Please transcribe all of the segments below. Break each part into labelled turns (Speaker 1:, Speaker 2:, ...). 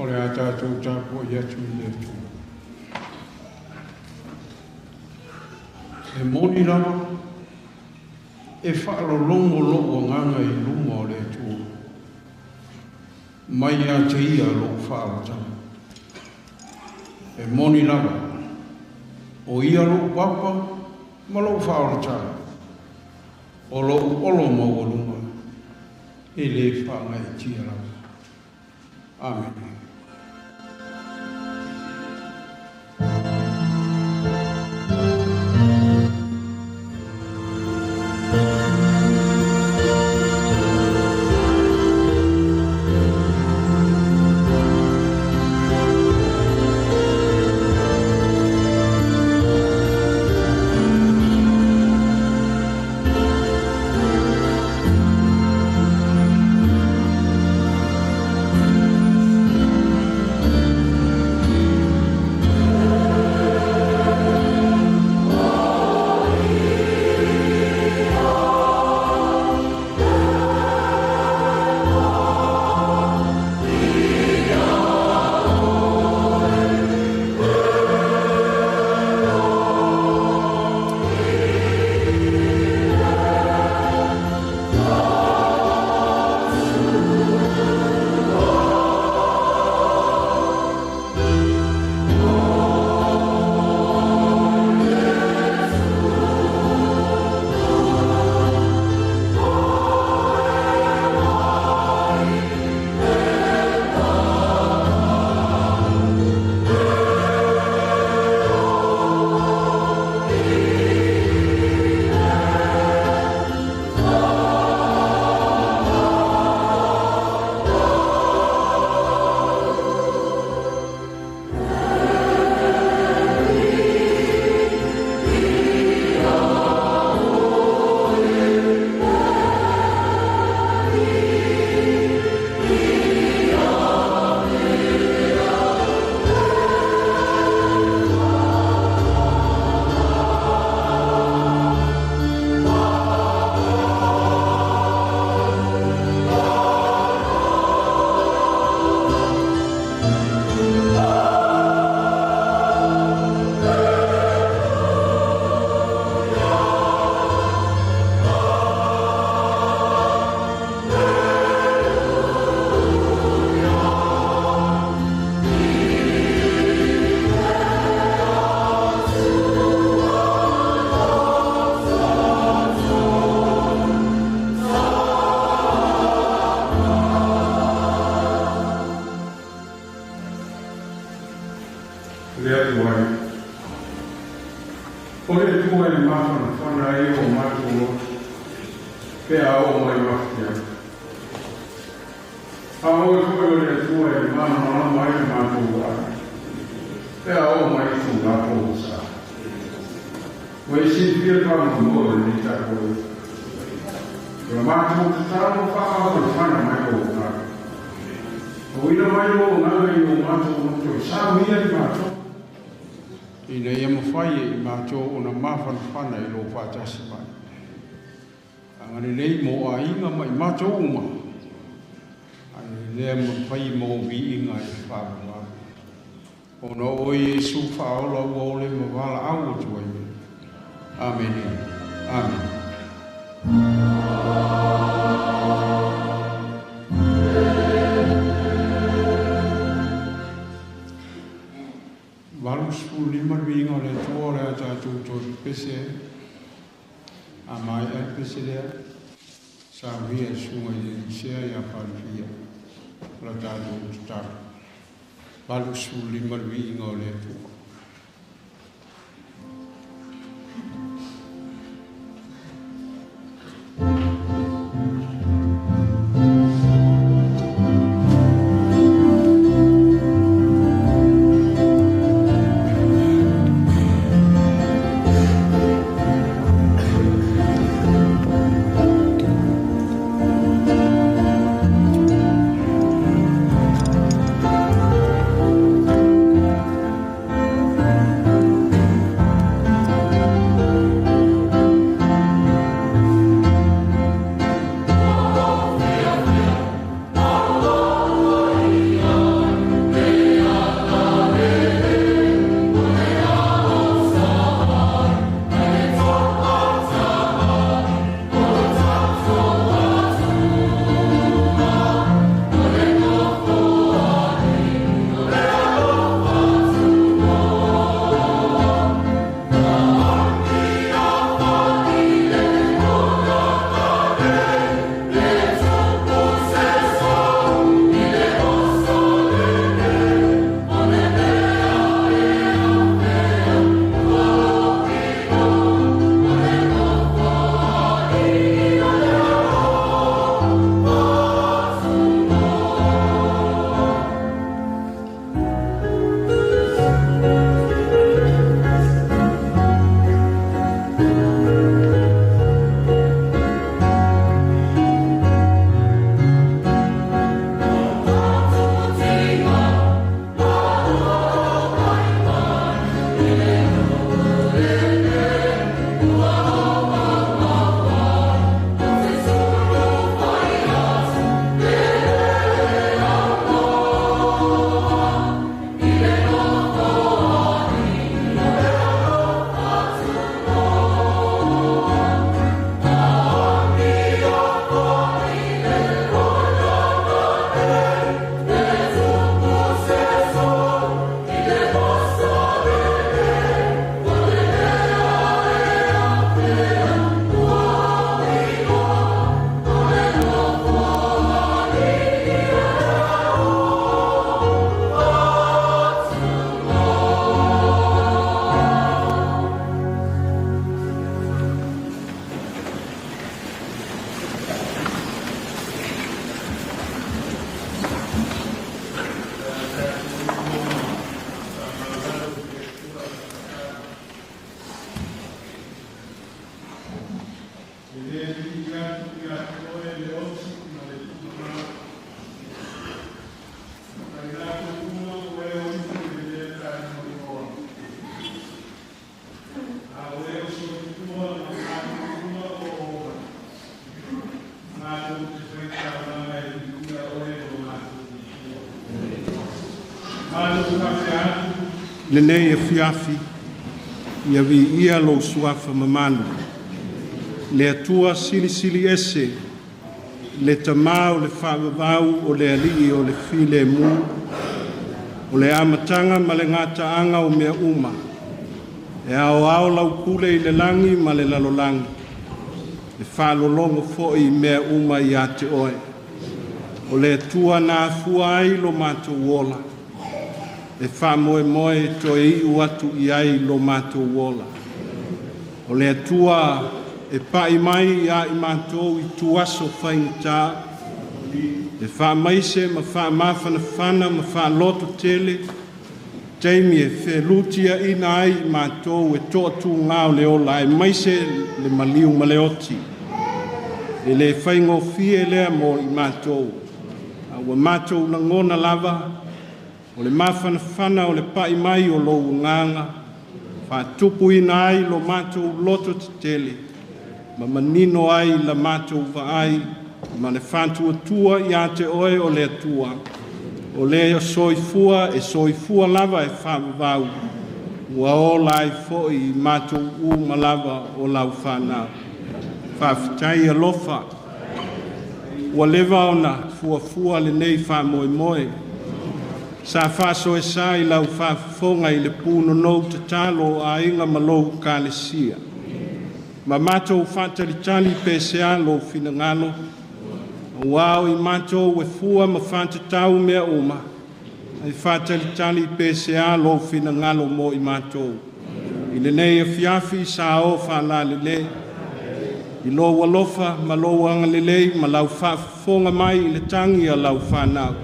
Speaker 1: o le a tātou tāpua i atu i le tu. E moni lava, e whaalolongo loko nganga i luma o le tu. Mai a te ia lo whaalatanga. E moni lava, o ia lo papa, ma lo whaalatanga. O lo olo maurunga, e le whaangai tia lava. Amen. Ole tua e mafana, whana e o mātua, pēa o mai mafia. Aoi koe ole tua e mana mai mātua, pēa o mai tu ngā pōsa. Wei si pia kāna mōre ni tā koe. Kura mātua te tāno whakao na whana mai o kāna. O ina mai o ngā i o mātua mātua, Sauniga i mātua. Ina ia mawhai e mātua o na mawhanawhana i lo whātasi mai. Angani nei mo a inga mai mātua uma. Ani lea mawhai mo vi inga i whāwama. O na o Yesu whaola ua ole mawala au o tua i. Amen. Amen. Valusku lima vinga le tua le tātou tōi pese, a mai al pese lea, sa via sunga i sea i a whanwhia, la tātou tātou. Valusku lima vinga le tua.
Speaker 2: Lenei e fiafi, ia vi ia lo suafa mamanu. Le atua sili sili ese, le tamau le whaavavau o le alii o le file mu, o le amatanga ma le ngata anga o mea uma. E ao ao lau kule i le langi ma le lalolangi. Le whaalolongo foi mea uma i ate oe. O le atua na fua ai lo mato wola. E wha moe moe to e iu atu i ai lo mātou wola. O le atua e pai mai ia I mātou I tuaso whaingata. E wha maise ma wha mawhanawhana ma wha loto tele. Teimi e whelutia ina ai I mātou e toa tū ngāo le ola e maise le maliu ma le oti. E le whaingo fie lea mo I mātou. Wa mātou na ngona lava. O le mawhanawhana o le pai mai o lo nganga. Wha tupu ina ai lo mātou loto te tele. Ma manino ai la mātou vaai. Ma le whantua tua I te oe o le atua. O le soifua e soifua lava e whawavau. Ua o lai foi I mātou u malava o lau whanau. Whawhitai alofa. Ua lewa ona fuafua le nei whamoe moe. Sa whaso e sa I lau whafonga I le puno nou te talo a inga malou kālesia. Ma mātou whatalitali PSA lo finangalo. Wao I mātou e fua ma whantatau mea oma. Ai whatalitali PSA lo finangalo mo I mātou. I le nei e fiafi sa o whalalele. I lo walofa ma lo angalele ma lau whafonga mai I le tangi a lau whanau.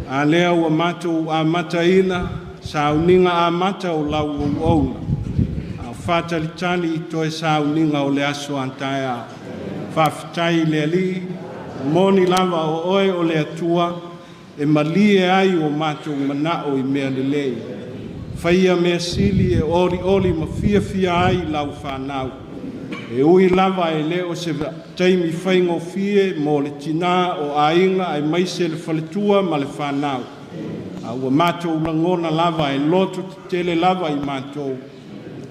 Speaker 2: A lea ua mātou a mataina, Sauniga a mata o lau ouna. A whatalitali I toe Sauniga o le aso antaea. Whawhitai le ali, moni lava o oe o le atua, e malie ai o mātou manao I mea lelei. Whaia mea sili e ori ma fia ai lau whanau. E ui lava e leo se taimi whaingo fie mo le tina o ainga ai maise le whaletua ma le whanau. A ua mātou langona lava e loto te tele lava I mātou.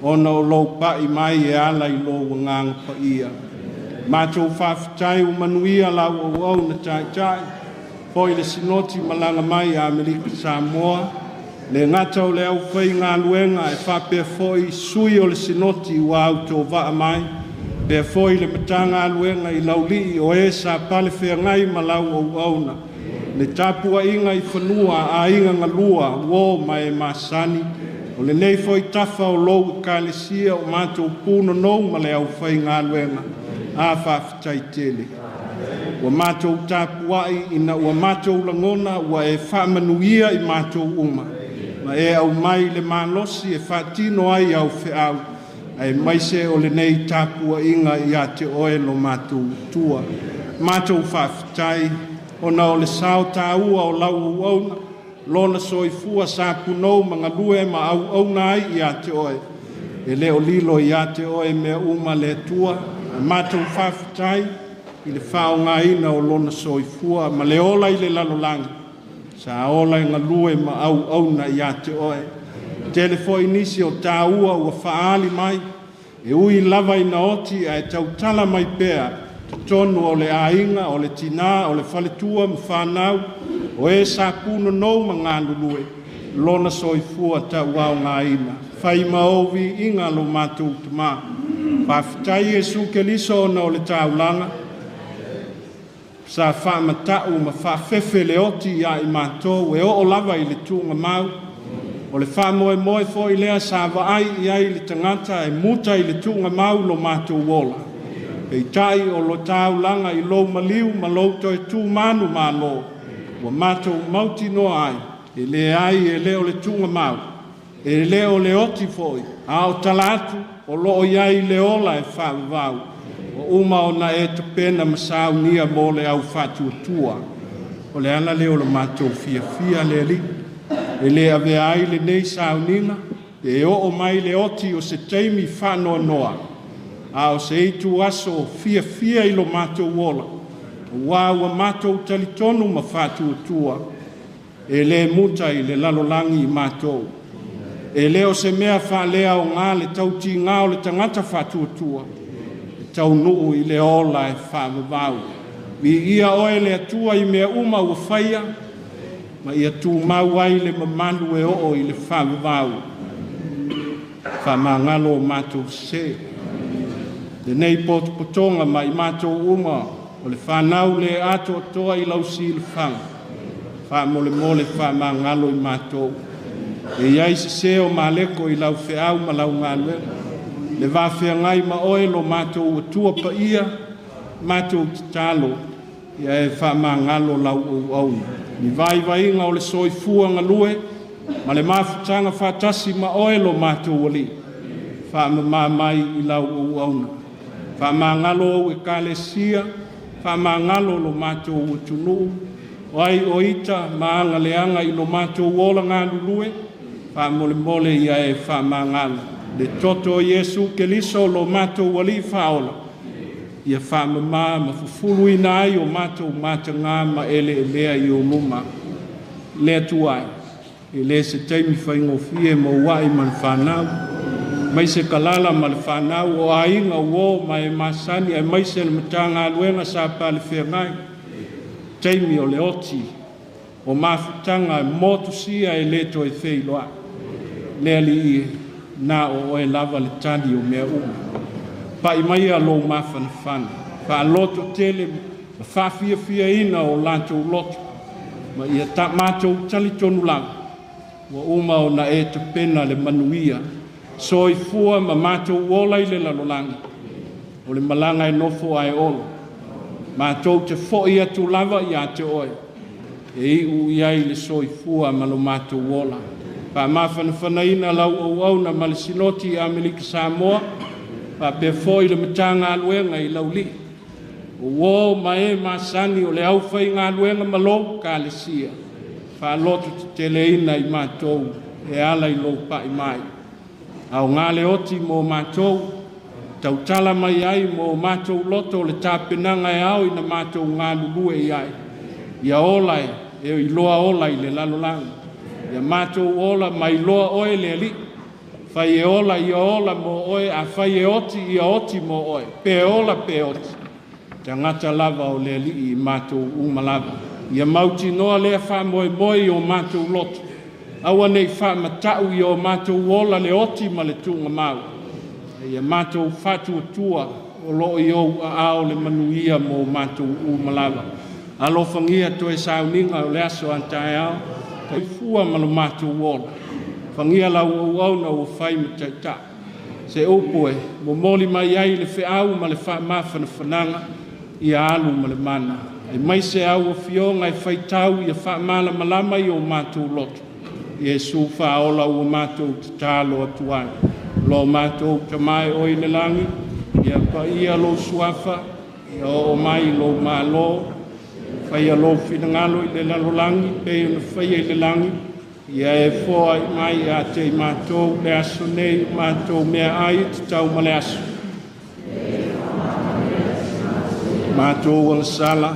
Speaker 2: Ona o lou pa I mai e ala I lo wanganga pa ia. Mātou whawhitai o manuia lau au na tai. Poi le sinoti malanga mai a Amerika Samoa. Le ngata o le au whai ngā luenga e whapea foi sui o le sinoti ua au tō waa mai. Pea foi le matanga luenga I lauli o e sa pale whea ngai ma lau au auna. Le tapua inga I whanua a inga ngalua wo mai masani. O le nei foi tafa o lou kālesia o mātou puno nou ma le au whai ngā luenga. A whawhitai tele. Ua mātou tapua ina ua mātou langona ua e whamanuia I mātou uma. Ma e au mai le malosi e whatino ai au whiau. Ai maise o le nei tapua inga I a te oe lo mātou tua. Mātou whawhitai, ona o le sao tāua o lau auna, lona soifua sa punou mga lue ma au auna ai I a te oe. E leo lilo I a te oe mea uma le tua. Mātou whawhitai, I le whao ngā ina o lona soifua, ma le ola I le lalolangi. Sa ola I ngalue ma au auna I a te oe. Telefoi nisi o tāua ua whaali mai, e ui lava I naoti a e tautala mai pea, te tonu o le ainga, o le tina, o le whaletua, ma whanau, o e sa puno nou ma ngā lulue, lona soifua ta wau ngā ina. Whai maovi inga lo mātou tuma. Whawhitai e suke liso na o le taulanga, sa whamatau ma whawhewhe le oti ia I mātou, e o lava I le tūnga mau, o le whamoe moe fo I lea sa vaai I le tangata e muta I le tūnga mau lo mātou wola. E tai o lo taulanga I lo maliu ma lo toi tū manu malo, wa mātou mauti no ai, e le ai e leo le tūnga mau, e leo le oti foi, a o talatu o lo o iai le ola e whawavau, o uma o na e te pena ma saunia mo le au whatu tua, o le ana leo lo mātou fia le li. E le ave ai le nei Sauniga, e o mai le oti o se teimi whanoa noa. A o se eitu aso fia I lo mātou wola. Wā ua mātou talitonu ma whātua tua. E le muta I le lalolangi I mātou. E leo se mea whaalea o ngā le tauti ngā o le tangata whātua tua. E tau nuu I le ola e whaamavau. Mi ia oe le atua I mea uma ua whaia, ma ia tū mau ai le mamalu e o I le whawawau. Whamangalo o mātou se. Le nei potonga ma I mātou uma o le whanau le ato toa I lausi I le whanga. Whamole mole whamangalo I mātou. E iai se o Mareko I lau whiau ma lau ngāluenga. le whawhiangai ma oe lo mātou atua pa ia, mātou talo, ia e whamangalo lau au. Ni vai inga o le soifua ngalue, ma le mafutanga whatasi ma oe lo mātou wali. Whamamai I lau au. Whamangalo au e kālesia, whamangalo lo mātou utunu, Wai o ita maanga leanga I lo mātou wola ngā lulue, whamole ia e whamangalo. Le toto o Yesu ke liso lo mātou wali whaola. Ia whamama mafufulu ina ai o mātou mātanga ma ele lea I o luma. Lea tuai, le se teimi whaingo fie ma wai man whanau. Mai se kalala ma le whanau o ainga uo ma e masani ai mai se le matanga aluenga sa pale whengai. Teimi o le oti, o mafutanga motu sia e leto e whei loa. Lea li na o e lava le tani o mea Pa I mai a lo mawhanawhana. Pa loto tele, whawhia ina o lantou loto. Ma ia ta mātou tali tonu lang. Wa o na e te pena le manuia. So I fua ma mātou wola I le lalolangi. O le malanga e nofo ai olo. Mātou te fōi atu lava I a te oe. E iai le soifua ma lo mātou wola. Pa mawhanawhanaina lau au na malisinoti a Melika Samoa. Pa pe fōi le matanga aluenga I lau li. O wō ma e masani o le au whai ngā aluenga malo ka le sia. Pa lotu te teleina I mātou. E ala I lo pa I mai. Au ngā le oti mō mātou. Tau tala mai ai mō mātou loto le tāpenanga e au ina mātou ngā lulue I ai. Ia ola e I loa ola I le lalolanga. Ia mātou ola mai loa oe le ali. Whai e ola ia ola mō oe, a whai e oti ia oti mō oe. Pe ola pe oti. Te ngata lava o le ali I mātou umalava. Ia mauti noa lea wha moe moe o mātou loto. Awa nei wha matau I o mātou ola le oti ma le tunga mau. Ia mātou whatu atua o loo I au a le manuia mō mātou umalava. Alo whangia toe Sauniga o le aso antai au, kai fua ma lo mātou wola. Whangia lau au na o whai mataita. Se opoe, mo moli mai ai le whiau ma le whamawhanawhananga I a alu ma le mana. E mai se au o fionga I whaitau I a whamala malama I o mātou loto. Iesu whaola o mātou te tālo atuai. Lo mātou te mai o I le langi, ia pa ia lo suafa, ia o mai lo mālo, whai a lo whinangalo I le lalolangi, pei ona whai I le langi, ia e fōa I mai a te mātou le aso nei, mātou mea ai te tau ma le aso. Mātou wala sala,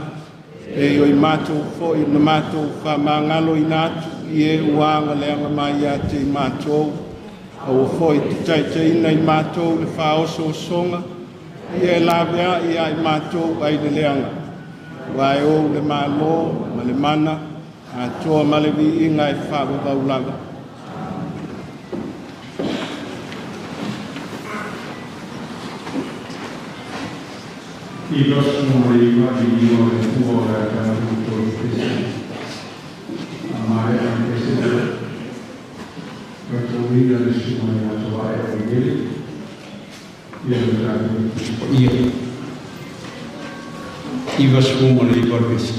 Speaker 2: e o I mātou fōi na mātou whamangalo I nātu, I e uanga le anga mai a te mātou, o foi te ina I mātou le whaoso o songa, I e lawea I a I mātou ai le leanga. Wai o le mālo, ma le mana, a toa ma le vi inga I whawawau langa.
Speaker 1: I lost mo I wadi o le fuora ka ruto pesi. Amare a pesi. Sauniga le Tausi Matagaluega. Iva sfumo le Tausi.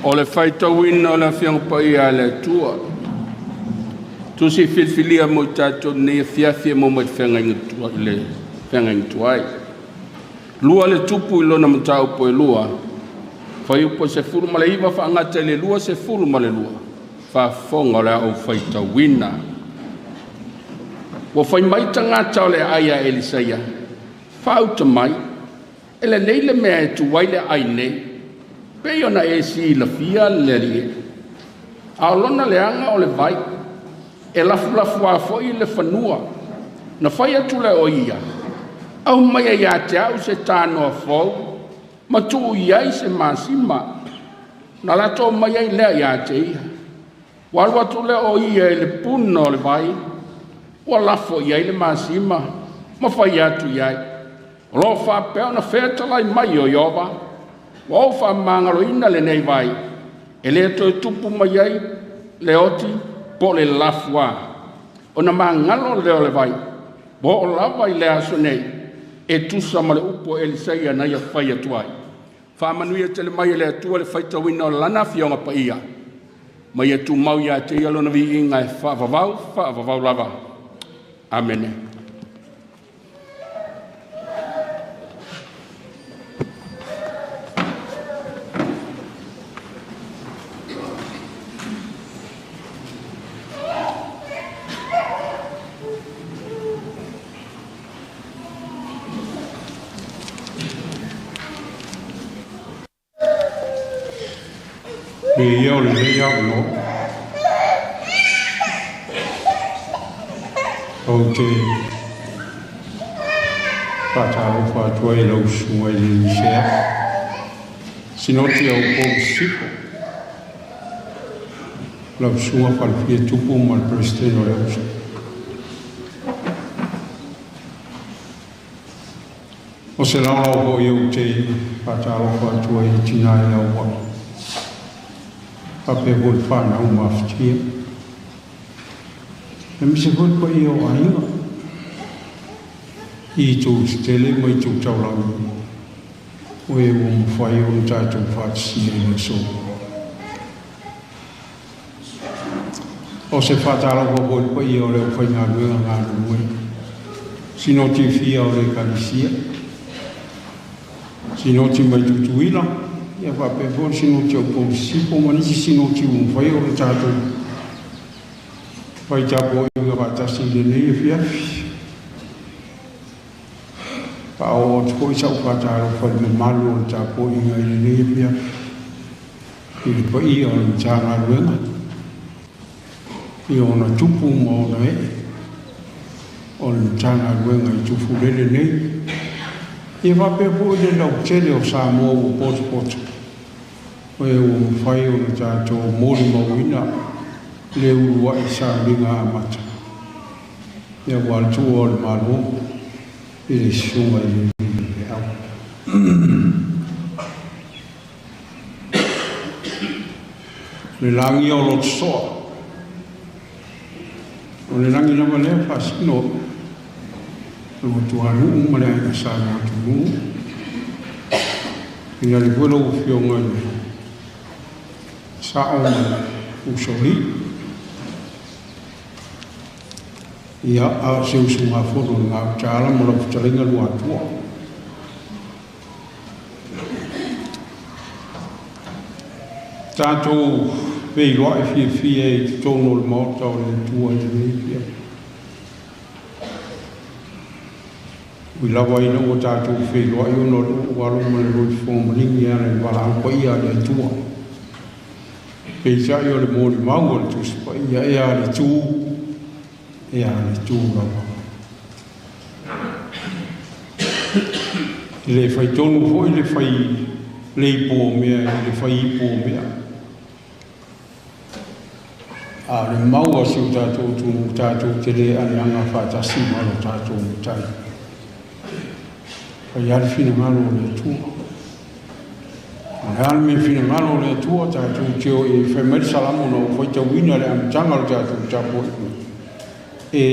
Speaker 3: O le whaitawina o le whianga pa ia le tua. Tusi whilwhilia mo tātou nei whiawhia mo mai whianga inga tuai. Lua le tupu I lona matau po e lua. Whai upo se furu ma le iwa whaangata le lua se furu ma le lua. Whaafonga le au whaitawina. Wa whai mai tangata o le aia Elisaia. Whauta mai. Ele leile mea e tuwai le ai nei. Pei ona e si la fia le rie. Aolona le anga o le vai. E lafu a foi le whanua. Na whai atu le o ia. Au mai a ia te au se tāno a fau. Ma tuu iai se masima. Na lato mai ai lea ia te ia. Walu atu le o ia e le puna o le vai. Wa lafo iai le masima. Ma whai atu iai. Lo wha peo na whetalai mai o iowa. Wa o wha mangalo ina le nei vai. E le to e tupu mai ai. Le oti. Po le lafua. O na mangalo leo le vai. Bo o lava I le aso nei. E tusa ma le upo Elisaia na ia whai atuai. Whamanuia te le mai le atua le whaitawina o lana whionga pa ia. Mai atu mau ia te ia lona vi inga e whaavavau lava. Amene.
Speaker 1: Me iau le nei au no. O te whātaro whātua I lau sunga I le nisea. Sinoti au pou sipo. Lau sunga whalwhia tupu mal presteno le usa. O se lau ho iau te whātaro whātua I tina I lau waki. Pape hoi whanau mawhitia. E mise hoi pa I o ainga. I tō stele mai tō taulangi. O e o mwhai o tātou whātisia I le so. O se whātara hoi pa I o leo whai ngā nuenga ngā nue. Sino te whia o le kalisia. Sino te mai tutuila. Ia whape hoi sino te o pou sipo manisi sino te un whai o le tātou. Whai tāpo I ngā whatasi le nei e whiawhi. Pa o tko I sau whataro whai me malu o le tāpo I ngā I le nei e whiawhi. I le pa I o le tāna ruenga. I o na tupu mo o na e. O le tāna ruenga I tufu lele nei. I whape hoi le lau tele o sa mo o poto. O e o whai o le tātou mōri mauina le urua I Sauniga amata. Ia wātu o le malo I le sunga I le au. Le langi o lot soa. O le langi nama lea whasino. O tuanu umare I Sauniga tunu. Ina le welo o whionga I Sa'o usoli. Ia a seusu ngā whono ngā tāra mora putaringa lua tua. Tātou vei loa e whia I tono le mauta o le tua I le whia. Ui lawa ina o tātou vei loa I ono walo male roi whomaringi ana I wala hapa ia le tua. Pei sai o le mōri mau o le tusipa ia ea le tū. Ea le tū rawa. I le whai tonu hoi le whai leipo mea, I le whai ipo mea. A le mau a siu tātou tūnu tātou te le anianga whātasi malo tātou mutai. Whai ari whina malo le tū. Hal me fina ngalo le tua tātou teo e whaimeri salamu no whaitawina le amitanga le tātou tapo e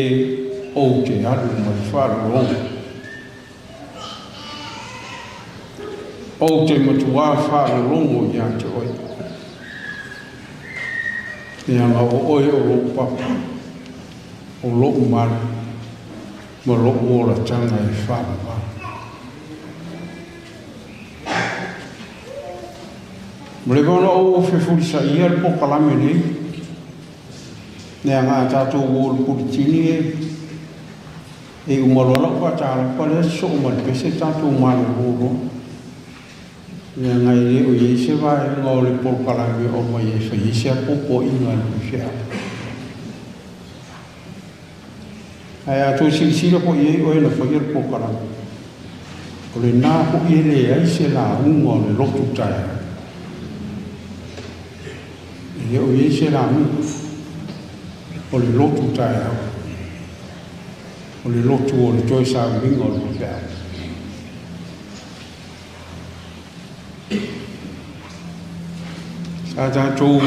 Speaker 1: o te haru mai wharu rongo. O te matua wharu rongo ia te oi. Nea ngā o oe o lo papa, o lo umare, ma lo ora tanga e whāpapa. Mre kono o whewhurisa ia le pokalame nei, nea ngā tātou o le puritini e umarora kwa tāra pare so umare pese tātou maro horo. Nea ngai re o yeise vai ngā o le pokalame o mai e whaise a popo inga le whiwhea. Ai a tō sirisira po i o e na whaia le pokalame. O le nā po i le ai se la unga o le lotu tae. E o yeise la unga o le lotu tae au. O le lotu o le toi sa winga o le whiwhea. Sa tātou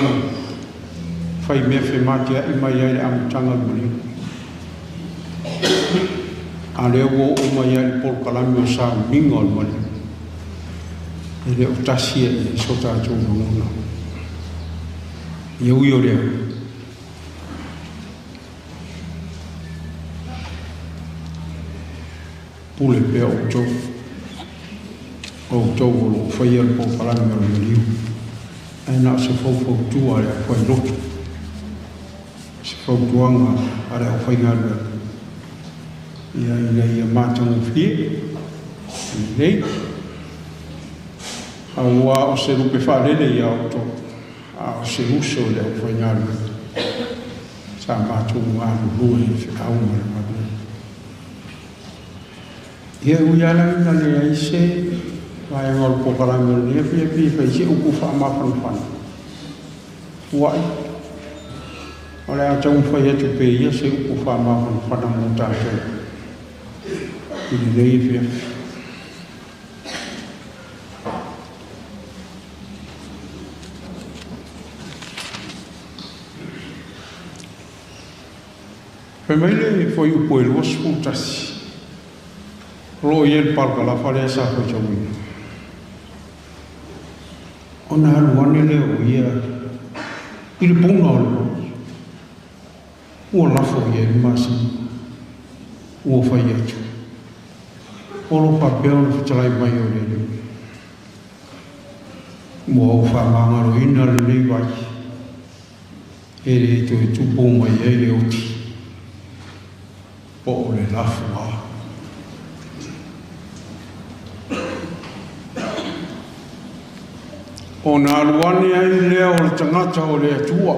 Speaker 1: whai mea whematia i mai ai le amutanga muli. A leo o mai ai le polkalami o sa minga o le mali. E leo tasia i so tātou ngona. Ia ui o leo. Pule pea o tau. O tau o lo whai ai le polkalami o le maliu. E nā se whau tua a lea whai lotu. Se whau tuanga a lea whai ngāru. Ia mātangu whie. Nei. Aua o se rupe whārele ia o tō. A o se uso lea whai ngāru. Sa mātangu ngāru rua i whikaunga le mabu. Ia ui ala ina lea i se vai ngol pokalami o lea pia whai se uku whaamawhanwhana. Uai. O lea taungu whai atu pe ia se uku whaamawhanwhana mō tātou. Ili rei fia. Whemaile foi upo e lua sputasi. Ro i el parka la whare sa koe chawina. O nā ruane leo ia i le puna o leo. Ua lafo ia i masi. Ua whai atu. Olo papel no fitalai mai o leo. Mua o whamangaro ina le nei vai. E re to e tupo mai e le oti. Po o le lafu a. O nā ruane ai lea o le tangata o le atua.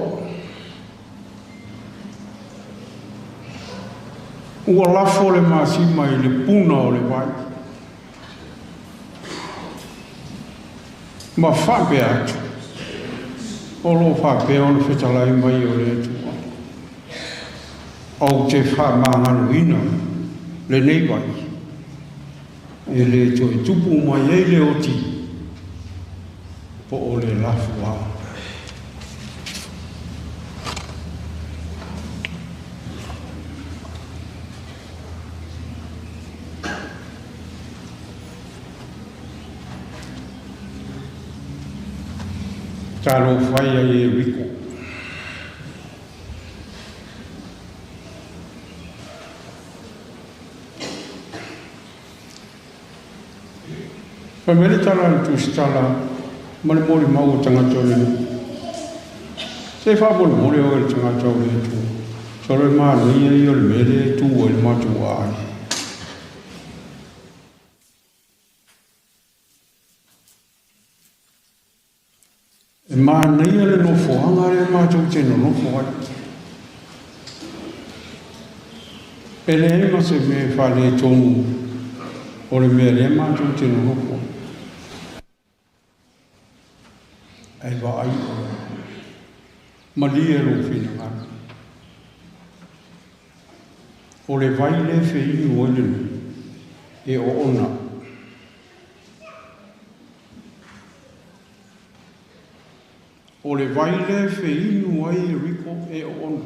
Speaker 1: Ua lafo le masima i le puna o le vai. Ma whape atu. O lo whape o le whetalai mai o le atua. O te whamangano ina le nei vai. E le to e tupu mai e le oti. Po o le lafu a. Talo whai ai e wiko. Whamere tala i tu stala, mare mori mau o tangata o le nu. Se whabole mori o le tangata o le tu. Sore maa nia i o le mere tu o le matu a ai. E maa nia le nofo hanga le matu tēno nofo ai. E le ema se me whale tonu o le mea le matu tēno nofo. Ai wa ai o malia ro fina ngā. O le vai le whi o le e o ona. O le vai le whi ai e riko e o ona.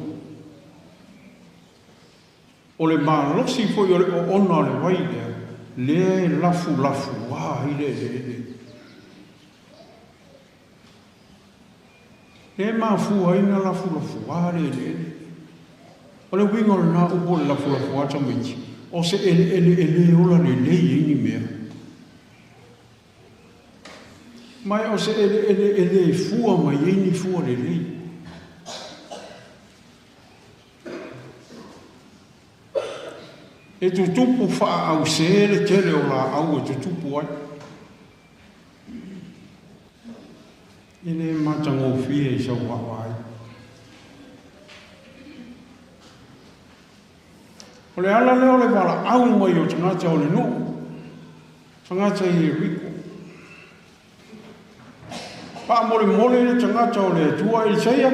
Speaker 1: O le mālosi foi o ona le vai le lafu wā i le. Le mafua ina la fua le. O le winga na upo la fua tamaiti. O se ele ola le ini mea. Mai o se ele fua mai ini fua le lei. E tu tupu wha au se le tele o la au e tu tupu ai. Ele matango fia i sa wawai. O le ala leo le wala au mai o tangata o le no. Tangata i e riko. Pa mole le tangata o le tua i seia.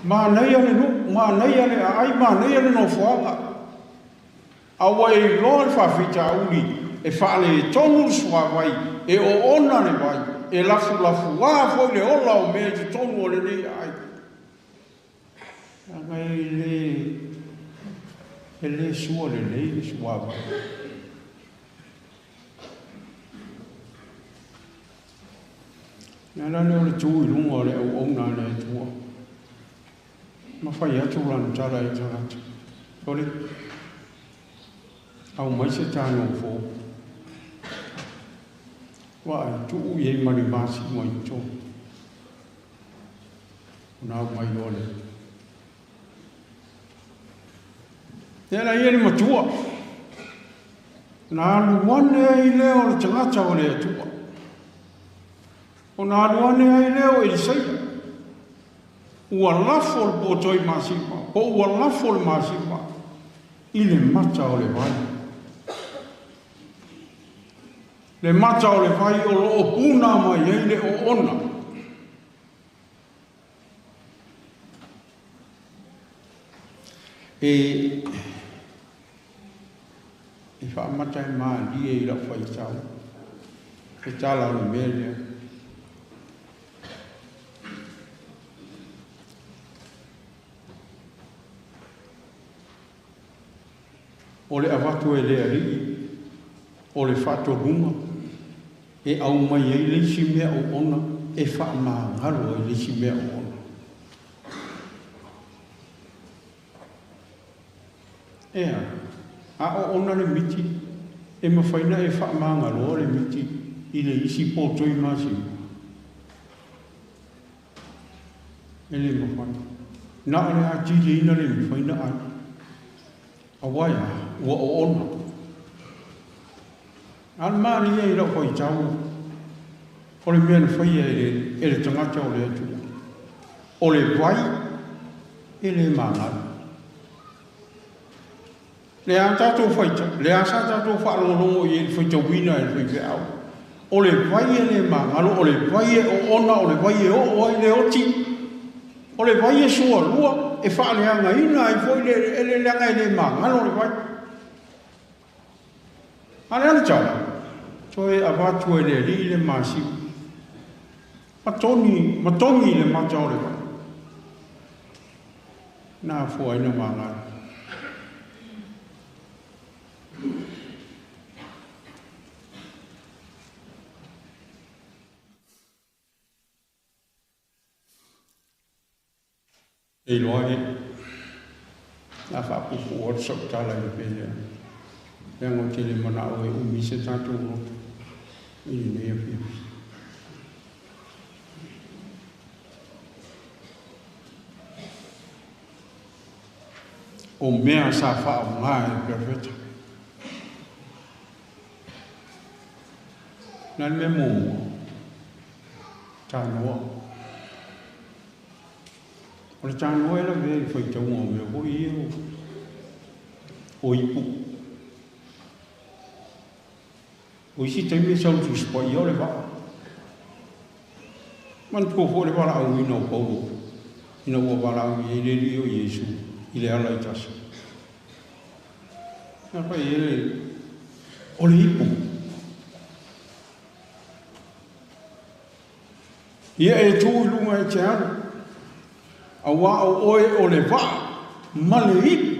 Speaker 1: Ma nei ale no, ma nei ale ai, ma nei ale no fuanga. Awai loa le whawhita uri, e whaale tonu sua vai, e o ona le vai, e lafu waa foi le ola o mea te tonu o le nei ai. Angai le sua le nei sua vai. Nā leo le tū i lunga o le au ona le tua. Ma whai atu ranu tara e tarata. Tore, au mai se tāno fō. Wa ai tuu i e mani māsi mai tō. Nā mai ole. Tēnā i eri matua. Nā luane i leo le tangata o le atua. O nā luane ai leo e seia. Ua lafo le potoi māsipa, po ua lafo le māsipa, i le mata o le vai. Le mata o le vai o lo puna mai ei le o ona. E whaamata e maa lie i la whai tau. E tala o le mea. O le avatu e le ari, o le whato runga, e au mai e leisi mea o ona, e wha maa ngaro e leisi mea o ona. Ea, a o ona le miti, e mawhaina e wha maa ngaro le miti, i le isi pōtoi masi. E le mawhaina. Nā le a tiri ina le mawhaina ai. Awai, ua o ona. An maani e ila koi tau. O le mea whai e le tangata o le atu. O le vai, e le maangari. Le a tatou whaita, le a sa tatou whaalongo i e le whaita wina e le whaite au. O le vai e le maangaro, o le vai e o ona, o le vai e o le oti. O le vai e sua lua. E whaaleanga ina i foi le leanga i le maangalo le vai. Ane tau. Toi a watu e le li le masi. Matongi le matau le vai. Nā fua ina maangalo. E loa e, nā whapupu o te sautala i pēlea. Leango te le mana o e umi se tātou roto. I ni mea whiawhi. O mea sa whao ngā e perfeta. Nā mea mōmua. Tā noa. O le tāno e la mea i whaitaunga o mea hoi e o ipu. O isi taimea sautu spai o le waa. Man tuko ho le wala au ina o paulo. Ina ua wala au i le li o Iesu i le ala i tasa. Nā pai e le o le ipu. Ia e tū lunga e te aru. A wā o oe o le wā, male ipu.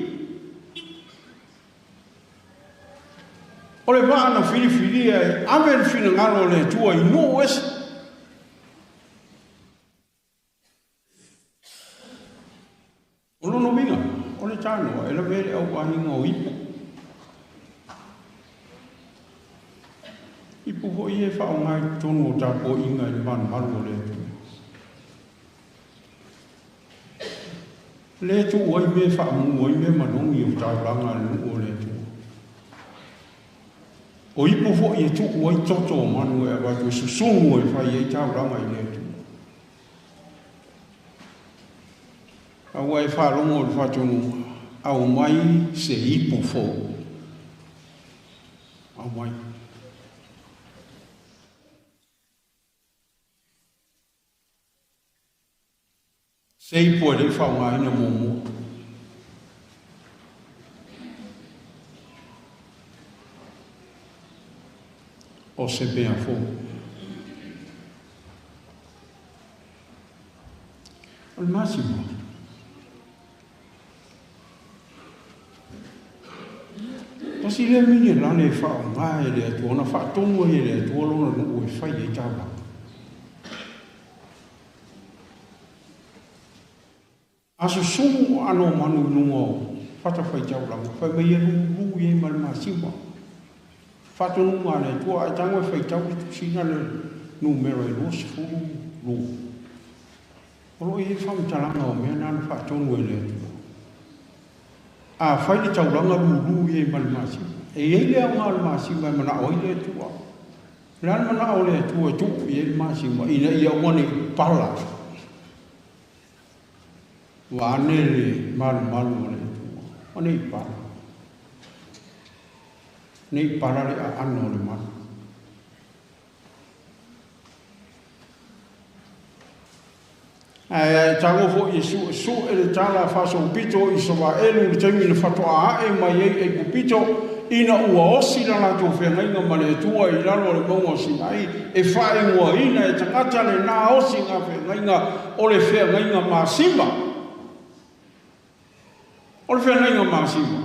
Speaker 1: O le wā na whiri e ame le whina ngaro le tua i no esi. minga, o le tano, e la vele au ahinga o ipu. Ipu ho i e whao ngai tonu o tāpo inga i man maru o le tu. Le tu oi me wha mu, oi me manongi o tāuranga nu o le tu. O ipu ho i e tu oi toto manu e wai tu susungu e whai e tāuranga i le tu. A wai wharongo o whatonu au mai se ipu fo. Au mai. Sei poi le fa una ina momo. O se ben fo. Al massimo. Pasi le mini la ne fa una e le tuona fa tongo e le tuolo no o fai e tava. Aso sumu ano manu lungo fata fai jau lang fai mai lu ye mal masima fata lu ngane tua ai tango fai jau sina le numero e los fu lu olo e fam talanga o me nan fa tonu ele a fai le jau lang lu ye mal masima e ye le mal masima mana o ile tua lan mana o le tua tu ye masima ina ia ngone pala Wane malu le tu, ane para, ne para le ano le malu. Tango fo isu ele tala faso pito isowa elu temi le fatoa e mai e pupito ina ua osi la tu fenga inga mane tua I lalo le mongo sinai e fai mua ina e tangata le na osi nga fenga inga o le fenga inga masima. Ol fe ngai ngama sima.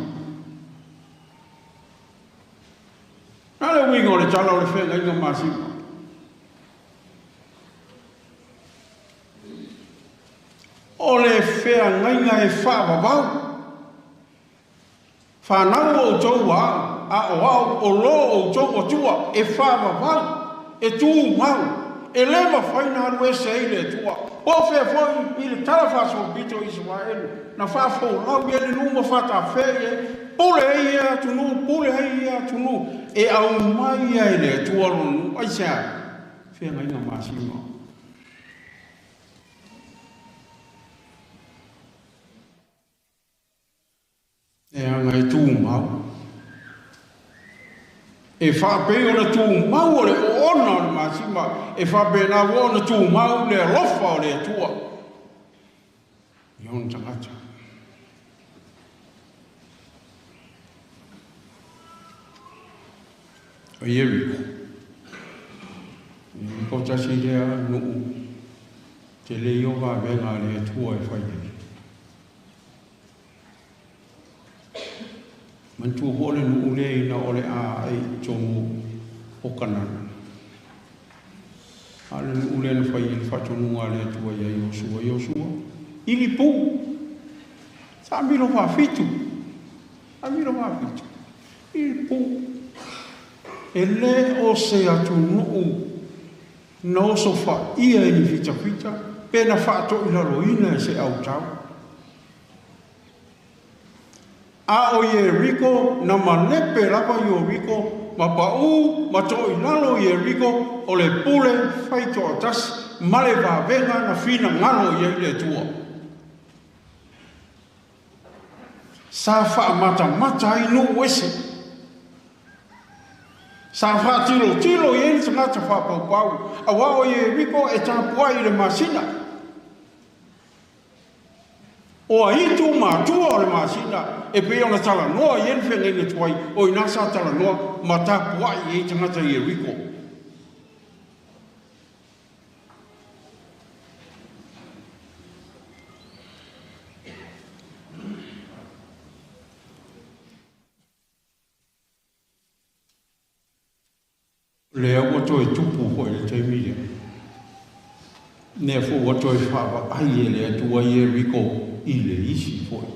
Speaker 1: Ale wingo le tala ol fe ngai ngama sima. Ole fe ngai ngai fa ba. Fa na o to wa a o lo o to o tua e fa ba e tu ma e leva fai na ru se ile tua. O fe foi il tala fa so bito Israel. Na fa fo la ele numa fata feie pule ia tunu e au mai ele tualu ai sa fe ngai na masima e ngai tu mau e fa pe ona tu mau le ona masima e fa be na ona tu mau le rofa le tua yon tangata o Yeriko. Ko tasi lea nuu. Te leo wa venga le tua e whaia. Man tua hole nuu le ina ole a ai tongu o kanana. Ale nuu le na whaia le whatonunga le tua ia Iosua. Ili pu. Sa amiro wa fitu. Ili pu. E le o se atu nuu na oso wha ia I fita, pe na whaato I laroina e se au tau. A o Yeriko na manepe rapa I Yeriko, ma pau, ma to I lalo Yeriko, o le pule whaito atas, male va venga na fina ngalo I le tua. Sa wha mata I nu wese. Sa fa tilo yen tanga ta fa pau a wa o Yeriko e ta poi le masina o ai tu ma tu o le masina e pe ona tala no yen fe le tuai o ina sa tala no mata poi e tanga ta Yeriko le o to e tupu ho le te mile ne fo o to e fa ai le tu Yeriko i le isi foi.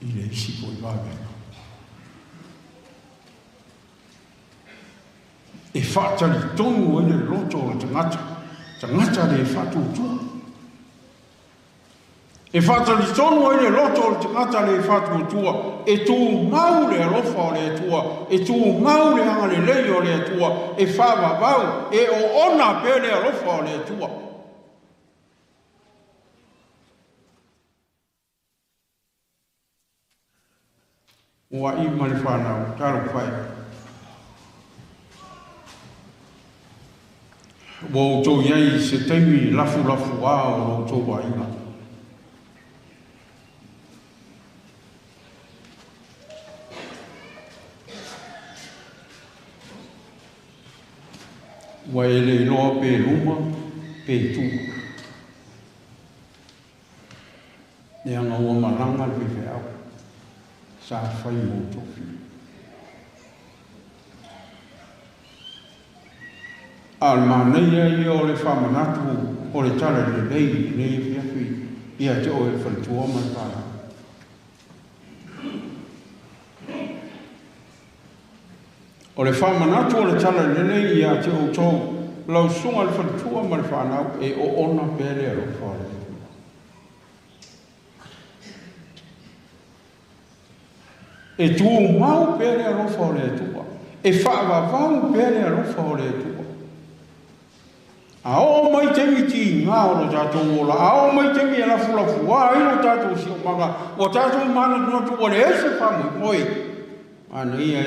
Speaker 1: I le isi foi vāwenga. E whātari tonu e le loto o le tangata. Tangata le whātutua. E whātari tonu e le loto o le tangata le whātutua. E tū mau le alofa o le atua. E tū mau le anga le lei o le atua. E whāwawau. E o ona pe le alofa o le atua. Ua I mani whanau, taro whai. Wa tō iai se teimi lafu a o tō wa inga. Wa ele loa pe luma, pe tū. Ne anga ua maranga le pe au. Sa whai mō tōwhi. Al mānei ai o le whamanatu o le tala le lei nei whiawhi ia te o e whantua mai tāna. O le whamanatu o le tala le lei ia te o tō lau sunga le whantua mai whanau e o ona pere alo whare. E tū mau pere alo whare tua. E whaavavau pere alo whare tua. Ao mai temi ti ngā o tātou ola, ao mai temi e lafu, a ino tātou si o manga, o tātou mana tu o le ese whamu, moi. Ana ia,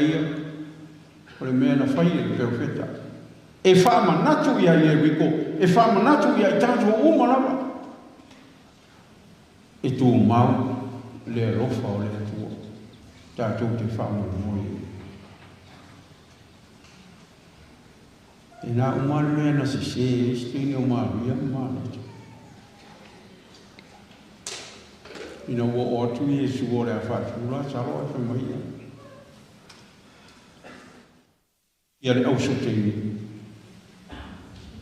Speaker 1: o le mea na whai e perfeta. E whaama natu ia i e riko, e whaama natu ia i tātou umalawa. E tū mau le rofa o le atua, tātou te whamu moi. E nā umare mea na se stini o maria mānata. Ina ua o atu i e suo le a whātula, saro e whamaia. Ia le au soteini.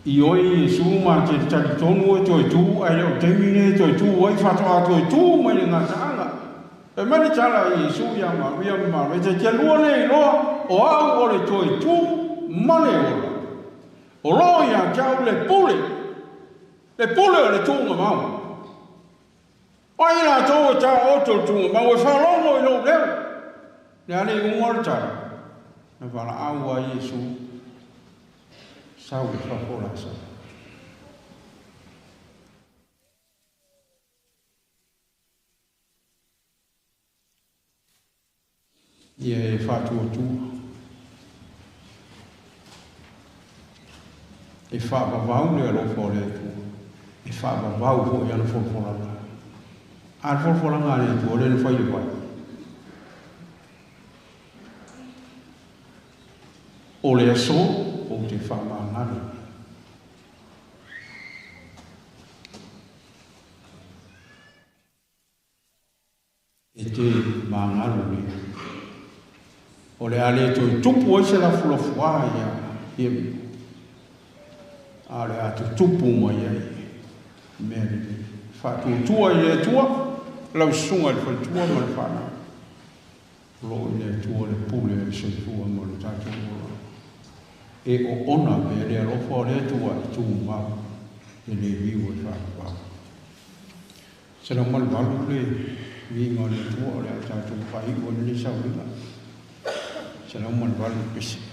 Speaker 1: I oi e suo mā te tari tonu e toi tū, ai leo temine e toi tū, ai whatoa toi tū, mai le ngā taanga. E mani tala i e suo ia maria mānata. Te lua le i loa, o au o le toi tū, mane ora. O roa ia kiau le pule o le tūnga mau. O ina tō e tā oto tūnga mau, e whalongo i lo leo. Ne ane i umar tara. Na whala aua Iesu, sau i whakora sa. Ia e whatua tūa. E whaavavau le alofa o le atua. E whaavavau ho i ana whorwhoranga. Ar whorwhoranga le atua, le whai le wai. O le aso, o te whaamangana. E te mangana le. O le ale toi tupu o se la fulafua ia. Ale atu tupu mai ai. Meri. Whatu tua i le tua, lau sunga i whatua mai whana. Lo i le tua le pule e se tua mai le tatu ora. E o ona pe le rofa le tua i tu mau. E le viu e whakapa. Se la mal valu le vinga le tua le tatu whai o le Sauniga. Se la mal valu pisi.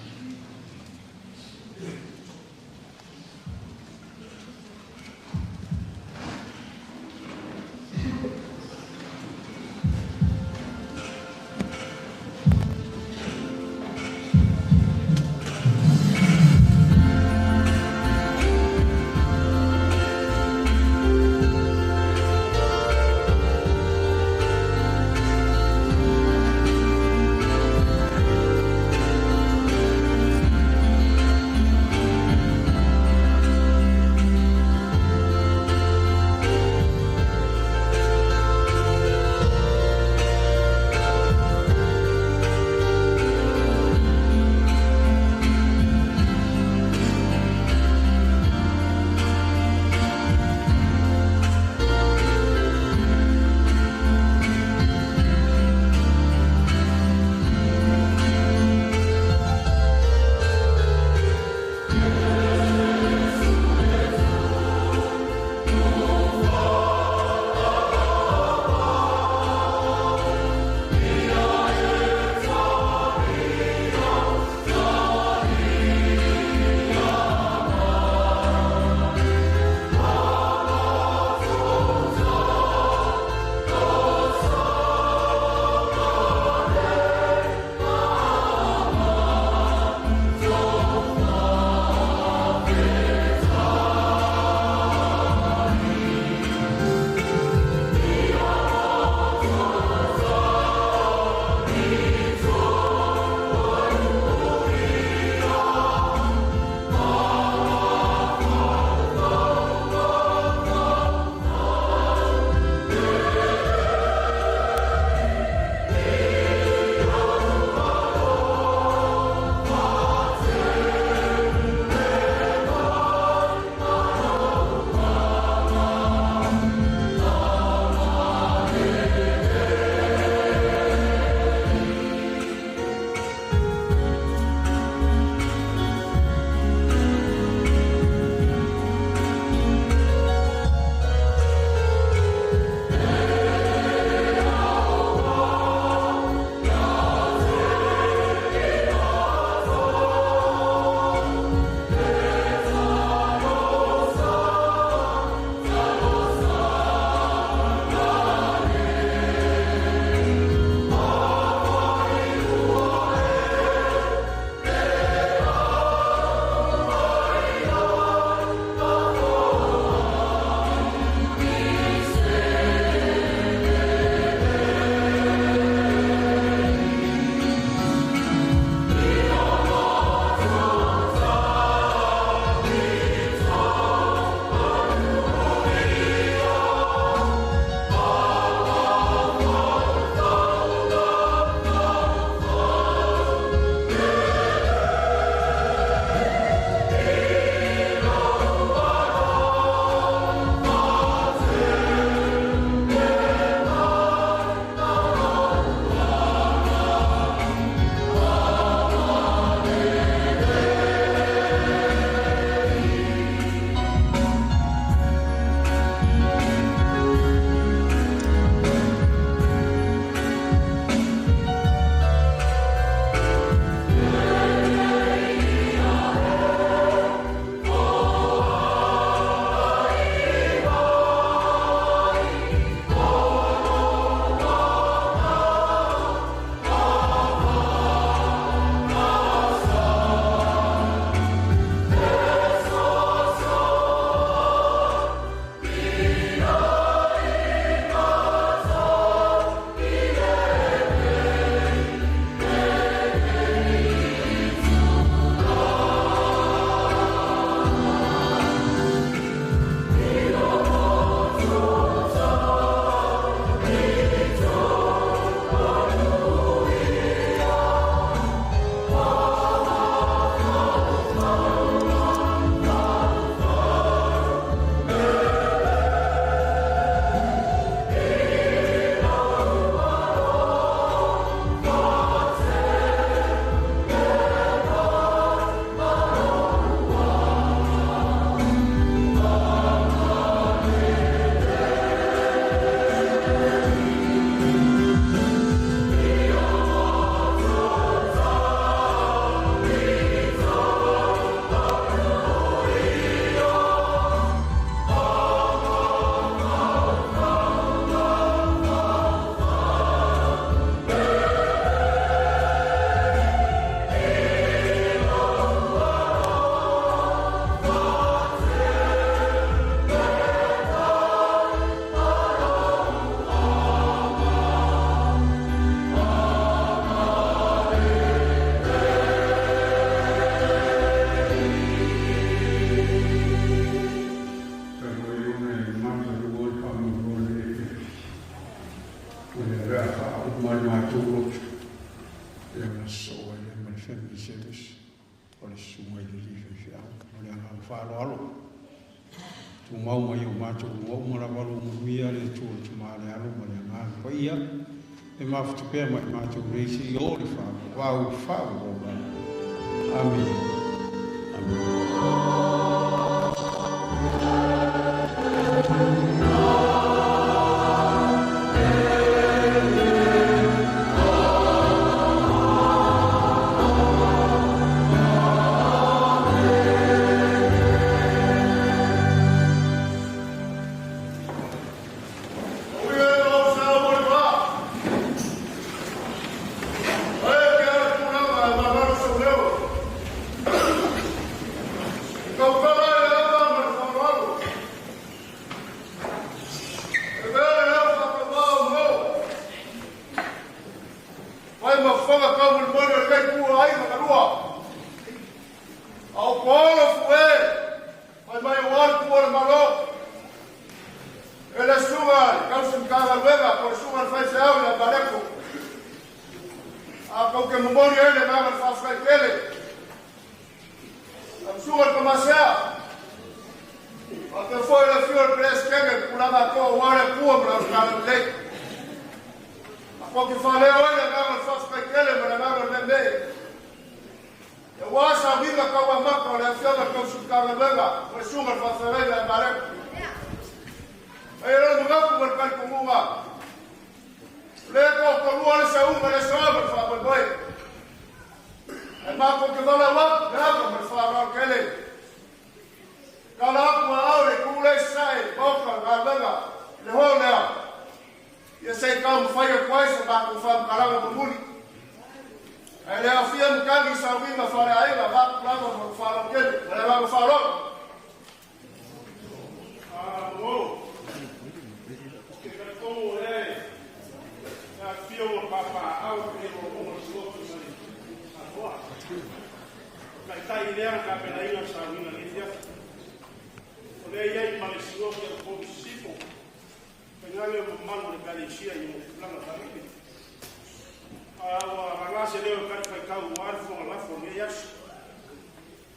Speaker 1: mai mātūrot. Ia ngā soa ia mai whengi setes. O le sunga i le liwe whiau. O le anga whaaro alo. Tu mau mai o mātūru ngau mara walo muia le tūra tu maa le alo ma le anga. Ko ia, e mawhutupea mai mātūru reisi i o le whaaro. Wau whaaro o mai. Amen. Amen.
Speaker 4: Ile Susuga Tausi Matagaluega por Susuga ile Tausi Mareko Posi que memoria ele vai fazer aquele a Susuga começar até foi a fior presque pulava com o ar puro para os caras dele a pouco falei olha vai fazer aquele mas vai vender eu acho a vida com a marca da fior com Susuga por Susuga ile Mareko Era lugar para marcar como uma. Leco como uma segunda lesão para fazer boi. É mais porque vai lá, nada para falar aquele. Cada uma aula com o sai, boca, garganta, de rola. E sei como faz coisa para com fazer caramba do mundo. Ele afirma que a Sauniga Faa-le-āiga vai para lá para falar aquele. Ele vai falar.
Speaker 2: Kai lea ka pena ina Sauniga Lifia. O le ia I malesio ke o sifo. Pengale o mano de Galicia I mo plana taripi. A rangase leo ka kai kau arfo la fo me yas.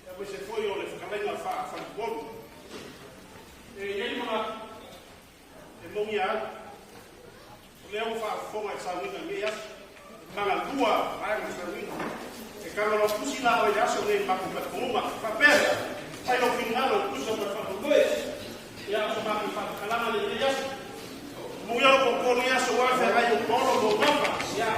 Speaker 2: E mo se foi o le Sauniga Faa le bolo. E ia ma e mo ia. Leo fa fo mai Sauniga me yas. Kanga dua ai mo Sauniga. Kalau lo pusi la ya so le ma ko ma fa pera sai lo finalo puso per fa due ya so ma fa kalama le ya mu ya ko ya so wa fa ai ko lo bomba ya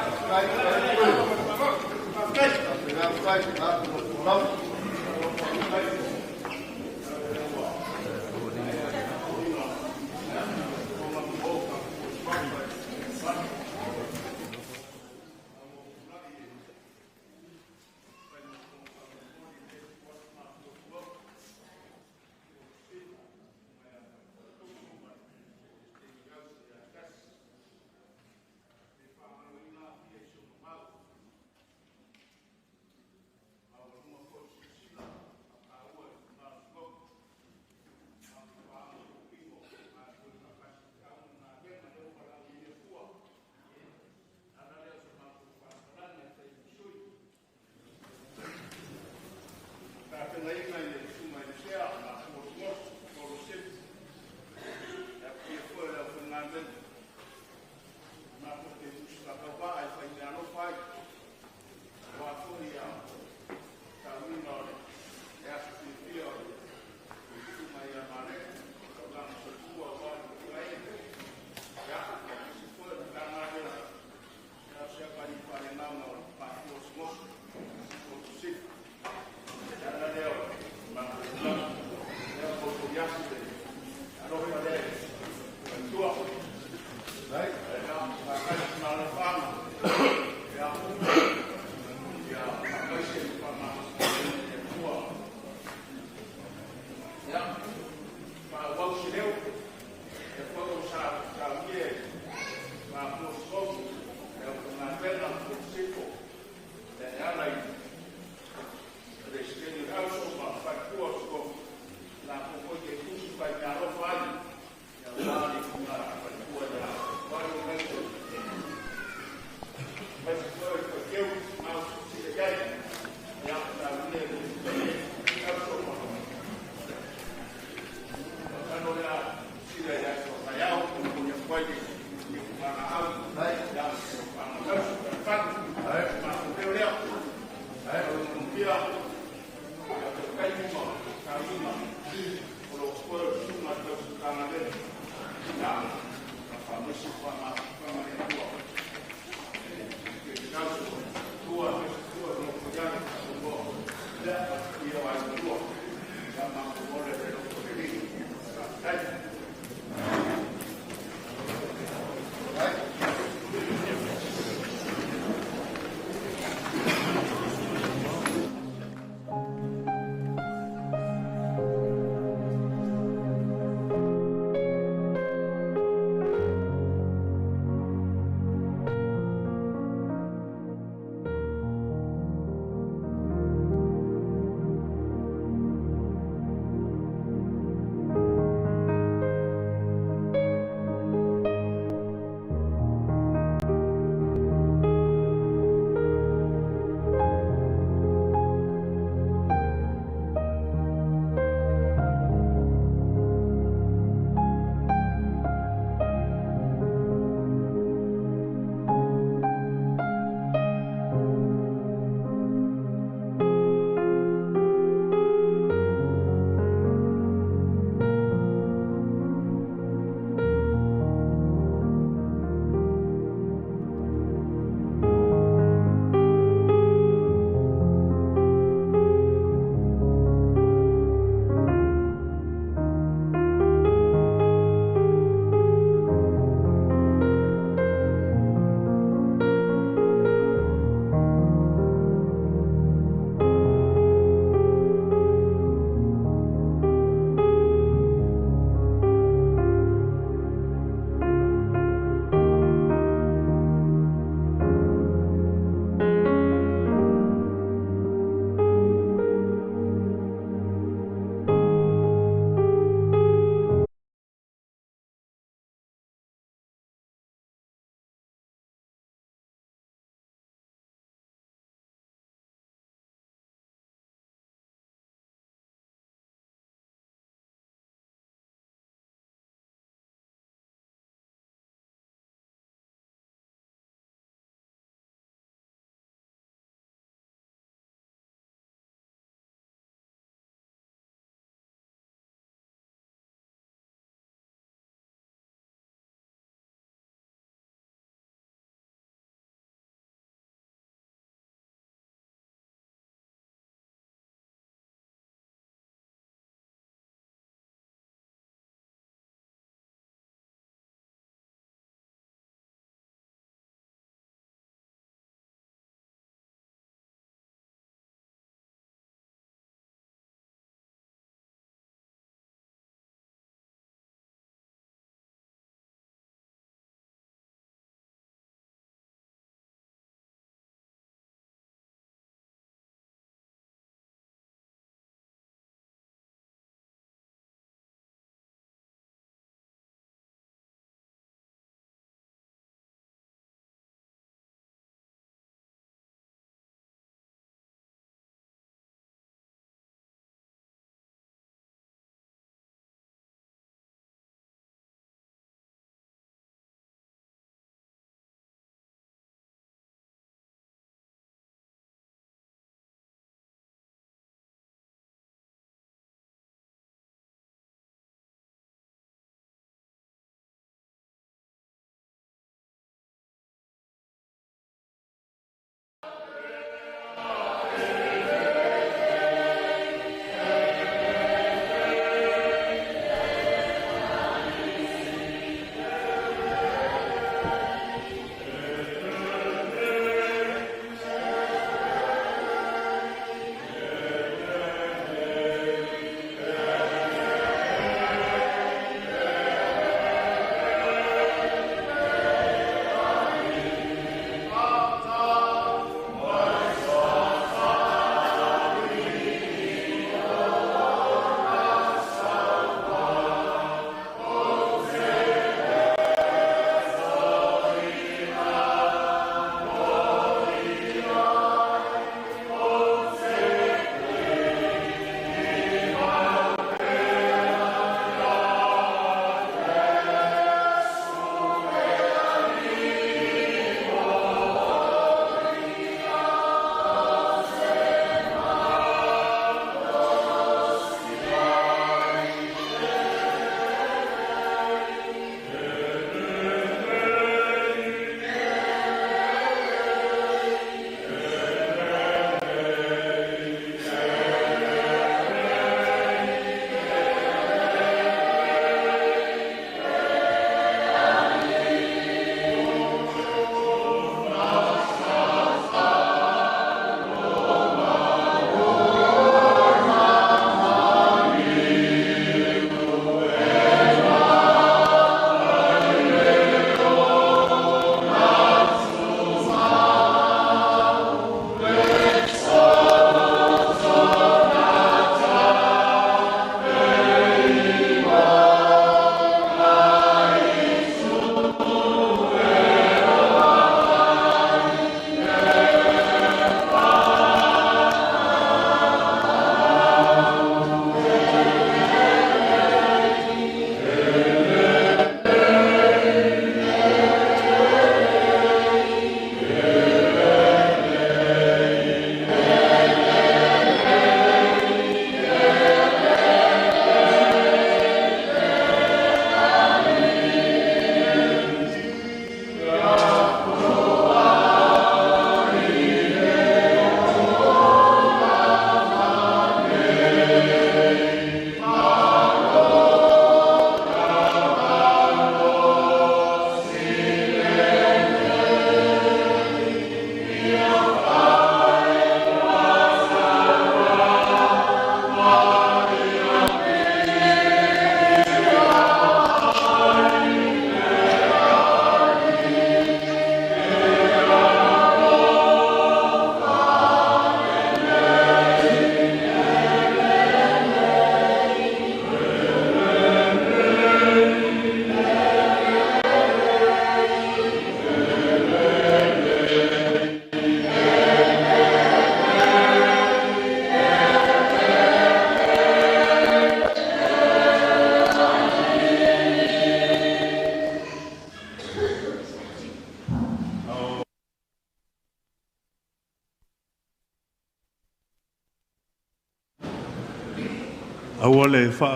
Speaker 2: Aua le wha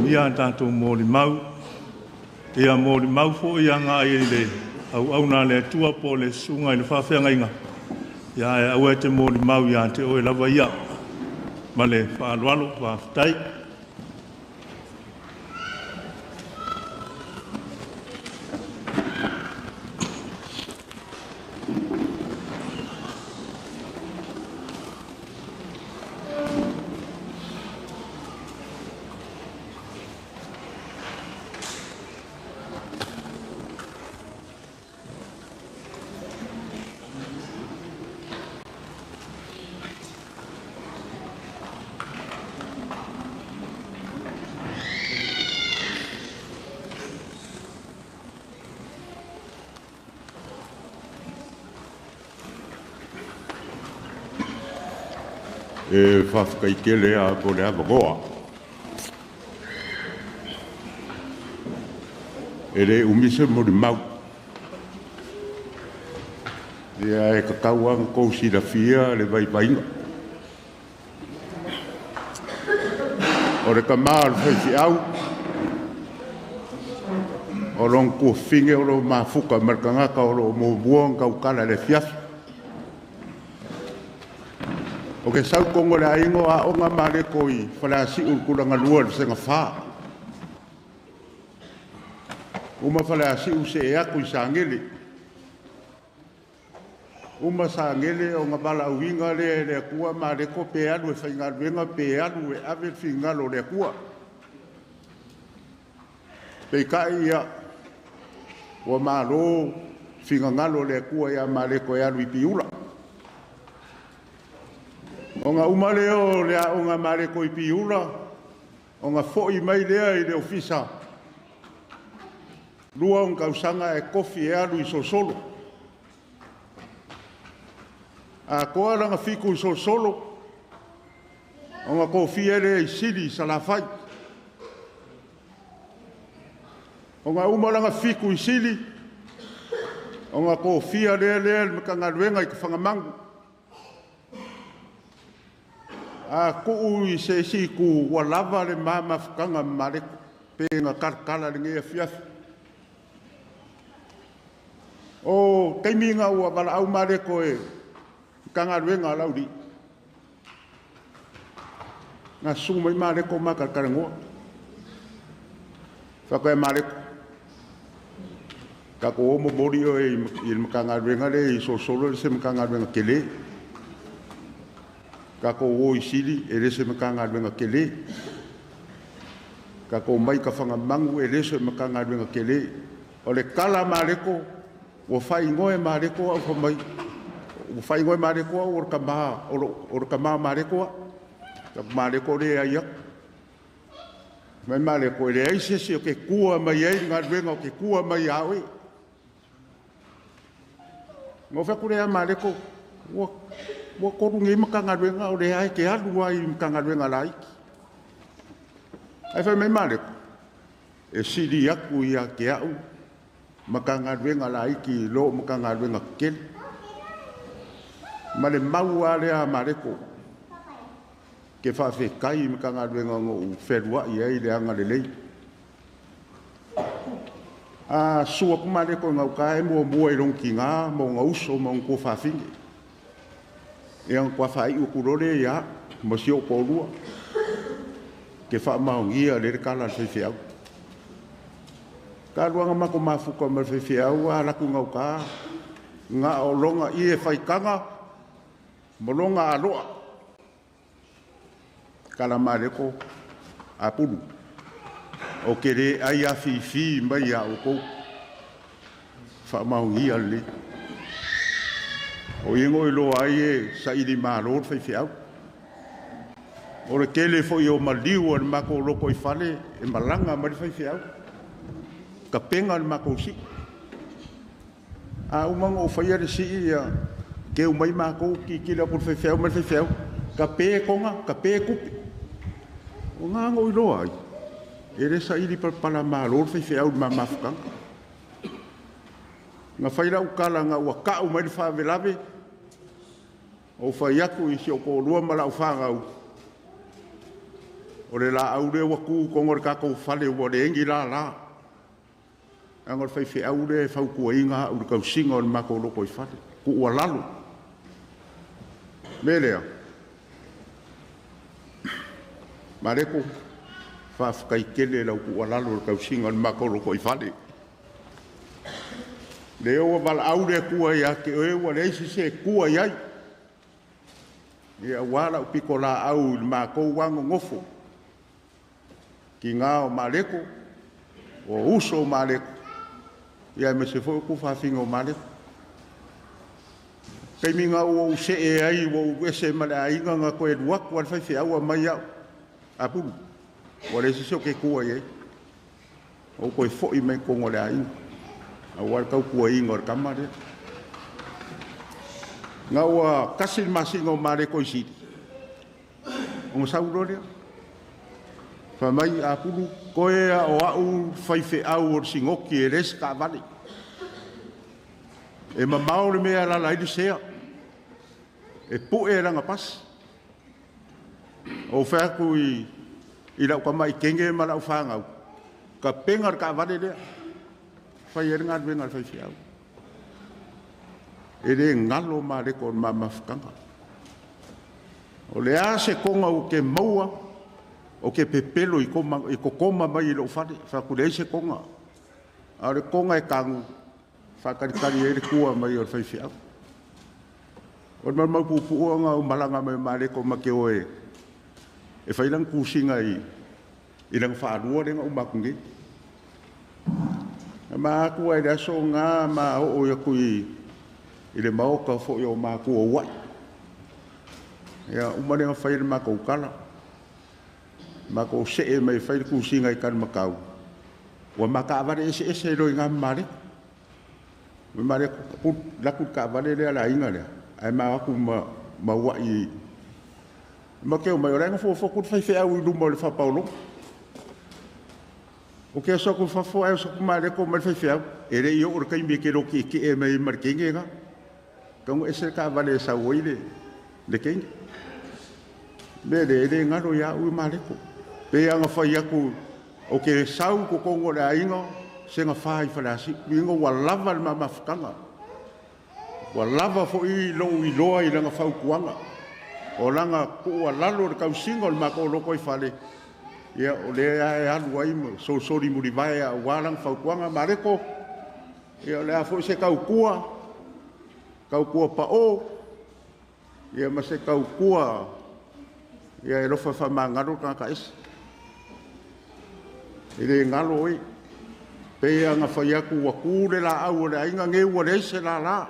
Speaker 2: mia tātou mōri mau. Ia mōri mau fo ia ngā i le au nā le tua po le sunga i le whawhianga inga. Ia e au e te mōri mau ia te oe lawa ia. Ma le whaalualo whawhitai.
Speaker 5: E whawhakaikele a po le awagoa. E re umise mo le mau. Ia e kakauanga kousi la fia le vai vainga. O re ka maa le whaifi au. O long kua finge o lo mafuka markangaka o lo mo buong kau kala le fiafi. O ke sau kongo le aingo a onga Mareko i whalaasi ulkulanga lua le Sauniga Faa. Uma whalaasi u se e aku i sangele. Uma sangele o ngā bala uinga le kua Mareko pe alu e whaingaluenga pe alu e ave whingalo le kua. Pei kai ia ua malo whingangalo le kua ia Mareko e alu i piula. O ngā umaleo lea o ngā Mareko i piula, o ngā fōi mai lea i le ofisa. Lua o kausanga e kofi e alu i sosolo. A koa ranga fiku i sosolo, o ngā kofi e lea i sili sa la fai. O ngā umalanga fiku i sili, o ngā kofi e lea me ka ngā ruenga i ka whangamangu. A kuu i se si ku walava le mama whakanga Mareko pe ngā karkala le ngea fiafi. O keiminga ua wala au Mareko e kanga ruenga lauri. Ngā suma i Mareko maka karangoa. Whako e Mareko. Kako omo mori o e mkanga ruenga le i so solo le se mkanga ruenga kele. Kako o i sili e rese makanga ruenga kele. Kako mai ka whangamangu e rese makanga ruenga kele. O le kala Mareko, o whai ngoe Mareko au whamai. O whai ngoe Mareko au o ka maa Mareko. Mareko rea ia. Mai Mareko rea i sesi o ke kua mai ei ngā ruenga o ke kua mai awe. Ngō whaku rea Mareko, Wa korungi makanga ruenga o rea ke alua i makanga ruenga laiki. Ai whai mai Mareko. E siri aku ia ke au makanga ruenga laiki lo makanga ruenga kele. Ma le mau a rea Mareko. Ke whawhekai makanga ruenga ngō wherua i ei leanga le lei. A sua ku Mareko ngau kae mua i ronki ngā mo ngā uso mo ngō whawhingi. E ang kwa whai u kurore ia, mo si o pōrua. Ke wha maongia le kala whewhiau. Ka ruanga mako mafuka ma whewhiau a raku ngau ka. Ngā o longa i e whaikanga, mo longa a roa. Kala Mareko a pulu. O kere ai a whiwhi mai a o kou. Wha maongia le. O ingo i loa ai e sa ili māror whaiwhiau. O re kele fo i o maliu an mako loko i whale e malanga mari whaiwhiau. Ka penga an mako si. A umanga o whaiare si i a ke umai mako ki kila por whaiwhiau mari whaiwhiau. Ka pē konga, ka pē kupi. O ngā ngo i loa ai. E re sa ili pala māror whaiwhiau ma mafukanga. Ngā whaira ukala ngā ua kau mai whawelawe. O whai aku i si o kōrua mara u whangau. o le la au le waku kongo ka ko fale o le engi la angor fai fe au le fau ko inga u ka singa o mako lo ko fale ku o lalo melea Mareko fa kai kele la ku o lalo ka singa o mako lo ko fale le o bal au le ku ya ke o le se ku ya ia wala u pikola au mako wango ngofo ki ngā o Mareko o uso o Mareko ia me se foi ku whawhinga o Mareko kei minga o se e ai o ese mara inga ngā koe ruak wal whai aua mai au a pulu o le siso ke kua iei o koe foi mai kongo le ainga a wal kau kua inga o kamare ngā ua kasil masinga o Mareko i siri o masauro rea Famai a pulu koe o au whaife au o singoki e res ka vale. E mamao le mea la laidi sea. E pu e ranga pas. O whaku i lau kama i kenge ma lau whangau. Ka pengar ka vale lea. Whai e ringa venga whaife au. E re ngalo Mareko ma mafkanga. O le a se konga o ke maua. O ke pepelo i kokoma mai i lo whare, whakurei se konga. A re konga e kangu, whakarikari e re kua mai o whaifi au. O re mau pupuanga o malanga mai Mareko ma ke oe. E whailang kusinga i lang whaarua renga o makungi. Ma aku ai raso ngā ma o ia kui i le maoka fo i o maku o wai. Ia umarenga whaire maka ukala. Mako se e mai whai kusinga i kan makau. Wa maka avare ese roi ngā Mareko. Mareko laku ka avare lea la inga lea. Ai ma aku ma wai. Ma keo mai orenga fokut whai whai au i luma o le whapaulo. O kea soku whafo au soku Mareko mai whai whai au. E rei o ora kaimi ke roki ki e mai marikenge nga. Kangu ese ka avare sa oile le kenge. Mere e ngaro ia ui Mareko. Pe anga whai aku o ke sau ko kongo le ainga se nga whai whalasi. Winga wa lava le mamafkanga. Wa lava fo i loa i langa whau kuanga. O langa kua lalo le kausinga o le mako loko i whale. Ia o le e alu aima. So sori muri vai a walang whau kuanga Mareko. Ia le a fo se kau kua pa o. Ia ma se kau kua. Ia e rofa whamangaro ka esi. E re ngalo oi. Pea nga whai aku wa kūre la au le ainga nge ua reise la.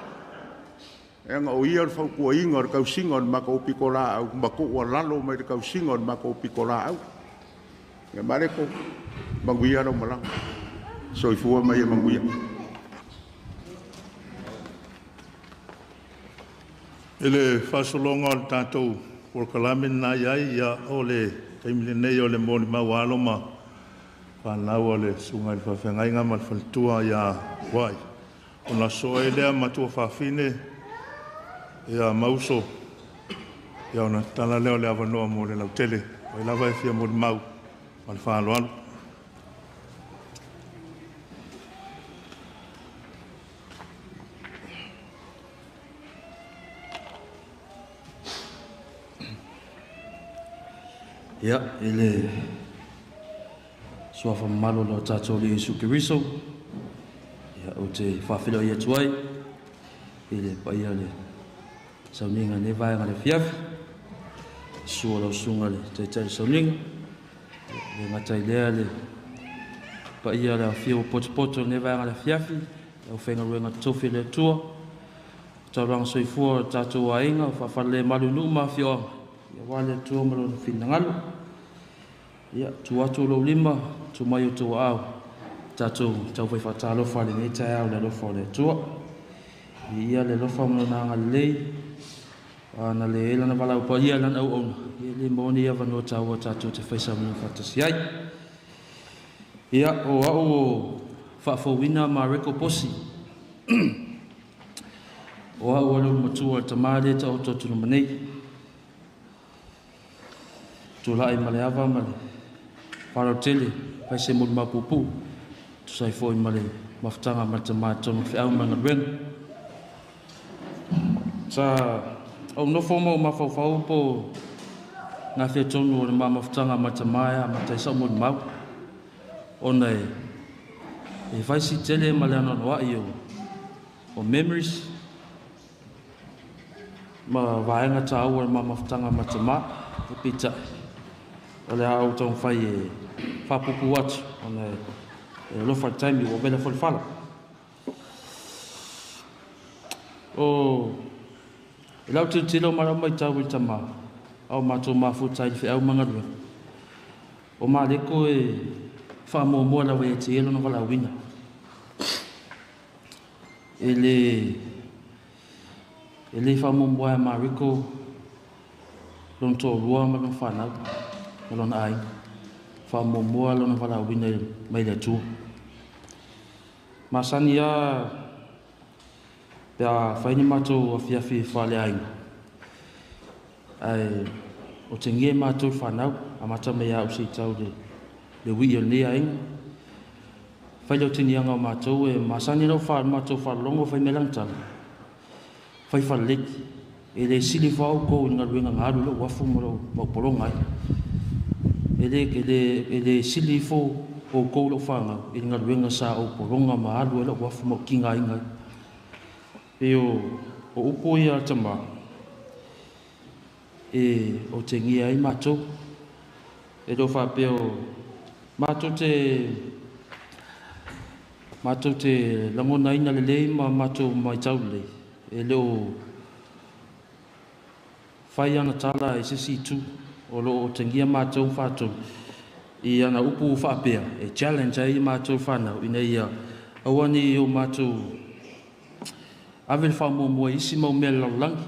Speaker 5: E nga o ia whau kua inga o kausinga o mako opiko la au. Mako ua lalo mai le kausinga o mako opiko la au. Ia Mareko, manguia ro malanga. So i fua mai e manguia.
Speaker 6: Ele whasolonga o tātou por kalamin na iai ia o le taimile nei o le moni mawalo ma whanau o le sunga i whawhengainga ma whantua ia wai. O na soe lea matua whawhine ia mauso ia o na tala leo le awanoa mo le lautele o i lawa e fia mo le mau ma le whaaloalo.
Speaker 7: Ia, ele suafa malo lo tātou le Iesu Kiriso. Ia, o te whawhila ia tuai. Ele paia le Sauniga ne vaenga le fiafi. Sua lau sunga le teitai Sauniga. Le ngatai lea le paia le awhia o poto ne vaenga le fiafi. Au whenga ruenga tofi le tua. Tauranga soifua tātou ainga. Whawhala le malu numa fioanga. Ia wale tua malo na whinangalo. Ia, tu atu lo lima, tu mai o tu au. Tatu, tau whai whatalofa le nei tai au le lofa o le tua. Ia le lofa mano na ngā lei. Na le ela na wala upa ia lan au ona. Ia le moni ia wano tau o tatu te whaisa mano whatasi ai. Ia, o au o whaafowina Mareko Posi. O au alu matua tamale ta o totu no manei. tula'i ma le ava ma le wharatele pai se mulu mapupu tu sai foi ma le mafutanga ma le tamato ma whiau ma Ngaluenga sa au no fomo ma fau po na fe tonu o le mafutanga ma tamaya ma tai sa mulu mau ona e vai si tele ma le ana noa i o memories ma vaenga tau o le mafutanga ma tama e pita o le au tong fai e whapupu atu ona e lofa taimi o vela whalifala o e lau tilo mara mai tau i tama au mato mafutai i whiau Ngaluenga o Mareko e whamomoa lawe e te elo na wala wina ele whamomoa e Mareko lon tō rua ma lon whanau ma lon ai whamomoa lon wala wina mai le tū masani a pia whaini mato a fiafi Faa-le-āiga ai o te ngie mato whanau a mata me au si tau le wi o nea inga whai lau tini anga o mato e masani lau wha mato whalongo whai melantala whai whaleki e le sili whao ko i Ngaluenga ngaru lau wafu mo porongai e le sili fo o ko lau whanga i Ngaluenga sa o poronga ma alu e lau wafu mo kinga inga e o upo ia tama e o te ngia i mato e do whapeo mato te langona ina lelei ma mato mai tau lei e leo whai ana tala e sisi tu o lo o te ngia mato whato i ana upu whapea e challenge ai mato whanau ina ia awani o mato avel whamomoa isi mau mea laulangi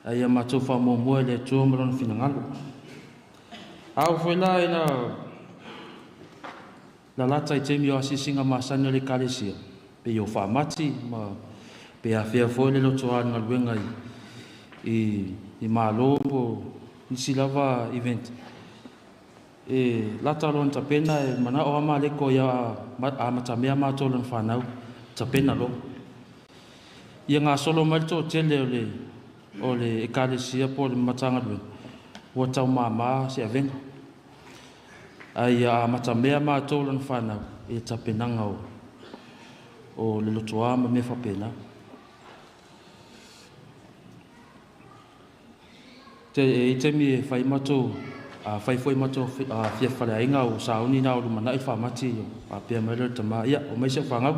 Speaker 7: ai a mato whamomoa le tua marona finangalo au foi la ina la lata i temi o asisinga masani o le kalesia pe o whamati ma pe a whea foi le loto a Ngaluenga i malo o nisi lava event e lata lon tapena e mana o Mareko ia a matamea mato lon whanau tapena lo ia ngā solo mai tō tele o le ekalesia po le matanga Ngaluenga ua tau māmā se avenga ai a matamea mātou lana whanau e tapenanga o le lotoa ma me whapena te temi e whai matou a whai foi matou a fia Faa-le-āiga o Sauniga o lumana i whamati a pia mele tama ia o mai se whangau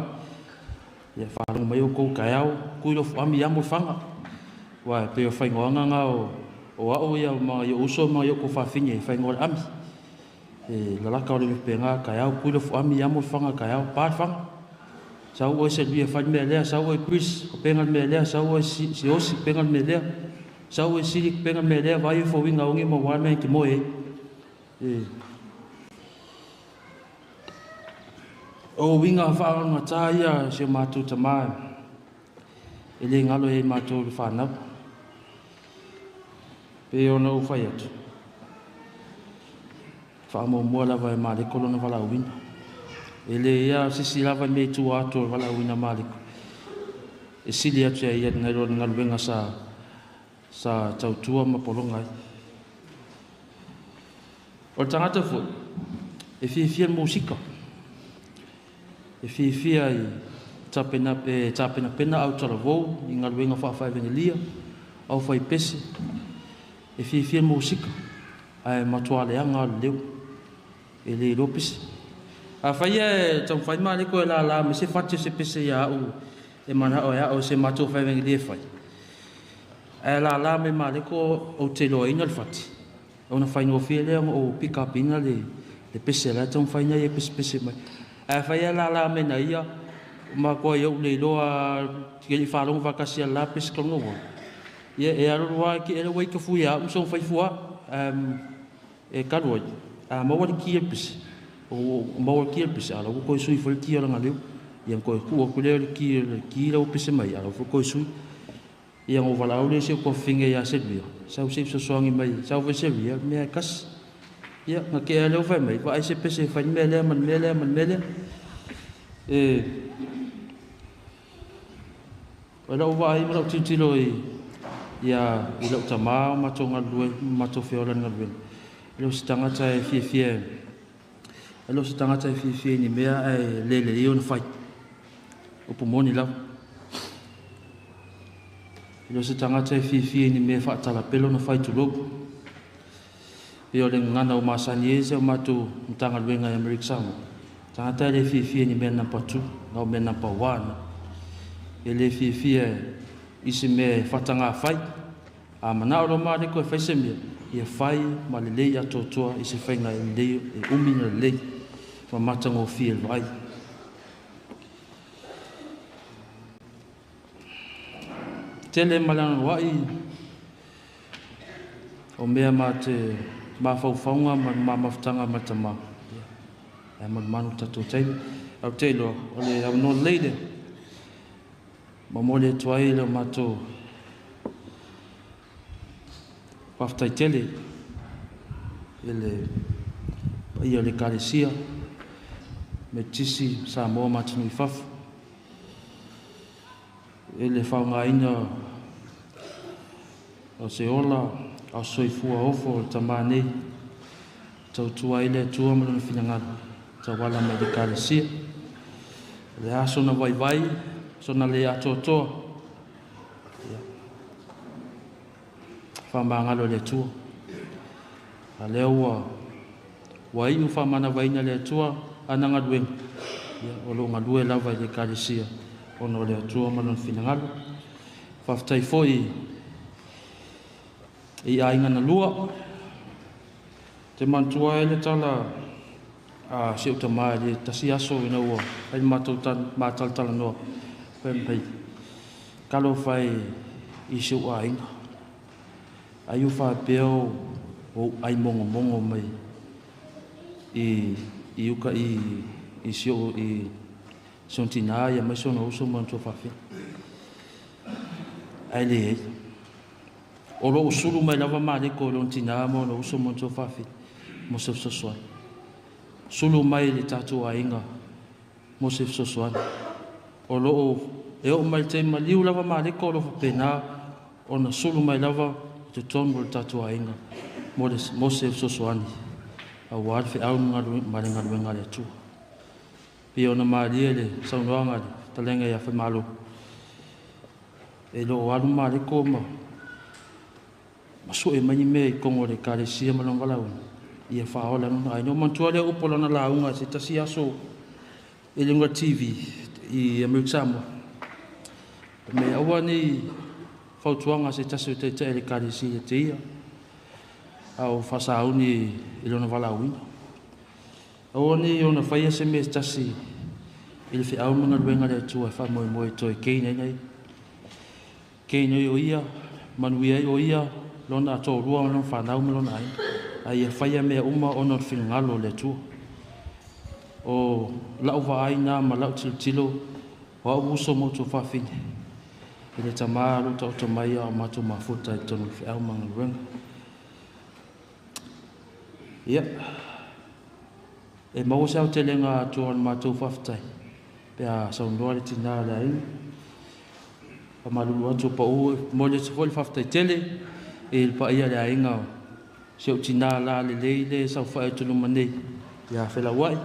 Speaker 7: ia whanau mai o kou kai au kui lo whami amo whanga wa pe o whai ngoanga o ao ia ma i uso ma i o ko whawhinge whai ngore ami e lalaka o le penga kai au kui lo whami amo whanga kai au pāt whanga sau o se lia whai mea lea sau o Chris o penga mea lea sau o si osi penga mea lea sau o siri penga mea lea vai fo winga ongi mo wane ki moe o winga whaaro na tāia se mātou tamai e le ngalo e mātou le whanau pe ona u whai atu whaamo mua lava e Mareko lona walauina e le ia sisi lava me tu ato walauina Mareko e sili atu e ia ngai lona Ngaluenga sa tautua ma polongai o tangata fu e fia musika e fia i tapena pena au taravou i Ngaluenga whaafaivengelia au whai pese e fia musika ai matualeanga leu e le lopese a whai e tau whai Mareko e la me se whate se pese ia au e mana o ia o se matu whaivengelia whai e la me Mareko o te loa ina le whati ona whai ngofia lea o pick up ina le pese la tau whai nei e pese mai e whai e la me na ia ma koa iau le loa kili whalonga whakasia la pese kalunga ia e aroa ki ele wai ka fui a umsong whai fua e karoi a mawari kia pese o mawari kia pese ala ko sui fo kia nga leu ia ko ku o kule ki la pese mai ala ko sui ia ngo wala ule se ko finge ya se bio sa se so songi mai sa ve se bio me kas ia nga ke ale vai mai vai se pese fa mele man mele wala vai mo titilo ia ilo tama ma tonga lue ma to fiola ngalwe lo stanga tai fie lo stanga tai fie ni mea ai lele ion fai o pomoni la lo stanga tai fie ni me fa tala pelo na fai tu lo io le ngana o masaniese o matu mtanga lwenga ya Ameriksamu tanga tai le fie ni me na patu na me na pawana ele fie isi me fatanga fai a mana o ma de ko fai se me ia fai ma le lei atotoa isi fai nga le e umi na lei ma matango fie vai tele malana wai o mea mate ma faufaunga ma maftanga matama e manu tatu tai au telo o le au no leide ma mole tuai le mato paftai tele ele ia le kalesia me tisi sa mo matunu fafu ele faungaina o se ola a soifua ofo tamane tautua ile tua mo na finangalo tawala me le kalesia le aso na vai sona le atotoa famangalo le tua a leua wai u famana vaina le tua ananga dueng o lo ngalue lava le kalesia ono le tua malon finangalo faftai foi i ainga na lua te mantua ele tala a se utama le tasiaso ina ua ai matotan matal tala no pempai kalo fai i se ua inga ai u fa peo o ai mongo mai i uka i sio i sontina ya mai sono uso manto fa fe ai le o lo usulu mai lava male ko lo tina mo no uso manto fa fe mo se so sulu mai le tatu ainga mo se so o lo e o mai te maliu lava male ko lo pena ona sulu mai lava te ton mo tatu ainga mo se so ani a war fe au maringa wenga le tu pe ona mali le saunga talenga ya fe malo e lo walu male ko ma so e mani me kongo le kalesia malonga la ia fa ola no ai no mantua le upola na launga se tasia so e lenga TV i Ameriksamu me awani fautuanga se tasu te le kalesia te ia au fasauni ilona valawina awani ona faia se me tasi il fi au manga wenga le tu fa mo to keine nei keine o ia manuia o ia lona to rua no fa na mo lona ai faia me uma ono filngalo le tu o la uva aina ma la tilo wa uso mo to fa fin ele tamaru to mai a matu mafuta to no fi au manga wenga ia e mau sa telenga to on matu faftai pe a sa ndore tina la ai a malu to pa o mo le so faftai tele e pa ia la inga se tina la le sa fa to no mane ya fe la wai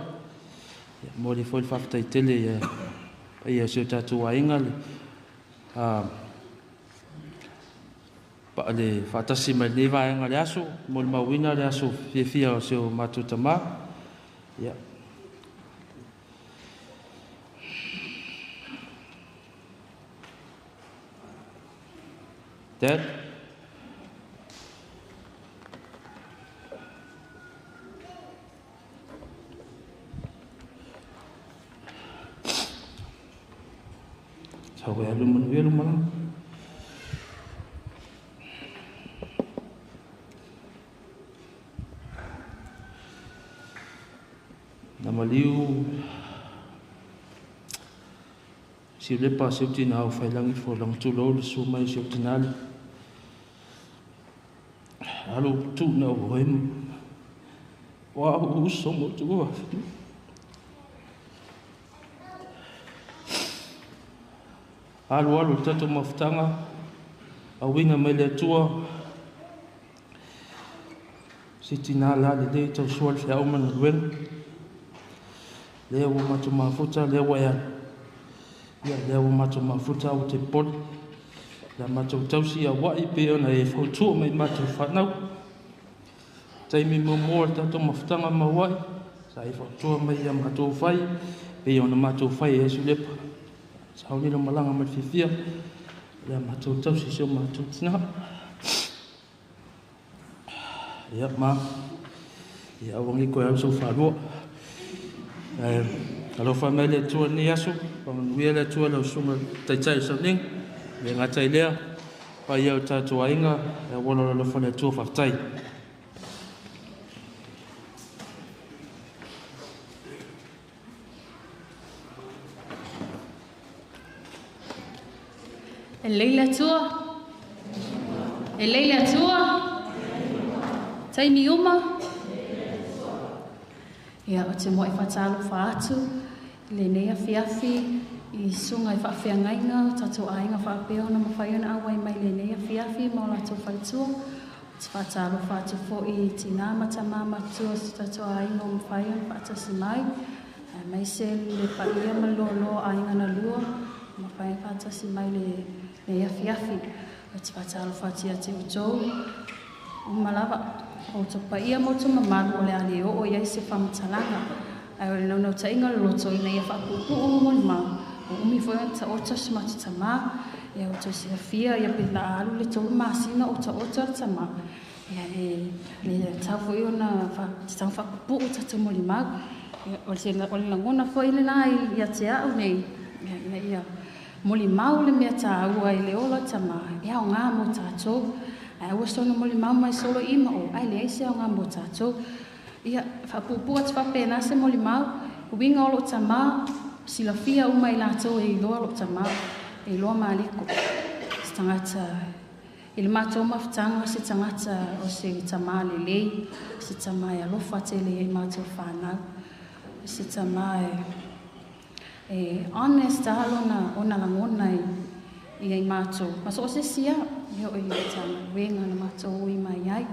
Speaker 7: mo le fo faftai tele ya pa ia se tatu ainga pa le fatasi mai le vai nga le aso mo le mawina le aso fia se o matutama ya Dad sawe alu mana namaliu si le pa se tina o fai langi fo lang tu lo su mai se tina le alo tu na o hem wa o so mo tu wa alo tato maftanga a winga mai le tua si tina la le tau sual fia o man luen le o matu mafuta le wa ya le o matu mafuta o te pol la matu tausi a wai pe ona e fautu mai matu whanau taimi mo tato maftanga ma wai sa e fautu mai a matu whai pe ona matu whai e sulepa sauni lo malanga mai fifia le matu tausi so matu tina ya ma ya wangi ko ya so whanua alo famele tua ni aso pangwele tua lo sunga tai something le ngatai lea pa ia tatu ainga e wala lo fone tua fatai
Speaker 8: Leila tua tai ni uma ia o te moe whatalo whaatu le nea fiafi i sunga i whawhiangainga tato ainga whapeo na mawhaiona awai mai le nea fiafi mo lato whaitua te whatalo whaatu fo i tina matamama tua si tato ainga o mawhaiona whaatasi mai mai se le paia malolo ainga na lua mawhaiona whaatasi mai le nea fiafi o te whatalo whaatia te utou malava o te paia mo tu mamalu o le ale o iai se whamatalanga. Ai o le nau ta inga loto ina ia whapupu o mo ma. O umi foi ta ota se mati tama. Ia o to se fia ia pila alu le tolu masina o ta ota tama. Ia le tau foi ona tau whapupu o ta tu mo lima. O le langona foi le nai ia te au nei. Ia mo lima o le mea ta ua i le ola tama. Ia o ngā mo tātou. Ai ua sona mo le mamai solo ima o ai le aise o ngā mo tātou. Ia whapupua te whapena se mo le mau. Uinga o lo tama, sila fia uma i lātou e iloa lo tama, e iloa Mareko. Se tangata, i le mātou mawhitanga se tangata o se tama le lei, se tama e alofa te le e mātou whanau. Se tama e honest alo na langona i ai mātou. Maso o se sia, ia o i le tama wenga na mātou i mai ai.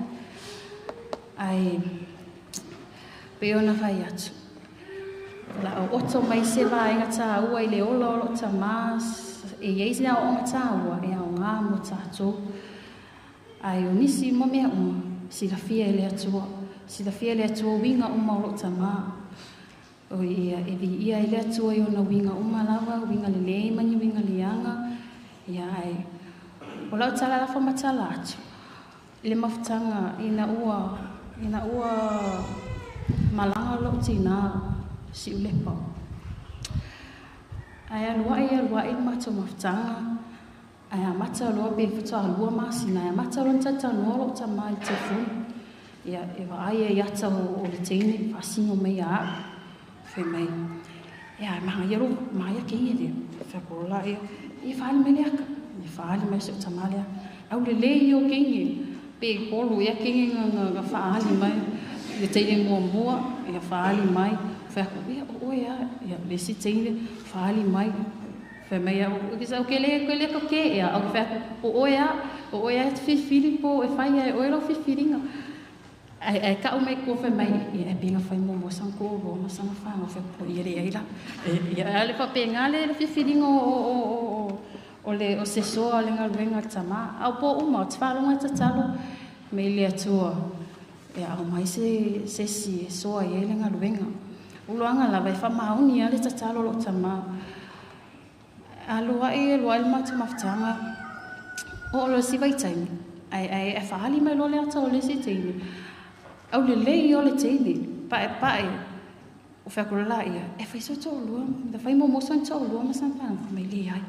Speaker 8: Ai, peona whai atu. La o oto mai se vaenga tā ua i le olo ta mas e eisi a o ngā tā ua e a o ngā mo tātou. Ai o nisi mo mea uma, sila fia e le atua. Sila fia e le atua winga uma o ta mā. O ia e vi ia e le atua i o na winga uma lava, winga le lei mani, winga le anga. Ia ai, o lau tala la whamatala atu. Le mawhitanga ina ua malanga lo tina si ulepa. Ai alua i mato mawhitanga. Ai a mata alua pe futa alua masina. Ai a mata alua tata noa lo ta mai te fun. Ia ewa ai e yata o le teine fasingo mei a fe mai. Ia maha iaru, maha ia kingi le. Whakorola i whaali me leaka. I whaali mai se o tamalea. Au le lei o kingi. Pe kolu ia kingi nga whaali mai. Ia teine mua, ia whaali mai. Whako, ia oia, ia lesi teine whaali mai. Whamei au, kisa au ke le ko ke ia. Au whako, oia te whiwhiri po, e whai e oero whiwhiringa. Ai ka umei ko whamei, ia e pinga whai mo sanko o masanga whanga whako, ia re aira. Ia le whapenga le whiwhiringa o se soa le ngaruenga tama. Au po uma, te whalonga tatalo, mei le atua. E au mai se si soa i le ngaruenga. Uloanga lava e whamauni ale tatalo lo tama. Aloa e matu mawhitanga. O lo si vai taimi. Ai e whahali mai lo le ata o le si taimi. Au le lei o le taimi. Pae. O whakurala ia. E whai so tō lua. Da whai mo mosan tō lua masan whanga. Mai le ai.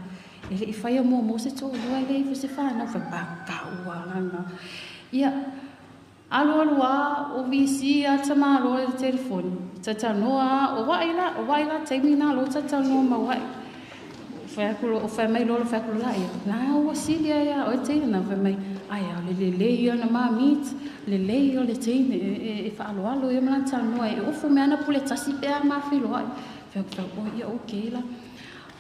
Speaker 8: E le i whai a mo se tō lua e le i whase whana. Whai ka ua langa. Ia. Aloa o visi a tamaro le telefoni. Tatanoa o waila taimi na lo tatanoa ma wai. o whai mai lolo whakulu la ia. Nā ua sili ia o teina na whai mai. Aia le lei o na mamit, le lei o le teina e whaaloalo ia mana tānoa e ufu me ana pule tasi pea mawhilo ai. Whai o ia okay la.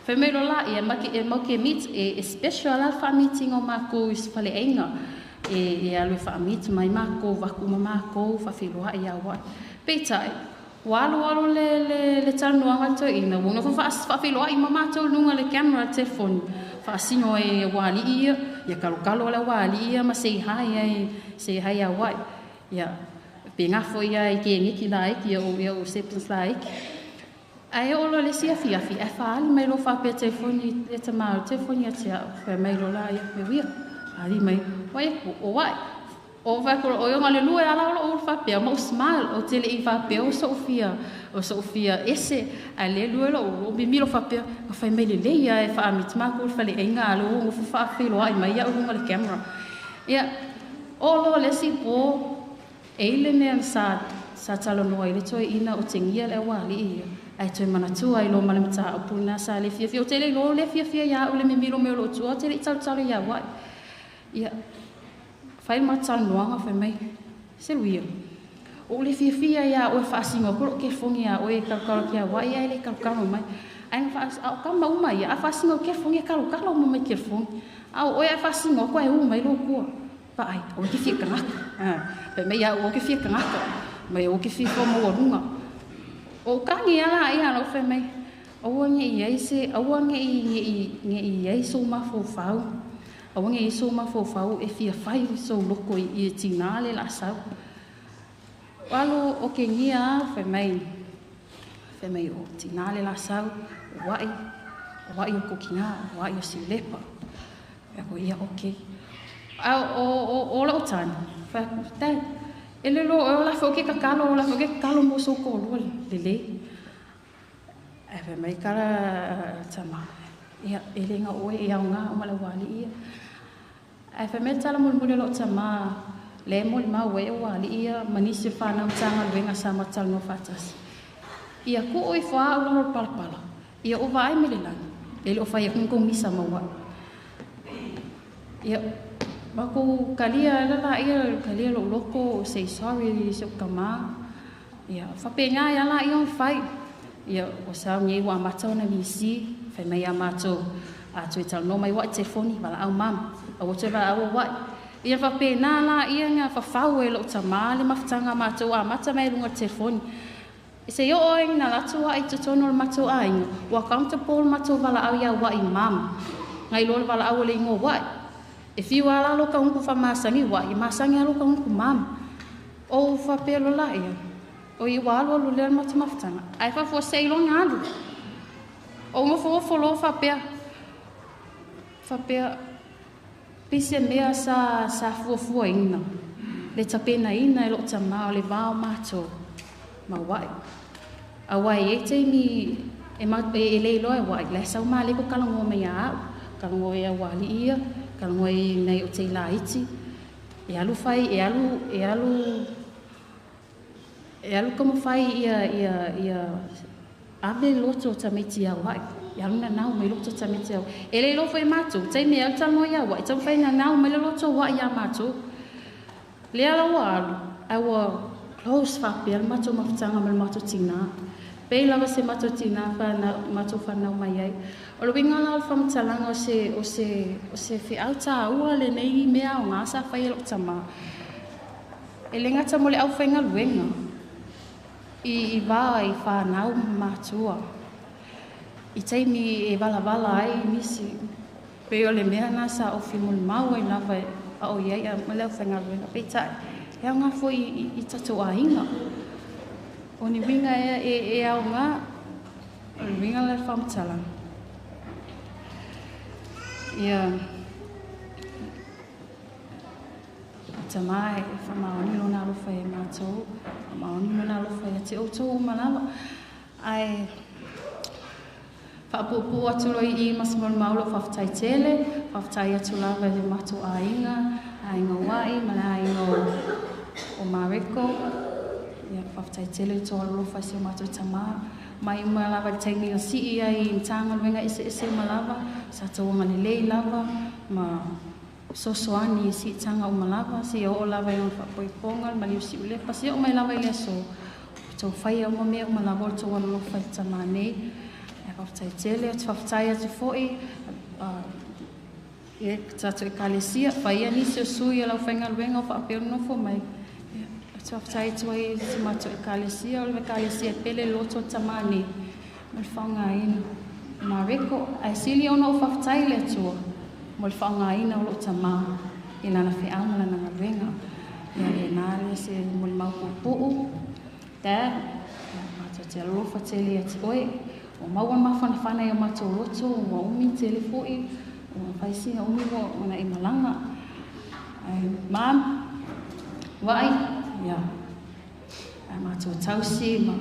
Speaker 8: Whai mai lolo la ia maki e meet e special al wha meeting o Mareko Faa-le-āiga. E alwe wha meet mai Mareko waku ma Mareko whawhilo ai ia wai. Peitai. Walo le tānoa to ina. Wunga whawhilo ai ma mātou nunga le camera telefoni. Whaasingo e wali ia. Ia kalokalo la wali ia ma say hi a wai. Ia pe ngafo ia I ke ngiki la iki ia o septens la iki. Ai olo le sia fiafi e whaali mai lo whapea telefoni e tamau telefoni a tia whai mai lo la ia me wia. Ali mai wai o wai. O vakolo o yonga le lua ala o whapea mo smile o tele I whapea o Sofia ese a le lua o bimilo whapea o whai mai le leia e whaamit Mareko Faa-le-āiga alo o whawhilo ai mai ia o runga le camera. Ia o lo le si po eile mea sa talo noa I le toi ina o tengia le wali ia. Ai toi manatua I lo malamita o puna sa le fiafia o tele lo le fiafia ia o le mimilo me o lo tua o tele I talo ia wai. Ia whai matalo noanga whai mai. Se luia. O le fiafia ia o e whaasinga koro ke fongi ia o e kalokalo kia wai ia le kalokalo mai. Ai o kama uma ia a whaasinga o ke fongi e kalokalo mo mai ke fongi. Au o e a whaasinga o koe uma I lo kua. Pa ai, o ke fia kangaka. Whai mai ia o ke fia kangaka. Mai o ke fia whomo o runga. O kangi ala ia no whai mai. O nge I eise, o nge I eise o mawhau. O nge I eise o mawhau e fia whai so loko I tina le la sau. Walo o ke ngia whai mai o tina le la sau. Wai o kokina, wai o silepa. E ko ia okay. O la o tani. Whai tai. Ele lo o la foke kakalo, o la foke kakalo mo so ko lo le. E whai mai kara tama. Ia ele nga oe ia nga o mala wali ia. E whai mai tala mulmule lo tama. Le mol ma we o wali ia manisi whanau tanga luenga sa matal no fatas. Ia ko oi wha o lor palpala. Ia o vai melelani. Ele o whai kung misa mawa. Ia Mako kalia la ia kalia lo loko say sorry so kama. Ia whapenga ia la ia whai. Ia o sao ngai wa matau na misi. Whai mai a matou. A tui tala no mai wa telefoni wala au mam. A o tui wala au wai. Ia whapena la ia ngā whawhau e lo tama le mawhtanga matou a mata mai runga telefoni. I se yo oeng na latua I tutono le matou a inga. Wa accountable matou wala au ia wa I mam. Ngai lo wala au le ingo wai. E fiu ala lo ka unku whamasangi wa I masangi alo ka unku mam. O whapelo la ia. O I walo lo lea mata mawhtanga. Ai whafua seilo ngalu. O ngofo lo whapea. Whapea. Pise mea sa fuafua ina. Le tapena ina e lo tamao le vao matou. Ma wai. A wai e teimi e leilo e wai. Le sau maa leko kalango mea au. Kalango e a wali ia. Kalango e nei o te la iti. E alu fai, e alu kama fai ia ame loto tamiti a wai. Ia luna nau mai loto tamiti au. E le lo fai matou. Tai mea au tamo ia wai. Tam fai na nau mai loto wai ia matou. Le ala walu. Awa close whapea. Matou mawhtanga mai matou tina. Pei lava se matou tina. Matou whanau mai ai. O lo winga la whamatalanga o se whiau tā ua le nei mea o ngā sa whai lo tama. E le ngata mo le au whainga luenga. I wā I whanau mātua. I teimi e wala ai misi. Peo le mea nā sa o whimul mau e nawa a o iei a maleo whainga luenga. Pei tai, e au ngā fo I tatu a hinga. O ni winga e au ngā, o ni winga le whamatalanga. Ia, tamai whamaoni lo nā lofa e mātou. Whamaoni lo nā lofa e te outou manawa. Ai, whaapupu atu loi I masamol maulo whawhtai tele. Whawhtai atu lawa le mātou a inga wai, mana inga o Mareko. Ia, whawhtai tele toa lofa se mātou tamā. mai malava le taimi o si ai tanga luenga ese malava sa tawanga le lava ma sosoani si tanga o malava si o lava e fa poi ponga ma li si le pasi o mai lava ile so to fai o me o malava to wan lo fa tamane e fa tai tele o fa tai atu foi e tatu kalesia fai ani se sui la fenga luenga fa pe no fo mai so tai tu ai se mato kalesia o le kalesia pele loto tamane mal fanga in Mareko ai sili ono fa tai le tu mal fanga in o lo tama ina na fe ang la na luenga e na le se mal mau pu ta mato te lo fa tele ati oi o mau ma fa na e mato loto o mi telefoi o fai si o mi o na e malanga ai mam vai ya mato tausi ma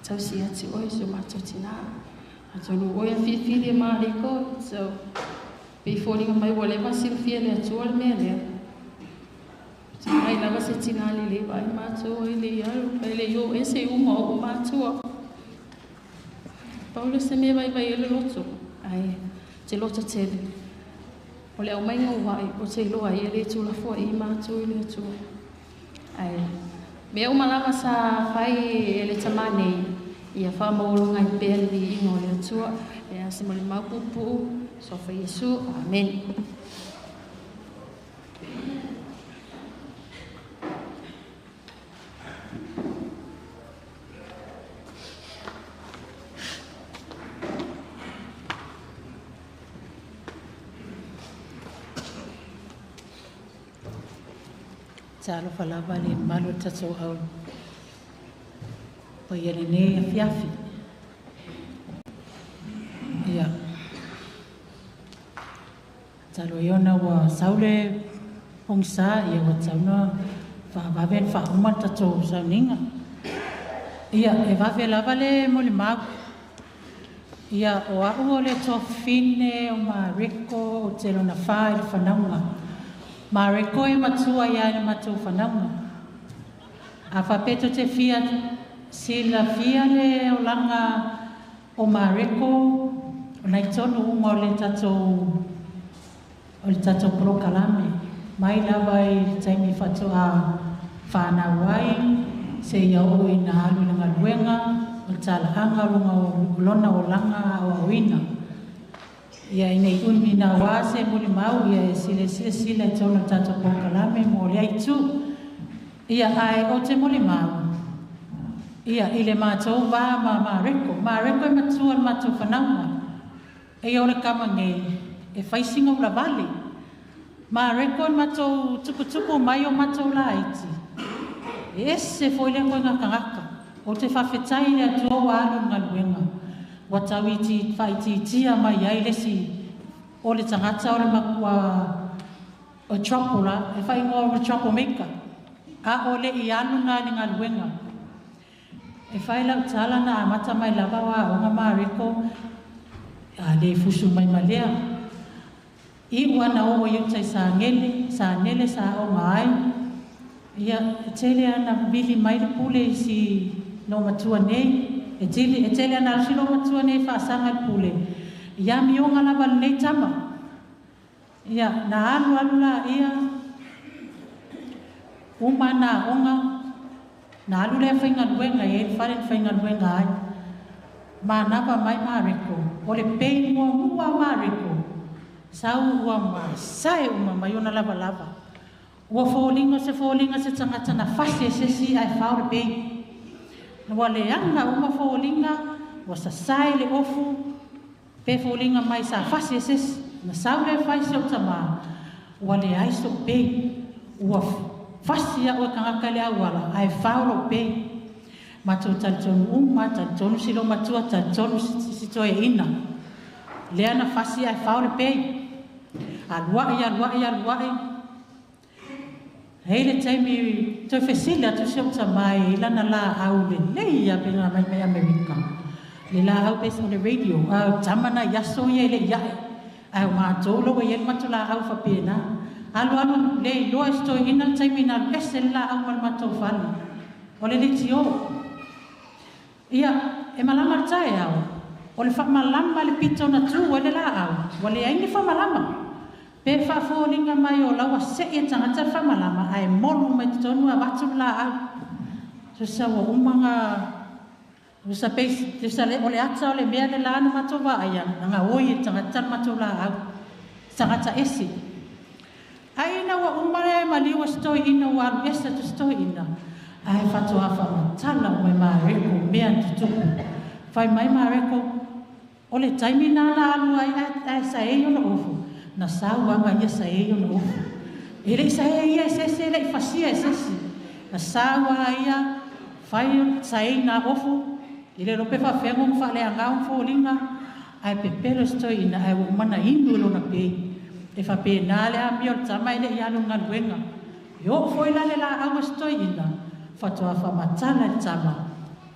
Speaker 8: tausi ati oi so mato tina ato no oi fi de Mareko so before ni mai wole ma si fi le atu al me le ai lava se tina le vai mato ele ya ele yo ese uma o mato Paulo se me vai ele loto ai te loto tele o le o mai no vai o te lo ai ele tu la fo i mato ele tu ai me o malava sa fai ele tamane ia fa mo lo ngai peli no le tu e se mo le mapupu so fa Yesu amen
Speaker 9: Talo falava le malo tatou au pa ia ne fiafi ia talo iona wa saule pongsa ia wa tauna fa vaven fa uma tatou Sauniga ia e vave lava le mo le magu ia o au le tofine o Mareko o te lona Faa le whanaunga Mareko e matua ia le matua whanaunga. A whapeto te fia sila fia le o langa o Mareko o nei tonu unga o le tatou prokalame. Mai lava i taimi fatua whanawai se ia o i na alu le ngaluenga o talahanga lunga o lona o langa o awina. Ia nei uni na wase muli mau ia sile tono tato pokalame mo le aitu ia ai o te muli mau ia ile matou va Mareko e matua matou whanaunga e o le kama ngei e whaisinga ula vale Mareko e matou tuku mai o matou la aiti e se foi le koe ngaka o te whawhetai le atua wa alu ngaluenga Watawi ti whaiti tia mai ai lesi o le tangata o le makua o tropola e whai ngō o tropomeka a o le i anu ngā ni ngā luenga e whai lau tala na amata mai lava wa o ngā Mareko a le fusu mai malea i wana o iu tai sa ngele sa o ngai ia tele ana bili mai le pule si no matua nei e tele ana silo matua nei whaasanga pule. Ia mionga lava nei tama. Ia na alu la ia uma na onga na alu le whainga luenga e whare whainga luenga ai. Ma napa mai Mareko. O le pei mua Mareko. Sau ua masai uma mai ona lava. Ua fōlinga se tangata na whase se si ai whao le pei. Wa le anga uma fōlinga wa sa sai le ofu pe fōlinga mai sa fasi eses na sau le fai se o tama wa le aiso pe ua fasi a ua kangaka le awala ai whauro pe matou talitonu uma talitonu silo matua talitonu sito e ina le ana fasi ai whauro pe aluai Hele taimi to fesila to se tamai lana la au le leia pena mai Amerika. Le la au pesa le radio au tamana yaso ye le ya au ma tolo ye matula au fa pena. Alu le lo esto ina taimi na esela au mal matofali. Ole le tio. Ia, e malama tae au. O le whamalama le pito na tū le la au. Wale aingi whamalama. Pe whaafolinga mai o lawa se e tangata whamalama ai molu mai tonu a watu la au. So sa wa umanga sa pe sa le ole ata ole mea le la na matova aya nga oi tangata matula au. Tangata esi. Ai na wa umare maliwa stoi ina wa esa tu stoi ina. Ai fatua whamatala mai Mareko mea tutuku. Whai mai Mareko ole taimina la alu ai sa e ona ofu. Na sauanga ia sa e ona ofu. Ele sa e ia sese le fasia sese. Na sawa ia whai sa e na ofu. Ile rope whawhengo mwhale a ngau fōlinga. Ai pepelo stoi ina ai mana inu lona pei. E whape nā le a mio tamai le ianu ngaluenga. Yo foi la le la awa stoi ina. Fatua whamatala le tama.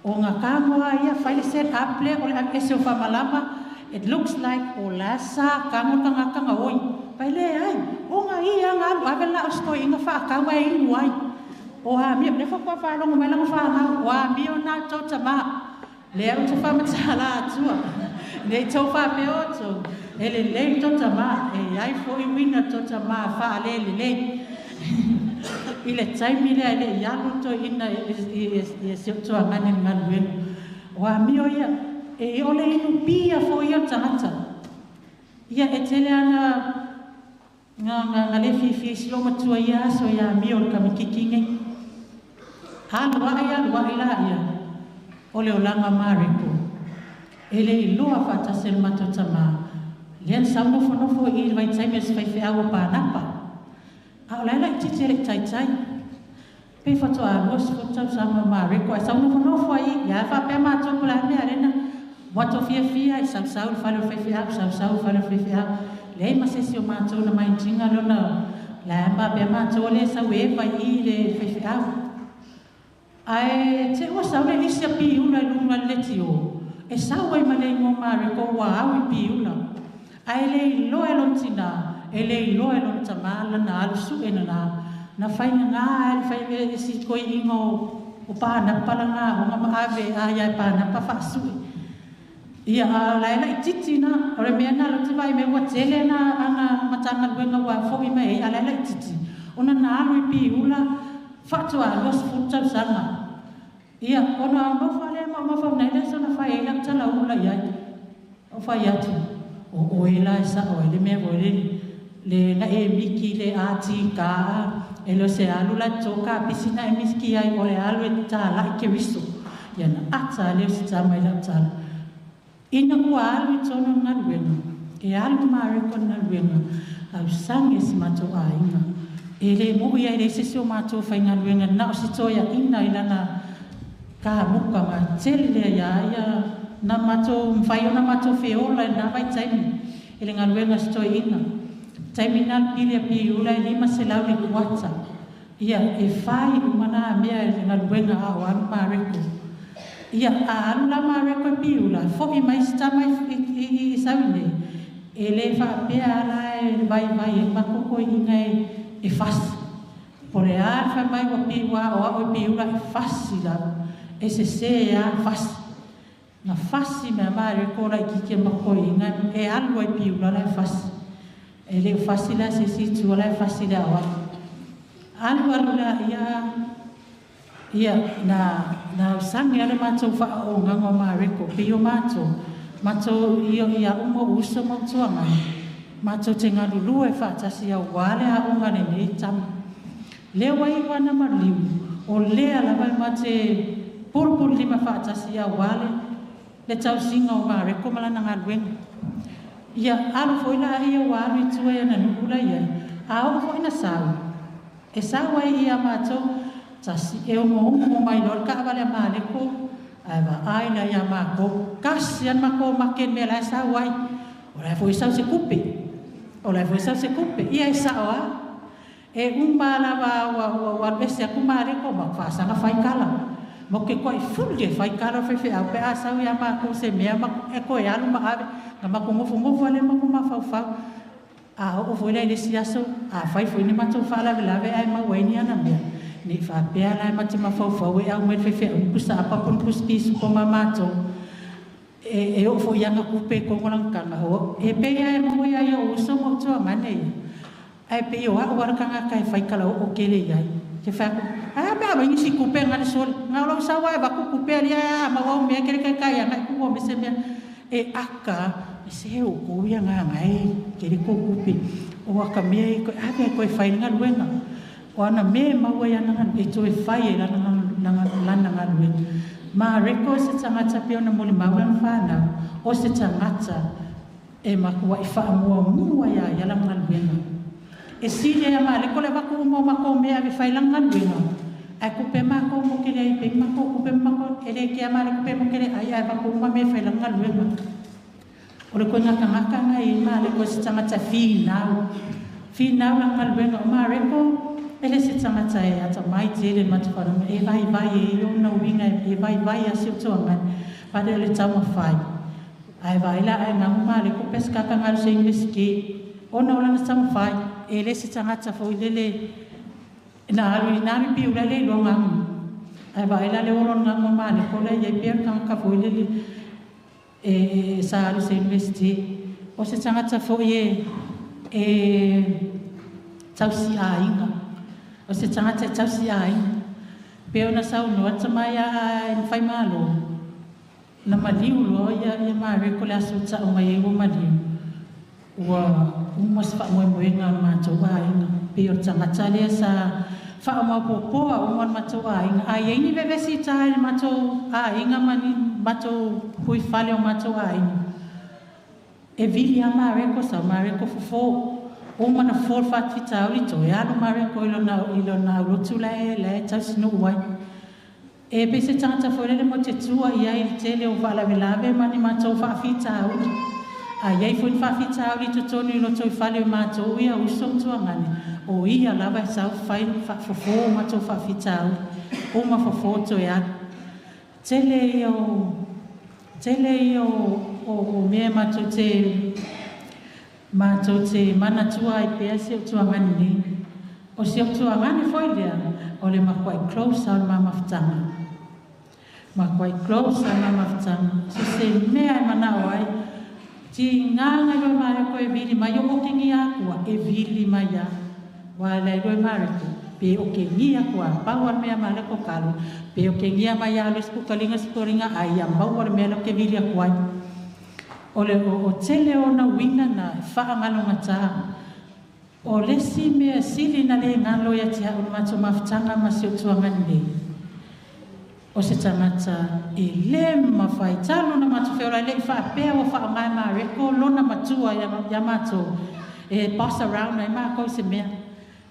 Speaker 9: O ngā kāngoa ia whaile set up le o le ese o whamalama. It looks like o lasa kango kanga oi. Pai le ai, o ngā ia ngā alu awe la o stoi inga whaakawa e inu ai. O ha mia, ne whakua whalongo mai langa whaangau. O ha mia o nā tau tama. Le au te whamatala atua. Ne tau whape oto. E le lei tau tama. E ai fo i wina tau tama wha le le. I le taimi lea le ialu to ina e siutua ngane ngaluengu. Wa mio ia, e ole inu pia fo ia tangata. Ia e tele ana ngā le fifi silo matua ia so ia mio le kamikikinge. Halua la ia, ole o langa Mareko. Ele i lua whatasel matotama. Lean saunofo i vai taimi as whaife awa pānapa. A o laila i titere tai. Pe whatoa a luas whatau sama Mareko. Ai saunofo ai, ia whapea mātou la mea rena. Wato fia i sau le whale o whaife sau whale o whaife au. Lei masesi o mātou na maintinga lona. La pea mātou le sau e vai i le whaife au. Ai te ua sau le lisia pi una i lunga leti o. E sau ai ma le ngō Mareko wa au i pi una. Ai le i loe lontina. E le i loe lon tamala na alusu e na whainga ngā e whainga e si koi ingo o pānapa la ngā o ngā maawe a iai pānapa whaasui. Ia a laila i titi na, ore mea na lo te vai me ua tele na ana matanga luenga wa whoki mai a laila i titi. Ona na alu i pi ula whatua los futau sanga. Ia ona mawha le mawha nei le sona whai eila tala ula iai. O whai atu. O eila e sa o ele mea o ele le na e miki le ati ka e lo se alu la toka pisina e miski ai o le alu e tala i ke riso ia na ata le si tama i la tala ina ua alu i tono na luenga e alu Mareko na luenga au sange si mato a inga e le mo ia le sesi o mato whai nga luenga na o si toia ina i lana ka muka ma tele le ia na mato mwhai o na mato whiola na vai taimi e le nga luenga si toi ina taimina pili pi ula i lima se lau le kuata. Ia e whai umana mea e ngā luenga a o anu Mareko. Ia a anu la Mareko e pi ula. Foki mai stama i saune. E le whapea ala e vai e makoko i ngai e fasi. Pore a wha mai wa pi wa o a o pi ula e fasi la. E se e a fasi. Nga fasi mea Mareko la i kike makoko i ngai e alu e pi ula la e fasi. E le fasila se situ wala fasila wa alu la ia na sangi ale mato fa o ngamo Mareko pio mato ia umo uso mo tuanga mato tenga lulu e fa tasi ya wale a unga ne tam le wai wana maliu o le ala vai mate purpur lima fa tasi ya wale le tau singa o Mareko malana ngalwen ia alu foi la ia waru tua ia na nukula ia au foi na sau e sau ai ia mato tasi e o mo mai lor ka vale Mareko ai va ai na ia mako kasian mako maken me la sau ai ora foi sau se kupe ia sau a e umbala wa bese ku Mareko ma fa sa na fai kala mo ke koi fulje fai kala fe au pe asau ia mako se mea e ko ia lu ma ave na makungofu ale makumafau a o foi le siaso a fai foi ni mato fala lave ai ma weni ana mea ni whapea lai mati mawhauwhau e au me whewhe umpusa apapun puspisu ko mamato e ofo ianga kupe ko ngolangkanga ho e pea e mo ia ia uso mo tua mane ai pe yo ha warakanga kai whaikala o kele iai te whako ba ngisi kupe ngare sol ngalo sawa e baku kupe lia mawau me kere kai anga ku o mese me e aka se o ko ia ngai kere ko kupe o aka me ko ave ko whainga luenga o ana me maua ia nanga e to e whai e lana luenga Mareko se tangata pia na muli maulang whanau o se tangata e makua i whaamua ia ialangan luenga. E sile a Mareko le waku umo mako mea vi whailangan luenga. Ai kupe mako mo kere ai pe mako kupe mako ele ke a Mareko pe mo kere ai waku umo mea whailangan luenga. O le koe ngaka ngaka ngai Mareko se tangata whinau. Whinau langan luenga o Mareko ele se tangata e ata mai te ele matawharama e vai e ona winga e vai a se utoangan pade ele tama whai ai vai la ai ngā Mareko peska ka ngaru se ingeski ona ola na tama whai ele se tangata fo ilele na aru pi ula le lo ngang ai vai la le oron ngang Mareko le ye pier kang ka fo ilele e sa aru se investi o se tangata fo ye Tausi āiga o se tangata Tausi āiga peo na sau no ata mai a whai malo na maliu lo ia Mareko le asu ta o mai o maliu ua umas wha moe ngā mātou āiga peo tangata lea sa wha o maupopoa o man mātou āiga a iei ni vevesi tae mātou āiga mani mātou hui whale o mātou āiga e vili a Mareko sa Mareko fufo o mana for fat fita uli to ya no Mareko ilo na rotu le Tausi no wai e pe se tanta for le mo te tua ia i tele o vala velave mani ma to fa fita uli a ia foi fa fita uli to tonu no to fale ma to ia o so tua ngani o ia lava sa fai fa fo ma to fa fita uli o ma fo to ya tele o me ma to te mana tua i pea se o tua ngani ni. O se o tua ngani foi lea, o le makwai close au ma mawhtanga. Makwai close au ma mawhtanga. So se mea e mana o ai, ti nganga roi Mareko e vili mai o ke ngi akua, e vili mai a. Wale roi Mareko, pe o ke ngi akua, paua mea Mareko kalu, pe o ke ngi a mai a lo spukalinga sporinga ai a maua mea lo ke vili akua. O le o tele o na winga na whaangalo ngata. O le si mea sili na le ngalo ia tia o mato mawhtanga ma se o tuangani le. O se tangata e le mawhai talo na mato whiora le whaapea o whaangai Mareko lona matua ya mato e boss around ai mako se mea.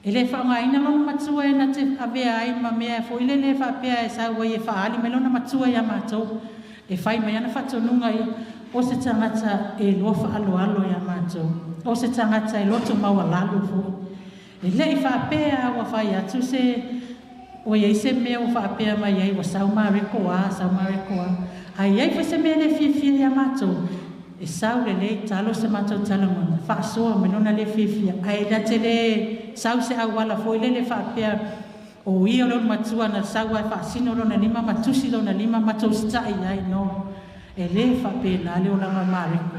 Speaker 9: E le whaangai ina lona matua e na te avea ai ma mea fo ile le whaapea e sa wai e whaali me lona matua ya mato e whai mai ana whatonunga i o se tangata e lofa alo ya mato o se tangata e loto maua lalo fo e lei whaapea wa whai atu se o iei se mea o whaapea mai ei wa sau Mareko a ai ei fa se mea le fia ya mato e sau le lei talo se mato talamona whaasoa me nona le fia ai da te le sau se awala fo ile le whaapea o ia lon matua na sau ai whaasino lona lima matusi lona lima mato stai ai no e le whapena le o langa Mareko.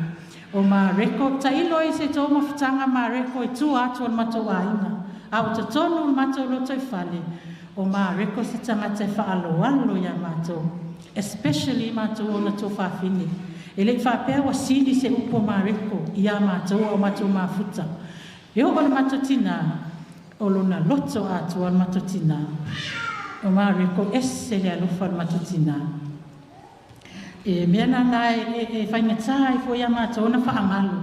Speaker 9: O Mareko, ta ilo i se tō mawhtanga Mareko e tū atu on mato āinga. A o ta tonu mato loto i whale. O Mareko se tangata e whaaloalo ya mato. Especially mato o na tō whawhine. E le whapea wa sili se upo Mareko i a mato o mato mafuta. E o le mato tina o lona loto atu on mato tina. O Mareko ese le alofa on mato tina. E mea nana e whaingata i fo ia mātou na whaangalo.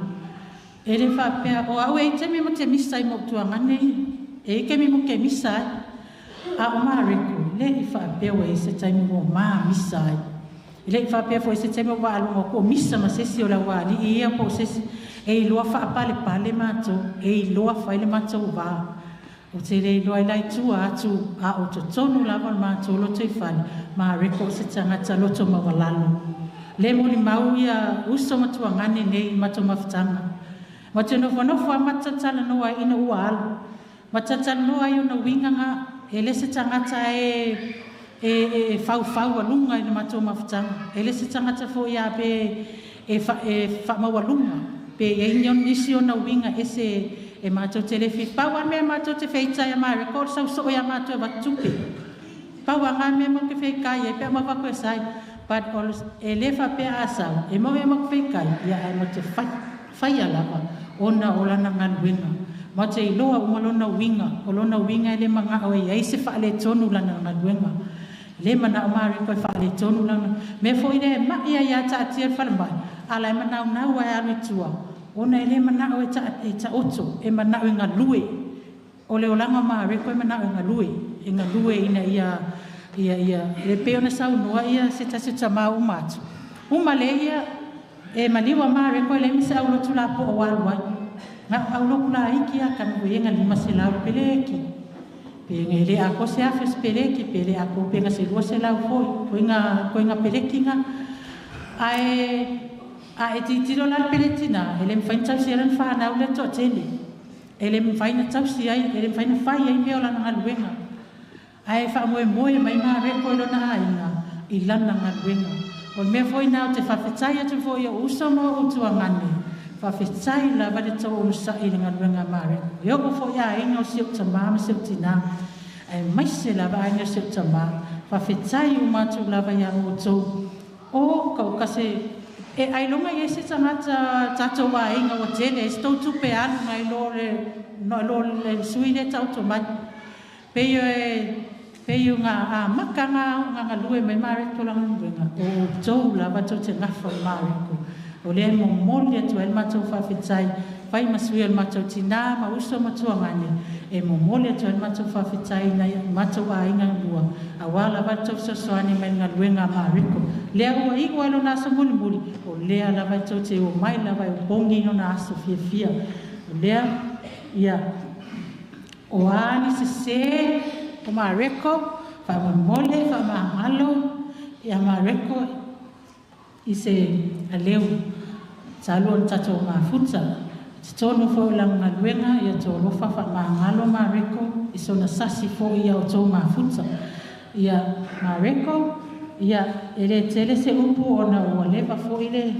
Speaker 9: E le whapea, o au e te mi mo te misa i mo tuangane, e ke mi mo ke misa i. A o Mareko, le i whapea o e se taimi mo mā misa i. Le i whapea fo e se taimi o wālu mo ko misa ma sesi o la wāli, i ea po sesi, e i loa whaapale pale mātou, e i loa whaile mātou wā. O te rei loa i lai tua atu, a o to tonu lava mātou loto i whale, Mareko se tangata loto mawalalo. Le muli mau ia uso matua ngane nei mato mawhtanga. Mato nofo a matatala noa ina ua alu. Matatala noa i una winganga ele se tangata e fau alunga i le matou mafutanga. Ele se tangata fo ia pe e fa mawalunga pe e nyon nisi ona winga ese e matou telefi pawa me matou te feita ya Mareko sau so ya matou batupe. Pawa nga me mo ke feikai e pe ma fa ko sai but ele fa pe asa e mo mo feikai ya ai mo te fai ala ona olana ngan winga. Ma te iloa umalona winga, olona winga ele manga o ia se faale tonu lana ngaduenga. Le mana Mareko faale tonu lana. Me foi le ma ia ta tia falma. Ala mana na wa ya mitua. Ona ele mana o ta oto e mana o ngalue. Ole olanga Mareko mana o ngalue. E ngalue ina ia le peona sau noa ia se tama umatu. Uma le ia e maliwa Mareko le misa o tula po o walwa. Na aulo kula iki akan wenga lima selau peleki penga ele ako se afes peleki pele ako penga se dua selau foi koinga peleki nga ai ti tiro la peletina ele mfaina se ran fa na ule to tele ele mfaina tausi ai ele mfaina fai ai me ola na wenga ai fa mo mai Mareko lo na ainga ilana nga wenga on me foi na te fa fetai te foi o usomo o tuangane fa fetai la ba de tau sa i nga wenga Mareko yo ko fo ya ino siu tama siu tina ai mai se la ba ino siu tama fa fetai u matu la ba ya o to o ka ka se e ai longa yesi tanga ta to wa inga o tele sto tu pe an mai lo le suine tau to mai pe yo nga makanga lue mai Mareko la wenga o to la ba to te nga fa Mareko o le mo moli atu el matou whawhetai whai masui el matou tina ma uso matua ngane e mo moli atu el matou whawhetai na matou a inga lua a wala matou sosoani mai ngā luenga Mareko lea ua iwa ilo nasa muli muli o lea la matou te o mai la vai o bongi no na aso fia o lea ia o ani se o Mareko wha mole wha mahalo ia Mareko i se a leu talo tato mafuta tonu fo lang ngaluenga ia to lofa fa mangalo Mareko i sona sasi fo ia o to mafuta ia Mareko ia ele tele se upu ona o leva fo ile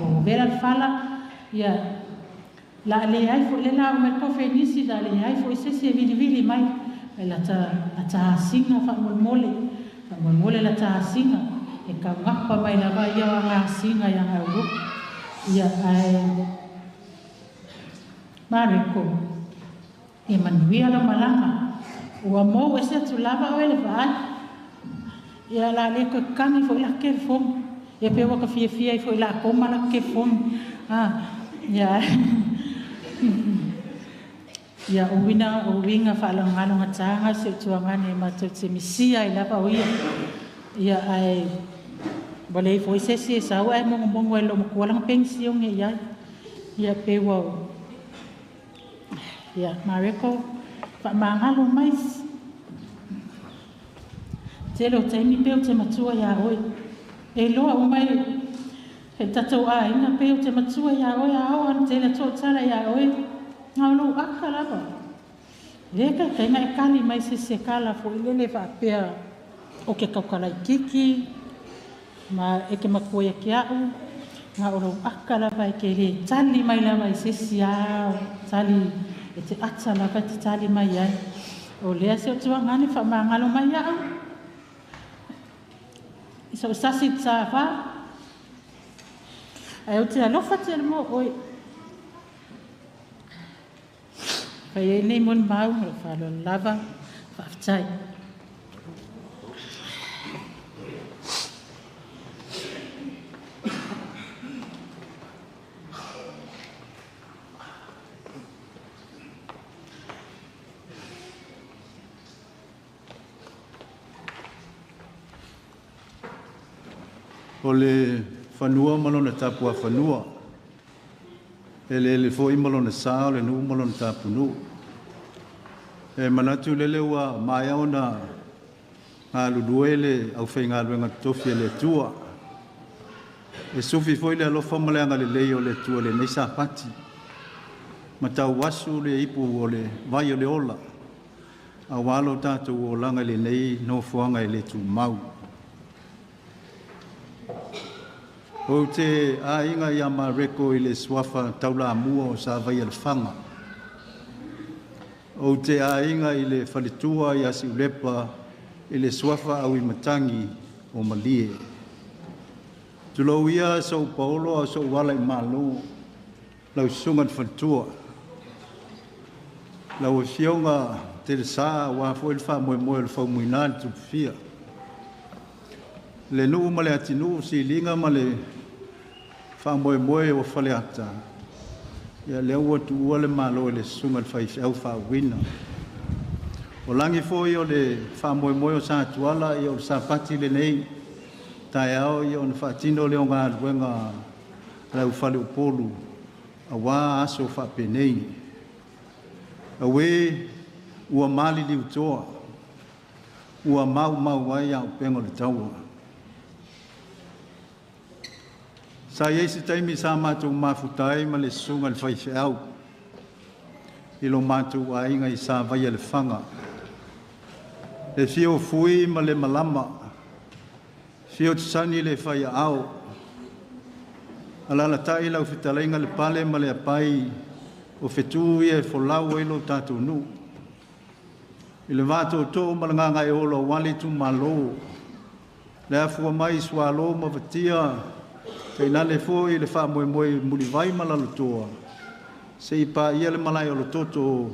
Speaker 9: o vera fala ia la le ai fo le na Mareko fenisi da le ai fo se vili mai la ta singa fa mole la ta singa e ka ngapa mai na vai ia nga singa yang au ia ai Mareko e manuia la malanga o mo ese tu lava o ele vai ia la le ko kangi fo la ke fo e pe wa ka fia fo la ko mala ke fo ia ia o winga fa la ngalo ngata se tuangane ma te misia i lava o ia ai boleh foi se sa wa mo mo lo ko lang pension ia pe wa ia Mareko fa mangalo mais te lo te mi pe te matua ya oi e lo o mai e tato a ina pe te matua ya oi a o te le to tala ya oi ngalo akala ba le ka tenga kali mai se kala fo ile fa pe o ke kaukala kiki ma e ke makoia ke au nga oro akala vai ke le tali mai la mai se sia tali e te atsa la vai te tali mai ai o le se o tua ngani fa mangalo mai au so sasi tsa fa ai o te alofa te mo oi fa e nei mon mau fa lo lava fa ftai
Speaker 6: o le whanua malona tapua whanua. Le fo i malona saa, le nu malona tapunu. E manatu lele ua mai ona ngā luduele au whai ngā luenga tofi le tua. E sufi fo i le alofa maleanga le leo le tua le neisa pati. Ma tau wasu le ipu o le vai o le ola.
Speaker 2: a walo tātou o langa le nei no fuanga i le tu mau. O te a inga ia Mareko i le swafa taula mua o sa vai al fanga. O te a inga i le whalitua i asi ulepa i le swafa au i matangi o malie. Tulo ia so Paulo a so wala i malo lau sungan whalitua. Lau e fionga te le saa wa fo il fa moe moe il fa muinan tu fia. Le nuu ma le atinu si linga ma le fa moe moe o fale ata. Ia le ua tu ua le malo le sunga le fai au fa wina. O langi fo i o le fa moe moe o sa tuala i o sa pati le nei. Tai au i o na fa tino le o ngā luenga lau fale upolu. A wā aso fa penei. A we ua mali li utoa. Ua mau mau wai au pengo le taua. Sa yeisi taimi sa mātou mafutai ma le sunga le whaife au. I lo mātou a inga i sa vai le whanga. Le fio fui ma le malama. Fio tsani le whai au. Alala tai lau fitalainga le pale ma le apai. O fetu e folau e lo tātou nu. I le vātou tō malanganga e olo wale tu malo. Le afua mai swalo ma vatia. Kei nale fo i le wha moe moe muli vai malalo toa. Se i pa ia le malai o lo toto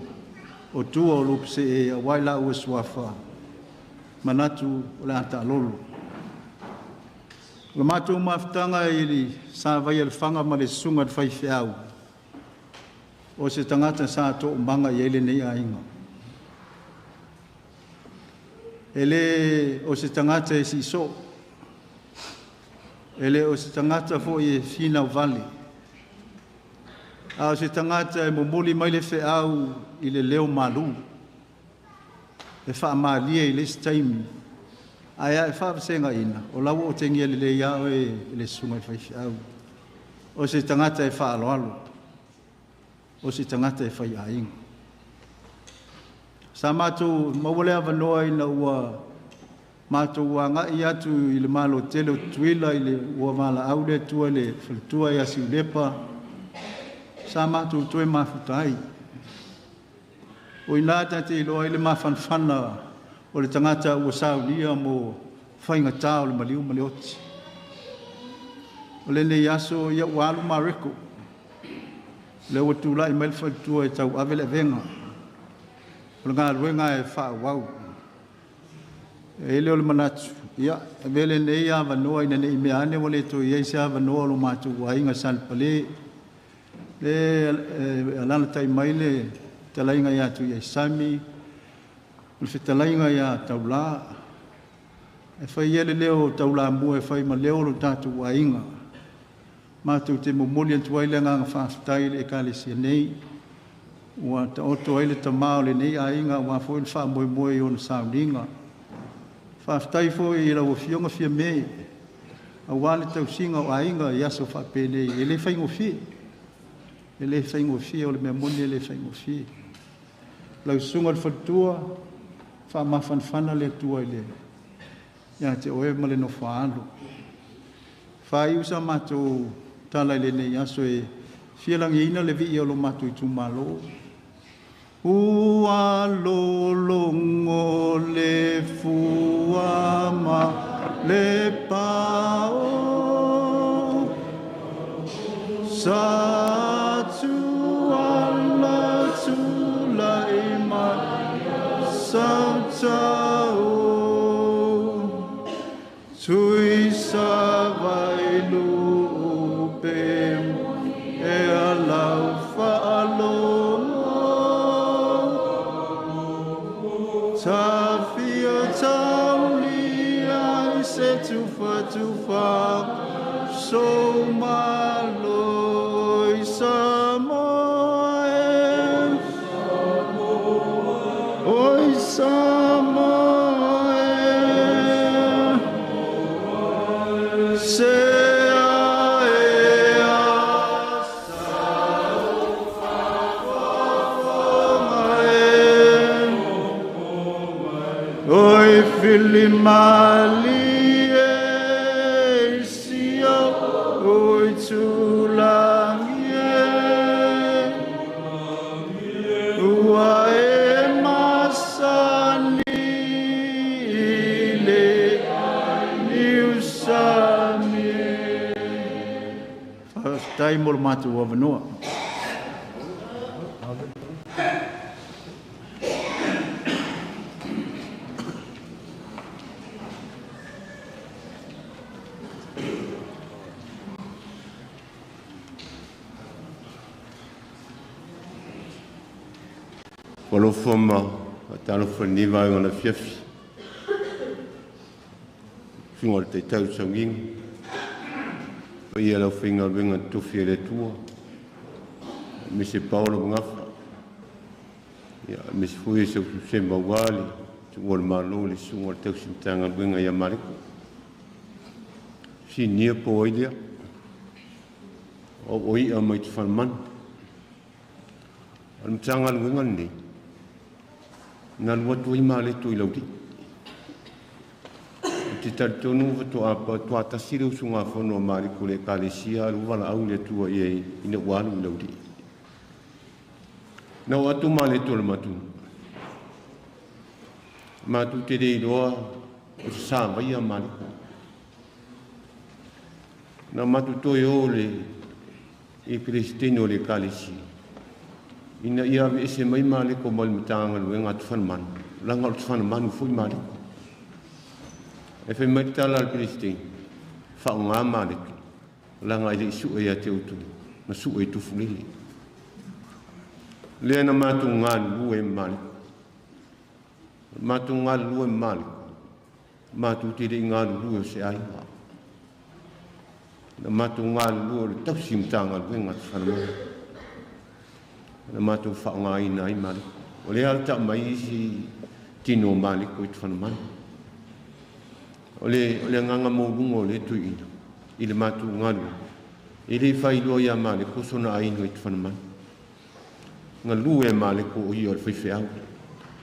Speaker 2: o tua o lupu se e a waila ua swafa. Manatu o le ata alolo. Le mātou mafutanga i li sa vai le whanga ma le sunga le whaife au. O se tangata sa tō manga i ele nei a inga. Ele o se tangata e si so. Ele o se tangata fo i fina vale. A o se tangata e momoli mai le fe au i le leo malu. E wha maalia i le staimi. Aia e wha senga ina. O lau o tengia le le iau e le sunga i whaifi au. O se tangata e wha alo alo. O se tangata e whai a inga. Sa mātou mawale awanoa ina ua mātou ua ngai atu i le malo tele o tuila i le ua mala au le tua le whalitua i asi ulepa. Sa mātou toe mafutai. O inata te iloa i le mawhanwhana o le tangata ua saunia mo whainga tā o le maliu malioti. O le nei aso ia ua alu Mareko. Le ua tūla i mail whalitua e tau avele venga. O le ngā ruenga e wha wau. E leo le manatu. Ia, e vele nei a wanoa ina nei meane o le to iei se a wanoa lo mātou wa inga salpale. Le alana tai mai le talainga ia tu iei sami. O le talainga ia taula. E whai ele leo taula mua e whai ma leo lo tātou wa inga. Mātou te momoli antuai le ngā whaafitai le e kāle sia nei. Ua ta oto ai le tamao le nei a inga ua fo il wha moe moe i ona Sauniga. Whaafitai fo i la ua fionga fia me. A wale tau singa o a inga i aso wha pene. E le whaingo fi. E le whaingo fi o le mea moni e le whaingo fi. Lau sunga le whatua. Wha mawhanwhana le tua i le. Ia te oe ma le no whaalo. Wha i usa mātou tala i le nei aso e fialangi ina le vi i alo mātou i tūmalo. Ua lolongo le fuama le pao sa tuala tulai mai sa tau tui sa vailu upem e alau whaalongo ta fia tauli ai se tufa so maloi samoe oi samoe se
Speaker 5: fili mali e sia o tulangi ua e masani le niusami tai mo matu wa vanua Walo foma talo fani vai ona fiafi. Finga te tau sanging. Ia la finga venga tufi le tua. Misi Paulo ngafa. Ya misi fui se semba wali. Tungol malo le sungo tau sintanga venga ya Mareko. Si nia po idea. O oi a mai tfalman. Al mtanga venga ni. Ngan watu imale tu ilauti. Tita tonu watu apa tu atasiri usunga fono Mareko le kalesia luvala au le tua ye ina walu ilauti. Na watu male tu le matu. Matu te dei doa sa vai a Mareko. Na matu to yo le e Cristino le kalesia. Ina ia ese mai Mareko mal mitanga luenga tfanman langa tfanman foi Mareko e fe mai tala al Christine fa nga Mareko langa ile su e ate utu na su e tu funili le na matu ngal lu e Mareko matu ngal lu e Mareko matu te de ngal lu se ai na matu ngal lu ta simtanga luenga tfanman na matu whaonga ina i Mareko. O le alta mai si tino Mareko i twhanman. O le nganga mōrungo le tu ina. I le matu ngalu. I le whailua ia Mareko sona aino i twhanman. Ngā lue Mareko o i o le whaiwheau.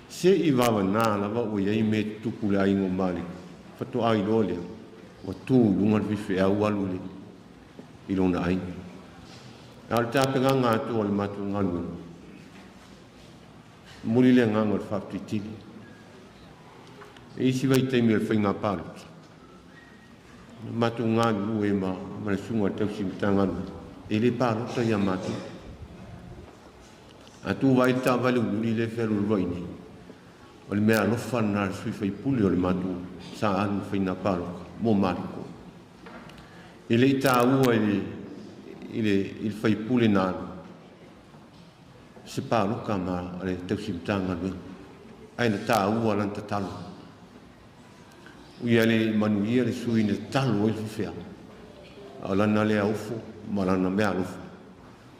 Speaker 5: Se i wawa nā lawa o iei me tuku le aingo Mareko. Whato ai loa lea. O tū lunga le whaiwheau alu le. I lona aino. Al tāpenga ngā tō le matu ngalu. Muli le ngā ngā whaptitili. E isi vai teimi le whainga pāru. Matu ngalu e ma le sunga tausi Matagaluega. E le pāru ta ia matu. A tū vai tā vale uli le wheru roini. O le mea lofa nā sui whai puli o le matu. Sa anu whaina pāru. Mō Mareko. E le tā ua il fai pule nā se pāruka ma ale tausi Matagaluega aina tā ua lanta talo ui ale manuia le sui ne talo o i whiwhea a lana lea ufo ma lana mea ufo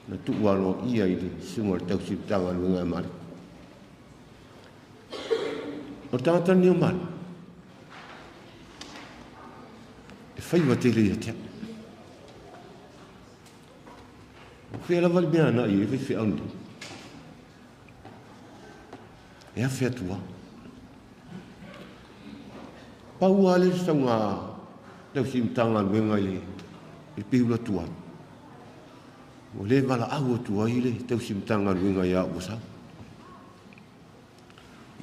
Speaker 5: na tuu alo ia i le sunga le tausi Matagaluega e Mareko o tāta ni o mari e whaiwa te le ia tea Fia la valbia na i fi aundi. E a fia tua. Pau ale sanga tausi Matagaluega i piula tua. O le vala au tua i le tausi Matagaluega ia o sa.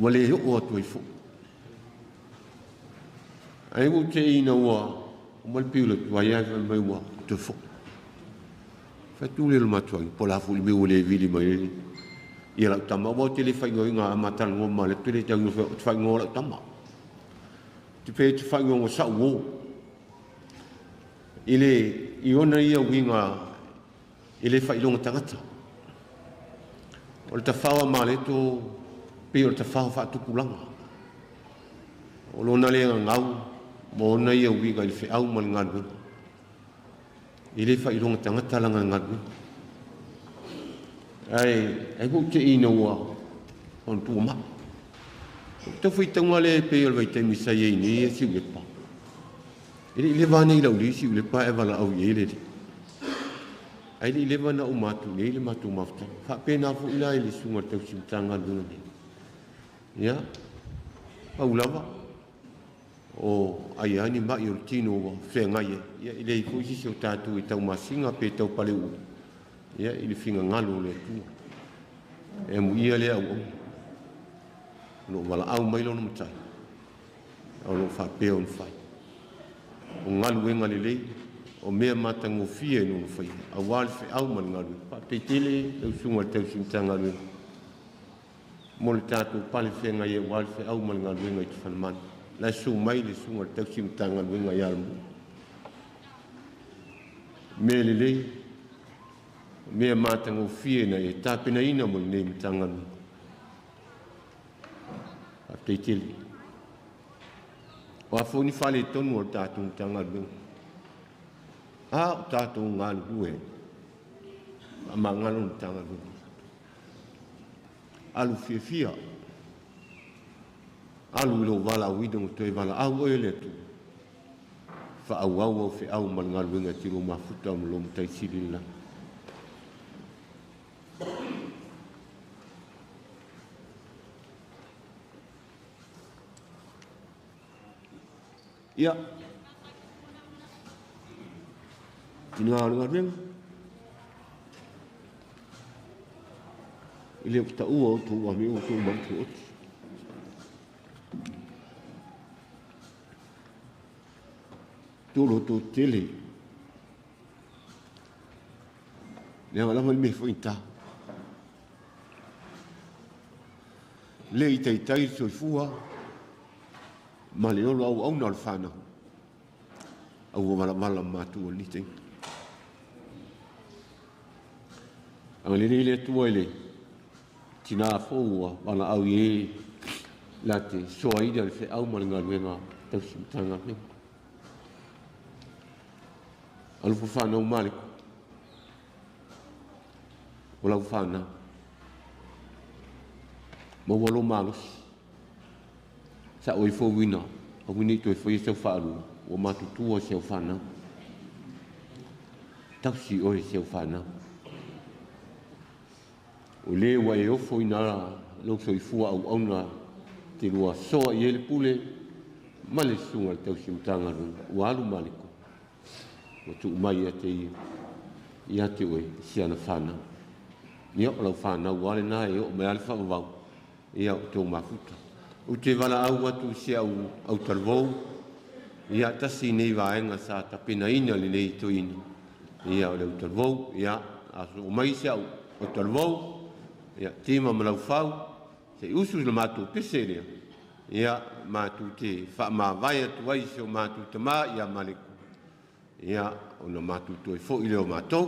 Speaker 5: O le o tua i fo. Ai mo te ina ua o mal piula tua ia mai ua te fo. Fatu le matua po la fu le le vili mai ia la tama bo te le fai nga matal ngo ma le tele tang fai ngo la tama te pe te fai ngo sa wo ile iona ia winga ile fai longa tangata o te fawa ma le to pe o te fawa fa tu kulanga o lona le ngau mo na ia winga ile fe au mal ngadu ile fa ilonga tangata langa ngadu ai ko te ina wa on tu ma te foi tanga le pe o vai te misa ye ni si le pa ile vani la uli si le pa e vala au ye le ai ile vana o matu le matu mafta fa pe na fu ila ile sunga te si tanga lu ni ya paulava
Speaker 10: o ai ani mai o tino whengai ia i lei ko isi o tātou i tau masinga pe tau pale u ia i le whinga ngalo le tu e mu ia le au no wala au mai lono matai au no whapea on whai o ngalu wenga le lei o mea matango fie no whai a wale whi au man ngalu pa te tele tau sunga tau simta ngalu mo le tātou pale whengai e wale whi au man ngalu wenga i te whanamani la su mai le sunga tau simta ngalu wenga i almu me le lei mea matango fie na e tāpena ina mo le nei mtangalu a te tele o a fōni whale tonu o tātou mtangalu a o tātou ngalu hue a ma ngalu mtangalu alu fia fia alu ilo wala uida mo toi wala au ele tu fa au au fe au mal ngalu nga tiro mafuta mo lo mtai silila ya tinggal ngalu ile ta uo tu wa mi tu mang tu tu lo tu tele ne wala mal mi fo inta le ite tai so fua ma le lo au na fana au wala ma tu ni te ale le tu ele tina fōua wala au ye la te soa ida le fe au malinga luenga tau simtanga ne alu fana o Mareko wala fana mo walo malos sa oi fo wina o wini to fo yesa falu o matutu o se fana taxi o se fana o le wa e ofo ina lo so i fua au ona te lua soa i ele pule male sunga tau simtanga o alu Mareko o tu mai ate i ate oe siana whana ni o lau whana wale na e o me alfa wau i au tō mafuta o te wala au atu si au talvou i a tasi nei waenga sa tapena ina li nei to ina i au leu talvou i a o mai si au o talvou ia tima malau fau se usu le matu peseria ia matu te fa ma vai atu ai se o matu te ma ia Mareko ia ona matu to fo ile o mato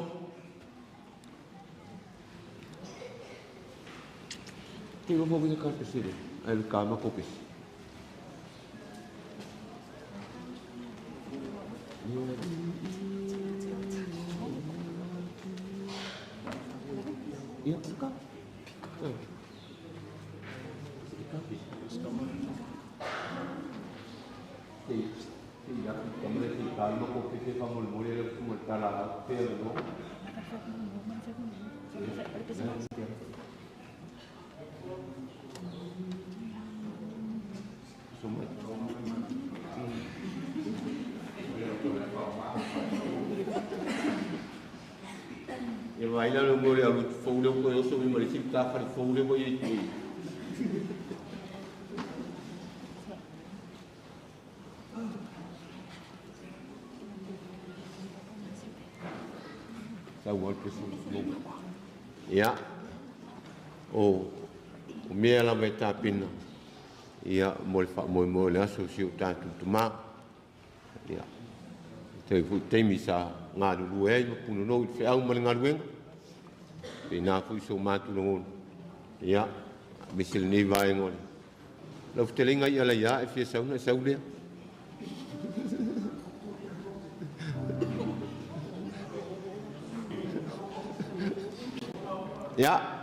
Speaker 10: ti lo fo ka peseria ai ka ma ko pes ia ka e vai lá no mole alu foule ko eu sou me recibo tá para foule vou ir tá o outro ia o me ela vai tá pina ia mole fa mole aso si o tanto toma ia te misa ngā ruru e, puno no i wheau mali ngā ruenga. Pe nā fui so mātu no ngōnu. Ia, misile nei vai ngōni. Lau ftelenga i ala ia e whia sauna e saulea. Ia.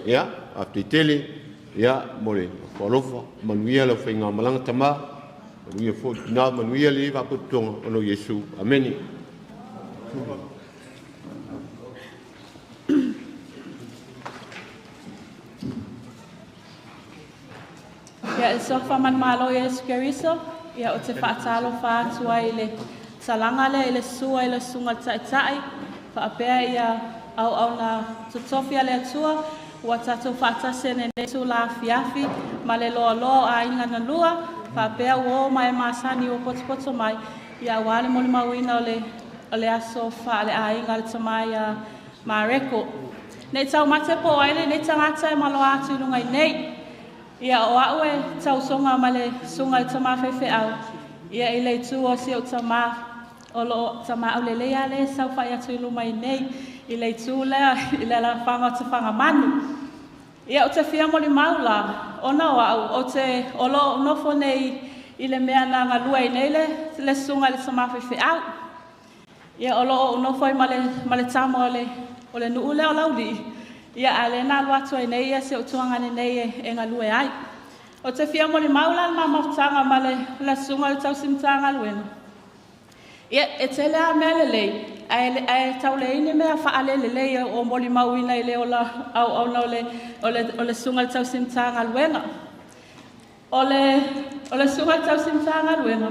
Speaker 10: ia a te tele ia mole folofa manuia la whainga malanga tama manuia fo na manuia le va putonga ono Yesu ameni.
Speaker 11: Ia so fa man malo Yesu Keriso ia o te whaatalo whaatua i le salanga le ile sua ile sunga tai whaapea ia au na tutofia le atua ua tatou whaatase ne nesu la fiafi ma le loa a inga na lua whaapea uo mai masani o poto mai ia wale moli mawina o le aso Faa-le-āiga le tamai a Mareko. Nei tau mate po aile nei tangata e malo atu lunga i nei ia o au e tau songa ma le sunga i tama fefe au ia i le tu o si o tama o lo tama au le lea le sau whai atu luma i nei i le tu lea i le la whanga o te whanga manu ia o te fia moli maula o na au o te o lo nofo nei i le mea na ngalua i nei le sunga le tama fefe au ia o lo nofo i ma le tamo o le nuu leo lauli ia ale na luatu ai nei se o tuanga nei e ngalue ai o te fia moli maula ma maftanga ma le sunga le Tausi Matagaluega ia e te lea mele lei ai tau le ine mea whaalele lei o moli mauina i le o la au na o le sunga le Tausi Matagaluega o le sunga le Tausi Matagaluega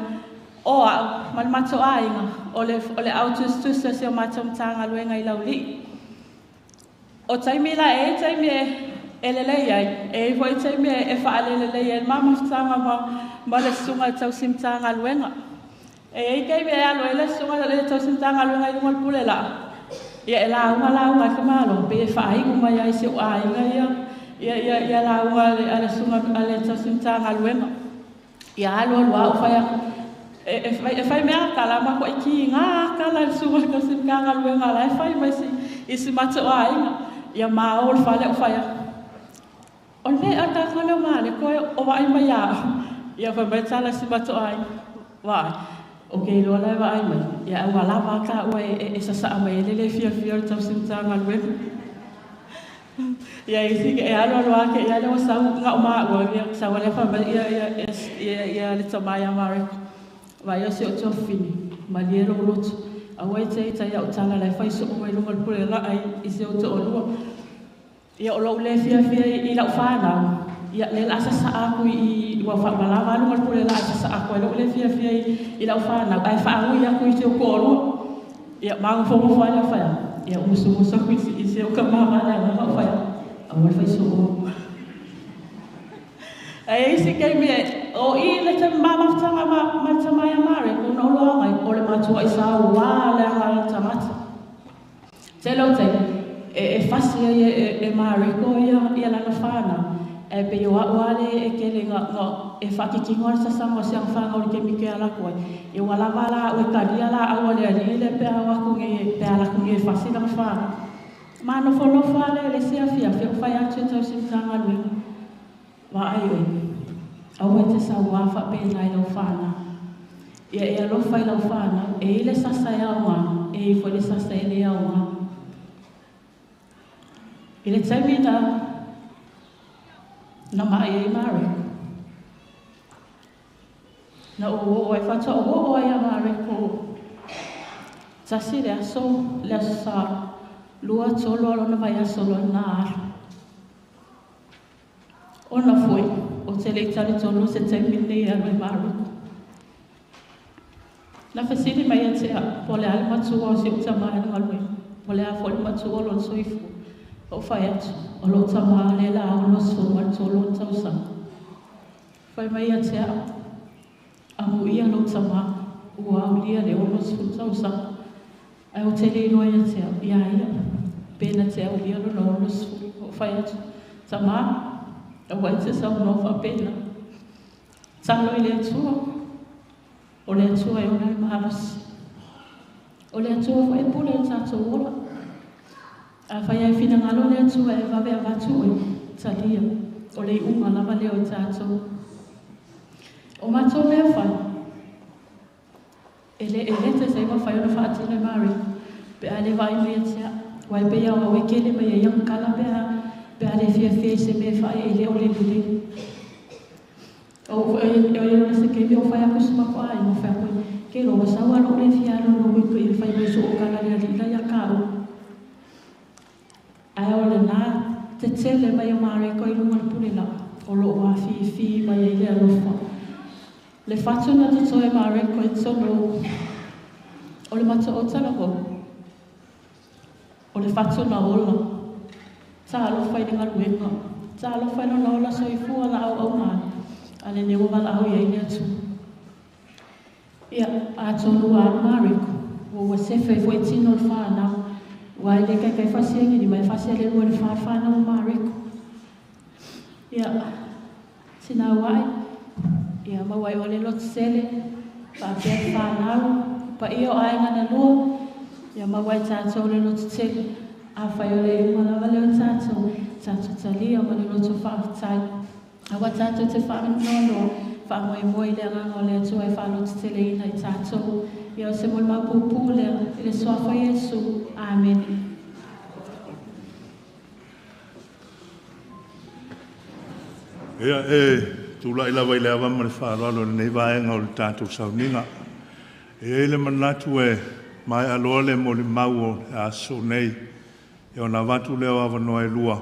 Speaker 11: o au ma le mato ainga o le autus se o mato Matagaluega i lauli o taimi la e taimi e lelei ai e foi taimi e whaalele lei e mamastanga ma le sunga le Tausi Matagaluega e kai me alo e le sunga le Tausi Matagaluega i ngol pule la ia e la unga ka malo pe whai uma ia se o ainga ia la unga le sunga le Tausi Matagaluega ia alo o fai e fai mea kala ma ko iki nga kala le sunga le Tausi Matagaluega la e fai mai si mato ainga ia maol fale o fai o le ata kala male ko o vai mai ia fa mai tala si mato ai vai okay lo la vai mai ia wala va ka o e sa mai le fia le Tausi Matagaluega ia isi ke alo ke ia le sa nga ma o ia sa wala fa mai ia le tamai Mareko vai o se o tofini maliero lotu awai te ia o tala lai fai so o lunga pule la ai i se o te olua ia o lo le fia i la whana ia le la sa aku i wa fa malava lunga pule la sa aku lo le fia i la whana ai fa aku ia ku i se o ko olua ia ma fo mo fa la fa ia o musu ku i se o ka mama na ma fa awai fai so ai se ke me o i le te mama tanga ma tamai Mareko no lo ai o le matua i sa wa le ala tamata te lo te e fasi e Mareko ia la fana e pe yo wale e kele nga e faki kingo sa sama se fanga o ke mi ke ala ko e wala wala o karia la awale le pe awa ko nge pe ala ko nge fasi na fana ma no fo fale le sia fia fa ya te Tausi Matagaluega wa ai au te sa wafa pe lai lo fana ia lo fai lo fana e ile sasa ya wa e foi le sasa ele ya wa ile tsamina na mai Mareko na o fa to o ya Mareko tasi le so le sa lua tolo lo na vai solo na ona foi o te le tali tonu se te mine a me Mareko. Na fasili mai ate a pole ale matua o se utama e ngalwe. Pole a foli matua o lon soifu. O fai atu. O lo tama le la o lo so matua o lon tausa. Fai mai ate a mu ia lo tama ua au lia le o lo so tausa. Ai o te le ino ate a ia pena te au lia lo lo so. O fai atu. Tama a wai te sa no fa pena talo ile atua o le atua e ona maharas o le atua fa e pule tato ola a fa ia fina ngalo le atua e va vatu e talia o le unga lava le o tato o mato me fa ele te sai va fa ona fa atile mari pe ale vai me tia wai pe ia o kele me ia kala pe
Speaker 9: le fia se me fa ele o le luli. O le se ke o fa ko sma ko ai mo fa ko ke ro sa wa ro le fia lo ko i fa me so ka la la ya ka o. Ai o le na te tele mai o Mareko i lunga pule la. O lo wa fi mai le lo fa. Le faccio na te toe Mareko i sono o le mata o tala ko. O le faccio na ola. Sa lo fai de ngaluenga. Sa lo fai no ola so i fu ala o na. Ale ne o mala o ye ni tu. Ia a tonu a Mareko. O se fe foi tino fa na. Wa le ka fa se ni mai fa se le o le fa na Mareko. Ia sina wai. Ia ma wai o le lot sele. Pa pe fa na. Pa io ai ngana lu. Ia ma wai tato le lot sele. A fai o le mala vale o tato. Tato tali o le lot fa tai. A wa tato te fa no fa moi le nga o le tu ai fa lot sele ina i tato. Ia se mo ma pupu le so fa Yesu. Amen.
Speaker 6: Ia tula ila vai le ava ma le whaaralo nei vaenga o le tātou Sauniga. Le manatu mai aloa le mo le mau o a so nei. E o na watu leo ava noa e lua.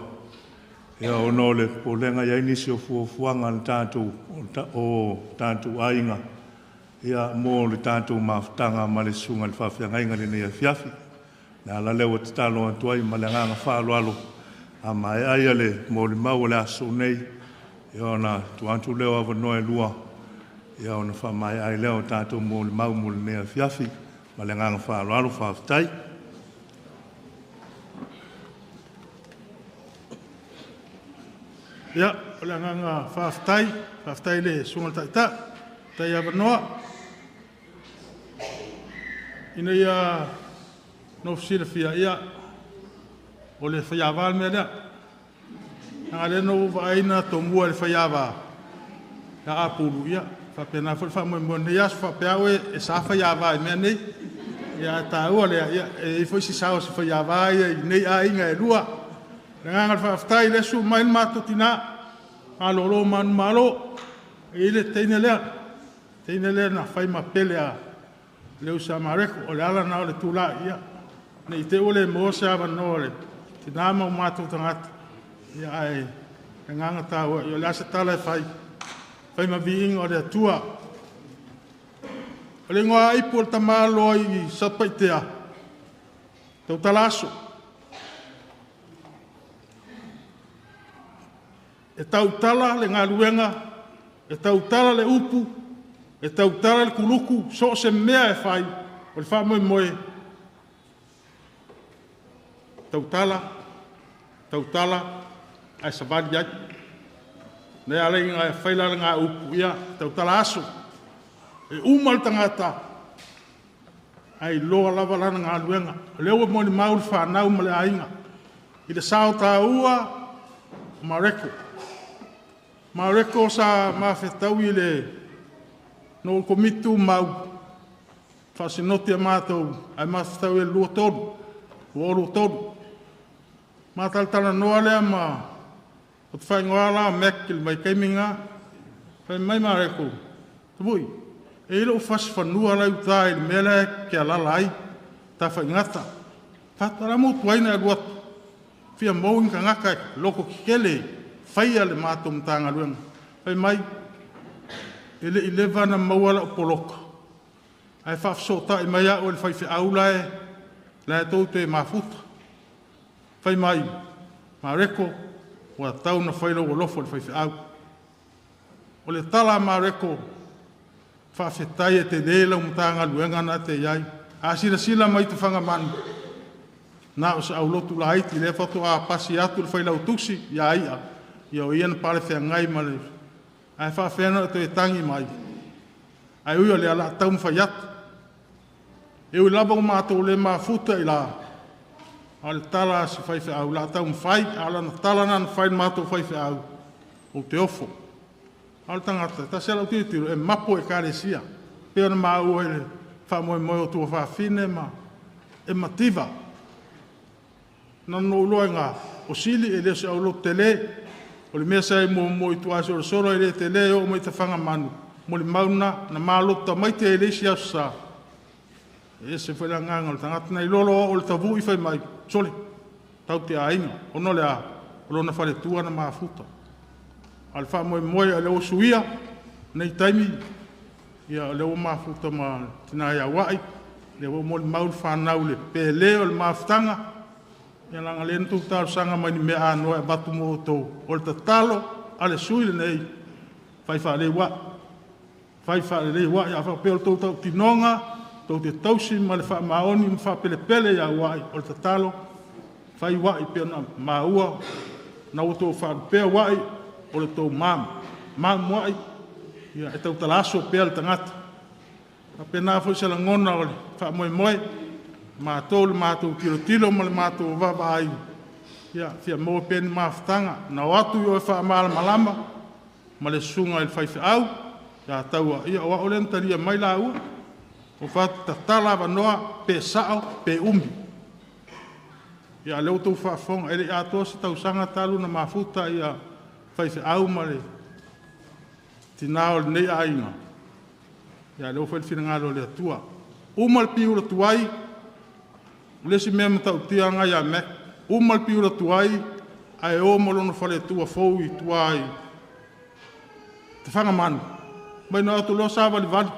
Speaker 6: E o no le polenga ia inisi o fuafuanga le tātou o tātou ainga. Ia mo le tātou mawhtanga ma le sunga le whawhiangainga le nei a fiafi. Na ala leo te talo atuai ma le nganga whaaloalo. A mai aia le mo le mau o le a so nei. Ia ona tuantu leo ava noa e lua. Ia ona whamai ai leo tātou mo le mau mo le nea fiafi. Ma le nganga whaaloalo whawhitai.
Speaker 12: Ia, o le nganga whawhitai le sunga taita. Tai ava noa. Ina ia no fsira fia ia. O le whaiawal mea lea. Nga le no vaina to mua le whaiawa. Ia apuru ia. Whapena whamoe ne ias whapeawe e sa whaiawa i mea nei. Ia ta ua lea ia. E whaisi sao se whaiawa ia i nei a inga e lua. Nga whaftai le su mail mato tina. A lolo manu malo. E le teine lea. Teine lea na whai ma pele a leu sa Mareko. O le ala na o le tula ia. Nei te ole mo se awa no le. Tina ma o mato tangata. Ia ai. Nganga tāua. Ia le asa tala e whai. Whai ma viing o le atua. O le ngoa ipu o le tamalo i sapaitea. Tau talaso. E tau tala le ngā luenga. E tau tala le upu. E tau tala le kuluku. So se mea e whai. O le wha moe moe. Tau tala. Tau tala. Ai sabari ai. Nei alei ngā whailare ngā upu ia. Tau tala aso. E umal tangata. Ai loa lava lana ngā luenga. Leo mo ni mauri whanau ma le ainga. I le sao tā ua. Mareko. Mareko sa mawhetau i le no komitu mau. Whasinoti a mātou. Ai mawhetau i lua toru. Uoru toru. Mātaltala noa lea ma. O te whai ngoala mekil mai keiminga. Whai mai Mareko. Tawui. E ilo whasi whanua lau tā i le mele ke alala ai. Tā whai ngata. Whatara mo tuaina e ruatu. Fia mouing ka ngakai. Loko kikele. Whaia le mātou mtanga luenga. Whai mai. Ele i levana mauala o poloka. Ai whafsota i mai au le whai whi aulae. Lai tau te mafuta. Whai mai. Mareko. Wa tau na whailo o lofo le whai whi au. O le tala Mareko. Whawhetai e te leila mtanga luenga na te iai. A sila mai te whangamanu. Na o se au lotu la haiti le whatu a pasi atu le whailau tuksi. Ia ia. Ia o iana pare whea ngai ma le. Ai whawhena te tangi mai. Ai ui o le ala tau mwhai atu. E ui laba o mātou le maa futa i la. A le tala si whai whea au. La tau mwhai. Ala na tala na whai mātou whai whea au. O te ofo. Ala tangata. Ta sela o titiru. E mapo e kare sia. Peo na maa ua ele. Wha moe moe o tua wha fine ma. E mativa. Na no loe ngā. o sili e le se au lo tele, o le mea sai mo i tua soro e le tele o mo i te whanga manu. Mo le mauna na mālota mai te e le si asa. E se whaila nganga o le tangata nei lolo o le tavu i whai mai. Soli, tau te ainga, o no le a, o lona whare tua na maafuta. Al wha moe a le o suia, nei taimi, ia le o maafuta ma tina ia wai, le o mo le maul whanau le pele o le maafutanga, ia langa le ntu tau sanga mai ni mea anoa e batu mo tau, o le tatalo, a le sui le nei, whai wha le wa, whai wha le wa, ia wha peo tau tau tinonga, tau te tausi ma le wha maoni, ma wha pele pele ia wai, o le tatalo, whai wai peo na maua, na o tau wha peo wai, o le tau mam wai, ia e tau talaso pea le tangata. A pena fo se la ngona o le wha moe, mātou le mātou tilo ma le mātou waba ai. Ia, fia mo peni maafutanga, na watu i o e wha maala malama, ma le sunga i le whaifi au, ia taua, ia o le ntaria mai la ua, o whatu tatala wanoa, pe sao, pe umbi. Ia leo tau whaafonga, ele atoa se tau sanga talu na mafuta, ia whaifi au ma le tinao le nei ainga. Ia leo whaifina ngalo le atua. Umal piura tuai, lesi mea matau tianga ia me, umal piura tuai, ai o malono whale tua fau i tuai. Te whanga manu. Mai na atu loa sāwali vali.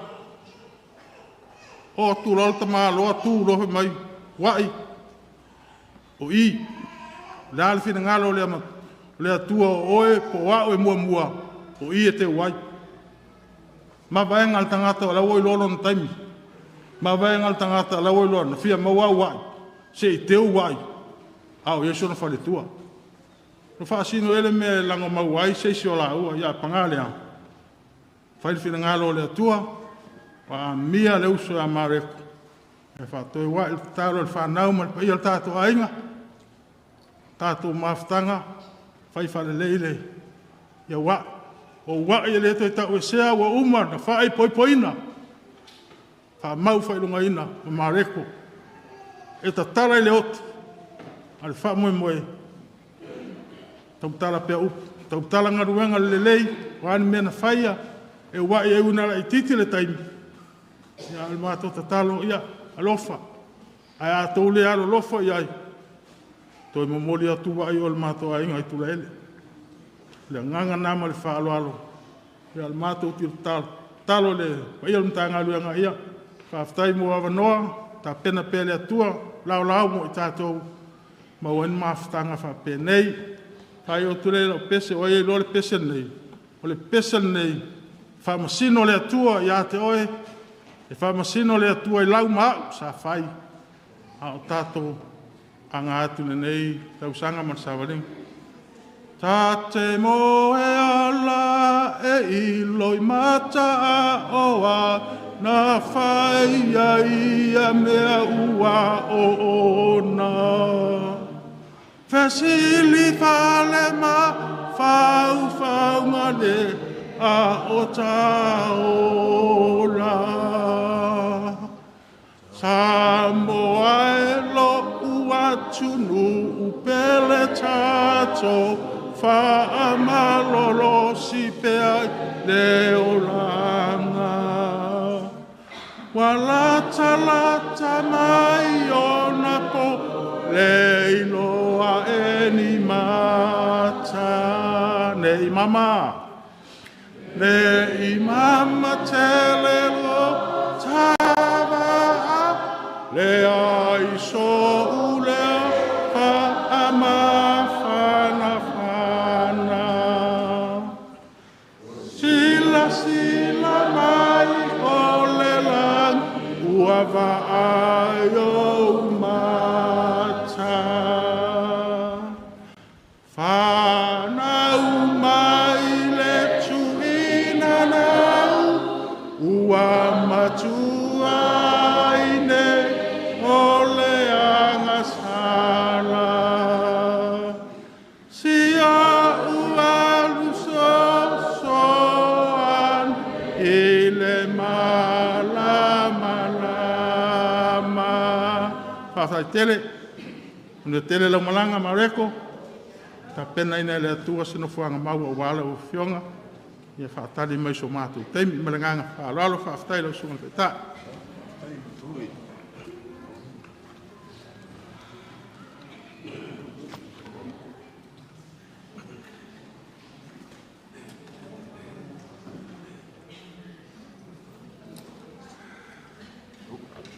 Speaker 12: O tu lalta maa loa tu lohe mai, wai. O i, le ale fina ngalo le atua oe po wao e mua, o i e te wai. Ma vaenga al tangata o lau i lolo na taimi. Ma vaenga al tangata o lau i lolo na fia maua wai. Se i teu wai. Au, yeso na whale tua. No whaasino ele me lango mau wai, se si o la ua, ia pangale a. Whaile fina ngalo le atua, wa mia le uso a Mareko. E whaatoi wai, il taro il whanau, ma il tato ainga. Tato maftanga, whaifale leile. Ia wa, o wa i le toi tau e sea wa umar, na whae poipoina. Wha mau whailunga ina, ma Mareko. E ta tara i le oti. Ale wha moe. Tautala pia upu. Tautala ngaruenga le lei, wani mea na whaia, e wa i eunara i titi le taimi. Ia ale mātou tatalo, ia, alofa. Ai a tau le alo lofa i ai. Toi momoli atu wa i o le mātou a inga i tula ele. Le nganga nama le wha alo. Ia le mātou tiro talo le, wa ia le mtanga luenga ia. Whaftai mo awanoa, ta pena pele atua, lau mo i tātou. Ma wani maafutanga wha penei. Whai o ture o pese, o e lo le pese nei. O le pese nei, wha masino le atua i a te oe. E wha masino le atua i lau maa, sa whai. A o tātou anga atu nei, tau sanga man sawaring. Tā te mo e ala e iloi mata a oa, na whai ia mea ua o ona. Fesili whale ma whau ngale a o taola. Samoa e lo ua tunu upele tato, wha amalolo si pea leolanga. Walata mai ona po leiloa eni mata. Nei mama telelo tava le aiso ule pa ama fana. Sila mai olelang uava ayo mata. Fana umai le tuina nau ua matua ine ole angasala. Sia ualu sosoan ile malama. Whawhai tele, una tele lau malanga Mareko, Ta pena ina le atua sino fuanga mau o wala o fionga. Ia whaatari mai so mātou teimi, maranganga whaalalo whaaftai lau sunga te tā.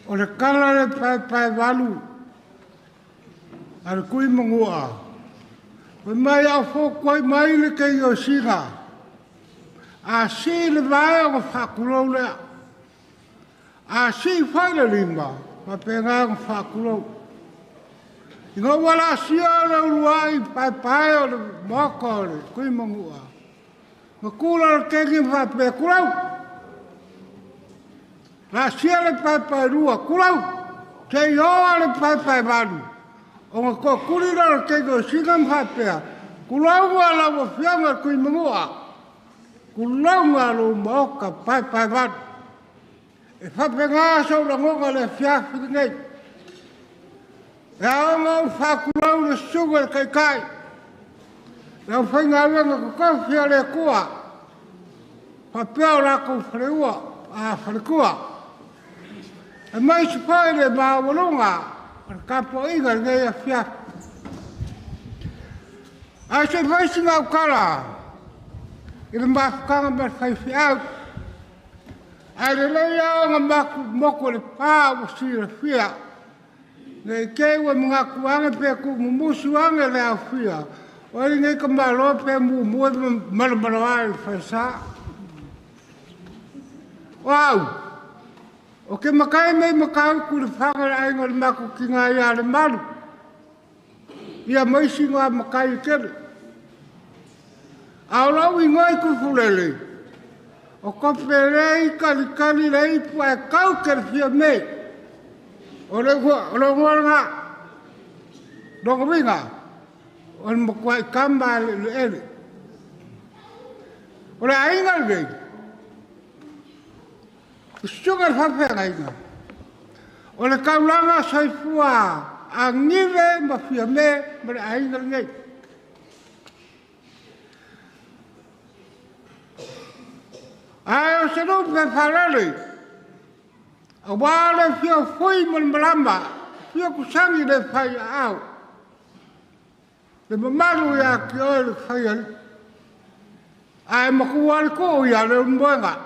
Speaker 13: O le kala le pai walu, a le kui mangua. Koe mai au fōkoi mai le kei o singa. A si le vai o whakurau lea. A si whaile lima, ma penga o whakurau. I ngā wala sia le uruai pai o le moko o le kui mangua. Ma kura le kengi whape kurau. La sia le pai rua kurau. Te ioa le pai walu. O ngā kua kurira le kengi o singa mwhapea. Kurau ngā lawa whianga kui mangua. Kulanga lo moka pai wat. E whapenga sau la ngonga le whiawhi nei. E aonga whakulau le suga le kai. Lau whainga wenga kukawhia le kua. Whapea rako whareua, a wharekua. E mai si pai le mawalunga, ar kapo inga nei a whiawhi. A se whaisinga ukara. I le mafukanga ma whaiwhi au. Ai le lei au ngā maku moko le pā o si le whia. Nei kei wa mga kuanga pe ku mumusu anga le au whia. O i nei ka malo pe mu mua maramarawa i whaisa. Wow! O ke makai mei makau ku le whanga le ainga le maku ki ngā ia le malu. Ia maisi ngā makai i kere. Aurau i ngoi kufulele. O kopere kali rei pua e kau kerfia mei. O le ngora ngā. Dongo winga. O le mokua i kamba le ere. O le ainga rei. O sunga le whapea inga. O le kaulanga saifua. A ngive ma fia me ma le ainga rei. Ai o se no pe farale. A wale fio foi mon malamba. Fio kusangi le fai au. Le mamaru ya ki o le fai al. Ai makuwal ko ya le mboenga.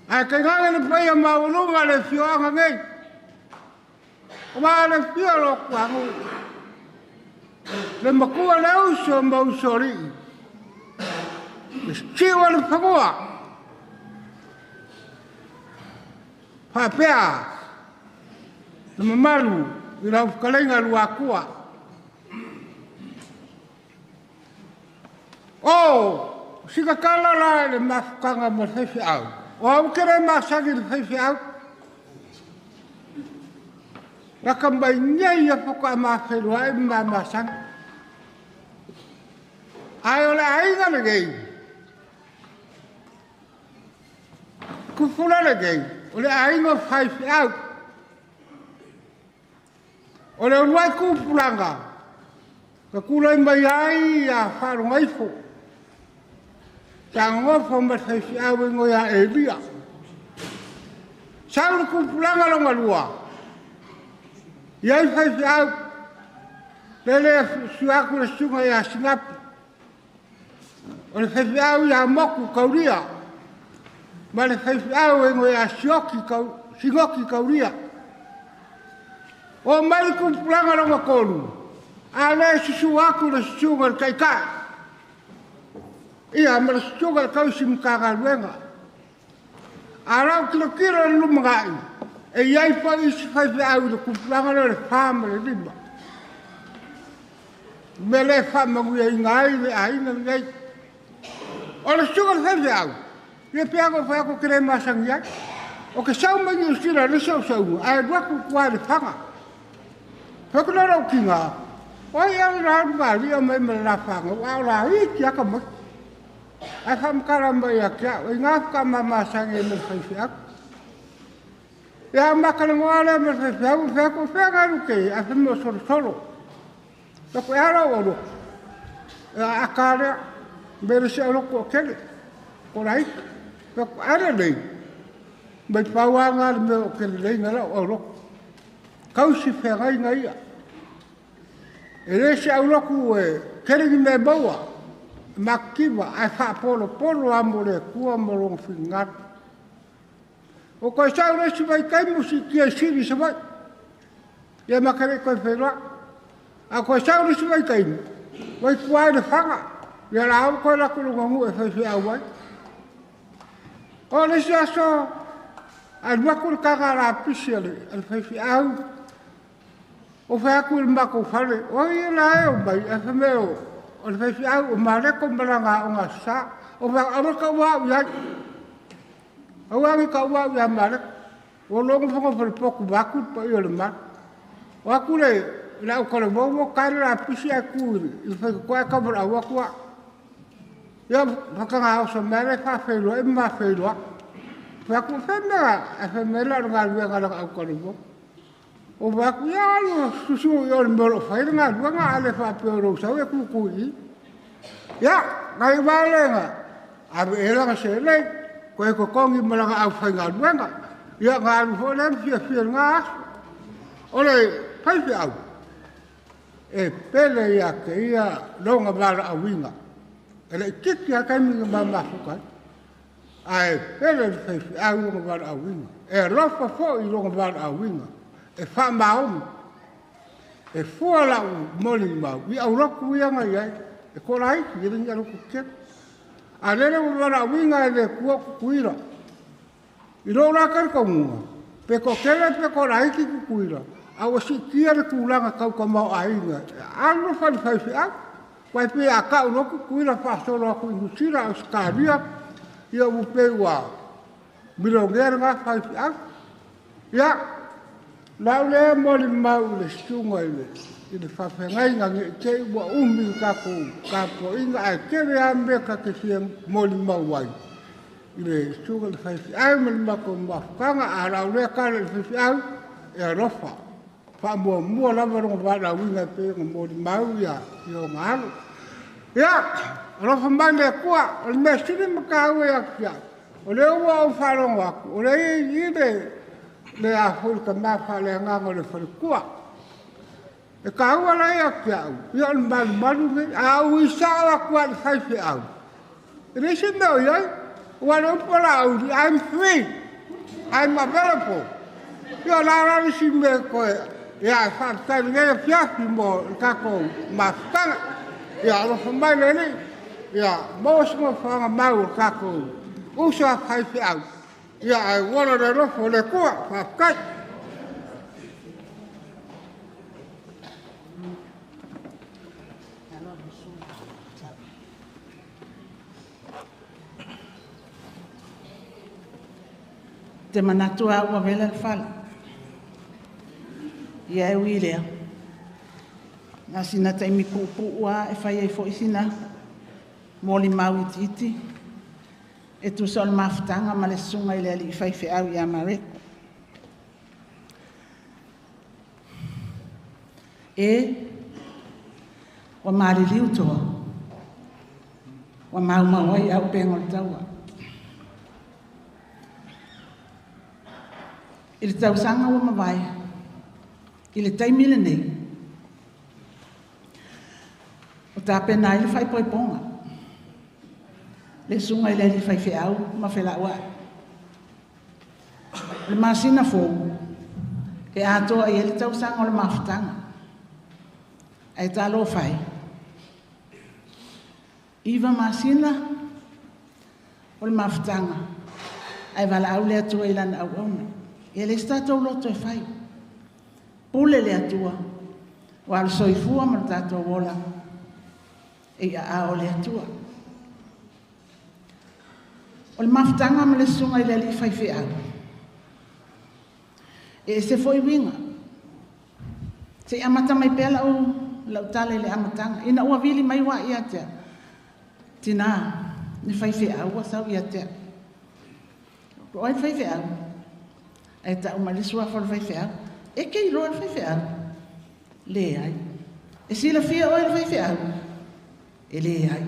Speaker 13: Ai ke nganga le fai ma ulunga le fio anga ngai. Wale fio lo kwangu. Le makuwa le uso ma usori. Chiwa le whakua. Whapea. Le mamaru. I rau whakalenga lua kua. O! Sika kala la le mafukanga ma whaiwhi au. O au kere masangi le whaiwhi au. Raka mai nyei a whaka ma whairua e ma masangi. Ai o le ainga le gei. Kufula le gei, o le ainga whaiwhi au. O le uruai kūpulanga, ka kulai mai ai a wharongaifo. Ta ngofo ma whaiwhi au e ngoi a e lia. Sau le kūpulanga longa lua. Iai whaiwhi au, le suaku le sunga i a singapi. O le whaiwhi au i a moku kauria. Ma le whaiwhi au e ngoi a singoki kauria. O mai kumpulanga ronga kolu. A le susu aku le susunga le kaikai. Ia ma le susunga le Tausi Matagaluega. A rau kilo le lumangai. E iai pa isi whaiwhi au le kumpulanga le whama le lima. Me le whamagu e ngai le aina ngai. O le susunga le whaiwhi au. Ia peago whaako kere masangi ai. O ke sau mangi usira le sau. Ai waku kua le whanga. Whakuna rau ki ngā. Oi au rau ngāri o mai la whanga. Au la hiki aka mai. Ai whamkara mai a kia. Oi ngā whakama masangi e me whaiwhi aku. Ia makana ngoale me whaiwhi aku. Whako whengaru kei. A whimo soro. Ka ko ara o a kare bere se o ko kele. Ko rai. Ka ko ara nei. Mai pawanga me o kele nei ngala o ro. Kausi whengai ngai a. E re se au loku e keringi me baua. Makiwa ai wha polo amore kua morong whingat. O koe sau resi vai kai musi kia siri sa vai. Ia makare koe whenua. A koe sau resi vai kai mu. Vai kuai de whanga. Ia rao koe laku lunga ngu e whai au vai. O resi aso. Ai wakul kanga la pisi ale. Al whai au. O whaku il mako whare. O ia la eo mai. E whameo. O le whai au. O Mareko maranga o ngā sa. O whaka ka wau iai. O wangi ka wau ia Mareko. O longa whanga whare poku waku pa i o le mar. O aku le. La o kore wawo kaire la pisi a kuiri. I whai koe kawara wakua. Ia whaka ngā osa mere wha whairua. E ma whairua. Whaku whenera. E whenera ngā ruenga ranga au kore wawo. O waku ia alu susu i o le moro whaira ngā ruenga ale wha peo rousau e kukui. Ia, ngai walenga. Awe e langa se lei. Koe ko kongi maranga au whai ngā ruenga. Ia ngā ruho lem fia ngā asu. O le whaifi au. E pele ia ke ia longa mara au winga. E le kiki a kaiminga mamafukai. A e pele le whaifi au longa mara au winga. E rofa fo i longa mara au winga. E wha maomi. E fua lau moli mau. I au roku ianga iai. E kora iki, i ringa roku kera. A lere o mara winga e le kua kukuira. I rora karika munga. Pe ko kere pe kora iki kukuira. A o si kia le tūlanga kau ka mau a inga. Alo whani whaifi au. Wai pe a kau roku kuira whaasoro aku inusira o skaria. Ia upe ua. Milongera ngā whaifi au. Ia. Lau lea moli mau le sunga i le whawhengai ngange ke ua umi kako inga ai kere a meka ke fia moli mau wai. I le sunga le whaifi au mali mako mawhukanga a lau lea kare le whaifi au e a rofa. Wha mua lava ronga wada winga pe ngā moli mau ia i o ngā alu. Ia, rofa mai le kua, o le mea siri makau e aki au. O le ua o wharonga aku, o le i le a hul ka mawha le nganga le wharikua. E ka ua lai aki au. Ia le malu me. A ui sao aku a le whaifi au. E resi meo iai. Ua le upala au di. I'm free. I'm available. Ia la rari si me koe. Ia e whatai ngea fiafi mo kako mawhitanga. Ia alofa mai le ni. Ia mōsinga whanga mau kako usa whaifi au. Ia ai wana le rofo le kua, whakai.
Speaker 14: Te manatua ua vela le whala. Ia e uilea. Nga sina taimi puupua e whai ei fo isina. Moli mau i titi. E tu sol mafutanga ma le sunga ile ali whaifi au ia Mareko. E, wa maari liu toa. Wa mau mawai au pengo le taua. I le tausanga wa mawai. I le taimile nei. O ta pena i le whai poiponga. Le sunga ile li whaifi au, ma whela ua. Le masina fōu, e atoa i ele tausanga o le mawhitanga. Ai talo whai. Iwa masina o le mawhitanga. Ai wala au le atua i lana au auna. E le statou loto e whai. Pule le atua. Wa al soifua ma tatou wola. E a o le atua. O le mawhitanga ma le sunga i le li whaifi au. E se foi winga. Se amata mai pela o lau tala i le amatanga. Ina ua vili mai wa ia tea. Tina, ni whaifi au wa sau ia tea. O ai whaifi au. E ta umarisua for whaifi au. E kei roa whaifi au. Le ai. E sila fia o ele whaiwhi au. E le ai.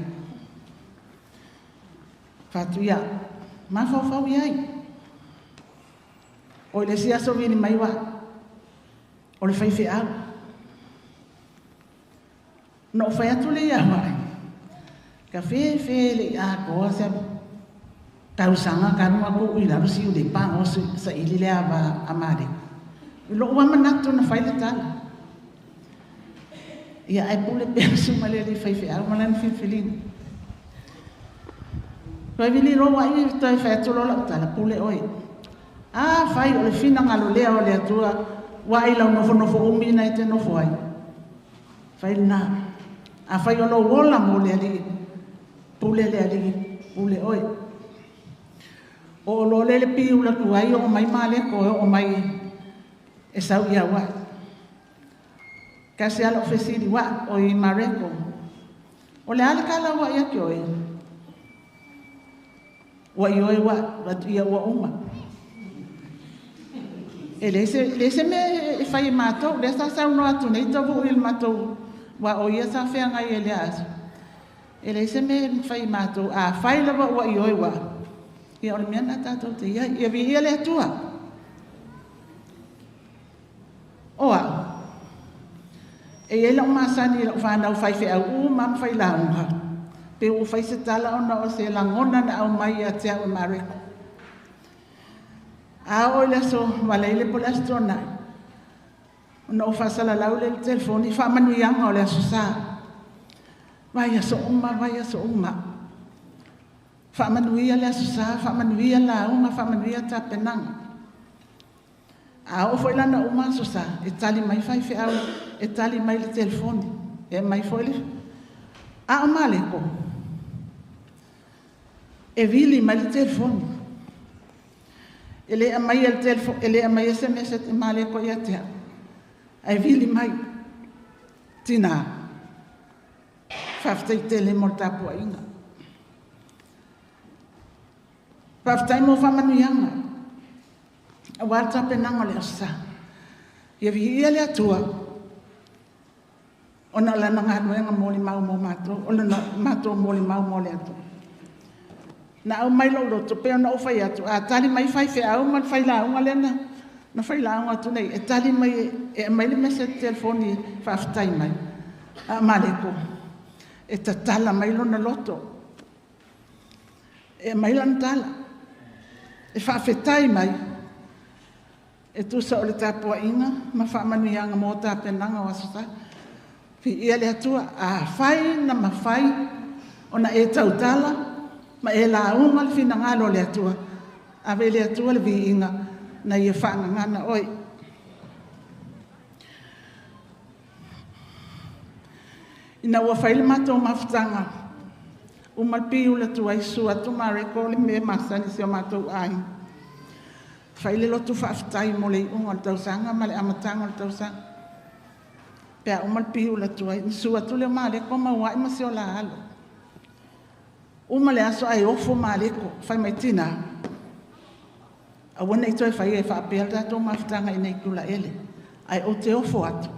Speaker 14: Whatu ia. Mawhau iai. O le si aso vini mai wa. O le whaiwhi au. No whai atu le ia mai. Ka whe le a koa se tausanga kanua ko ui laru si u le pa o sa ili le ava amare. Lo ua manatu na whai le tanga. Ia ai pule pe suma le whaiwhi au malan whiwhilini. Koe vili roa i toi whai atu lola utala pule oi. Whai o le whina ngalo lea o le atua wa i lau nofo umi na i te nofo ai. Whai na. Whai o lo wola mo le ali. Pule le ali. Pule oi. O lo le pi ula tu ai o mai male ko o mai e sau ia wa. Kasi ala ofesiri wa o i Mareko. O le ale kala wa ia ki oi. Wa i oi wa ia wa uma. E le se me e fai matou, le sa sau no atu nei tavu il matou. Wa o ia sa fea ngai e le asu. E le se me fai matou, fai lava wa i oi wa. Ia o le mea na tatou te ia, ia vi ia le atua. Oa. E ela masani la whanau whai whea mam whai launga. Pe o whai se tala ona o se langona na au mai a te au Mareko. A o le so waleile po le astrona. Ona o whasala lau le telefoni whamanu ianga o le aso sa. Vai aso uma, vai aso uma. Whamanu ia le aso sa, whamanu ia la uma, whamanu ia ta penanga. A o foi lana uma aso sa, e tali mai whai whea au, e tali mai le telefoni. E mai foi le. A o Mareko. E vili mai le telefoni. Ele amai el telefone, ele amai SMS te Mareko ia te. Ai vili mai. Tina. Faftai tele mo tapu ainga. Faftai mo famanu yanga. Awarta penanga le asa. Ia vi ia le atua. Ona la nanga noenga moli mau mo mato, ona mato moli mau mo le atua. Na au mai lo to pe na o fai atu a tali mai fai fe au mal fai la unga lena na fai la unga tu nei e tali mai e mai le mese telefoni fa ftai mai a Mareko e tala mai lo na loto e mai lan tala e fa fetai mai e tu sa o le tapo inga ma fa manu yanga mo ta penanga wa sa fi ia le atua a fai na ma fai ona e tau tala ma e la unga le fina ngalo le atua. Ave le atua le vi inga na ia whaanga ngana oi. Ina ua whaile mato mawhtanga. Umalpi ula tua isu atu Mareko le me masani se o mato ai. Whaile lotu whaftai mo le unga le tausanga ma le amatanga le tausanga. Pea umalpi ula tua isu atu le Mareko ma wai ma se o la halo. Uma le aso ai ofo Mareko, fai mai tina. A wana i toi fai e whaapea tato mawhtanga i nei kula ele. Ai o te ofo atu.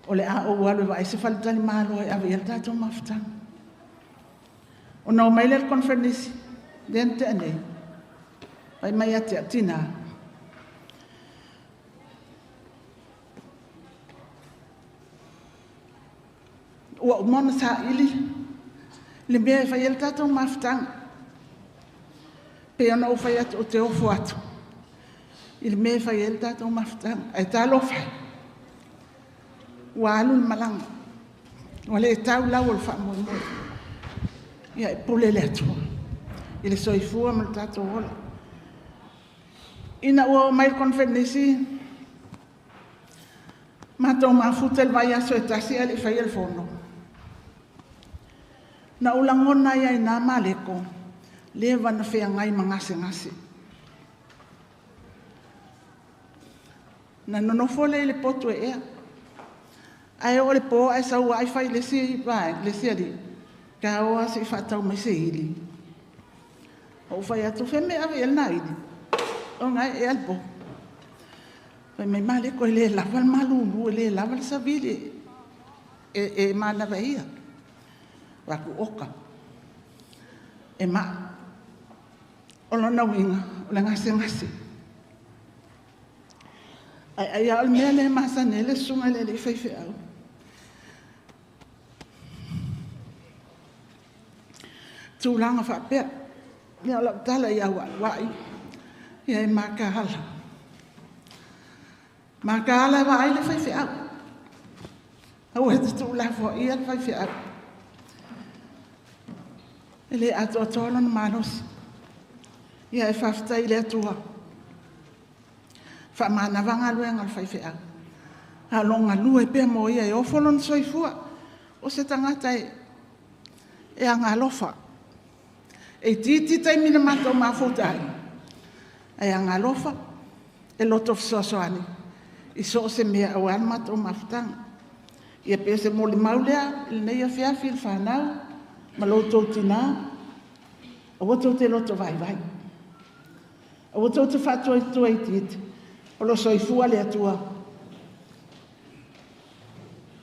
Speaker 14: O le a o walu wa i se whalitali malo e awe el tato mawhtanga. O na o mai le konfernisi, den te anei. Fai mai ate a tina. Ua umona sa ili. Le mea fai el tatou mawhtanga. Pe ona o fai atu o te ofo atu. I le mea fai el tatou mawhtanga. Ai talo fai. Ua alu le malanga. Ua le tau lau o le wha moi moi. Ia e pule le atua. I le soifua ma le tatou ola. Ina ua o mai konfernisi. Matou mafuta le vai aso e tasi ali fai el fono. Na ulangona ia i nā Mareko, lewa na whea ngai mangase ngase. Na nonofo le potu e ea. Ai o le po ai sau ai fai le si vai, le si ali. Ka oa si whatau mai se ili. O fai atu wheme awe el na ili. O ngai e alpo. Fai mai Mareko e le lawal malulu, e le lawal savili. e mana ia. Wa ku oka. E ma o lona winga, o le ngase. Ai al mea le masa nele sunga le whaiwhi au. Tūlanga whapea, mea lau tala ia wai, ia e makahala. Makahala wa ai le whaiwhi au. Au e te tūla fo ia le whaiwhi au. E le ato atola na manosi. Ia e whaftai le atua. Whamana wanga luenga le whaiwhi au. Ha longa lue pia mo ia e ofolon soifua. O se tangata e anga alofa. E titi tai mina mato mafutai. E anga alofa. E loto fisosoani. I so se mea au an mato mafutanga. Ia pe se moli maulea. Il neia fiafi il whanau. Ma loto tina. A wato te loto vai. A wato te whatua i tua i titi. O lo soifua le atua.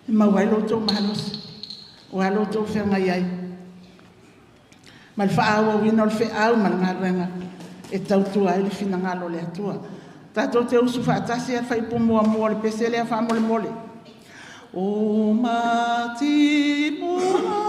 Speaker 14: E mawai loto malos. O a loto whenga iai. Ma le whaawa wina o le wheau ma le ngaruenga. E tautua e le whina ngalo le atua. Tato te usu whaatasi e whaipo mua le pese le a whamole mole. O mati mua.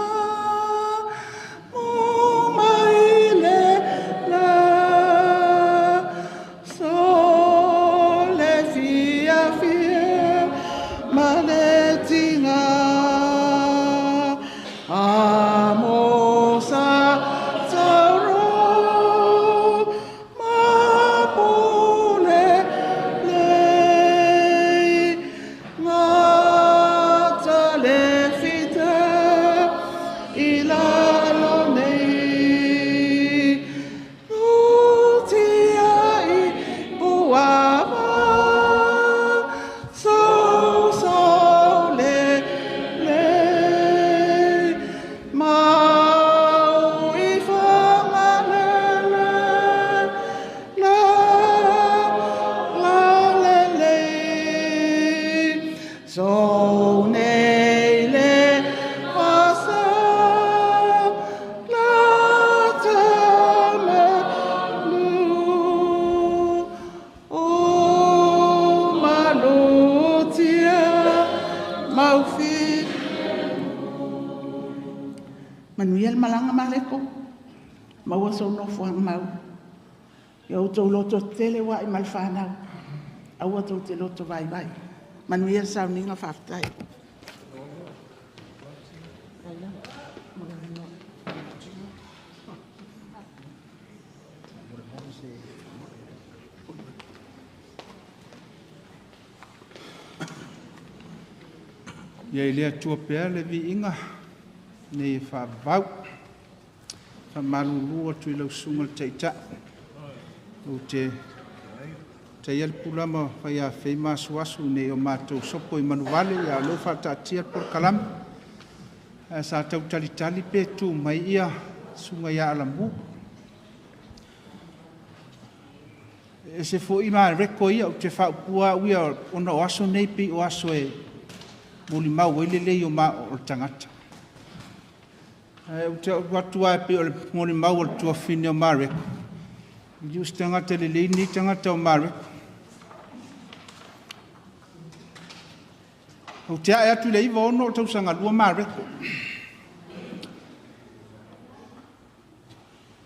Speaker 14: Tau loto tele wa i malwhanau. Aua tau te loto vai. Manuia Sauniga Faa-le-āiga.
Speaker 2: Ia i lea tua pea le vi inga. Nei whaavau. Whamalulu atu i lau sunga le teita. O te ial pulama whai a whai māsuasu nei o mātou sopo i manuwale i a lo whatatia por kalama. Sa tau talitali pe tu mai ia sunga ia alamu. E se fo i Mareko ia o te whaupua uia ona o aso nei pi o aso e muli mau ele lei o maa o tangata. O te watua e pe o muli mau o tua fine o Mareko. Ius tangata le leini tangata o Mareko. O te ae atu le iwa ono o tausanga lua Mareko.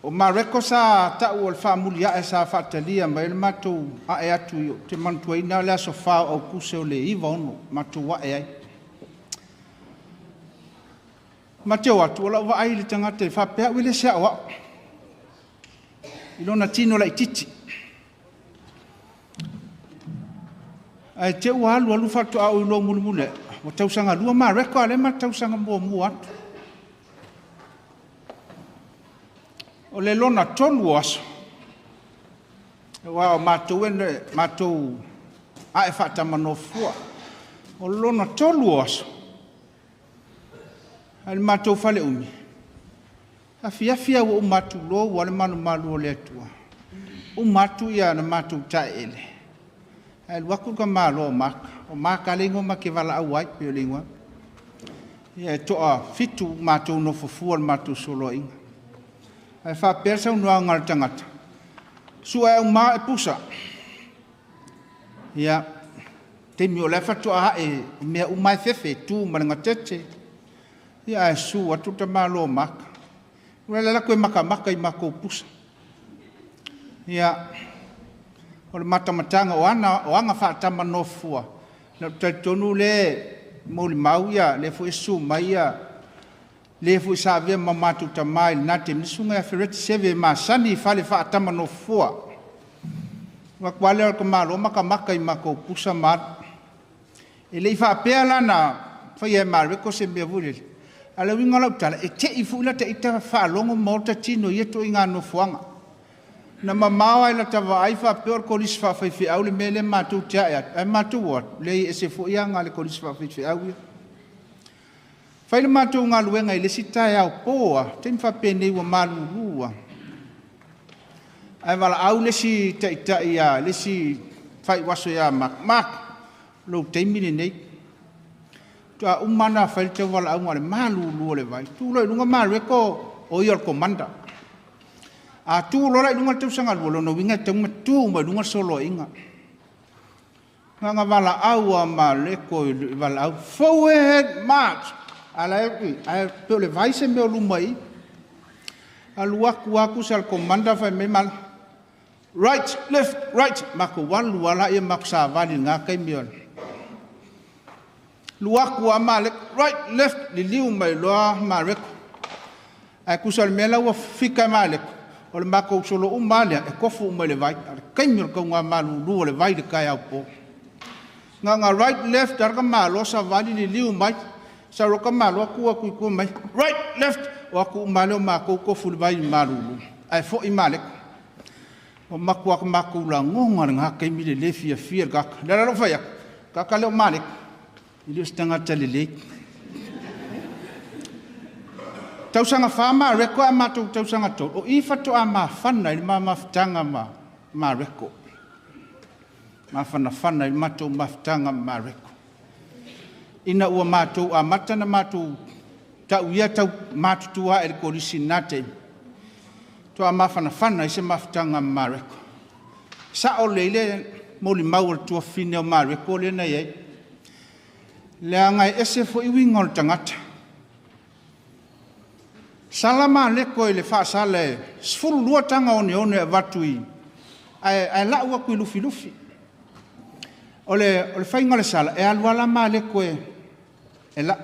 Speaker 2: O Mareko sa tau o le whaamuli ae sa whaatalia ma ele matou ae atu i te mantua ina le aso whao au kuse o le iwa ono matou wae ai. Mateo atu o lau wa ai le tangata le whapea wile sea wa. Ilona tino la ititi. Ai te ua alu fatu au ilo mulumule. O tausanga lua Mareko ale ma tausanga mua atu. O le lona tonu aso. Wa o matou ene, matou ae whata manofua. O lona tolu aso. Ai matou whale umi. A fia o matu lo wale manu malu o le atua. O matu ia na matu ta ele. Ai waku ka malo o maka. O maka lengo ma ke wala au ai pe o lingua.
Speaker 15: Ia toa fitu mātou no fufua mātou solo inga. Ai wha persa unua ngal tangata. Sua e uma e pusa. Ia te mi o lefa toa e mea umai fefe tu maranga tete. Ia e su atu ta malo maka. Ura la koe maka i mako pusa. Ia o le matamatanga o anga whaatama no fua. Na taitonu le moli mau ia, le fu esu mai ia, le fu sa vea mamatu tamai, na te misunga e whireti seve ma sani whale whaatama no fua. Wakwale o ka malo maka i mako pusa mat. E lei whaapea lana, whai e Mareko se mea vurele. Ala winga lau tala, e te i fuila te ita whaalongo mauta tino i eto inga no fuanga. Na mamawa ila tawa aifa peor kolis fa fi au le mele matu tia ai matu wat le ese fo ia nga le kolis fa fi au fa le matu nga luenga ile sita ya poa ten fa pene wa malu lua ai wala au le si ta ia le si fai waso ya mak lo te mini nei to umana fa te wala au le malu lua le vai tu lo lunga Mareko o yor komanda a tu lora lunga te sanga lo no winga te tu ma lunga solo inga nga wala au a Mareko wala au forward march ala ai to le vai se me lumai alua ku sal komanda fa me mal right left right mako walu wala e maksa vali nga kai mion lua ku amale right left li liu mai lo Mareko ai ku sal mela wa fika Mareko o le mako solo umale e kofu umale vai kai mion ko nga malu lu le vai de kai au po nga right left dar ka malo sa vali li liu mai sa ro ka malo ku mai right left wa ku malo mako kofu vai malu ai fo imale o mako la ngonga nga kai mi le fia ga la lo fa ya ka le malik ili stanga talele tausanga fa Mareko a matou tausanga to o I fato a mafana i mafutanga Mareko mafana i matou mafutanga Mareko ina ua matou a matana matou tau ia tau matutua e kolisi nate to a mafana i se mafutanga Mareko sa o leile moli mau tua fine o Mareko le na ye le angai ese fo I wingol tangata Salama Mareko le fa sale sfulu lua tanga one vatui ai la ua ku lufi ole fainga le sala e alua la Mareko e la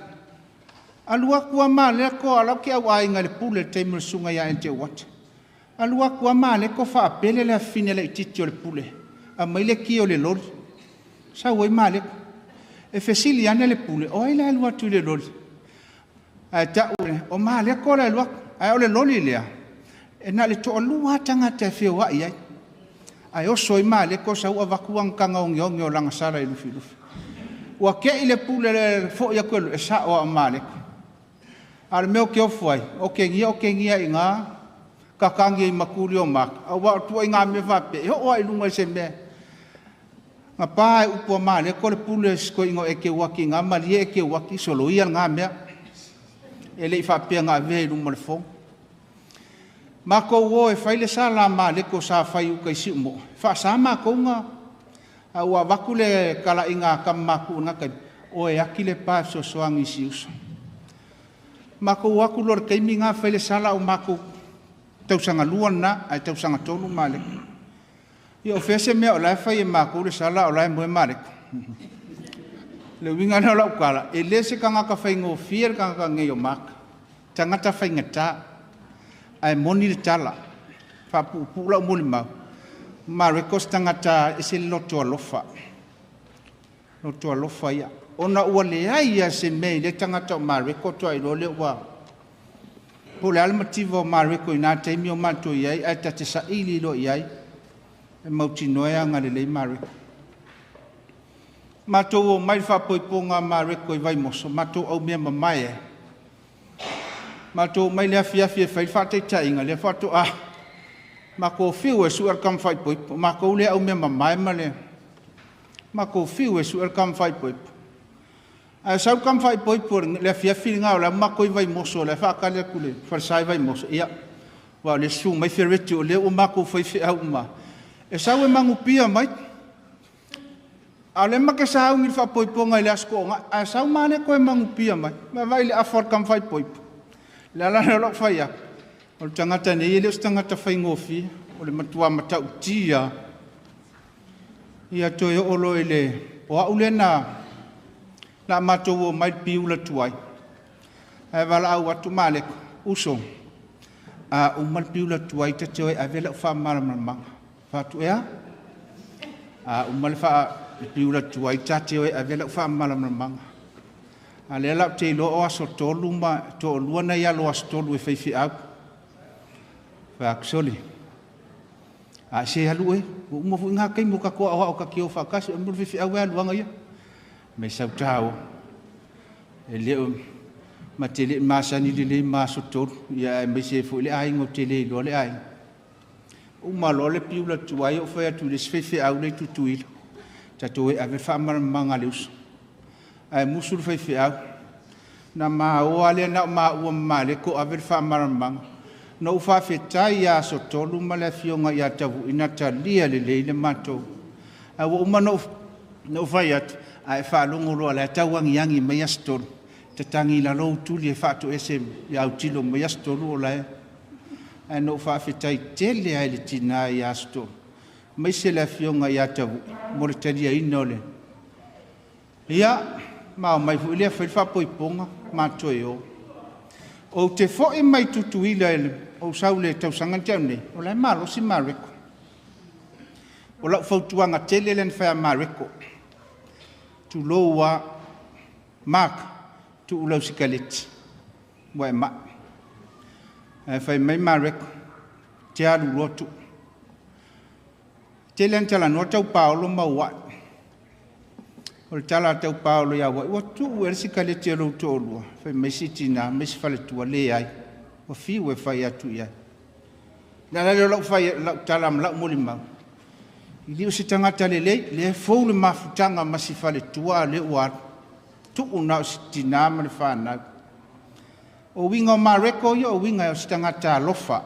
Speaker 15: alua ku Mareko ala ke au ai ngale pule te mulsunga ya ente wat alua ku Mareko fa pele le fine le titi le pule a maile ki ole lol sa wo Mareko e fesili ane le pule o ile alua tu le lol ai ta o Mareko le lua ai ole loli lea e na le to lua tanga te fe wa ia ai o soi Mareko sa u avakuang kanga ongi o langa sala i lufi wa ke ile pule le fo ia ko e sa o Mareko al meu ke o foi o ke ngia inga ka kangi makuli o mak a wa tu inga me va pe o ai lunga se me nga pa u po Mareko le pule ko ingo e ke waki nga mali e ke waki solo ia nga me ele fa pe nga ve lu mo le fo mako wo e faile sala Mareko sa fai u kai si mo fa sa ma ko nga a wa vakule kala inga kam maku nga kai o e akile pa so soangi si us mako wa ku lor kai minga faile sala o mako tau sanga luana ai tau sanga tonu Mareko yo fese me o la fai mako le sala o la mo Mareko le winga na la kala e le se kanga ka fai ngo fier kanga nge yo mak tangata fai ngata ai moni tala fa pu la mo ma Mareko tangata e se loto alofa ya ona ua le ai se me le tangata Mareko to ai le wa po le almativo Mareko ina te mi o manto ai ai ta te sa ili lo ai e mauti noia ngale le Mareko matou o mai fa poiponga Mareko I vai moso matou au mea mamae matou mai le afia fai fa te tainga le fa to mako fiu e suar kam fai poipo mako le au mea mamae male mako fiu e suar kam fai poipo A sau kam fai poi por le fia filinga la ma koi vai moso le fa ka le kule fa sai vai moso ia wa le su mai fereti o le o ma ko fai fi au ma e sau e mangu pia mai a le ma ke sau ngi fa poi ponga le asko nga a sau ma ne ko e mangu pia mai ma vai le afor kam fai poi la lo fai ya o tangata ne ile tangata fai ngofi o le matua mata utia ia to yo olo ile o ulena la matou mai piu la tuai e vala au atu male uso a umal piu la tuai te te a vela fa mal mal fa tu ya a umal fa piu la tuai te te a vela fa mal mal a le la te lo o so to luma to luana ya lo sto lu fe fi au fa soli a se halu e mo fu nga kai mo ka ko o ka ki o fa ka se mo fi au lu nga ya me sau tau e leo ma tele masani le masotor ya me se fu le ai ngo tele lo le ai o ma lo le piu la tuai o fa tu le sfefe au le tutuil tato e ave fa mar manga leus ai musul fe au na ma o ale na ma o ma le ko ave fa mar manga no fa fe tai ya so tolu ma le fionga ya tavu ina talia le mato a o ma no fa ya ai fa longo lo la tawang yangi me yastor te tangi la lo tuli fa to esem ya utilo me yastor lo la ai no fa fitai tele ai le tina yastor me se la fionga ya tavu mortadia inole ya ma mai fu le fa poi ponga ma to yo o te fo e mai tutu ila o saule tau sangantane o la malo si Mareko o la fautuanga tele len fa Mareko tu loa mak tu ulau sikalit wa ma fai mai Mareko te alu lotu te len tala no tau Paulo ma wa o tala tau Paulo ya wa tu er sikalit te lo to lo fai mai sitina mai fale tu le ai o fi we fai atu ya la lo fai tala la molima ili o se tangata le fou le mafutanga masifale tua le ua tu una o se tinama le whanau. O winga o Mareko yo o winga o se tangata alofa.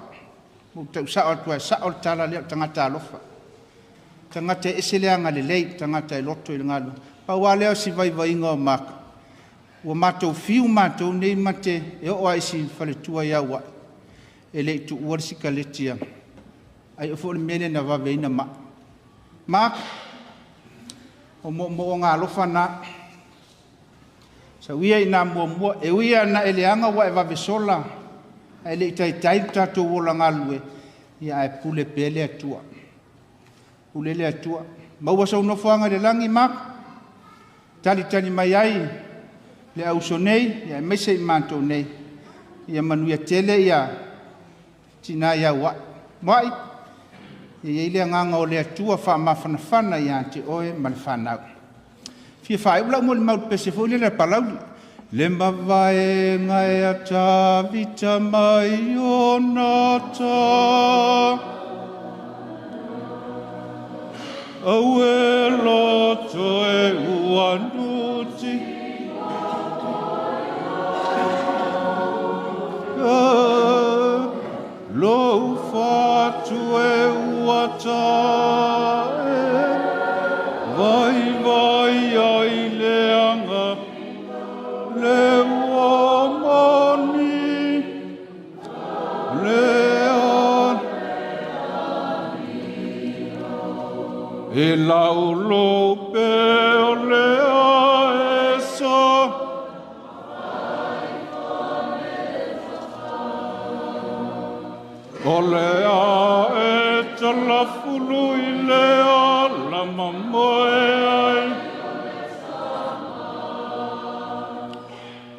Speaker 15: O tau sao tua sao tala le tangata alofa. Tangata eseleanga le lei, tangata e loto i le ngalo. Pa ua leo si vai inga o maka. Ua matou fiu matou nei mate e o aisi fale tua ia ua. E le tu uarisika letia. Ai o fo le mele na waveina maa. Mak o mo nga lofa na sa wia ina mo e wia na eleanga wa e va besola ele tai tato wola ngalue ia e pule pele atua pule le atua ma wa so no fanga le langi mak tali mai ai le au sonei ia me se manto nei ia manuia tele ia tina ia wa mai ia ile nganga o le atua fa mafana ia te oe malfana fi fa ula mo le mau pese fo le palau le mavae ngai ata vita mai onata aue loto e uanuti lo fatu e uata vai ai leanga le uamani leon e laulo pe o lea esa o lea e tala fulu i lea la mamoe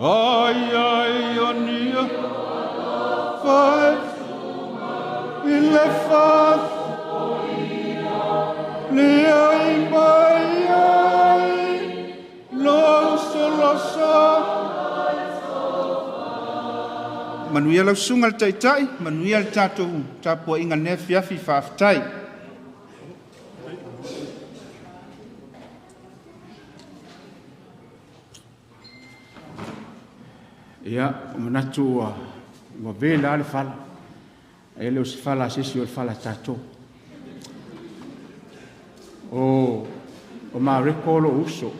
Speaker 15: ai o nia fai i le fai le ai mai ai lo solo sa manuia lau sunga le taitai, manuia le tātou tāpua inga nefi afi whaafitai. Ia, o manatu ua vela le fala. E leo se fala sisi o le fala tatou. O Mareko lo uso.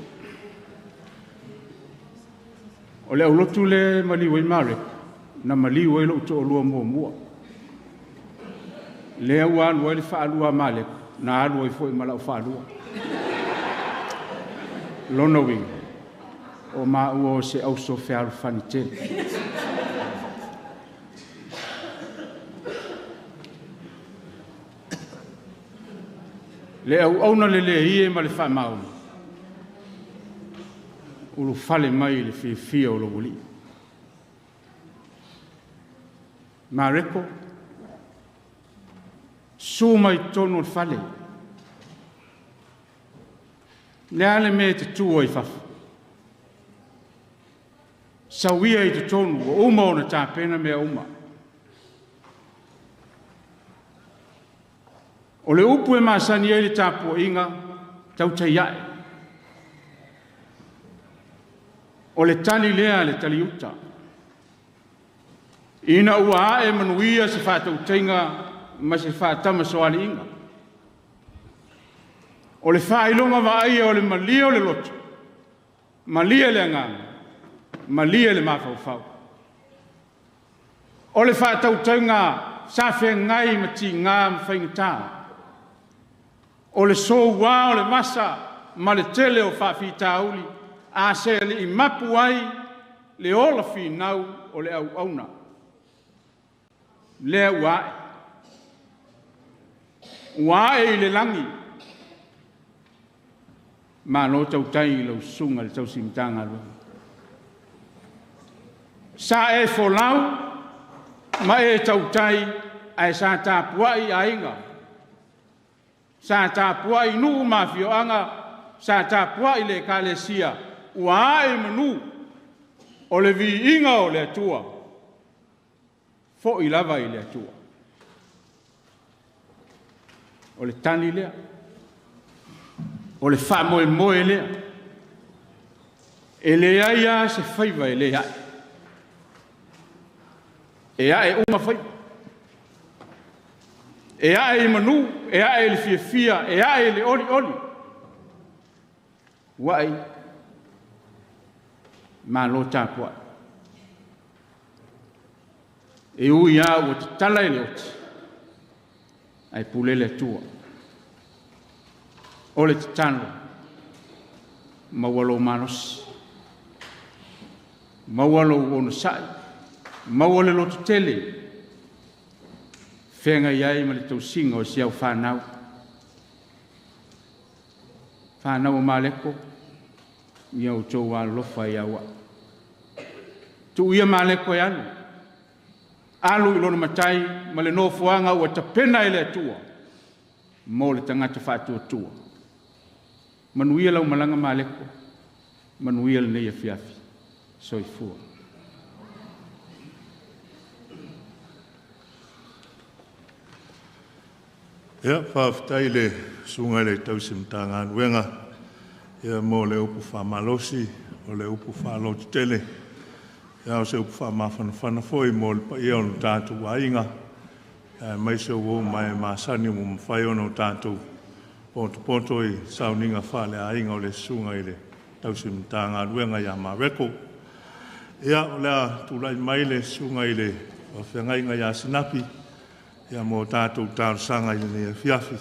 Speaker 15: O le aulotu le maliu i Mareko. Na maliu e lo uto o lua mua. Le ua alua le whaalua Mareko. Na alua i fwoi malau whaalua. Lona winga. O ua o se auso whearu whanitele. Le au na le ie ma le wha mauna. Ulu fale mai le fia o lo wuli. Mareko, su mai tonu le fale. Le ale me te tua i fafu. Sawia i te tonu, o uma o na tāpena mea uma. O le upu e masani e le tāpua inga, tau tai ae. O le tali lea le tali uta. Ina ua ae manuia se whātau teinga, ma se whātama soali inga. O le whailonga wa aia o le malia o le loto. Malia le anganga. Malia le mawhauwhau. O le whātau teinga, sa whengai mati ngā mwhaingataa. O le soua o le masa, ma le tele o whawhitauli, a se le i mapu ai, le ola whinau o le au auna. Le uae. Uae i le langi. Ma no tau tai i lau sunga le Tausi Matagaluega. Sa e folau, ma e tau tai, ai sa tāpuai a inga. Sa tāpuai nuu mawhioanga, sa tāpuai le kālesia, ua ae manu, o le vi inga o le atua. Fo i lava i le atua. O le tani lea. O le wha moe moe lea. E le aia se whaiva e le ae. E ae uma whaiva. E ae manu, e ae le fia fia, e ae le oli oli. Wai, ma lo tāpua. E ui a ua te tala e le oti. Ai pule le tua. O le te tano. Mawalo manos. Mawalo ono sai. Mawale lo te tele. Whenga iai ma le tausinga o siau whanau. Whanau o Mareko. Ia o tō wā lofa i awa. Tu ia Mareko e anu. Alu i lona matai, ma le no fuanga ua tapena i le atua. Mo le tangata whātua tua. Manuia lau malanga Mareko. Manuia le neia fiafi. Soi fua.
Speaker 6: Ia, whaafitai le sunga ile Tausi Matagaluega. Ia mo le upu whamalosi, o le upu whaloti tele. Ia o se upu whamawhanawhana foi mo le paia o tātou ainga. Ia mai se uo mai masani mo mwhai ono tātou. Poto i Sauniga Faa-le-āiga o le sunga ile Tausi Matagaluega ia Mareko. Ia o lea tūlai mai le sunga ile whengainga ia sinapi. Ia mo tātou tārsanga i le fiafi.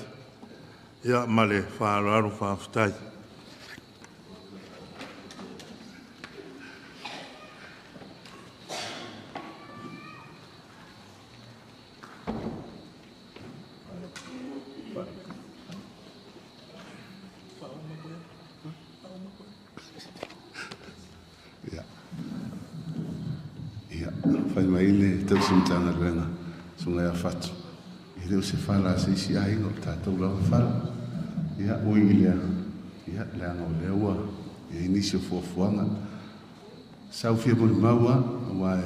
Speaker 6: Ia ma le whaararu whaafitai.
Speaker 16: Whai mai le Tausi Matagaluega, sunga ia whatu. I reo se whala se isi ainga o tātou lawa whala. Ia ui lea, ia leanga o lea ua, ia inisi o fuafuanga. Sau fia mori maua, wai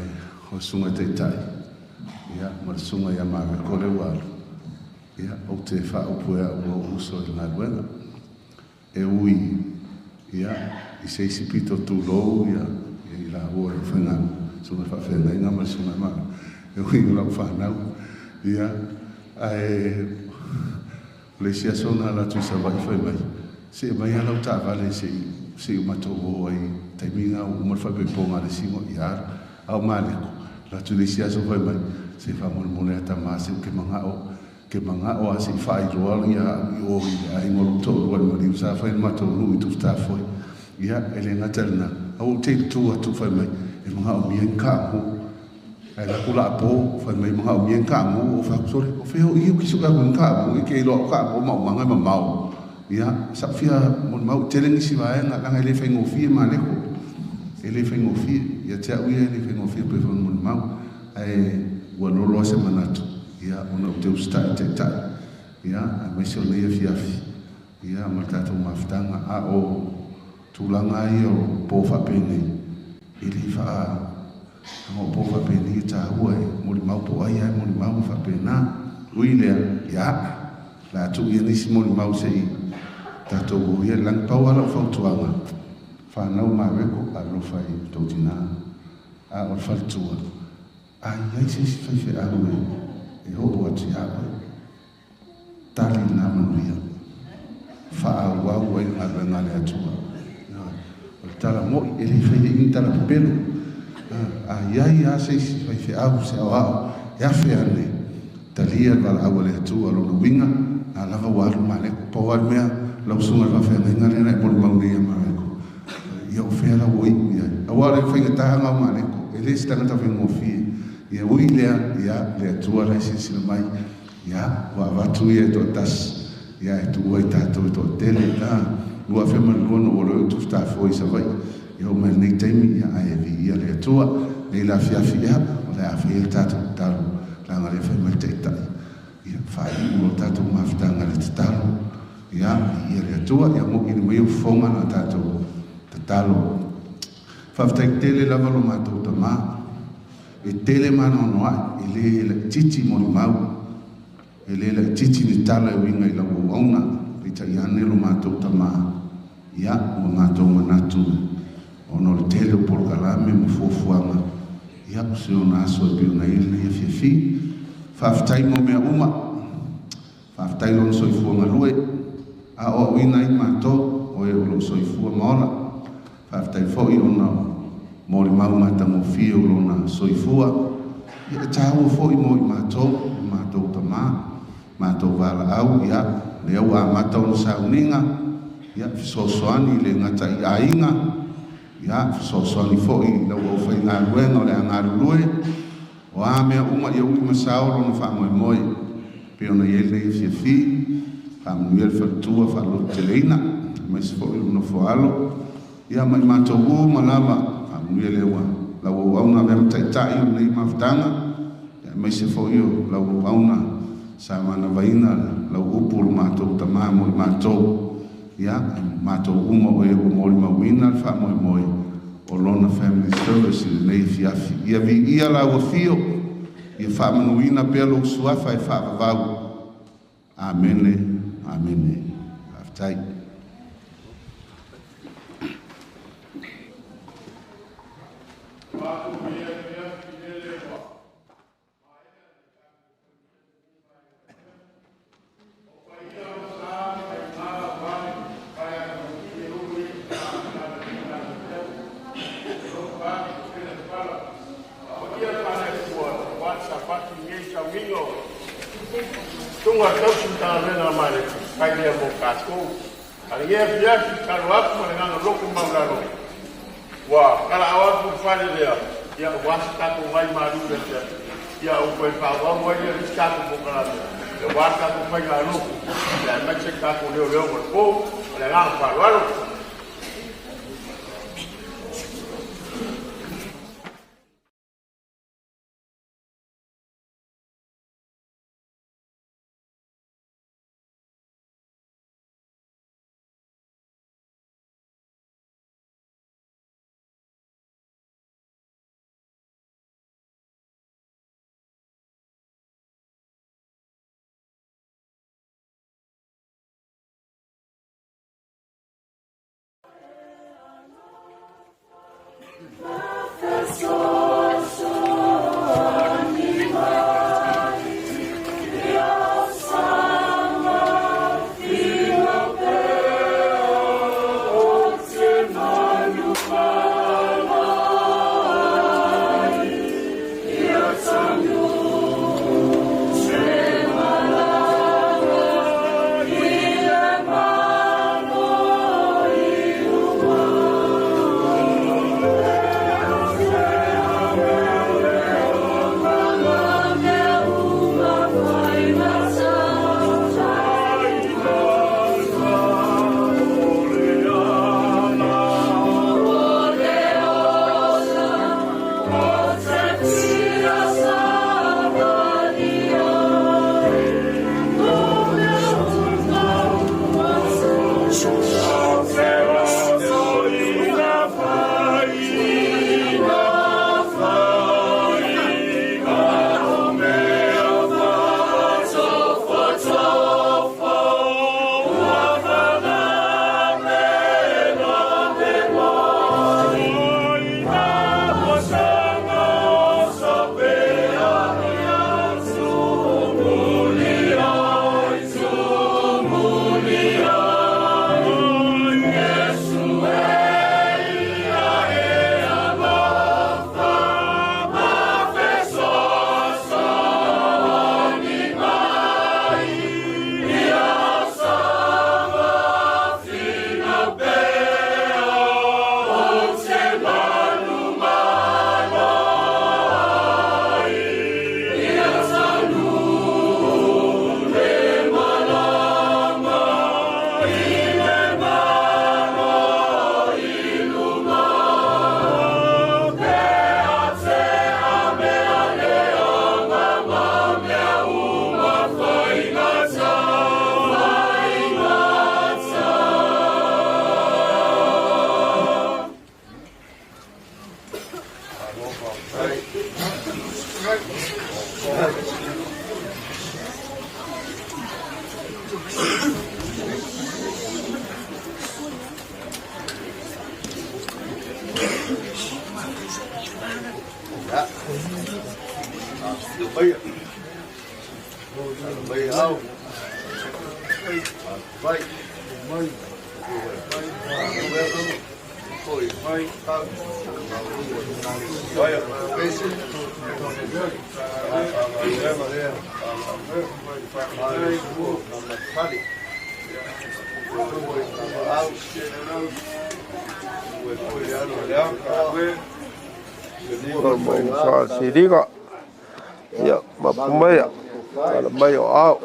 Speaker 16: ho sunga teitai. Ia mara sunga ia Mareko le walu. Ia o te wha upua o uso i Matagaluega. E ui, ia i se isi pito tūlou, ia i la ua e whenga. sunga whawhenga ma sunga ma e hui ngau whanau ia ai le sia sona la tu sa vai fai mai se mai ala ta vale se mato o ai taiminga o mo fa pe ponga le simo ia au maleko la tu le sia so fai mai se fa mo mo le ta ma se ke manga o asi fai ro ia o ia ai mo to o mo di sa fai mato lu tu sta foi ia ele ngatalna au te tu atu fai mai e manga o mien ka ho ai la kula po fai mai manga o mien ka mo o fa sore o feo i ki su ka ka mo ke lo ka mo ma manga ma mau ia sa fia mo mau telengi si va nga nga ele fai ngofi ma le ko ele fai ngofi ia te au ele fai ngofi pe mo mau ai wa lo lo se manatu ia ona te usta te ta ia a mai se le fiafi ia ma ta to maftanga a o tulanga i o po fa pene ili fa mo po fa pene ta huai mo mau po ai mo mau fa pena uile ia la tu ia ni mo mau se ta to ia lang pa wala fa tuanga fa nau ma reko a lo fai to tina a o fa tua ai ai se fa a e ho o ati a tali na manuia fa wa wa na na le atua o tala mo e le fai in tala pelo ai ai a se fa a se a ya fe ane talia val a le atua lo winga a lava wa ma le po wa mea la sunga va fe na le na por mauria ma ko yo fe la wo ia a wa le fe ta nga ma le ko e le sta ta fe mo fi ia uilea ia le atua la si mai ia wa watu ia to tas ia e tu oi tato to tele ta lua fe man lono o lo tu sta foi sa vai ia o man nei taimi ia ai vi ia le atua nei la fia fia o le afia tato talo la ngale fe mai te tai ia fai o tato maftanga le talo ia le atua ia mo ini mai fonga na tato talo fa tele la valo mato tama e tele mano noa ele le titi mo mau ele le titi ni tala e winga i la ona i tai ane lo matou tama ia o matou manatu ono le tele o porkalame mo fofuanga ia o se ona aso e pio na ile ia fiafi faafetai mo mea uma faafetai lona soifuanga lue a o wina i matou o e o lo soifua maola faafetai fo'i ona mo le mau matamo fio lona soifua ia tāua fo'i mo i mātou tamā mātou valaau ia le au amata ona sauniga ia fesoasoani le gata i aiga ia fesoasoani fo'i lau au faigaluega o le agalulue o a mea uma ia ui masao lona faamoemoe pe ona iai lei fiafi faamanuia le faletua faaloto teleina maisi fo'i lona foalo ia mai mātou uma lava nuia le wa la wa una vem tai tai nei maftanga mai se fo io la wa una sa mana vaina la upu ma to tama mo ma to ya ma to uma o e mo ma wina fa mo o lona family service nei fiafi ia vi ia la o fio ia fa mo wina pelo sua fa va amen amen aftai
Speaker 4: Tunga Tausi Matagaluega Mareko kai lea mo kātou. Ari ia fiafi karo aku malengana loko maularo. Wa kala awatu whare lea. Ia wasi tātou ngai marura tia. Ia ukoe pāwau wai ia risi tātou mokarame. Ia wasi tātou whai ngā loko. Ia maise tātou leo leo mo le pō. Malengana wharuaro.
Speaker 17: Sauniga ya mapumaya ala mai o ao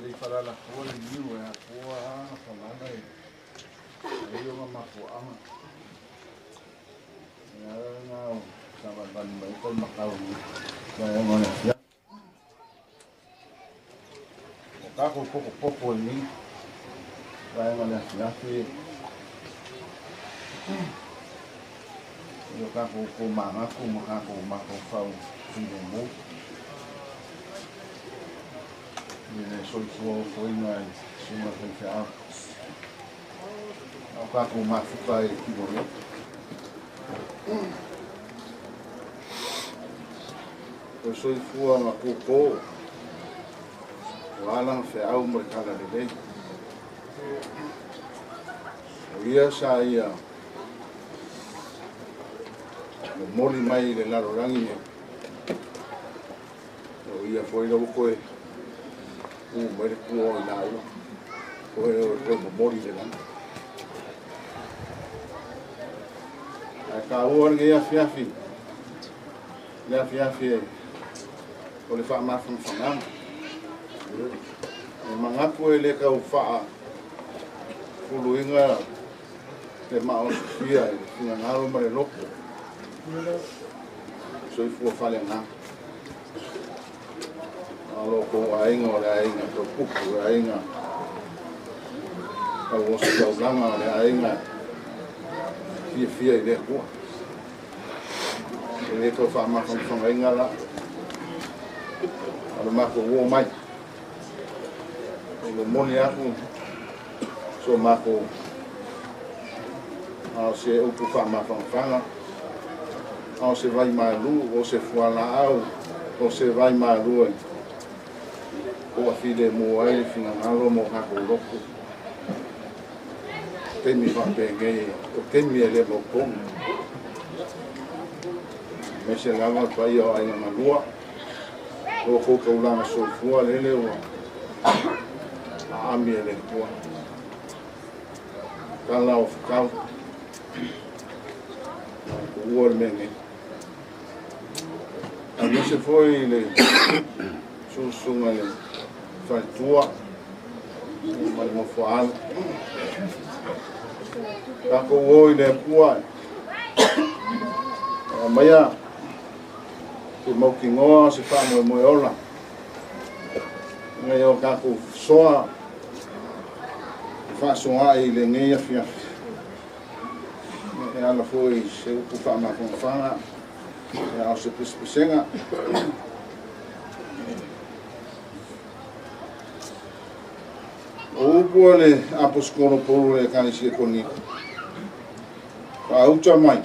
Speaker 5: Ele fala la fora liu é a fora falando aí. Aí eu vou macuar. Não, estava dando bem com macau. Vai agora. O carro pouco ali. Vai agora já que o carro com macaco faz um foi na cima do ferro. O carro mafuca aqui no eu sou fua na cocô. Lá no ferro mercado dele. Eu ia sair o mole mai de larorangi. Eu ia foi no coi Mareko Posi foi mori de lá. A caô ninguém afiafi. Ele afiafi. Ele faz mais funcionar. Mangaku ele que o faz. Fuluinga te mau fia, fia ngalo Mareko. Soi fu falena. Alo ko ainga ora ainga ko pupu ainga. Ao so langa ora ainga. Fia ile ko. Ele ko fa ma kon ainga la. Alo ma ko wo mai. Ele moni aku. So ma ko. Ao se o ku fa ma fanga. Ao se vai malu, ou se fuala au, ou se vai malu. O a fide mo ai fina ngalo mo ha ko loko. Te mi fa penge, o te mi ele mo kom. Me se lava pa yo ai na lua. O ko ko la so fua lele o. A mi ele ko. Kala of kau. O mene. A mi se foi le Susuga ile Tausi Mareko Posi kako oi le pua maya ke mau ki ngoa se fa mo ola ngai o kako soa fa soa ile ngai afia e ala foi se o fa ma con fanga e a se pisenga o
Speaker 12: pua le aposkoro polo le kanisi koni. Auta mai.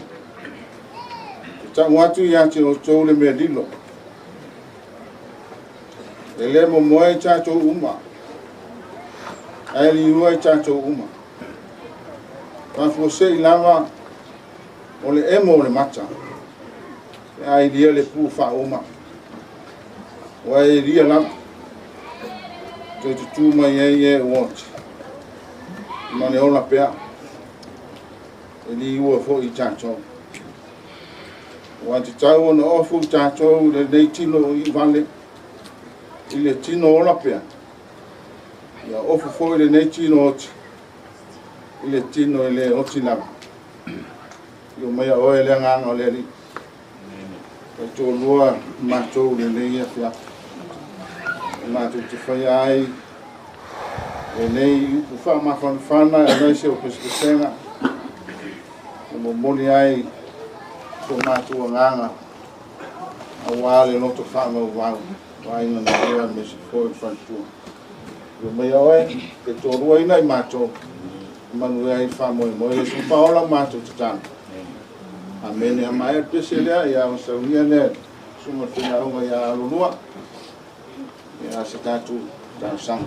Speaker 12: Watu ya te o tau le mea dilo. E le mo moe chato uma. Ai li ua chato uma. Mafu se ilama o le emo le mata. Ai lia le pu fa uma. Wa e lia lama. Te tutu mai e watch. Mane ola pea. E li ua fo I chato. Wa te tau ona ofu chato le nei tino I vale. I le tino ola pea. Ia ofu fo le nei tino oti. I le tino I le oti lava. Io mea oe le nganga o le ri. E tō lua mātou le nei a fia. E mātou te whai ai. E nei upu wha mawhanwhana e nei se o peskesenga. E mo moni ai tō mātou a nganga. A wāle noto whama o wau. Waina na rea me se fōi whantua. Io mea oe, ke tō rua ina I mātou. Manu ai whamoe moe. E sun whaola mātou te tāna. Amene a mai pese lea ia o Sauniga lea sunga tena unga ia alunua ia se tatu tausanga.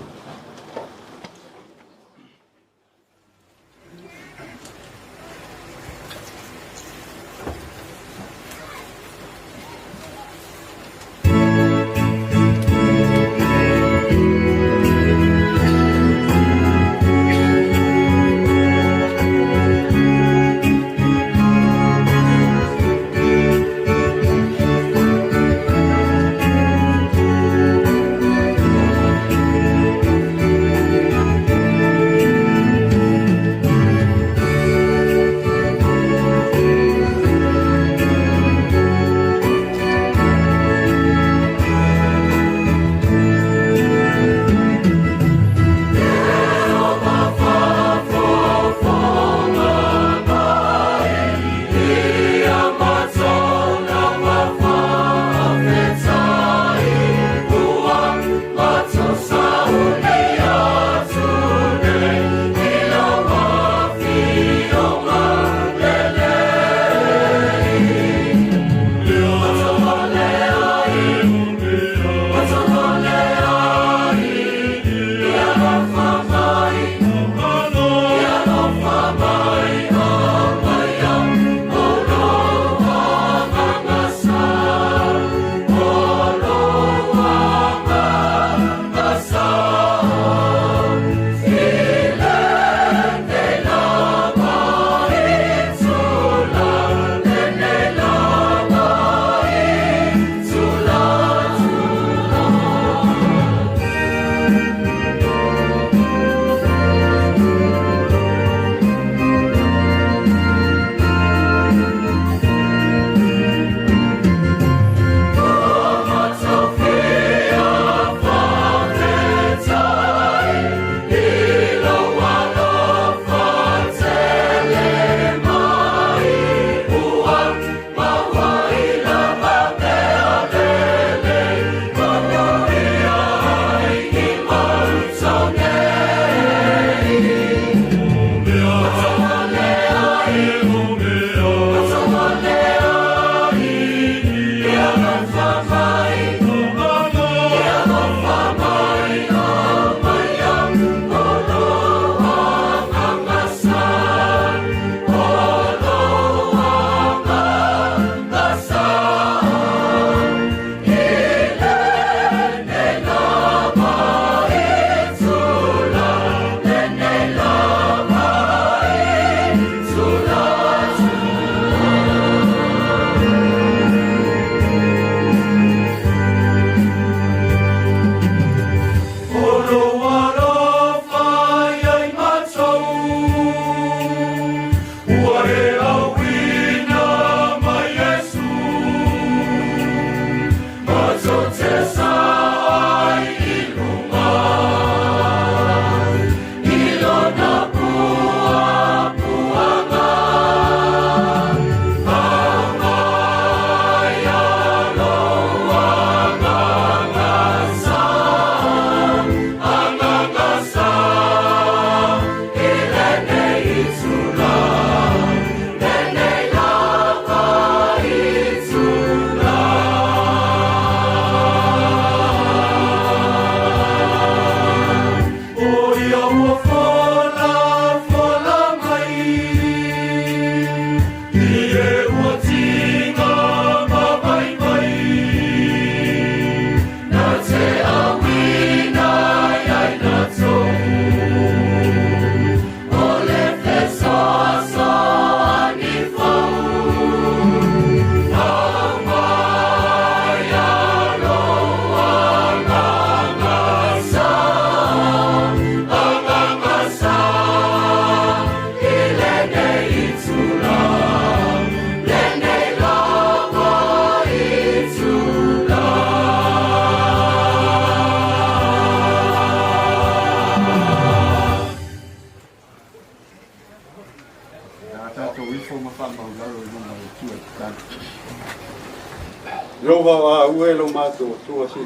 Speaker 12: Lova a ue lo mato tua si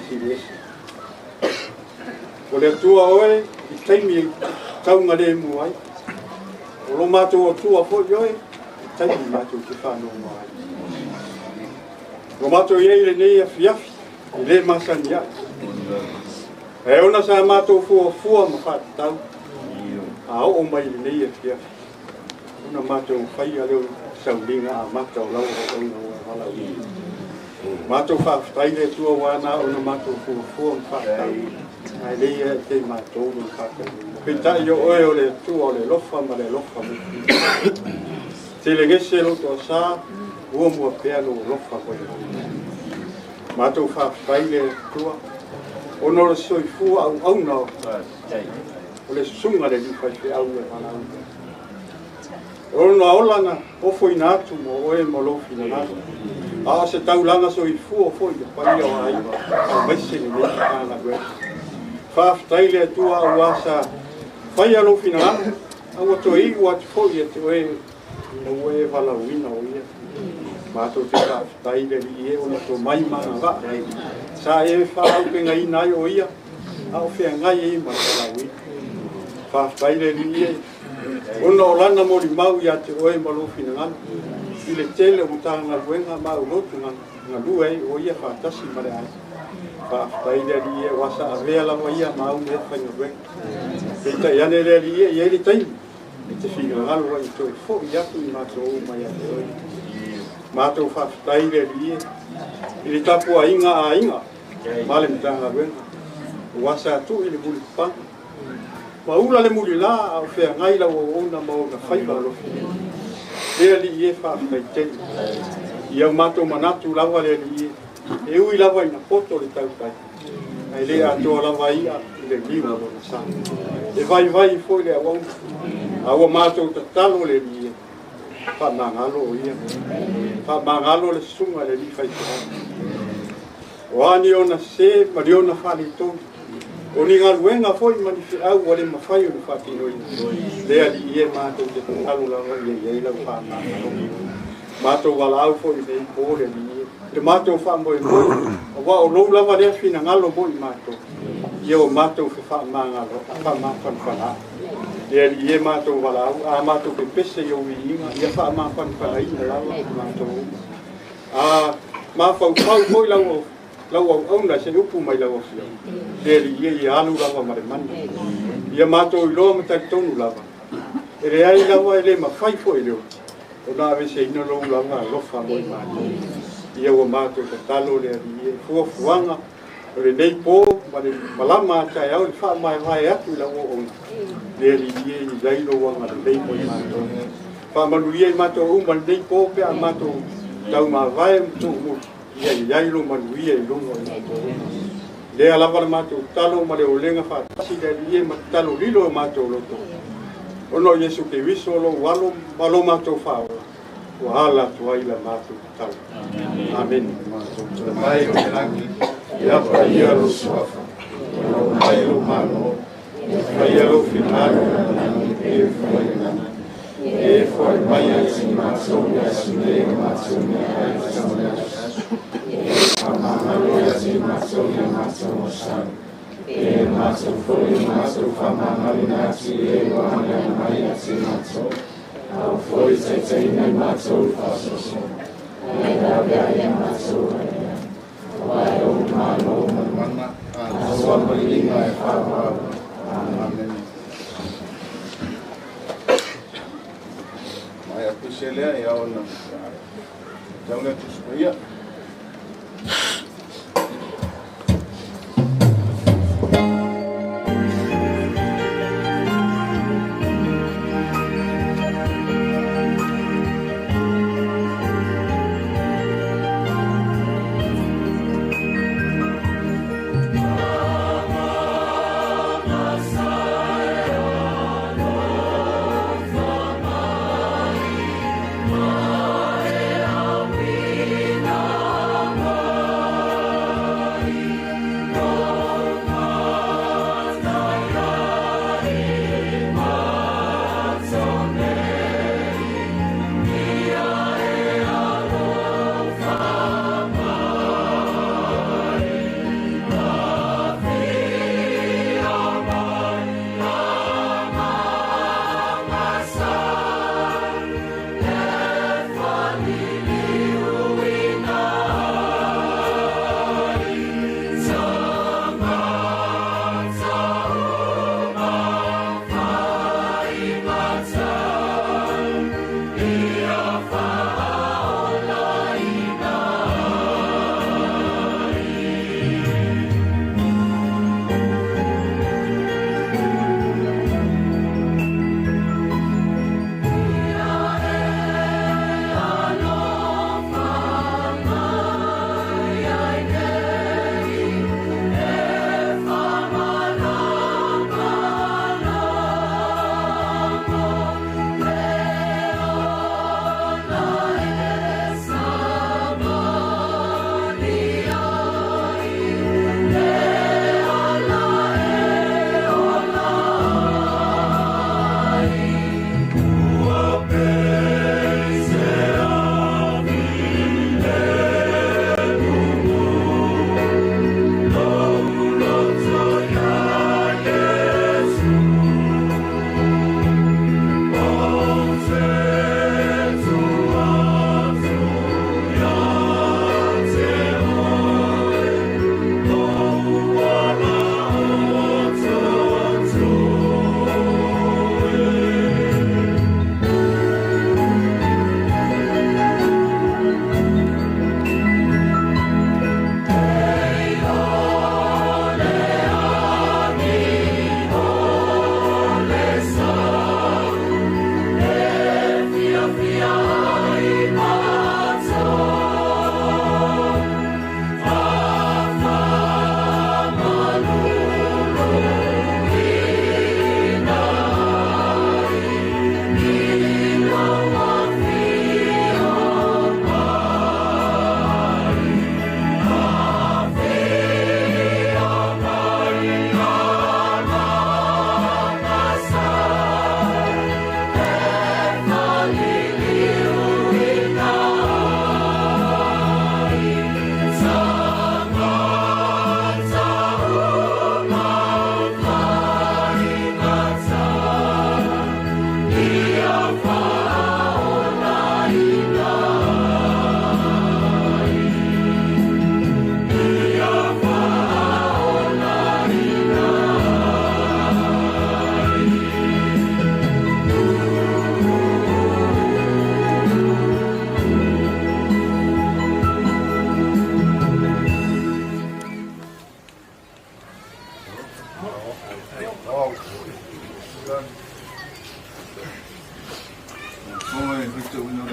Speaker 12: o le tua oe I taimi taunga le muai o lo mato tua fo oe I taimi mato te whano mai lo mato iei le nei a fiafi I le masani a e ona sa mato fua ma whatau a o mai le nei a fiafi ona mato whai a leo saulinga a mato lau o ona wala ui mato whaafitai le tua wana o na mato fua whaatau. Ai leia te mato no whaatau. Pitai o oe o le tua o le lofa ma le lofa mo. Te le ngese lo toa sā, ua mua pēa no lofa koe. Mato whaafitai le tua. O no le soi fua au na o le sunga le ni whai au e wala au. O na olana ofo I nātu mo oe mo lofi na nātu. A se taulanga so I fua foi pai o ai a mese ni me ana gwe fa taile tua wasa fai alo final a to I what foi te we no we vala wina o ia ma to te fa taile I o to mai mana va sa e fa au penga I nai o ia a o fe ngai I ma vala wi fa taile I ono lana mo li mau ia te we ma lo final I le tele o tanga wenga ma o lotu na lua o ia fatasi mare ai fa taile ri e wasa avea la ia ma o me fa no wenga pita ia ne le ri e ele tai te figa ngalo wa to fo ia tu ma to ma ia ma to fa taile ri e le tapu ainga male tanga wenga wasa tu ile buli pa ma ula le mulila o fe ngai la o na ma o na fai ba lo le li e fa mai te ia mato manatu lava le li e ui lava ina poto le tau tai ai le ato lava ia le liwa lo sa e vai foi le au mato talo le li fa mangalo ia fa mangalo le sunga le li fai o ani ona se mariona fa li to o ni ngaluenga foi manifi au wale mafai o fa tino le ali e mato te talo lava ia la fa mato wala au foi nei pole ni le mato fa mo wa o lo lava le fina ngalo mo mato io mato fa mangalo fa ma fa le ali e mato wala au a mato pe pese yo winga ia fa ma fa ina lava mato a ma fa mo lau au na se upu mai lau afia. Deli ie alu lava mare mani. Ia mato I loa matai tonu lava. E re ai lava ele ma fai fo ele o. O na ave se ina lou lava lofa moi mani. Ia ua mato ka talo le ari ie. Fua fuanga. O le nei po, ma le malama tai au le wha mai vai atu lau o ona. Deli ie I lailo wanga le nei moi mato. Wha manu ie mato uma le nei po pe a mato tau ma vai mtu umuti. Ia lo manuia I longo le alava le matou talo ma le olenga fatasi le ie ma talo lilo matou loto ono Yesu Keriso lo walo malo matou fao o ala tuai la matou talo amen mai o rangi ia pa ia lo suafa o mai lo malo ia lo final e foi mai assim matou ia sune matou Aleluia, sim, matou, san. E matou foi, matou fama, malinati, e guarda, maia, sim, matou. Ao foi, sei, nem matou, faço som. E da velha matou, vai o malo, mana, a sua malinha é favorável. Amém. Mai akusele ya ona. Jangan tuspoia.
Speaker 18: Ina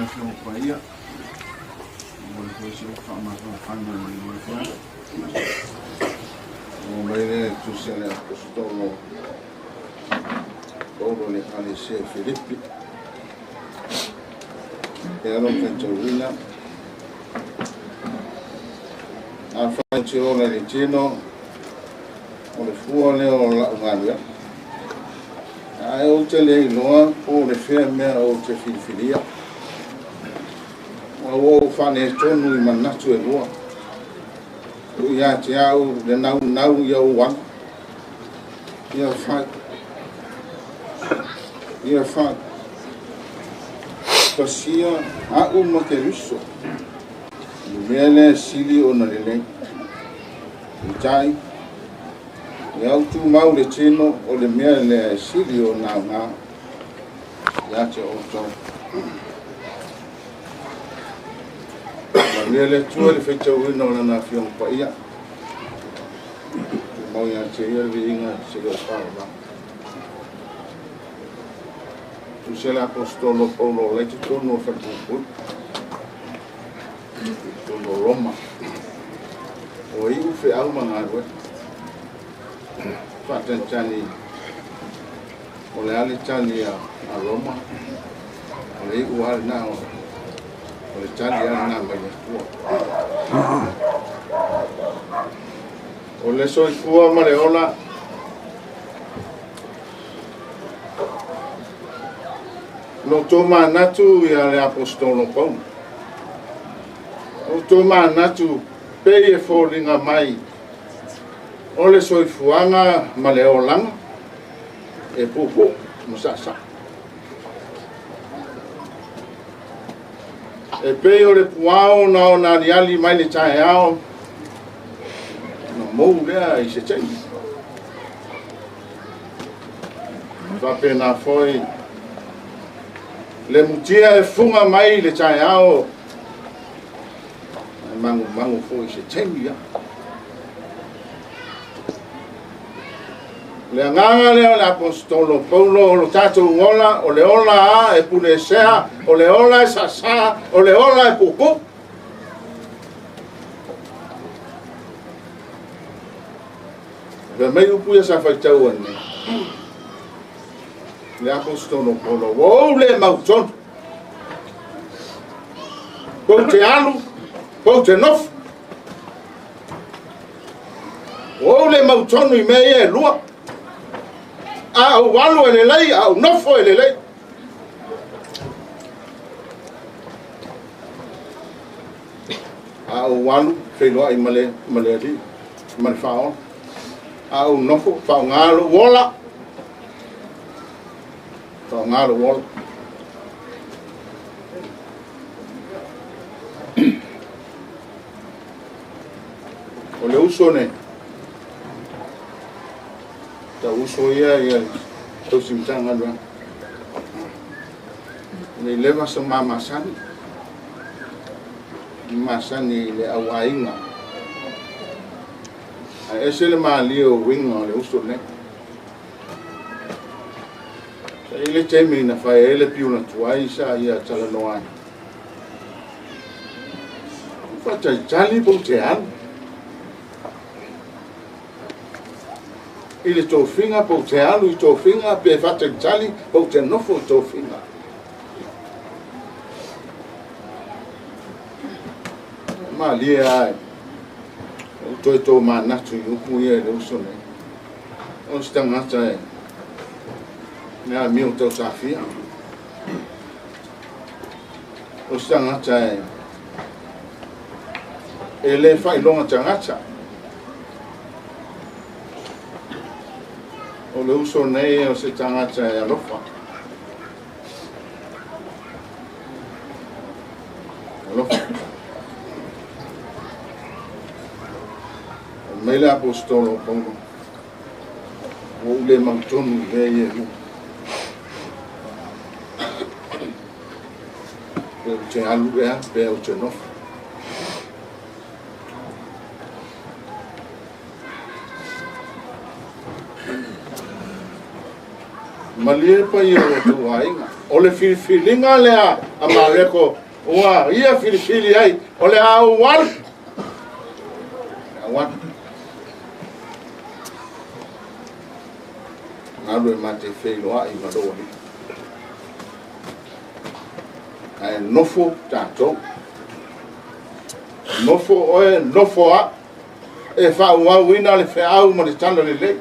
Speaker 1: fi o paia. Mo le foi se fa ma fa ma mo le fa. O mai tu se le apostolo. Todo le ale se Filippi. E alo che torina. A fa ci ora le cino. O le fuole o la ngalia. Ai o te le noa o le fea mea o te filifilia. O fane tonu I manatu e loa. O ia te au le nau ia o wan. Ia fai. Ia fai. Pasia a uma ke russo. Mele sili o na lele. Itai. Ia tu mau le tino o le mea le sili o na nga. Ia te o to. Mele tu le fecha o no na fion pa ia. Mau ia te ia vi inga se lo fa ba. Tu se la apostolo Paulo le tu no fa tu. Tu no Roma. O iu fe alma na ro. Fatan tani. O le ali tani a Roma. O le iu al na o le tani al na mai tu. O le soi fua ma le ola. No toma natu ia le apostolo Paulo. O toma natu pe e folinga mai. O le soifuanga ma le olanga e pupu musasa. E pe o le puao na o na liali mai le tae ao na mou lea I se tei. Va pena foi le mutia e funga mai le tae ao mangu foi se tei ia. Le nganga le apostolo Paulo o lo tatou ola o le ola a e pune sea o le ola e sasa o le ola e pupu. Ve mei upu ia sa faitau ane. Le apostolo Paulo o le mauton. Pou te alu, pou te nof. O le mautonu I mei e lua. A o walu ele lei, a o nofo ele lei. A o walu, whenua I male ali, male whao. A o nofo, whao ngalo wola. Whao ngalo wola. O le uso ne. Ta uso ia Tausi Matagaluega. Le leva sa mamasani. Masani le awaiga. A ese le malio winga o le uso ne. Sa ile temi na fai ele piuna tuai sa ia talanoa. Fata jali po te alu. Ile tō whinga po te alu I tō whinga pe whata tali po te nofo I tō whinga. Mā lia ai. O toi tō mā natu I upu ia le uso ne. O si tangata e. Nea mio tau tāwhia. O si tangata e. E le whai longa tangata. O le uso nei o se tangata e alofa. Alofa. O mele apostolo Paulo. O ule mautonu le e lu. Pe o te alu ea, pe o te nofa.
Speaker 4: Malie pa ia o tu ainga. O le filifilinga lea a Mareko ua ia filifili ai. O le au wal. Awan. Ngalu e mate whailoa i maroa ni. Ai nofo tātou. Nofo oe nofo a. E whau wina le whiau ma le tala le lei.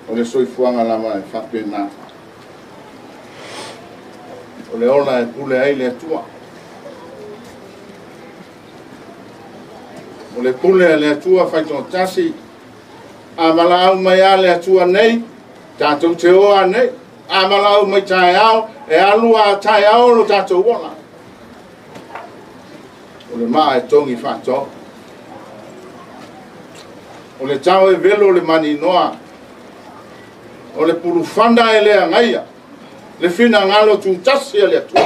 Speaker 4: O le soifuanga lama e whapena. O le ola e pule ai le atua. O le pule le atua whaitona tasi. A malau mai a le atua nei. Tātou te oa nei. A malau mai tae au. E alua tae au lo tātou wona. O le maa e tongi whato. O le tau e velo le mani noa. O le pulu whanda e lea ngaia. Le whina ngalo tu tasi e le atua.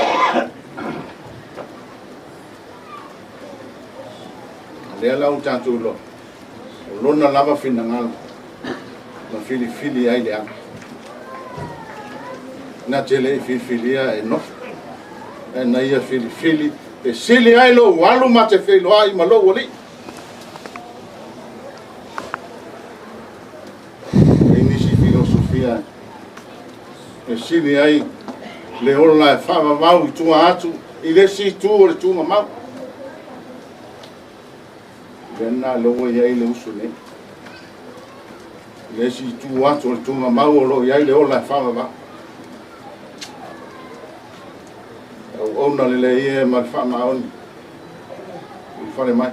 Speaker 4: Lea lau tātou lo. O lona lava whina ngalo. Ma fili ai le anga. Na tele e filifilia e no. E na ia filifili. E sili ai lo walu ma te whilo ai ma lo wali. E nisi filosofia. E sili ai le ola e whawa mau i tunga atu. I le si tu o le tunga mau. Vena logo iai le usu ne. Le si tu atu o le tunga mau o lo iai le ola e whawa mau. Ona le ia ma fa ma on. Un fale mai.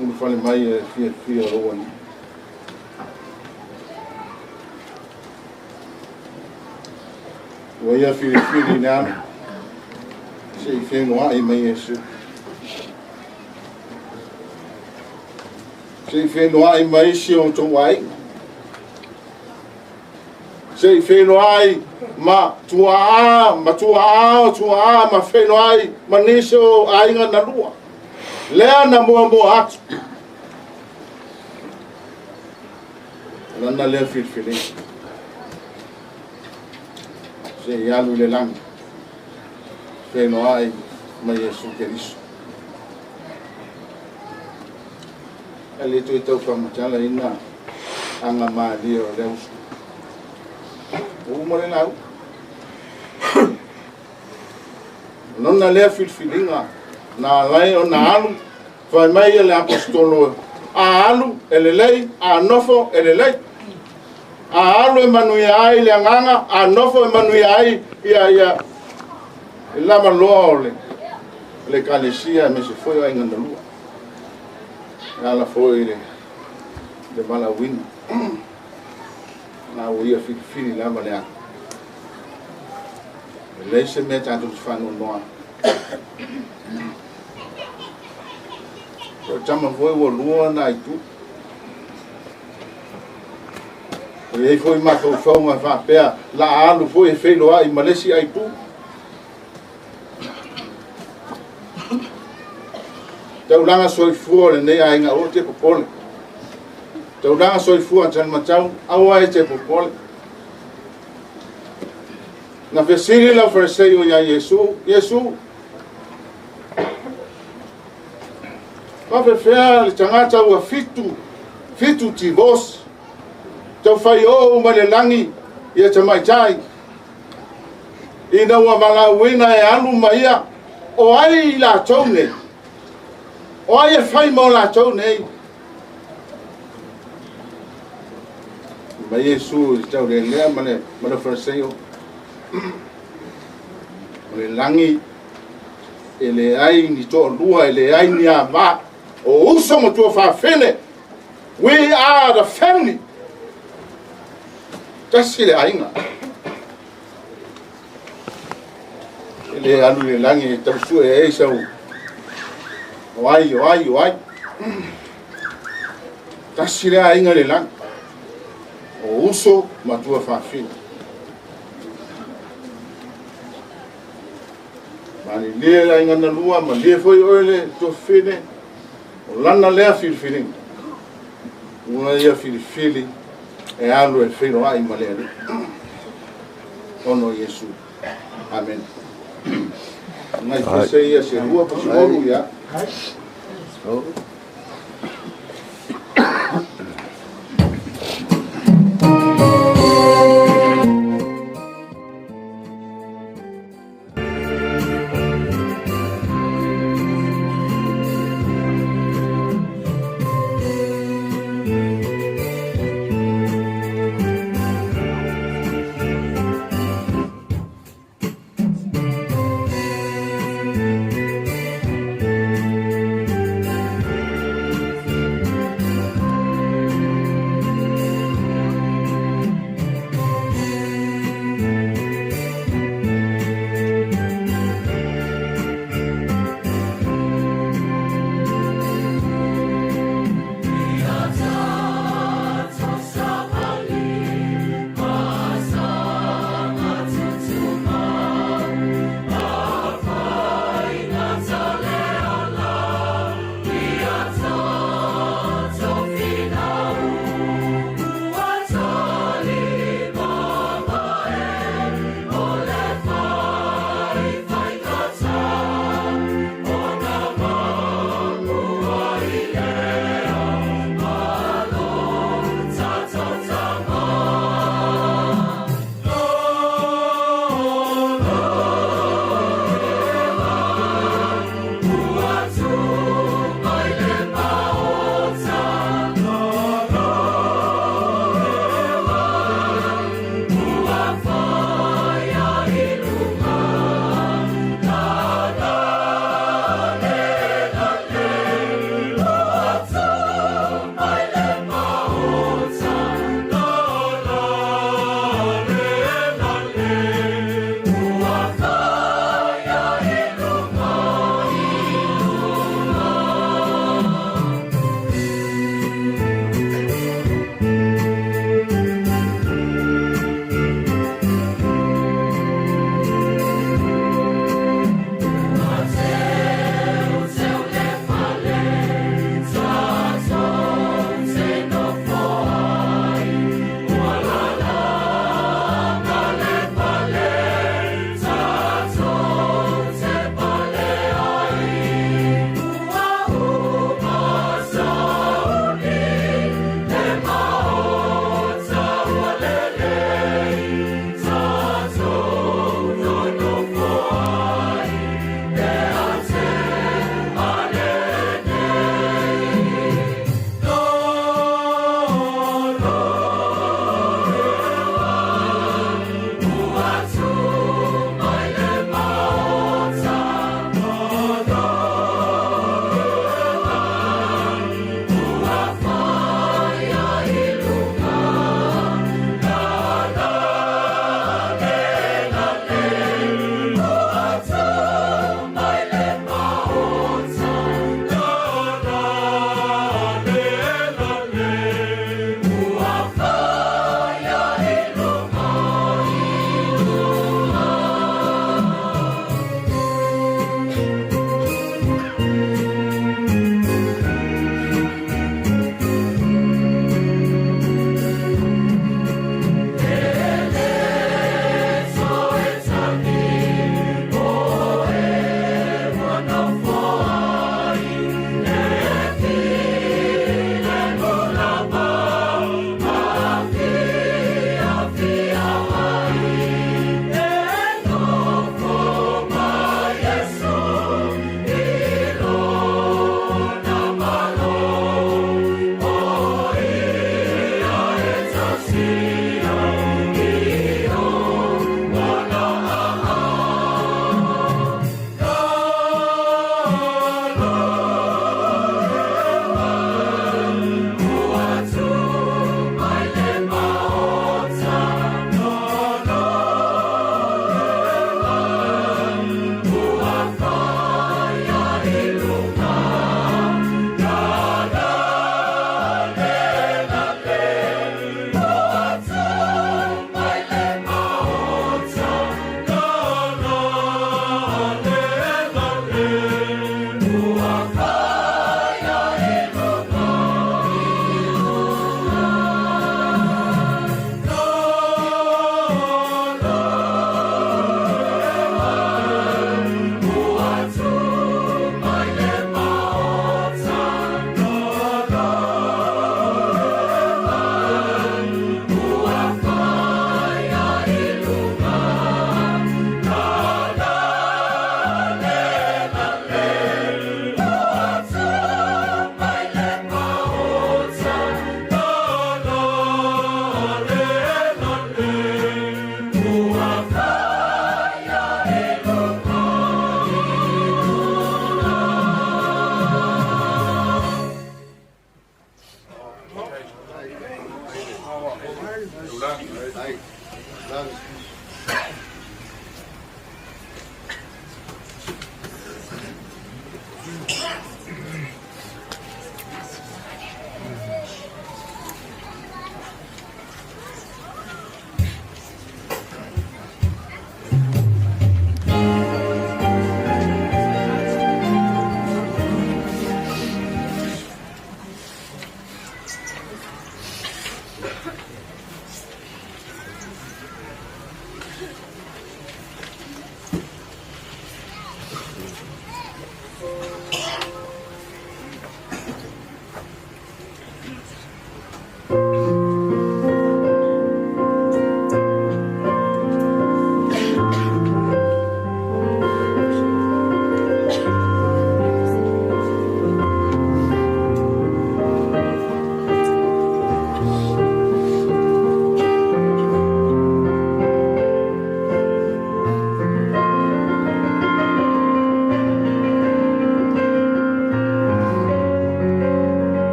Speaker 4: Un fale mai fia o on. O ia fili na. Se fe no ai mai eso. Se fe no ai mai si on to ai. Se fe no ai ma tua ma wheno ai ma niso ainga na lua lea na mua atu lana lea filfili se ialu le langa wheno ai ma Yesu Keriso ali tu i tau whamatala ina anga maa lia o leusu umore nau nona lea filfilinga na lai o na alu fai mai e le apostolo a alu e le lei a nofo e le lei a alu e manuia ai le anganga a nofo e manuia ai ia e lama loa o le kalesia me se foi ai ngandalua e ala foi le malawina na o ia filifili lama le anga lei se me tanto whanu noa. O tama foi o lua na i tu. O ei foi maka o whaunga whapea la alu foi e whailoa i Malesi ai tu. Tau langa soifua le nei ainga o te popole. Tau langa soifua tan matau awa e te popole. Na fesiri la fariseo ya Yesu. Ma fefea le tangata ua fitu ti vos. Tau fai o umalelangi ia te maitai. Ina ua malauina e anu maia o ai la tau nei. O ai e fai mo la tau nei. Ma Yesu i tau le lea male fariseo. O le langi e le ai ni to lua e le ai ni ava o uso mo tua whawhene. We are the family. Tasi le ainga. E le anu le langi e tausu e eisau. O ai. Tasi le ainga le langi. O uso mo tua whawhene. Mani lia la inga na lua, ma lia foi oile to fine. O lana lea filifili. Una ia filifili e alu e whiro ai ma lea. Ono Yesu. Amen. Ngai kese ia se rua pa sikoru ia.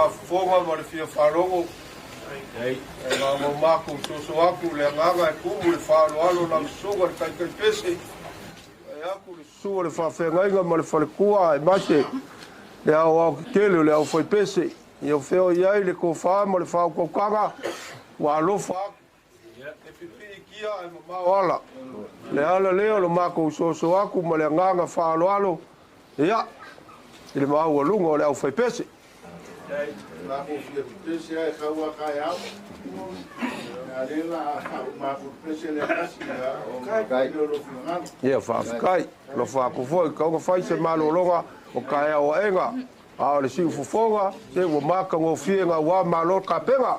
Speaker 17: whaafonga ma le fia wharongo. Ei, e ngā ngō māku soso aku le nganga e kumu le whaaloalo na sunga le kai pese. E aku le sua le whawhengainga ma le whalekua e mase. Le au kele le au whai pese. Ia whio iai le ko wha ma le whao kaukanga. Wa alofa aku. E pipi kia e mamau ala. Le ala leo lo māku soso aku ma le nganga whaaloalo. Ia, le mau alunga o le au whai pese.
Speaker 4: La confia pese ai kaua kai au. Ale la ma pese le kasi kai lo fingan.
Speaker 17: Ia whaafikai, lo whaakufoi, kaunga whai se malolonga o kai au enga. A le siu fufonga, se ua maka ngō whienga wā malo kapenga.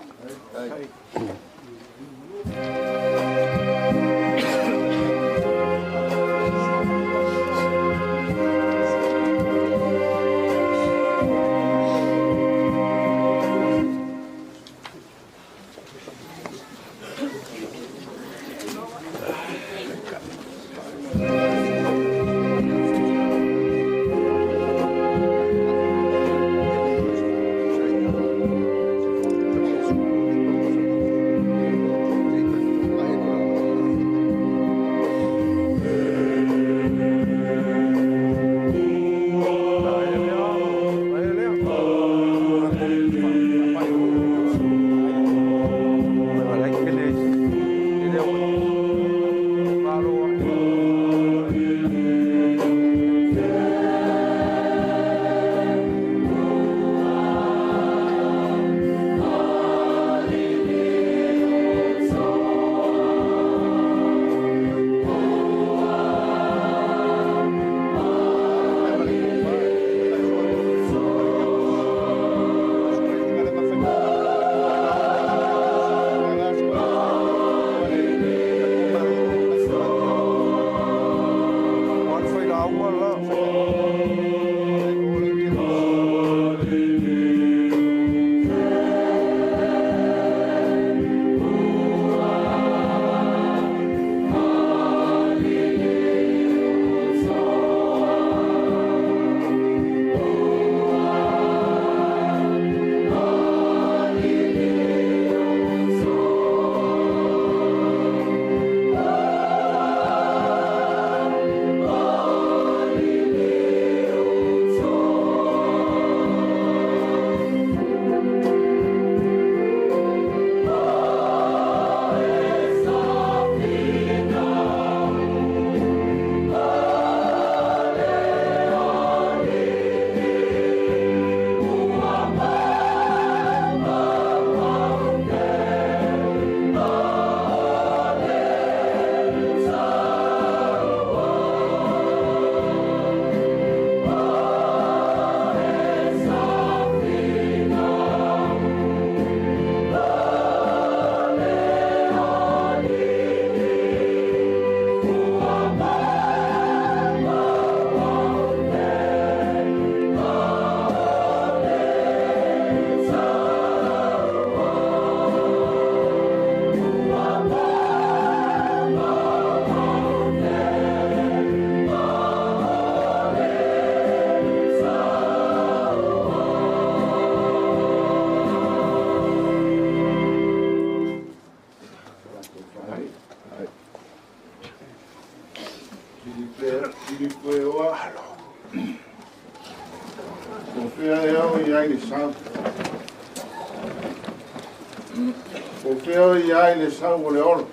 Speaker 4: Le sau o le olo.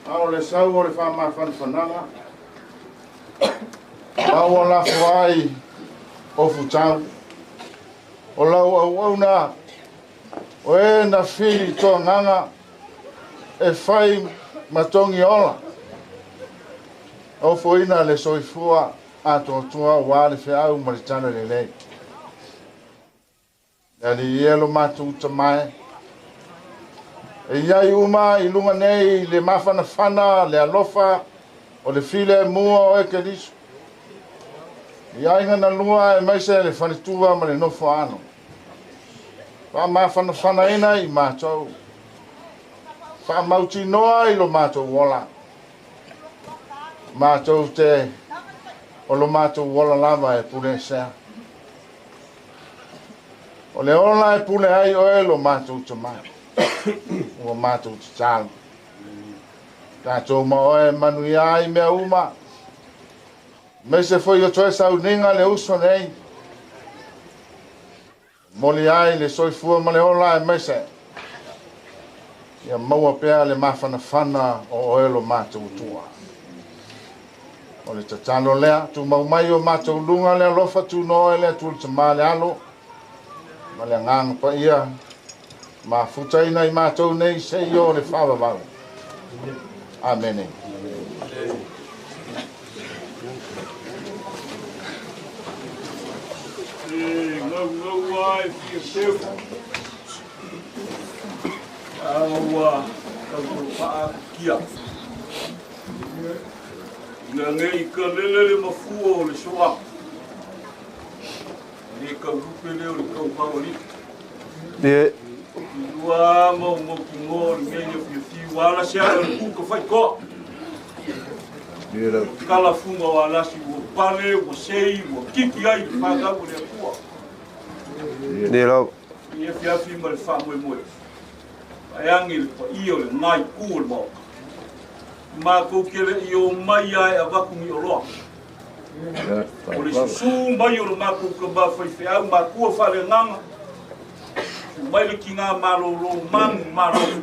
Speaker 4: Ao le sau o le whamawhanwhananga. Ao o la whai o futau. O lau au na. O e na whiri toa nganga. E whai matongi ola. O foina le soifua a totua wa le whiau maritana le lei. Yali ielo matu tamai. E iai uma I lunga nei le mawhanawhana, le alofa, o le file mua o eke lisu. Iai ngana lua e maise le whanitua ma le nofo ano. Wha mawhanawhana ina I mātou. Wha mauti noa I lo mātou wola. Mātou te o lo mātou wola lava e pure sea. O le ola e pule ai o e lo mātou te mai. O mātou te tālu. Tātou ma o e manu i ai mea uma. Me se foi o toe Sauniga le uso nei. Moli ai le soifua ma le ola e mese. Ia maua pea le mawhanawhana o e lo mātou tua. O le tatalo lea, tu mau mai o mātou lunga lea lofa tu no e lea tu le tamā le alo. Ma le nganga pa ia, ma futaina i mātou nei se i o le whawawau. Amen.
Speaker 18: Ngau ai fia sefu. Awa, kau paa kia. Nga ngai ka lele le mafua o le soa. Ni kau rupe leo le kau paoli.
Speaker 17: Ie.
Speaker 18: Lua mau ki ngō ngai le fia wala sea le kuka whai koa.
Speaker 17: Ie rau.
Speaker 18: Kala funga wa lasi wa pale, wa sei, wa kiki ai le whakau le kua.
Speaker 17: Ie rau.
Speaker 18: Ia fia ma le wha moe moe. Ai angi le pa i o le ngai kū le mau. Ma kou kele i o mai ai a waku mi o loa. O le susu mai o le ma kou ka ba whaiwhi au ma kua whare nganga. Mai le ki ngā maroro mangu maroro.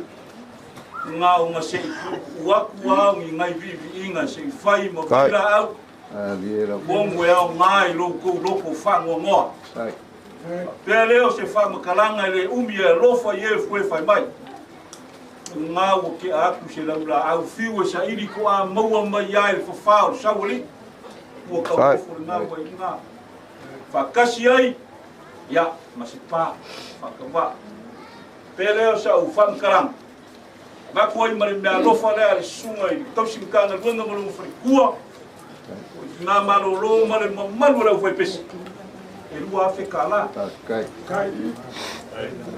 Speaker 18: Ngā o ngā se uaku au i ngai vivi inga se whai ma kira au. Bongo e au ngai loko whango ngoa. Pea leo se whamakalanga le umi e lofa i e fue whai mai. Ngā o ke aku se laura au whiu e sa iri ko a maua mai ai le whawhao sawali. Ua kaukofo le ngā wai ngā. Whakasi ai, ia, ma se pā, whakawa. Pea leo sa au whamakalanga. Mako ai mare mea lofa lea le sunga i tausi mkana luenga malu mwharikua. Ngā maroro mare mamalu lau whai pesi. E lua afe ka la. Kai.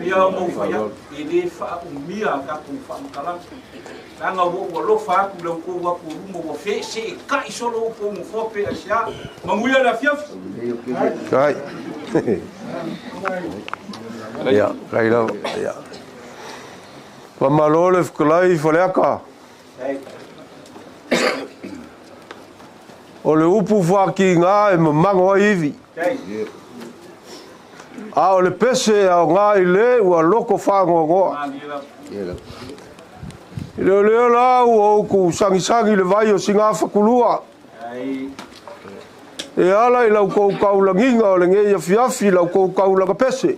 Speaker 18: Ia o mau whaia, e le wha umia ka kou wha makalanga. Nanga wa lofa aku lau kou wako rumo wa whe se e kai solo o kou mwhope a sia. Manguia la fiafi.
Speaker 17: Kai. Ia, kai lau. Ia. Wamalo le whalai whaleaka. O le upu whaki ngā e mamango a iwi. A o le pese a ngā i le ua loko whangoa ngoa. I leo leo la ua uku sangi le vai o singa whakulua. E ala i lau kou kaulanginga o le ngeia fiafi lau kou kaulanga pese.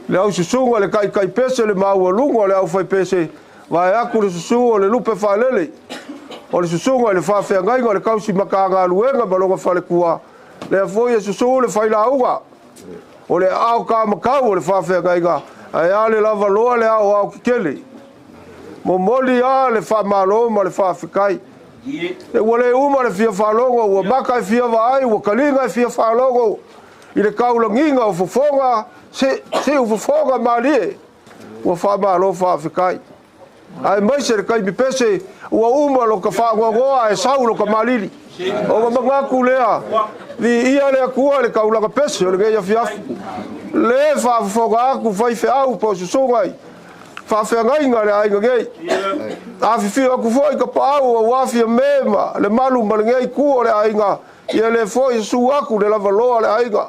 Speaker 17: Le au susunga le kai pese le maua lunga le au fai pese. Vai aku le susunga o le lupe whaelele. O le susunga le whawhiangainga o le kausi Matagaluega malonga whalekua. Le foi e susunga le whailauga. O le au ka makau o le whawhiangainga. Ai a le lava loa le au kikele. Mo moli a le whamalo ma le whawhikai. E ua le uma le fia whalongo. Ua maka e fia vaai. Ua kalinga e fia whalongo. I le kaulanginga o fofonga. Se o fofonga malie. Ua whamalo whawhikai. Ai mai se le kai mi pese. Ua uma lo ka whangoa e sau lo ka malili. O ka mangaku lea. Vi ia le akua le kaulanga pese o le geia fiafi. Le whafofonga aku whaife au po susungai. Whawhiangainga le ainga gei. A whiwhia aku fwoi ka pāu a wafia mema. Le malu ma le ngei kua le ainga. Ia le fwoi su aku le lava loa le ainga.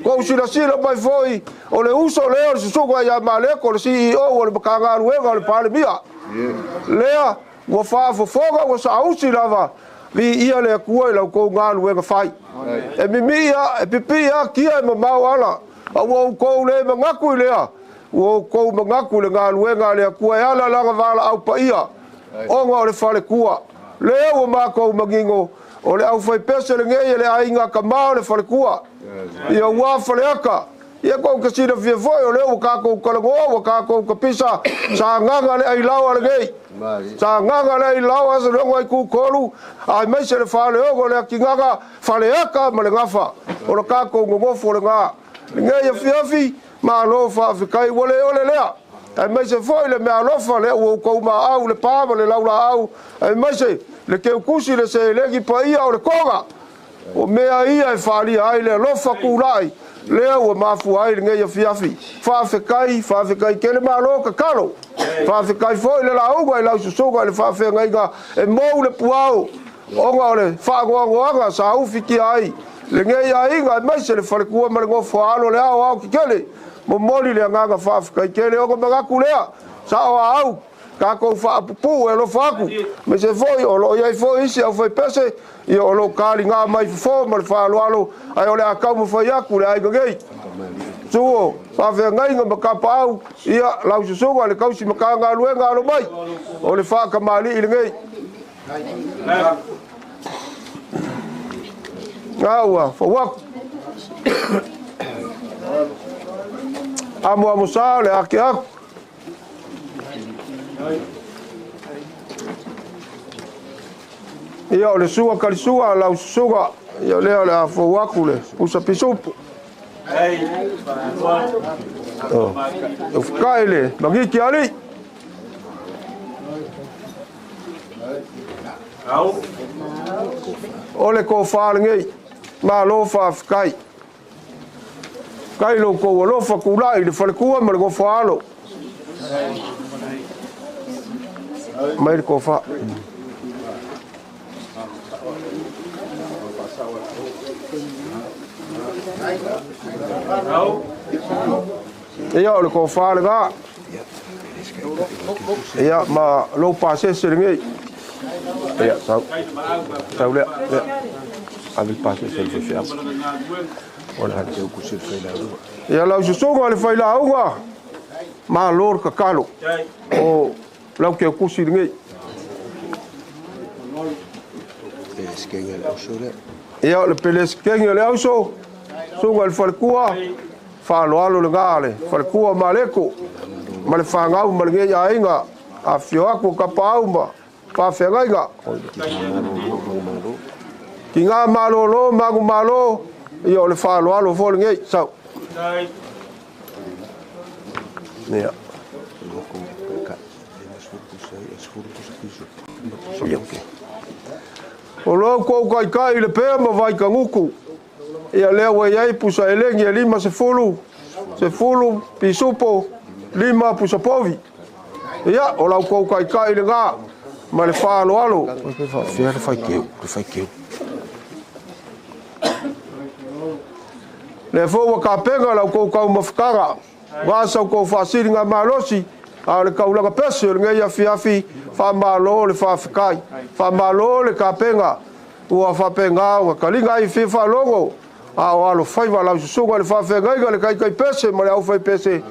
Speaker 17: Kou sila mai fwoi. O le uso leo le susungai a Mareko le CEO o le Matagaluega o le pāle mia. Lea, ua whafofonga ua sa ausi lava. Vi ia le akua i lau kou ngā luenga whai. E mimia, e pipia, kia e mamau ala. A ua kou le mangaku i lea. Ua kou mangaku le ngā luenga le akua e ala langa wala au pa ia. Onga o le whale kua. Lea ua mākou mangingo. O le au whai pese le ngei le ainga ka mao le whale kua. Ia ua whale aka. Ia kou kasina fia foi o leo ka kou kalangoa, ka kou kapisa. Sa nganga le ai lawa le ngei. Sa nganga le ai lawa se rongo ai kukolu. Ai mai se le whale ogo le aki nganga whale aka ma le ngafa. O le ka kou ngofo le ngā. Le ngei a fiafi, ma lo whawhikai wale ole lea. Ai mai se foi le mea lofa le ua kou ma au le pāma le laula au. Ai mai se le keu kusi le se legi pa ia o le konga. O mea ia e whalia ai le lofa kulai. lea ua mafuai le ngai afiafi faafekai kele malo kakalo faafekai foi le lauga i lau susuga i le faafegaiga e mou le puao oga o le faagoagoaga sa ufi kia ai le ngai aiga e maise le falekua ma le gofo alo le ao kekele momoli le agaga faafekai kele oga magaku lea sa o au kakou faapupu e alofa aku me se foi o loo iai foi isi au fai pese ia o loo kaliga mai fofo ma le faaloalo ae o le akau ma fai aku le aigagei suo faafeagaiga ma kapaau ia lau susuga le kausi makagaluega alo mai o le faakamali'i legei aua fauaku amo sa le ake aku ia o le sua kalisua lau susuga ia lea le afou aku le usa pisupu e fukai le magiki ali o le kofālegei malo faafekai kai lo kou alofa kula'i le falekua ma le gofo alo mai le kofa ia o le kofālega ia ma lou pasese legei ia tau lea avi pasese le feafeaga o le hale kusi le failauga ia lau susuga le failauga malo le kakalo o lau ke kusi legei ia o le peleskegi o le auso suga le falekua faaloalo le gā le falekua Mareko ma le fagau ma legei aiga afio aku kapaau ma faafeagaiga kiga malōlō magu malo ia o le faaloalo fo legei sau ia o lou kou kaikai le pea ma vaikaguku ia lea ua iai pusa elegi e 5 sefulu pisupo 5 pusapovi ia o lau kou kaikai le gā ma le faaloalo faafea le faikeu le fo ua kapega lau kou kau mafakaga vasau kou faasiliga malosi a le kaulaga pese o legei afiafi faamālō le faafekai faamālō le kapega ua faapega ua kaliga ai fia faalogo a o alofai valau susuga le faafegaiga le kaikai pese ma le aufai pese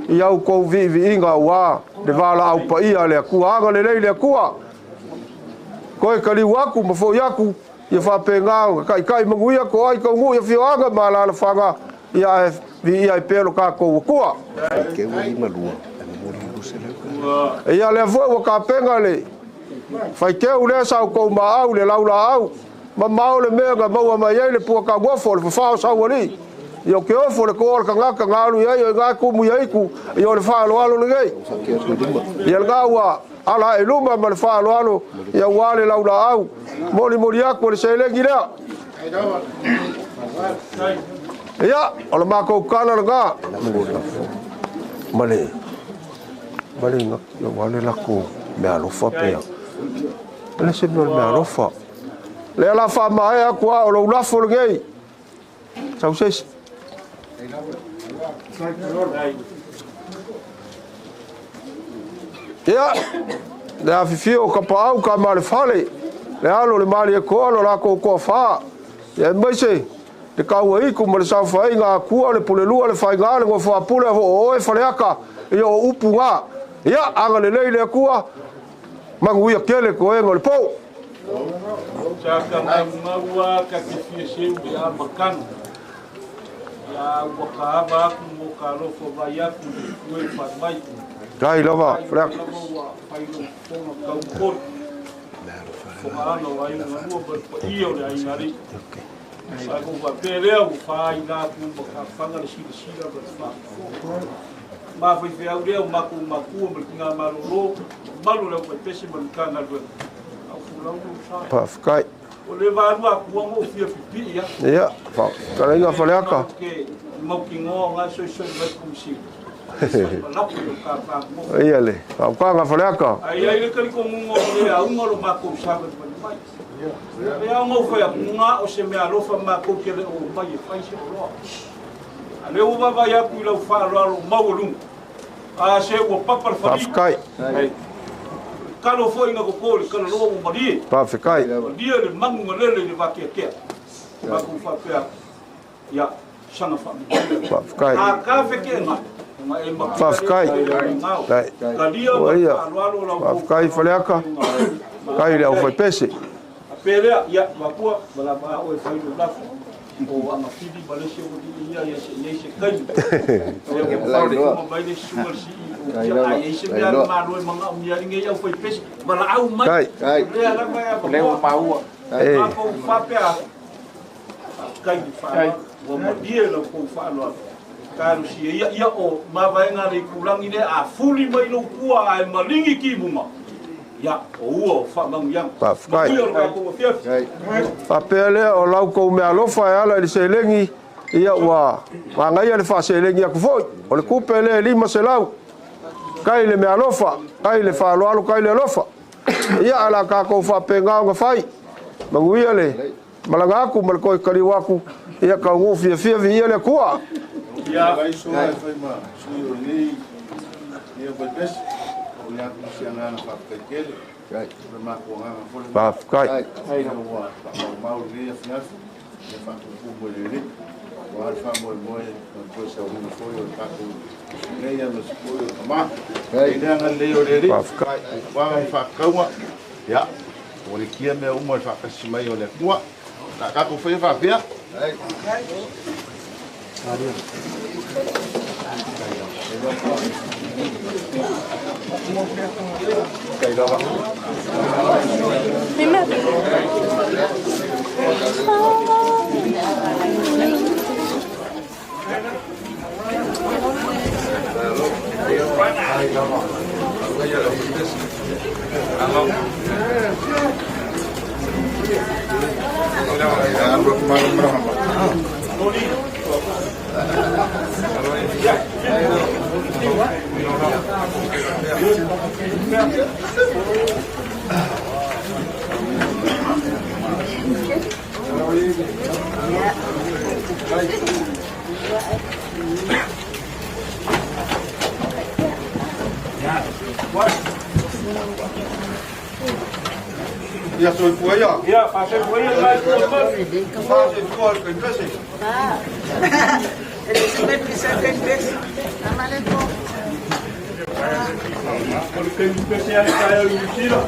Speaker 17: i au kou vi'ivi'iga auā le valaau paia le akuaaga lelei le akua koe kaliu aku ma fo'i aku ia faapega kaikai maguia ko ai kaugu ia fioaga ma lalafaga ia e vi'ia e pea lo kakou akua ia lea fo'i ua kapega le faikeu lea sau kou maau le laulaau ma mao le mea ga maua mai ai le puakauafo le fafao sauali ia o ke ofo le koa le kagaka galu iai o ga kumu iaiku ia o le faaloalo legei ia le ga ua ala e luma ma le faaloalo ia ua le laulaau molimoli aku o le seilegi lea ia o le makoukala le ga ma le ia ua le lako mea alofa pea le semina le mea alofa le ala faamae aku a o lou lafo legei sausesi ia le afifio o kapaau kama le fale le alo le mali e koa lo lako koa faa ia maise le kaua iku ma le saufaiga akua le pulelua le faiga le gofoapule o e faleaka ia o upu ngā ia aga lelei le akua maguia kele koega o le pou
Speaker 18: Saka maua kakifia seu be a makano. Ya waka ba ku mo kalo fo ba ya ku ku e fa mai.
Speaker 17: Dai lava, frek.
Speaker 18: Pai no fono kau por. Fo ano ai no mo ba io le ai ngari. Sa ko ba peleo fa ina ku mo ka fanga le sira ba fa. Ma foi fe au leo maku mo kinga malolo. Malu le ko pese mo kana do.
Speaker 17: Paafekai
Speaker 18: O le valua kua mo fia pipi ya.
Speaker 17: Ia, fa. Kalainga Faa-le-āiga.
Speaker 18: Ke mau ki ngoa ngā soi mai kumsi.
Speaker 17: Ia le, whakanga Faa-le-āiga.
Speaker 18: Ai le kari ko mungo le a unga lo mako sabat mai. Le a ngau whai a ngā o se mea lofa mako ke le o mai e whai se o loa. A le uwa vai aku i lau whaalaro maurungu. A se ua papar whari.
Speaker 17: Whafkai.
Speaker 18: Kalo foi nga ko kore, kalo loa mo marie.
Speaker 17: Whafkai.
Speaker 18: Marie le mangu malele le wake kea. Mako whapea. Ya, sanga whami.
Speaker 17: Whafkai.
Speaker 18: A ka wheke nga.
Speaker 17: Whafkai. Whafkai Faa-le-āiga. Kai le au whai pese.
Speaker 18: Pelea, ya, wapua, wala maa oe whairu lafu. O anga whiri, malese o di ia, ia se kai. Ia ke pāre kuma maile sugar si i. Ia se mea maa roe manga o miaringa ia whai pese. Wala au mai. Lea lama ea wapua. Leo paua. Mako whapea. Kai di whaa. Wa marie la kou whaaloa. Karu si ia o mawaenga le kulangi le a fuli mai lo kua a malingi ki munga. Ya, o ua whamangu yang.
Speaker 17: Whafkai. Whapea lea o lau kou mea lofa e ala i se lengi. Ia ua ngai le wha se lengi aku foi. O le kupe le lima se lau. Kai le mea lofa. Kai le whaaloalo kai le lofa. Ia ala ka kou whape ngao ngā whai. Manguia le. Malanga aku malakoi kari waku. Ia ka ngu fia vi ia le kua.
Speaker 18: Ia.
Speaker 5: Vai soa e whai maa. Sui o nei. Ia whai pesi. Ia kusianga na whakakele. Ure mako nganga fole.
Speaker 17: Whafkai.
Speaker 5: Ai na mua. Mau rea fiafu. Ia whakupu mo le re. Wa alfa mo moe. Koe sa unga foi o tako. Nei anu spoi o kama. Ine anga leo le re.
Speaker 17: Whafkai.
Speaker 5: Wanga whakaua. Ia. O le kia mea uma e whakasi mai o le kua. Na kako whai whapea. Ai.
Speaker 17: Ia soi fuaia.
Speaker 18: Ia, fase fuaia lai kuapai.
Speaker 17: Fase fuaia kai pese.
Speaker 14: Ele se vai precisar de peixe. Amale po.
Speaker 18: Porque eu pensei a cair o mentira.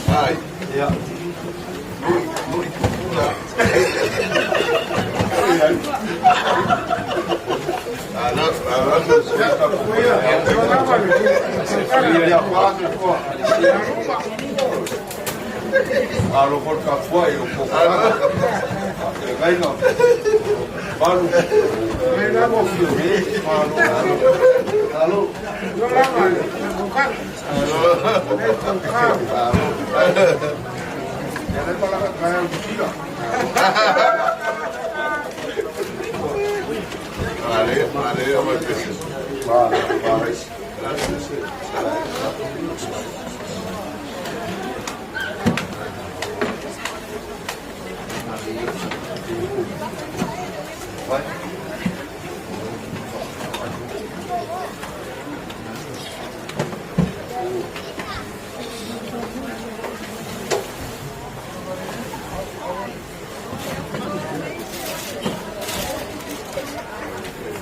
Speaker 17: Ai, ia. Alo por cá foi o pouco. Vai não. Balu. Vai na mocinho. Alô. Não lá mais. Alô. Ele fala que vai ao tiro. Vale, eu vou precisar. Vale. Vai.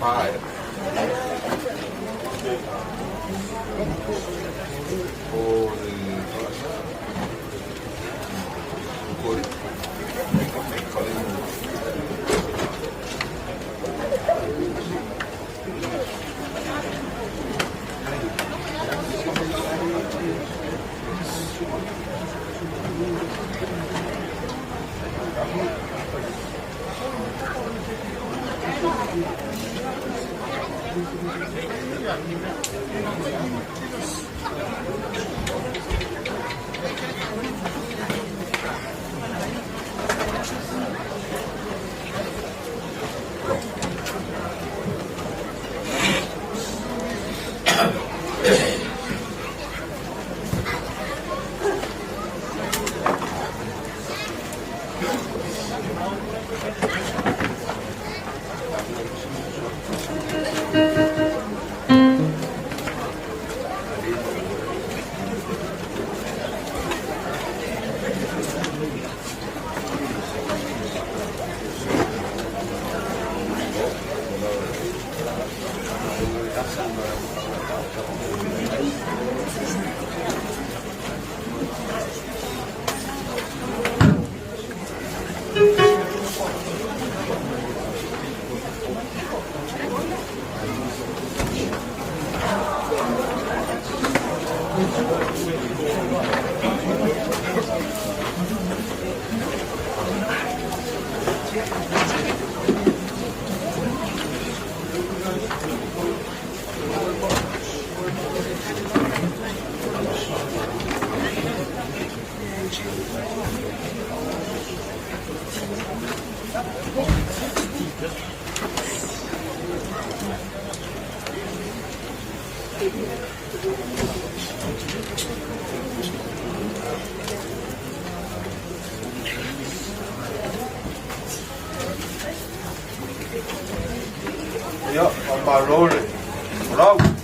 Speaker 17: Vai. Ya, amalole. Bravo.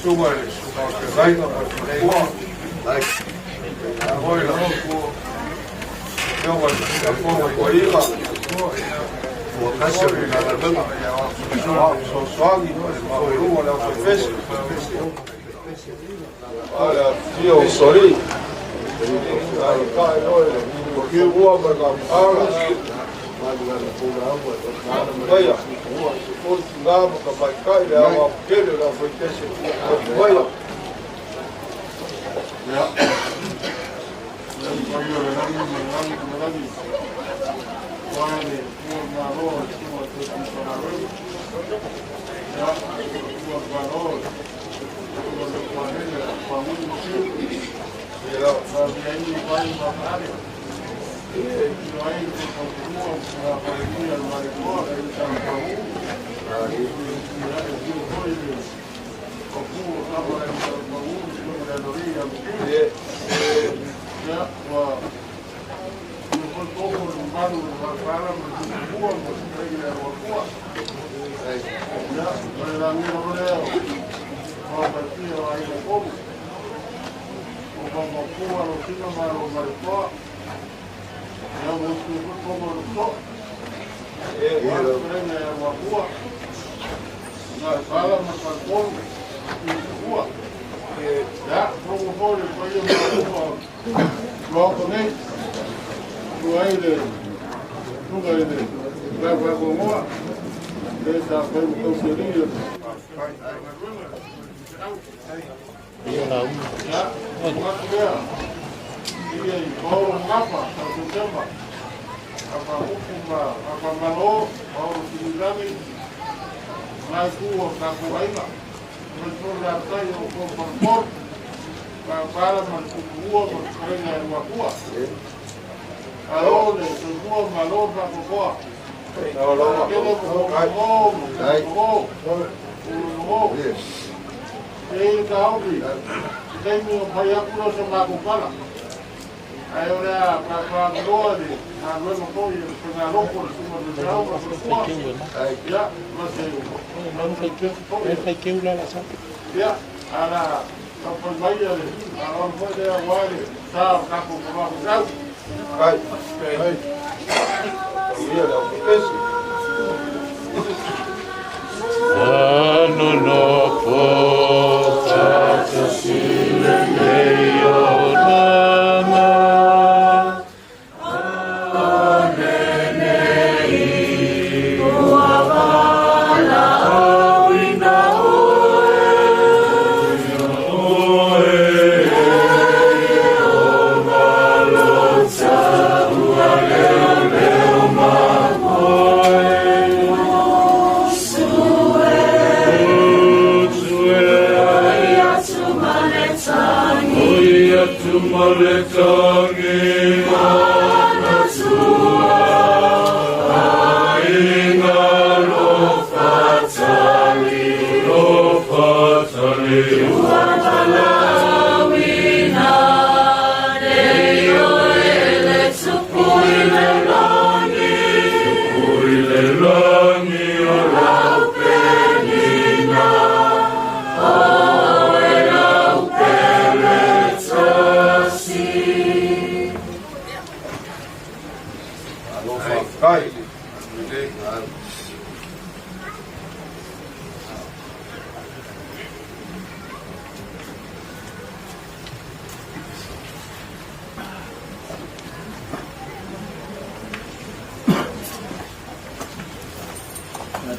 Speaker 17: Susuga ile Matagaluega kwa ai. Agora não eu vou por aí lá. O caixa de la banda. Só suave, o rumo lá foi fez. Olha, eu sorri. Ai, cai, olha. Porque o homem da Vaya, o lado que vai cair é uma pele da feitiça. Vaya.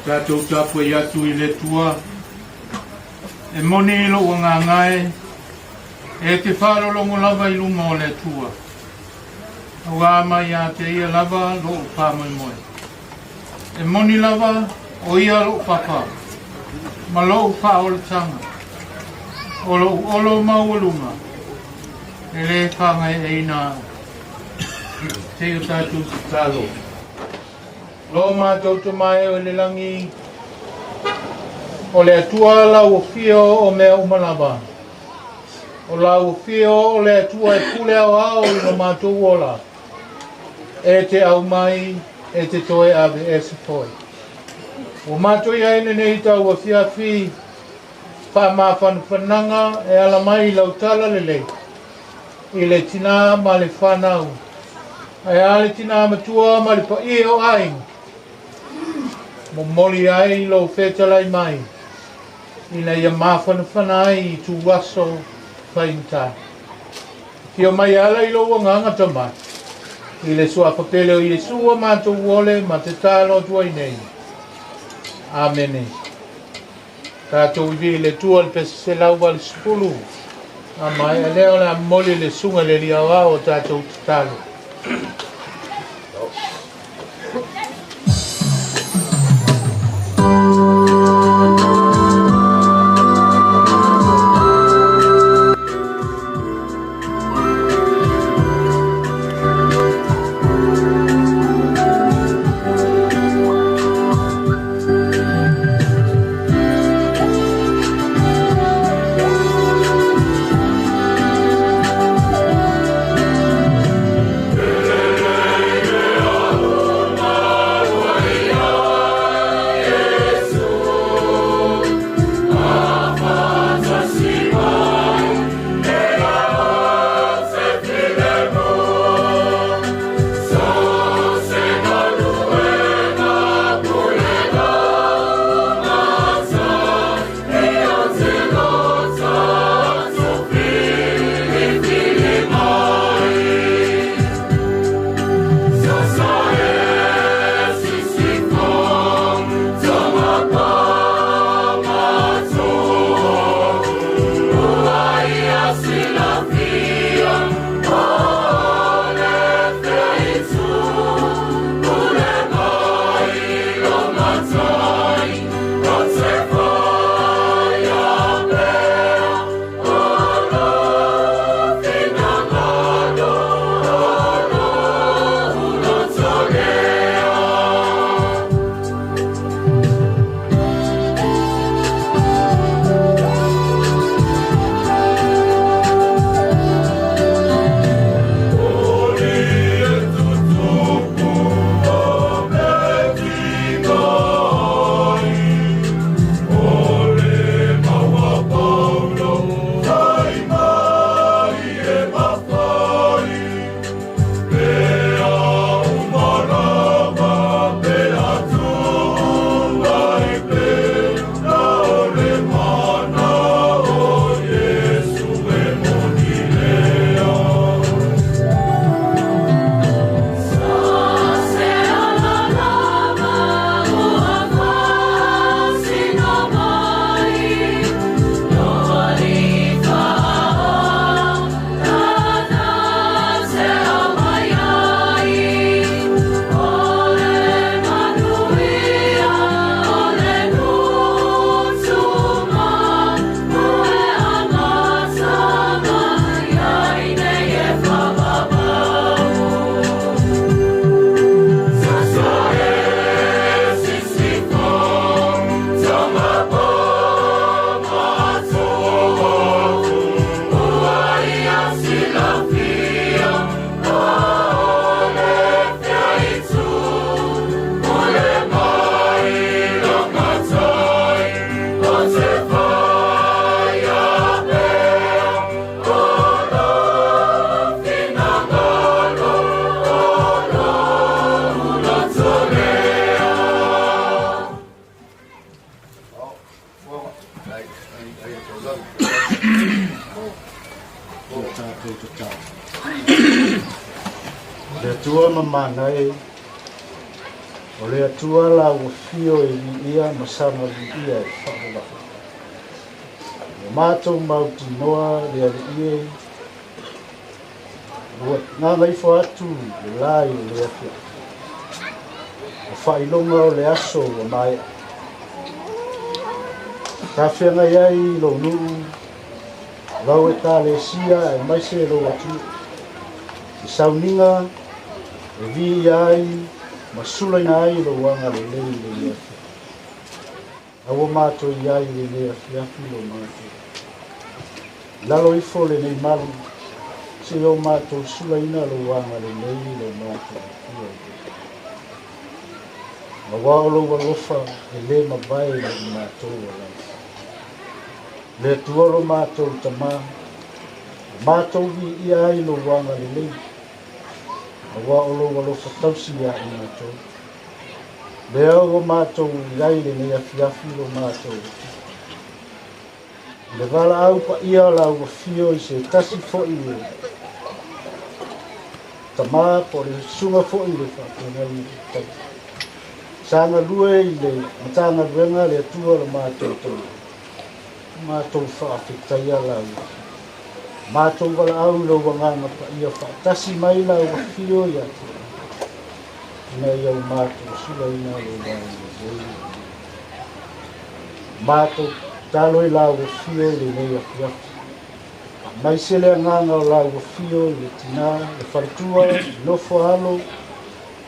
Speaker 12: Tātou tāpua i atu I le tua, e moni I lo ngā ngai, e te whārolongo lava I lunga o le tua. Au mai a te ia lava lo o pāmoi moe. E moni lava o ia lo papa, ma lo o pā o le tanga, o lo olo maulunga, e le whangai e ina te o tātou tālo. Lo mātou te mai o le langi o le atua lau o fio o mea umalava. O lau o fio o le atua e pule au au I no mātou ola. E te au mai e te toe ave e se foi. O mātou I aine nei tau a fiafi wha mawhanwhananga e ala mai I lau tala lele. I le tina ma le whanau. Ai ale tina matua ma le pa I o ai. Mo moli ai lo fetalai mai. Ina ia mawhanawhana ai I tu waso whainta. Ki o mai ala I lo wanganga tamai. I le sua papele o Iesu a mātou wole ma te tālo tuai nei. Amene. Tātou I le tua le pesa se lau wale sepulu. A mai a leo le moli le sunga le liawa o tātou te tālo.
Speaker 19: Amen. Le tua mamanai, o le atua la wafio e ia masama ia e whaala. O mātou mauti noa le ali ngā maifo atu le lai o le afia. O whailonga o le aso o mai. Ka whianga iai lo nuu, lau e tā le sia e maise lo atu. I Sauniga, e vi iai, masula ina ai lo wanga le lei le afia. Awa mātou iai le afia lo mātou. Lalo ifo le nei malu. Se o mātou sula ina lo wanga le nei lo mātou. Ma wāolo walofa e le mabai le mātou wala. Le tuolo mātou tamā. Mātou vi ia ai lo wanga le nei. Ma wāolo walofa tausi ia i mātou. Le au mātou iai le nei afiafi lo mātou. Le wala au pa ia la ua fio i se tasi fo i le. Tamā po le sunga fo i le whakena i le. Sanga lue i le matanga renga le atua le mātou tau. Mātou whaafetaia la ua. Mātou wala au lo wanganga pa ia whaatasi mai la ua fio i atu. Ina iau mātou sula ina le wāna. Mātou talo i la ua fio le nei afiafi. Mai se le nganga o la ua fio le tina, le wharatua, nofo halo.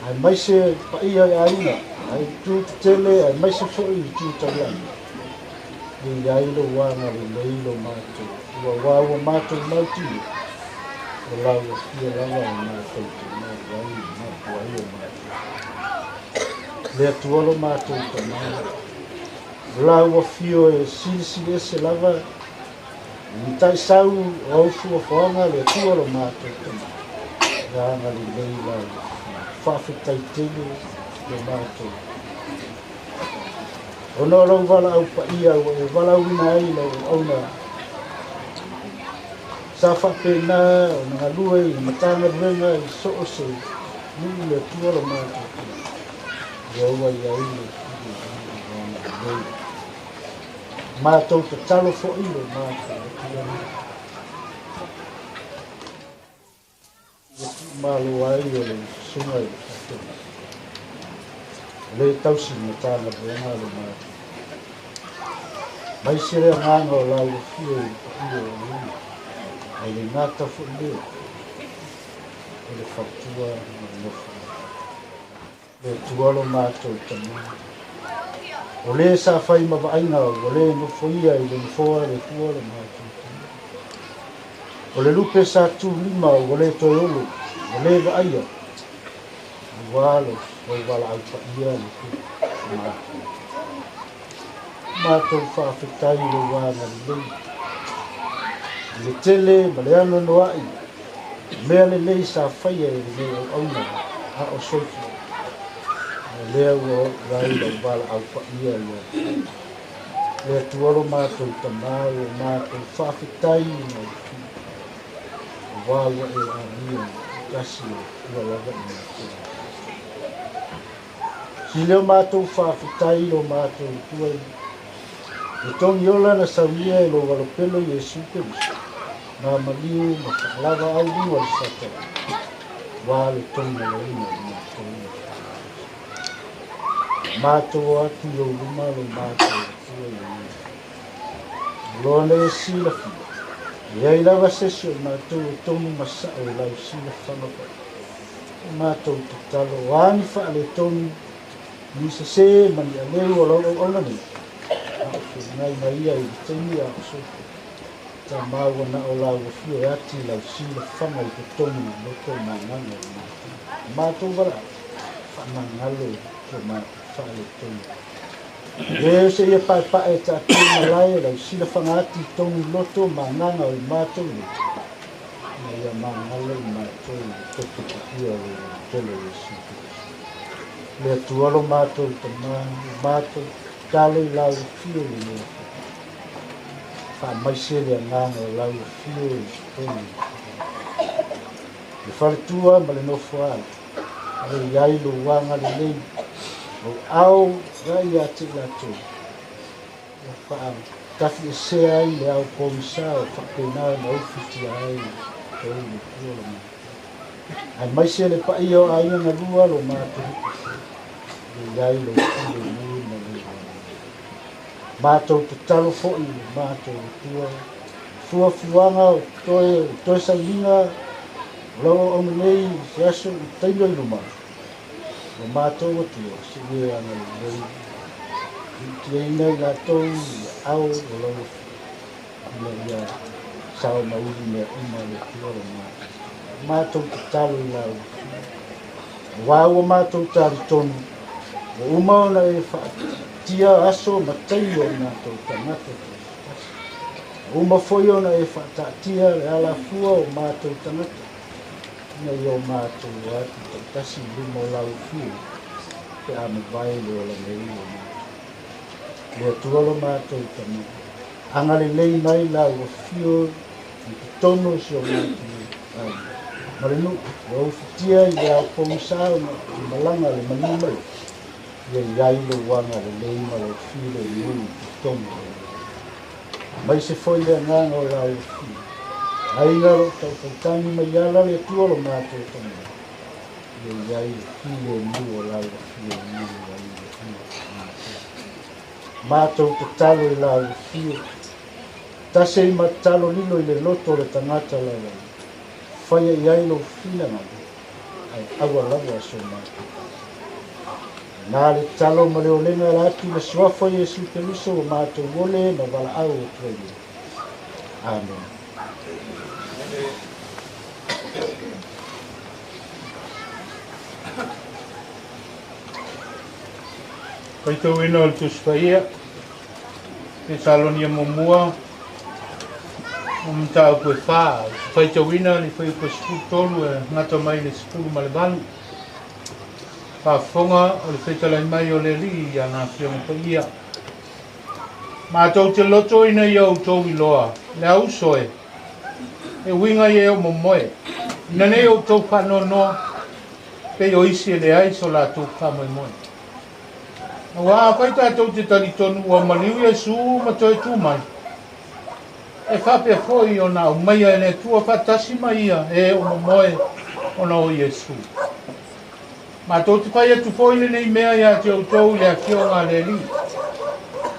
Speaker 19: Ai mai se pa ia e aina, ai tu tele, ai mai se fo i tu taliana. Le iailo wanga le leilo mātou. Ua wawa mātou mauti. O la ua fio lava o mātou te mātou ai o mātou. Le atuolo mātou te mātou. La ua fio e sili ese lava. Ni tai sau o fua whanga le tua lo mātou tama. Ranga li lei lau. Whawhetai tele le mātou. Ono lau wala au pa ia o e wala wina ai lau auna. Sa whapena o nga lue i matanga renga i so o se. Nui le tua lo mātou tama. Rewa i ai le mātou te talo fo i le mātou. Malo ai o le sunga i le ile Tausi Matagaluega le mātou. Mai sere nganga o lau fio i o luna. Ai le ngata fo leo. O le whaktua o le nofa. Le tualo mātou tamā. O le sa whai mawaainga o le nofoia i le nofoa le tualo mātou. O le lupe sa tu lima o le toiolo. O le waaia. O walo. O wala au pa ia le ku mātou. Mātou whaafetai le wāna le. Le tele ma le ano noai. Mea le lei sa whaia e le o auna. A o sofi. Lea ua rai lau wala au pa ia ia. Lea tuaro mātou tamau o mātou whaafetai na uki. O wāua e a mia kasi o ua laga i mātou. Si leo mātou whaafetai o mātou tuai. E tongi ola na sauia e lo walopelo i e superis. Nā maliu ma whakalava au ringa i sata. Wāle tongi na ina i mātou. Mātou atu lo luma lo mātou tua i ina. Lona e sila fia. E ai lava sesi o mātou o tonu masa o lau sila whanapa. Mātou te talo wāni whaale tonu. Nisa se mani a leu o lau au nani. Ngai maia i teimi a soto. Ta maua na o lau o fio e ati lau sila whanga i te tonu loko manganga. Mātou wala. Whanangalo ko mātou. Whaale tonu. Reo se ia pai pae ta atu malai lau sila whangati tonu loto manganga o mātou. Na ia mangalo i mātou toki kia o tele e situ. Lea tualo mātou ta mātou talo i lau fio i lea. Wha maise lea nganga o lau fio i tonu. whaletua ma le nofo ai. Ale iai lo wanga le lei. O au rai ati la tō. O wha tafi e se ai le au komisa o whakena na ufiti ai. Tau le kua lo mai. Ai mai se le pa i o ai na lua lo mātou. Le iai lo kule nui na le mātou te talo fo'i, mātou tua. Fuafuanga o toe Sauniga, lau au nei, se aso i tailo i luma. O mātou o tua, se ue ana i lei. Ti ei nei la tau, au o lau. Ina ia, sao mauri mea ima le tua o mātou. Mātou te talo i lau. Wau o mātou tari tonu. O umau na e wha tia aso ma tailo i mātou tangata. Uma foi ona e whatatia le ala fua o mātou tangata. Ina i o mātou atu te tasi lumo lau fiu. Te ame vai leo la mei o mātou. Lea tuolo mātou tangata. Anga le lei mai lau o fiu i te tono si o mātou. Marenu, o ufitia i le au pongsao i malanga le manimai. Ia iai lo wanga le lei ma le fiu le iui i te tono. Mai se foi le nganga o lau fiu. Ainga lo tau tangi mai ala le tuolo mātou tanga. Ia iai le fiu le iui o lau fiu le iui mātou te talo i lau fiu. Tase i matalo lilo i le loto le tangata lau. Whaia iai lo fina ngana. Ai awa lawa so mātou. Nā le talo ma leo lenga la atu le swafo i Jesu Keriso o mātou wole na wala au o tuaile. Amen.
Speaker 2: Kaitou ina o le tuspaia, te salonia momua, o mtau koe whaa. Kaitou ina li whai koe skulu tolu e ngata mai le skulu ma le balu. Whaafonga o le whetalai mai o le li i ana whionga pa ia. Mātou te loto ina i au tau i loa, le au soe. E winga i eo momoe. Ina nei au tau whanoa noa, pe o isi e le aiso la tau whamoe moe. Wā, kai tātou te tali tonu ua maliu e su ma toi tūmai. E whapea fōi o nā umaia e ne tua whatasi mai ia e o momoe o nā o Iesu. Mātou te whai atu fōi nei mea ia te au tau le a fio ngā le li.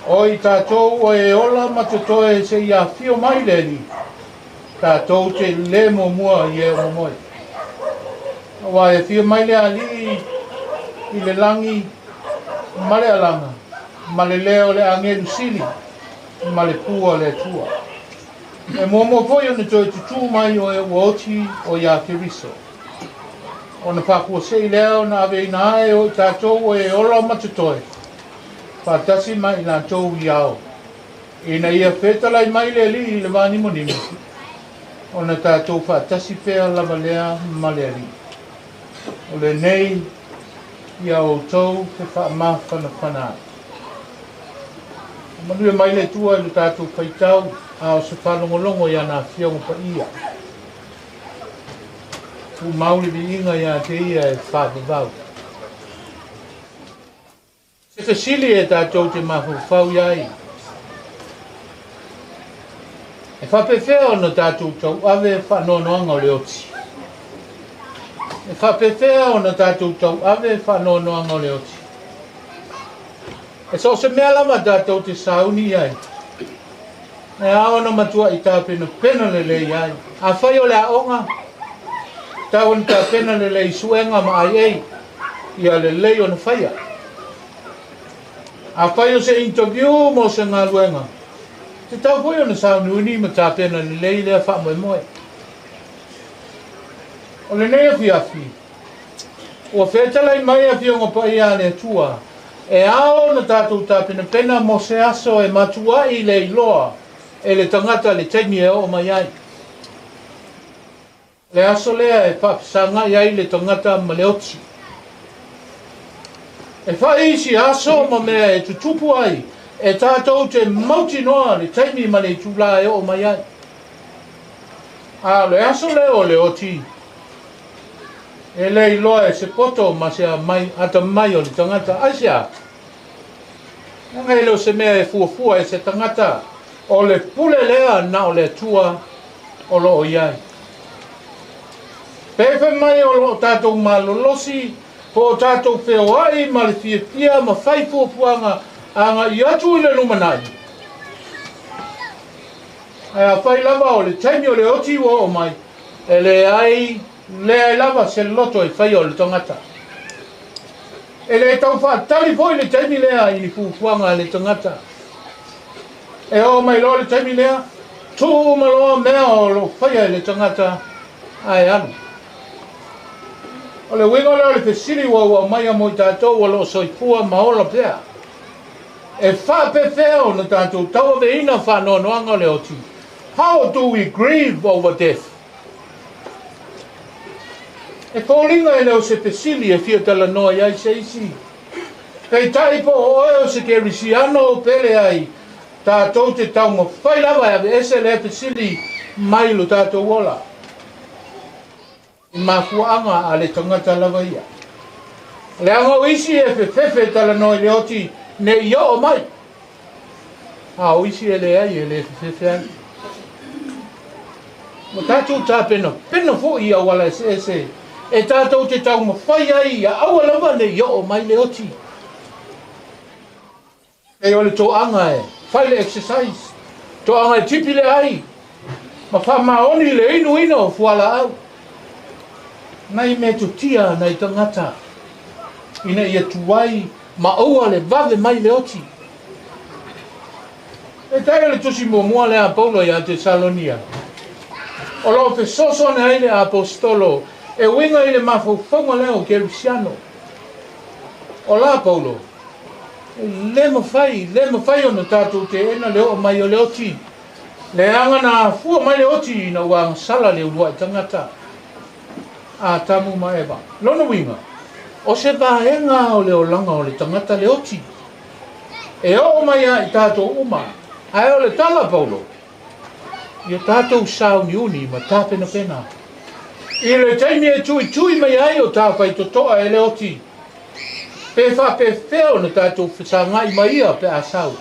Speaker 2: O i tātou o e ola ma te toe se ia fio mai le li. Tātou te le mo mua i e o momoe. Wā e fio mai le a li i le langi male alanga, male leo le angelu sili, male pua le tua. E momo foi o ne toi tutu mai o e uoti o ia Keriso. O na whakua sei leo na ave ina ae o tātou o e ola matutoi. Whatasi mai na tau i ao. E na ia whetalai mai le li le vani monimi. O na tātou whatasi pēa lava lea male ali. O le nei ia o tau te whaamawhana whanā. Manua mai le tua i le tātou whaitau a o se whalongolongo i ana whiongo pa ia. Tu mauri vi inga ia te ia e whaapavau. Se whasili e tātou te mahu whau iai. E whapewhea o na tātou tau ave whanonoanga o le oti. E whapewhea o na tātou tau ave whanonoanga o le oti. E so se mea lama tātou te sauni iai. E aona matua i tā pena le iai. A whai o le aonga. Tau ni tā pena le i suenga ma ai ei. Ia le lei o na whaia. A whai o se interview mo se ngā luenga. Te tau whai o na sauni uni ma tā pena le lea wha moe moe. O le nei a fiafi. O whetalai mai a fionga pa ia le tua. E ao na tātou tāpina pena mo se aso e matua i le iloa. E le tangata le taimi e o mai ai. Le aso lea e whapsanga iai le tangata ma le oti. E whaisi aso ma mea e tutupu ai. E tātou te mauti noa le taimi ma le tula e o mai ai. A le aso leo le oti.
Speaker 19: e lei loa e se poto ma se mai ata mai o le tangata asia. Ngai leo se mea e fuafua e se tangata o le pule lea na o le tua o lo o iai. Pepe mai o lo tātou malolosi po o tātou wheo ai ma le fia ma whai fuafuanga anga i atu i le numanai. Ai a whai lava o le taimi o le oti o mai e le ai lava se loto e whai o le tangata. E le tau whaatari po i le taimi lea i ni fuafuanga le tangata. E o mai lo le taimi lea tū maloa mea o lo whai le tangata ai anu. O le winga leo le pesiri wa mai a moi tātou wa lo soifua maola pea. E whapewhea o na tātou taua veina whanoanoanga le oti. How do we grieve over death? E kōringa e leo se pesiri e fia tala noa iai se isi. Kei taipo o oe o se kerisiano o pele ai. Tātou te tau ma whai lava e ese le pesiri mai lo tātou wola. I mafuanga a le tangata lava ia. Le anga uisi e fefe tala noa le oti ne ia o mai. A uisi e le ai e le fefe ai. Ma tātou tā pena fo ia wala ese. E tātou te tau ma whai ai a awa lava ne ia o mai le oti. E o le tō anga e, whai le exercise. Tō anga e tipi le ai. Ma wha maoni le inu ino fuala au. Nai me tu tia nai tangata. Ina ia tuai ma oua le vave mai le oti. E taia le tusi mua le a Paulo ia te Salonia. O lo fe soso na ile apostolo e winga ile mafaufonga leo kerisiano. O la Paulo. Le mo fai ona tātou te ena leo mai o le oti. Le anga na fua mai le oti na wang sala le ulua i tangata. A tamu maeva. Lono winga. O se vaenga o le olanga o le tangata le oti. E o mai a i tātou uma. Ai o le tala Paulo. Ia tātou sauni uni ma tā pena pena. I le taimi e tui mai ai o tā whai totoa e le oti. Pe wha pe wheo na tātou whasangai mai ia pe a sau.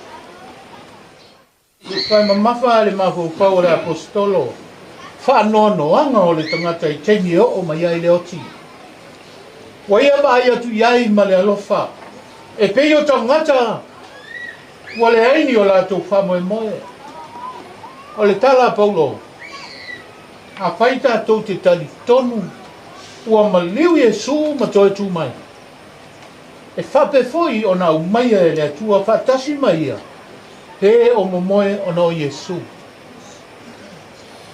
Speaker 19: Whai ma mawha le mafu pau le apostolo. Wha noanoanga o le tangata i taimi o mai ai le oti. Waia ba ai atu iai ma le alofa. E pei o tangata. Wale aini o lātou wha moe moe. O le tala Paulo. A whai tātou te tali tonu. Ua maliu Iesu ma toe tū mai. E whape foi o na umaia e le atua whatasi mai ia. He o momoe o na o Iesu.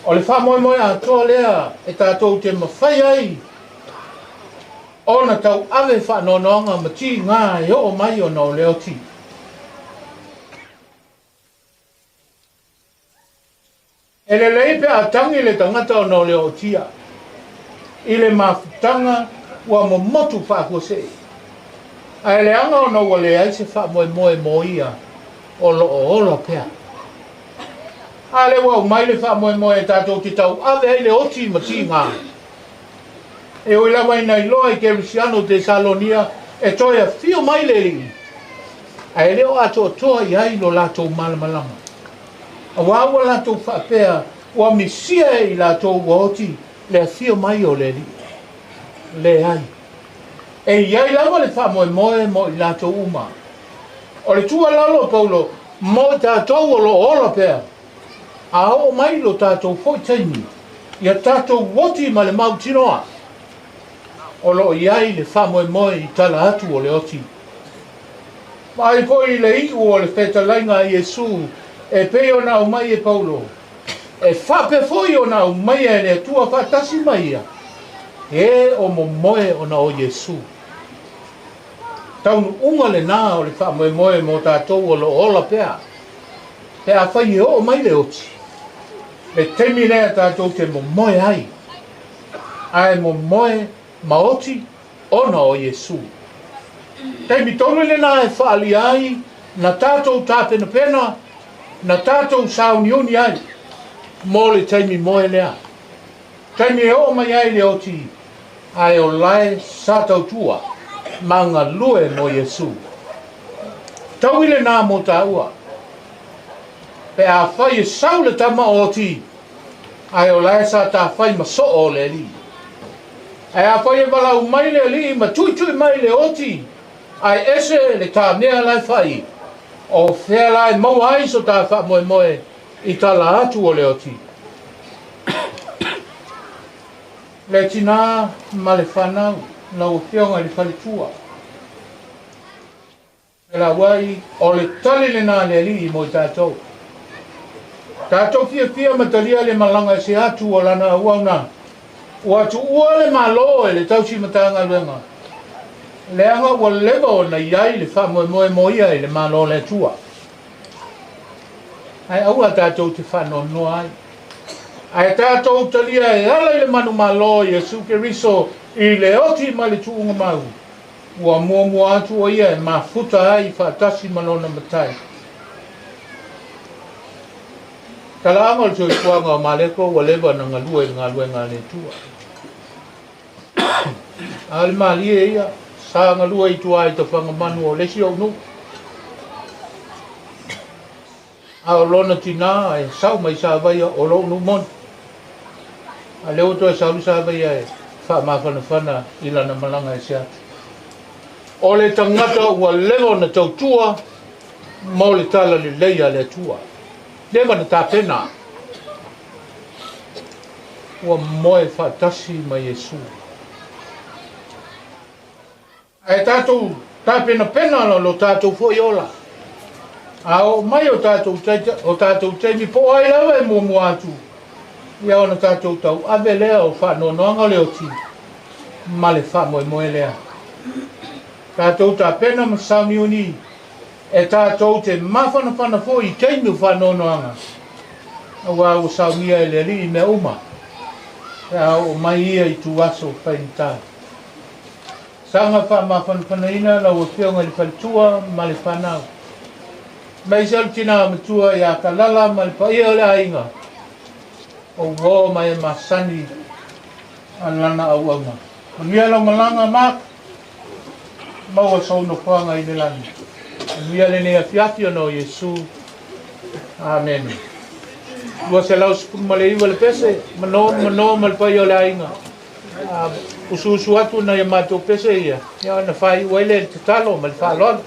Speaker 19: O le wha moe moe a toa lea e tātou te mawhai ai. O na tau ave whanononga ma ti ngā e o mai o na o leo ti. E le leipe a tangi le tangata o na o leo tia. I le mafutanga ua momotu whakose. A le anga o na ua le ai se wha moe moe moia o lo o ola pea. A le wau mai le wha moe moe tātou ki tau ave ai le oti ma ti ngā. E oi lawa ina i loa i kerisiano te Salonia e toia fio mai le li. A e leo ato toa i ai lo lato malamalama. A wawa lato whapea ua misia i lato uoti le fio mai o le li. Le ai. E iai lawa le wha moe moe mo i lato uma. O le tua lalo Paulo mo tātou o lo ola pea. A o mai lo tātou foi taimi. Ia tātou woti ma le mautinoa. O lo iai le wha moe moe i tala atu o le oti. Mai po i le iku o le whetalainga i Iesu e pe o na umai e Paulo. E whape foi o na umai e le tua whatasi mai ia. E o mo moe o na o Iesu. Taunu unga le nā o le wha moe moe mo tātou o lo ola pea. Pea whai o mai le oti. Le temi lea tātou te mo moe ai. Ai mo moe maoti ona o Iesu. Temi tonu le nā e whaali ai, na tātou tāpena pena, na tātou sauniuni ai, mō le teimi moe lea. Temi e o mai ai le oti, ai o lai sa tautua manga lue mo Iesu. Tau ile nā mo tāua. Pe a whai e saule tama o ti, ai o lai sa tā whai ma so o le li. Ai a whai e wala u mai le li, ma tui tui mai le o ti, ai ese le tā mea lai whai, o whea lai mau ai so tā wha moe moe, i tā la atu o le o ti. Le tina ma le whanau, na o whionga le whale tua. E la wai, o le tali le nā le li mo i tātou. Tātou fia matalia le malanga e se atu o lana uauna. O atu ua le malo e le Tausi Matagaluega. Le anga ua lewa o na iai le wha moe moe ia e le malo le tua. Ai aua tātou te whano noa ai. Ai tātou talia e ala i le manu malo i Iesu Keriso i le oti ma le tuunga mau. Ua mua atu o ia e mafuta ai whaatasi malona matai. Kala anga le tui kuanga o Mareko ua lewa na ngaluenga le tua. Ale malie ia, sa ngalua i tua i ta whangamanu o lesi o nu. A o lona tina e sau mai sa vai o lo nu mon. A leo to e sau sa vai e wha mawhana i lana malanga e sia. O le tangata ua lewa na tautua mo le tala le leia le tua. Lewa na tā pena. Ua moe whaatasi mai Iesu. Ai tātou tā pena lo tātou fwoi ola. Ao mai o tātou teimi po ai lawa e mua atu. Ia ona tātou tau ave lea o whanonoanga leo ti. Ma le wha moe lea. Tātou tā pena ma Sauniuni. E tātou te mawhana fo i teimi whanonoanga. Awa o Sauniga ile li me uma. O mai ia i tu aso whainita. Sanga wha mawhana ina na o whionga li whalitua ma le whanau. Mai sal tina matua i a kalala ma le paia le ainga. O wō mai e masani anlana au auna. Mania lau malanga mak. Maua sono whanga i le lani. Mia le nea fiafi ono Iesu. Amen. Lua se lau sepun ma le iwa le pese. Mano ma le paia le ainga. Usu atu na ia mātou pese ia. Ia na whai uele te talo ma le whalon.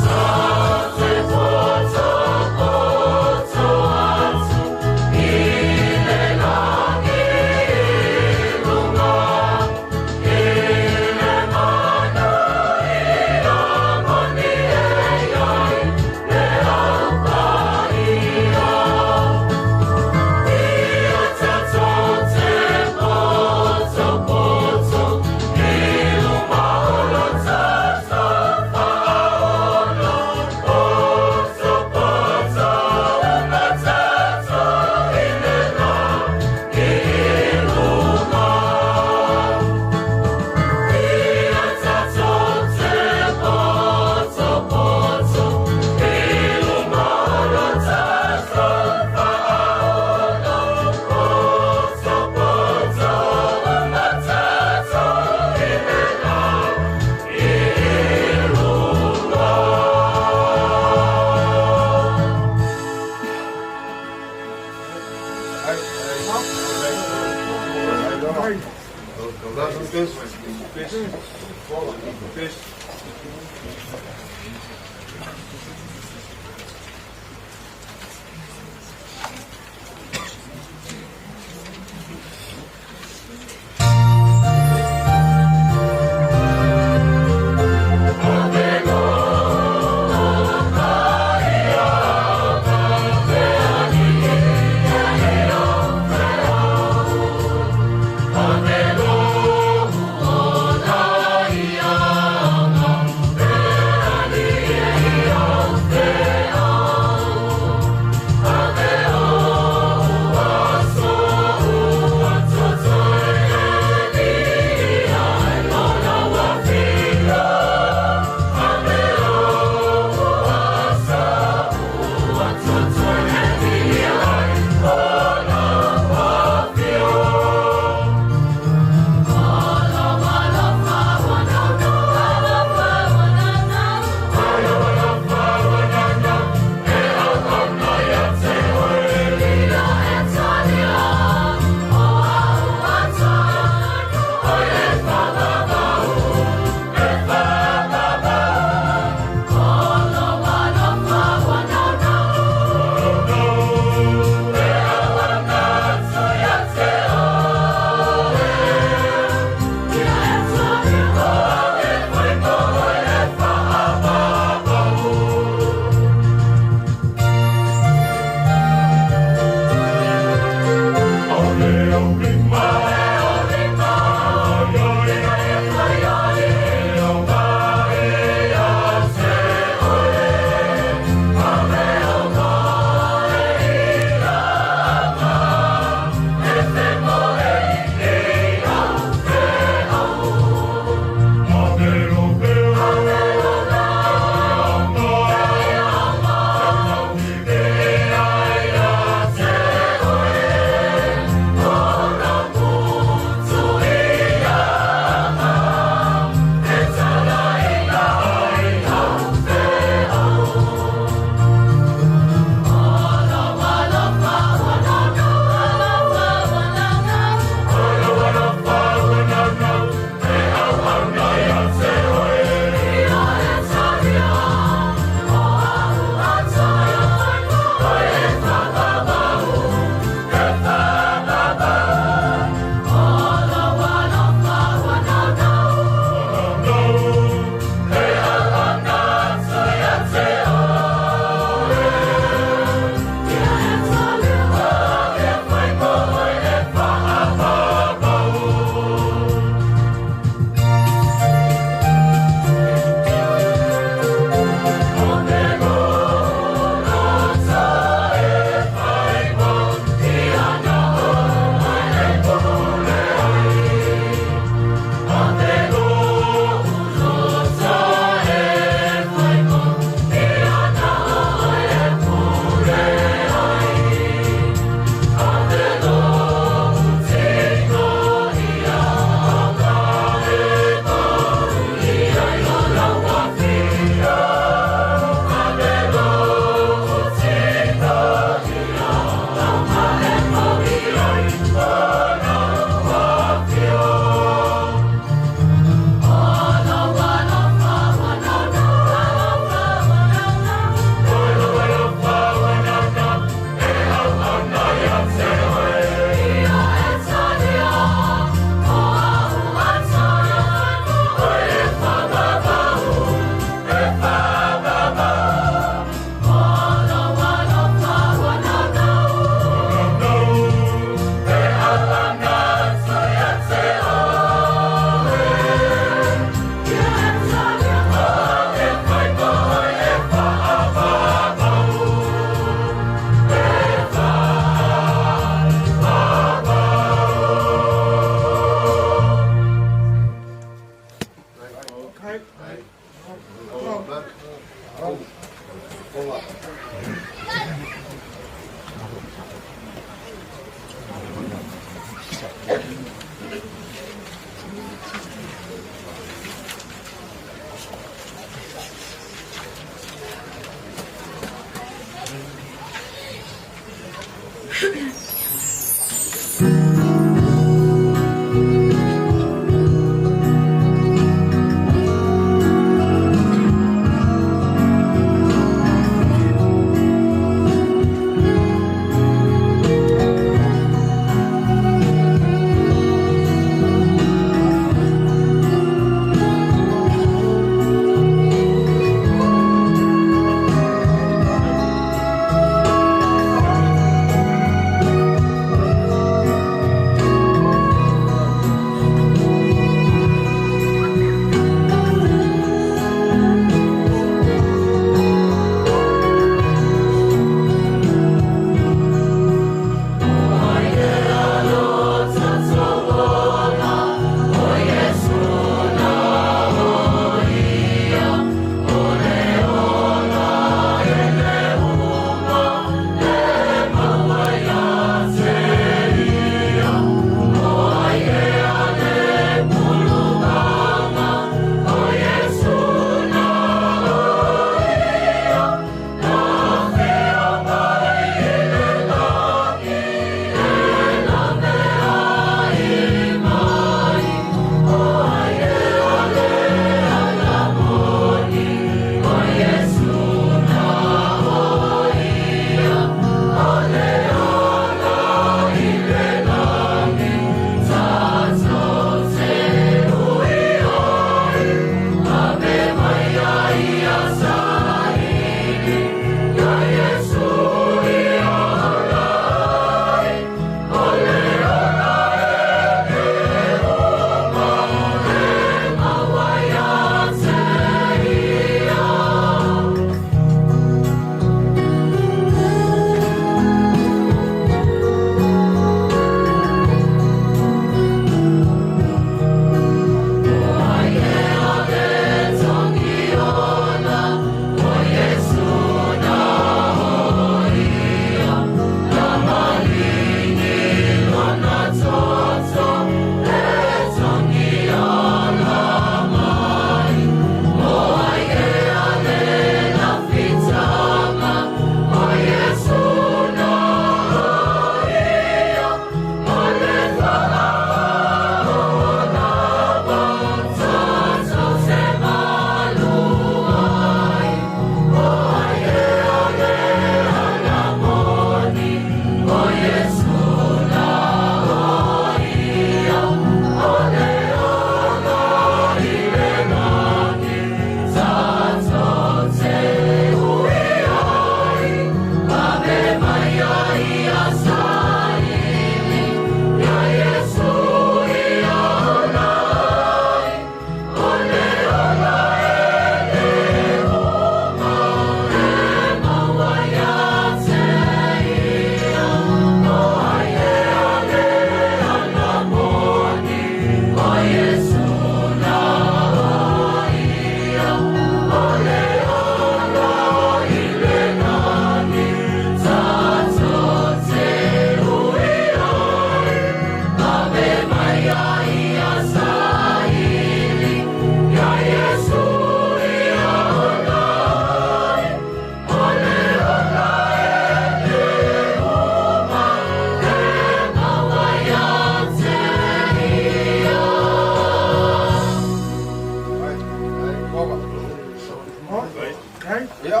Speaker 17: Ia.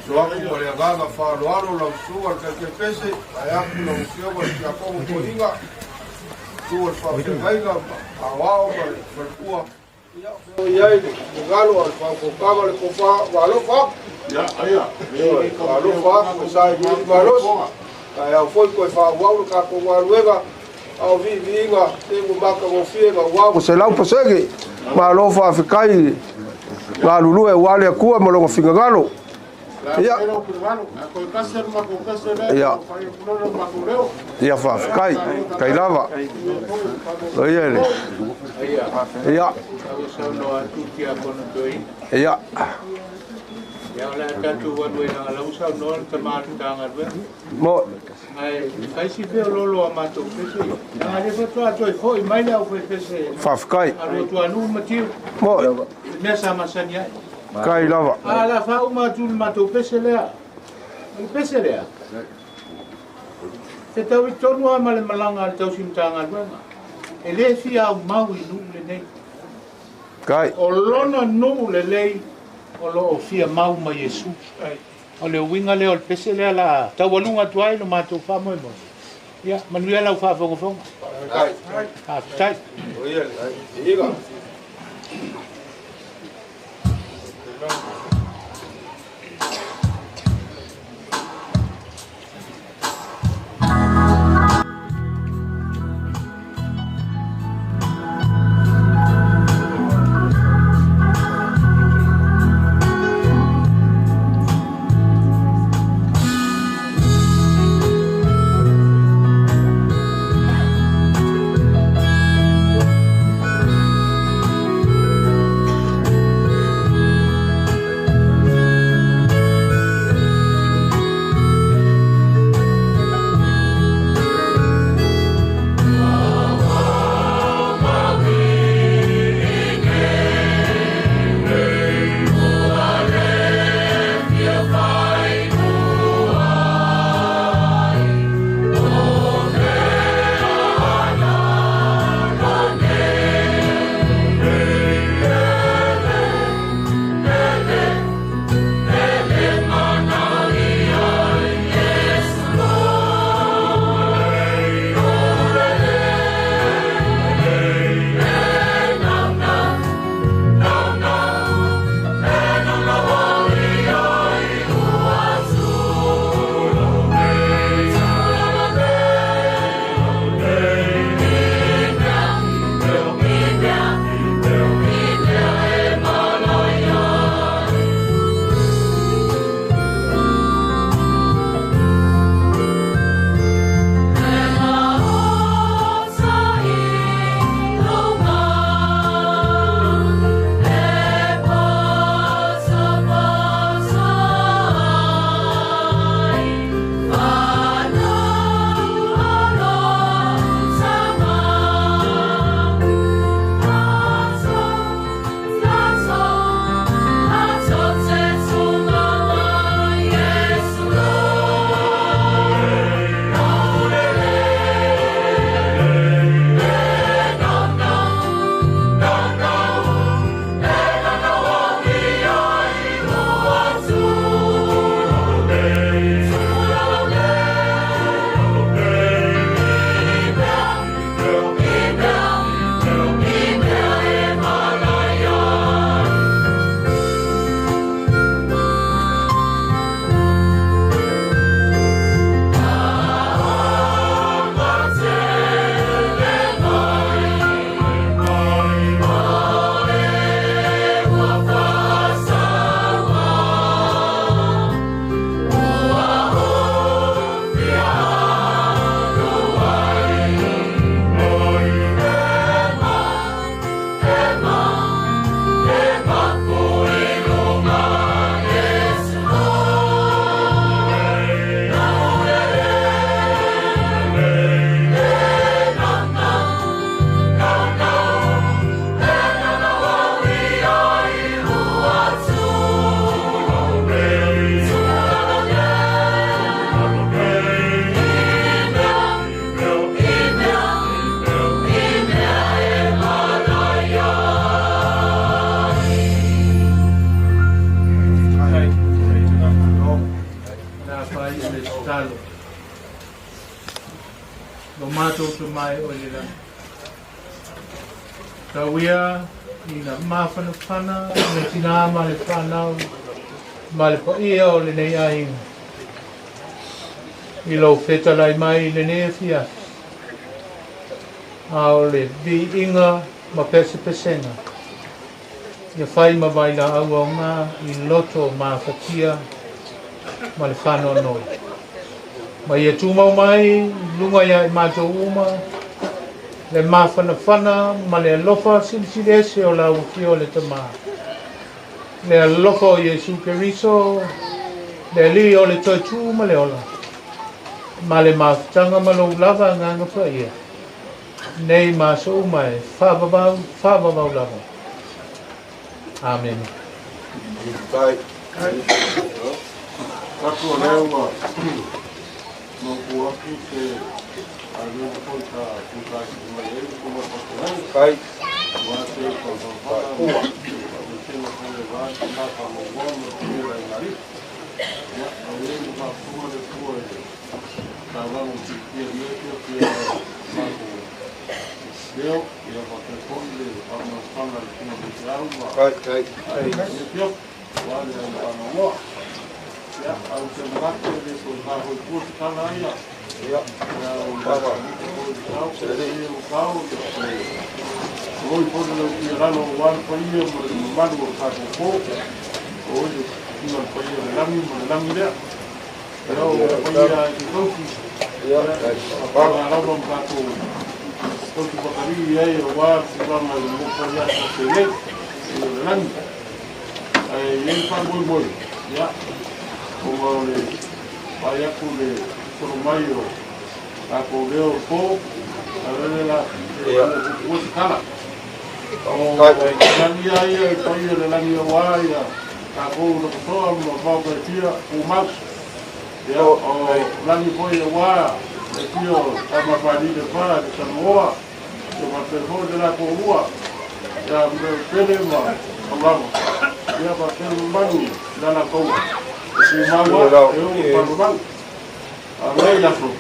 Speaker 17: So aku mo le nganga whaaloalo lau sua ke pese, ai aku lau sioga ki a kongo ko inga. Sua whawhengainga, a wao ma le kua. Iai, ni galo al whakokama le kopa, walo whak.
Speaker 12: Ia, aia.
Speaker 17: Walo whak, ko sai ni malos. Ai au foi koe whawau ka ko waluega. Au vi inga, te mo maka mo fienga, wao ko se lau pasege. Ma lo whawhikai, ngā lulu e wale a kua malonga whingangalo. Ia. Ia. Ia whawhikai, kai lava. Ia ele. Ia. Ia.
Speaker 19: Ia la tatu wanu e nga lau sau noa ta mātu tanga rue.
Speaker 17: Mo.
Speaker 19: Ai, kai si wheo lolo a mātou pese. Nga le whatua toi hoi mai lau whai pese.
Speaker 17: Whawhikai.
Speaker 19: Aro tua nu matiu.
Speaker 17: Mo.
Speaker 19: Mea sa masani ai.
Speaker 17: Kai lava.
Speaker 19: A la whau mātu mātou pese lea. I pese lea. Te tau I tonu a male malanga al Tausi Matagaluega. E le fia au mau I nu le nei.
Speaker 17: Kai.
Speaker 19: O lona nu le lei. O lo o fia mau ma Yesu. O le winga le o le pese lea la tau alunga tuai no mātou whamoe mo. Ia, manuia lau whaafonga.
Speaker 17: Kai.
Speaker 19: Tai.
Speaker 17: O ia, iga.
Speaker 19: talo. Lo mato tu mai o le la. Tawia ina mafana fana me tina ma le fana ma le po ia o le nei ai. I lo feta lai mai le nei fia. A le vi inga ma pese pesenga. Ia fai ma vai la au nga I loto ma fatia ma le whano noi. Ma ia tūmau mai, lunga ia I mātou uma, le mawhana whana, ma le alofa silisili ese o lau ki o le tamā. Le alofa o Iesu Keriso, le li o le toitu ma le ola. Ma le mawhtanga ma lo lava nganga pa ia. Nei maso uma e whawawau lava. Amen.
Speaker 17: Kai. Aku leo ma no kuaku ke alo ko ta kuka ma ele ko ma ko kai wa se ko pa ko wa se no ko le va na ka mo mo ko la mari ya ale ma ko le ko ta va mo ti ke ye ma ko leo ya ko te ko le pa no pa na ko mo ti au kai yo wa le pa mo ya, au te mate de ko ka ho ku ta na ya. Ya, o baba. Se le dei o kau. Oi po no ki rano wan po ia mo manu ka ko. Oi, no po ia lami le. Pero o po ia ki ko. Ya, baba na ro ka ko. Ko ki bakari ai o wa si ba ma mo po ia ko se le. Lami. Ai, yen pa moi. Ya. Como le vaya con le formayo a correo po a ver la buscala o la mía ahí estoy de la mía guaya a con lo todo lo va a decir o más ya o la mi pollo guaya el tío estamos para ir para de Samoa que va a ser de la Coruja ya me tenemos vamos ya va a ser un baño de la Coruja si mawa eu parumal a mei la fro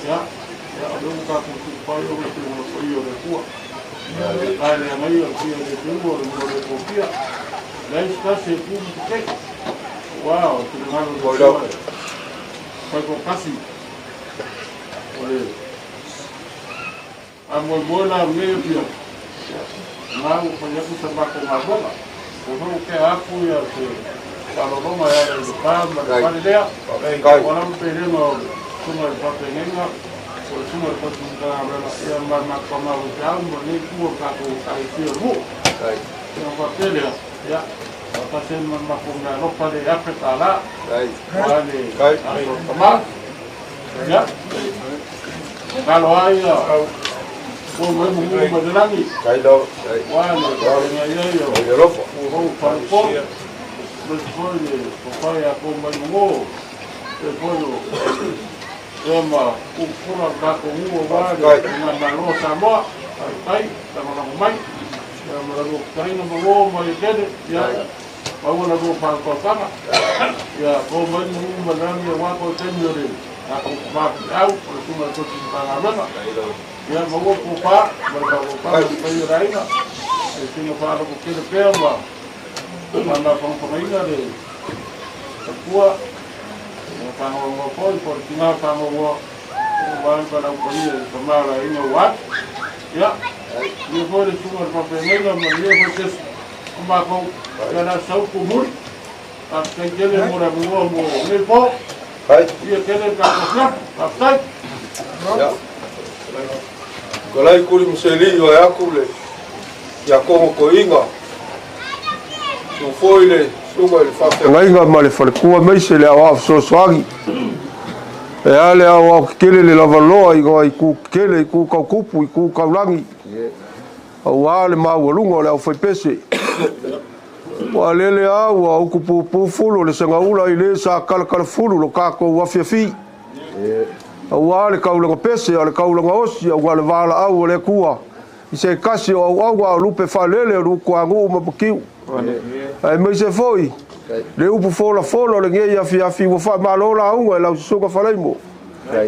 Speaker 17: ya eu ka ku pa eu me tenho no frio de rua ai le mai o frio de rua no de copia lá está se pum que wow tu não vai olhar foi com casi olha a bola meio dia não foi eu que estava com a bola o não que a fui a kalau rumah ya di depan, mana dia? Kalau pergi semua patengenga, semua patengenga yang mana kamar jauh, mana kuat aku kaitir bu. Yang pakai dia, ya. Pasal mana punya lupa dia apa tala, mana kamar, ya. Kalau ayah, boleh mungkin berjalan ni. Kalau, mana ya, lupa, lupa. Depois o papai a como no depois o ma o pura da como vai na nossa mão aí tá na mãe na no carinho no mo mas ele já vamos na no para tocar já como no mandando eu vou com ele a comprar ao por cima do que está na mão já vou ocupar para ocupar o país ainda se não para o que ele quer mana pangpainga de takua tango mo poi por tina tango mo wan para upaia tomara ino wat ya ni por sumar papelena maria porque uma com era sau comum a que mora mo me po ai e aquele capocap captai ya Kolai kuri mselio yakule ya como coinga foi le Susuga ile Faa-le-āiga ma le falekua meise le au sosoagi e ale au kele le lavaloa i ku kele i ku kaukupu i ku kaulangi au ale maualunga o le au faipese wa lele au kupu fulu le sangaula i le sa kalakala fulu lo kako afiafi au ale kaulanga pese ale kaulanga osi au ale vala au le kua i se kasi au lupe falele o luku angu mapakiu ai mai se foi le upu fola le nge ia fiafi ua faamalo laauga e lau Susuga falaimo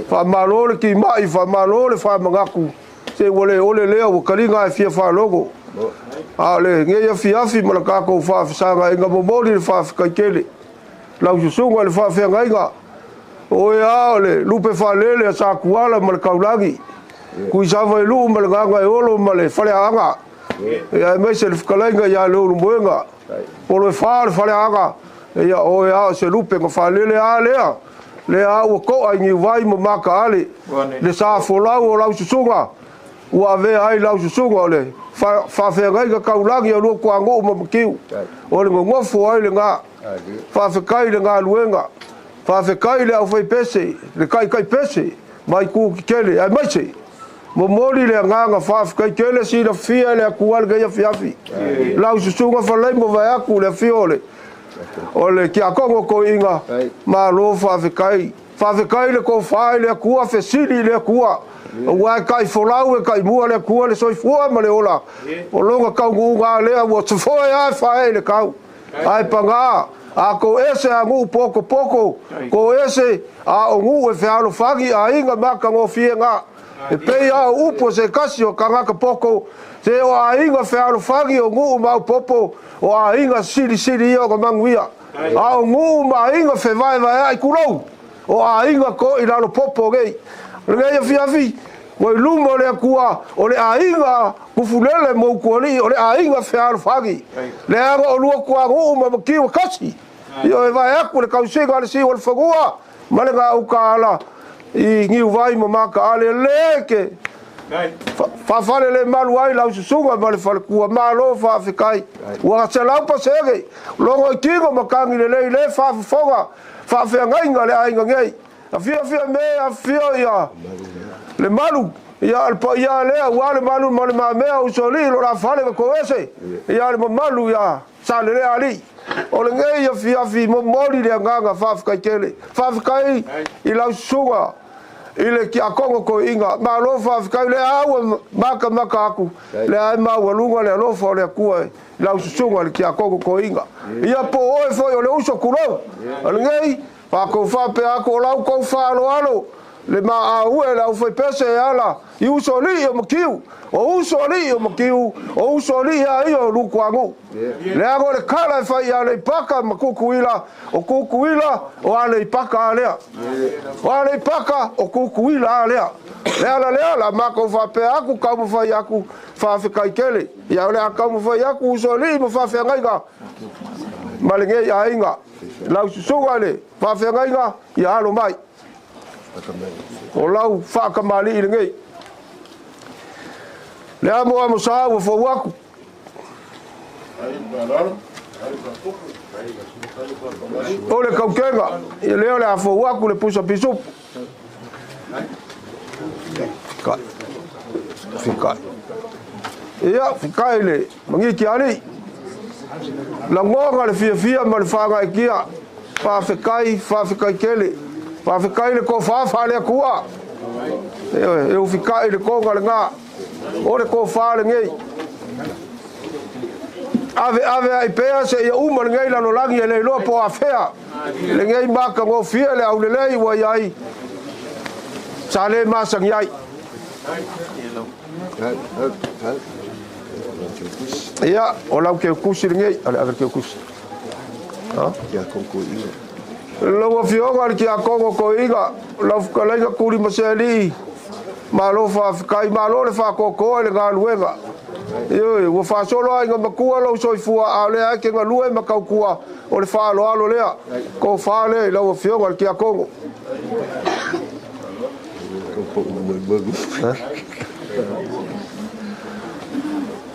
Speaker 17: faamalo le kimaʻi faamalo le faamagaku se ua le ole lea ua kaliga e fia faalogo a le nge ia fiafi ma le kakou faafesagaiga momoli le faafekaikele lau Susuga le faafeagaiga oe a o le lupe faalele a sakuala ma le kaulagi kuisava i luu ma le gaga e olo ma le faleaaga ia e maise le fekalaiga ia le ulumoega polo e fā le faleaaga ia oe a o se lupe ga faalele a lea a ua koʻa i giuvai ma makaale le sa folau o lau Susuga ua avea ai lau Susuga o le faafeagaiga kaulagi o lua kuagu'u ma makiu o le gogofo ai le gā faafekai le galuega faafekai le ʻaufai pese le kaikai pese mai kukikele ai maise momoli le agaga faafekaikele silafia e le akua le gaia fiafi lau Susuga falaimo vaeaku le afia o le kiakogo koiga malo faafekai le kofā i le akua fesili i le akua ua e kaifolau e kaimua le akua le soifua ma le ola o loga kaugu'uga lea ua tafoe a e fae i le kau ae pagā a ko ese a ngu poko ko ese a o ngu e fealofagi aiga makagofiega e pei a o upu se kasi o kagaka poko se o aiga fealofagi o ngu maupopo o aiga silisili ia o ga maguia a o ngu ma aiga fevaevaea i kulou o aiga ko i lalo popo gei legeia fiafi ua i luma o le akua o le aiga kufulele moukualii o le aiga fealofagi le aga o lua kuagu'u ma makiu kasi io e vaeaku le kausiga le siua le fagua ma le ga'aukala i giuvai ma makaale leke faafale le malu ai lau Susuga ma le falekua malo faafekai ua selau pasege logo i kigo ma kagi lelei le faafofoga faafeagaiga le aiga gei afiafia me afio ia le malu ia ia lea ua le malu ma le mamea usoli lo lafale ga koese ia le mamalu ia salelea alii o le ngei ia fiafi momoli le agaga faafekai i lau Susuga i le kiakogo koiga malo faafekai le aua maka aku le ae maualuga le alofa o le akua i lau Susuga le kiakogo koiga ia po oe foi o le uso kulou o le ngei fakou faapea aku o lau kou faaloalo le maaue le ʻaufai pese e ala i uso alii o makiu o uso alii o makiu o uso alii a ia o lukuagu'u le aga o le kala e fai a le ipaka ma kukuila o kukuila o a le ipaka a lea o a le ipaka o kukuila a lea le ala lea la makou faapea aku kauma fai aku faafekaikele ia o le a kauma fai aku uso alii ma faafeagaiga ma le gei aiga lau Susuga le faafeagaiga ia alo mai o lau faakamali'i legei le amo amosa ua fou aku o le kaukega ia lea o le a fou aku le pusa pisupu fikai ia fikai le magiki ali'i lagoga le fiafia ma le fagaikia faafekaikele faafekai le kofā faale akua e ufikai le koga le gā o le kofā legei ave ai pea se ia uma legei lalolagi e leiloa po afea legei makagofia le aulelei ua iai sa lē masagi ai ia o lau keukusi legei ale ave keukusi lau afioga le kiakogo koiga lau fukalaiga kuli ma se ali'i malo faafekai malo le faakokoa i le galuega ioe ua faasolo aiga makua lou soifua a o lea ai ke galue ma kaukua o le faaloalo lea kofā lea i lau afioga le kiakogo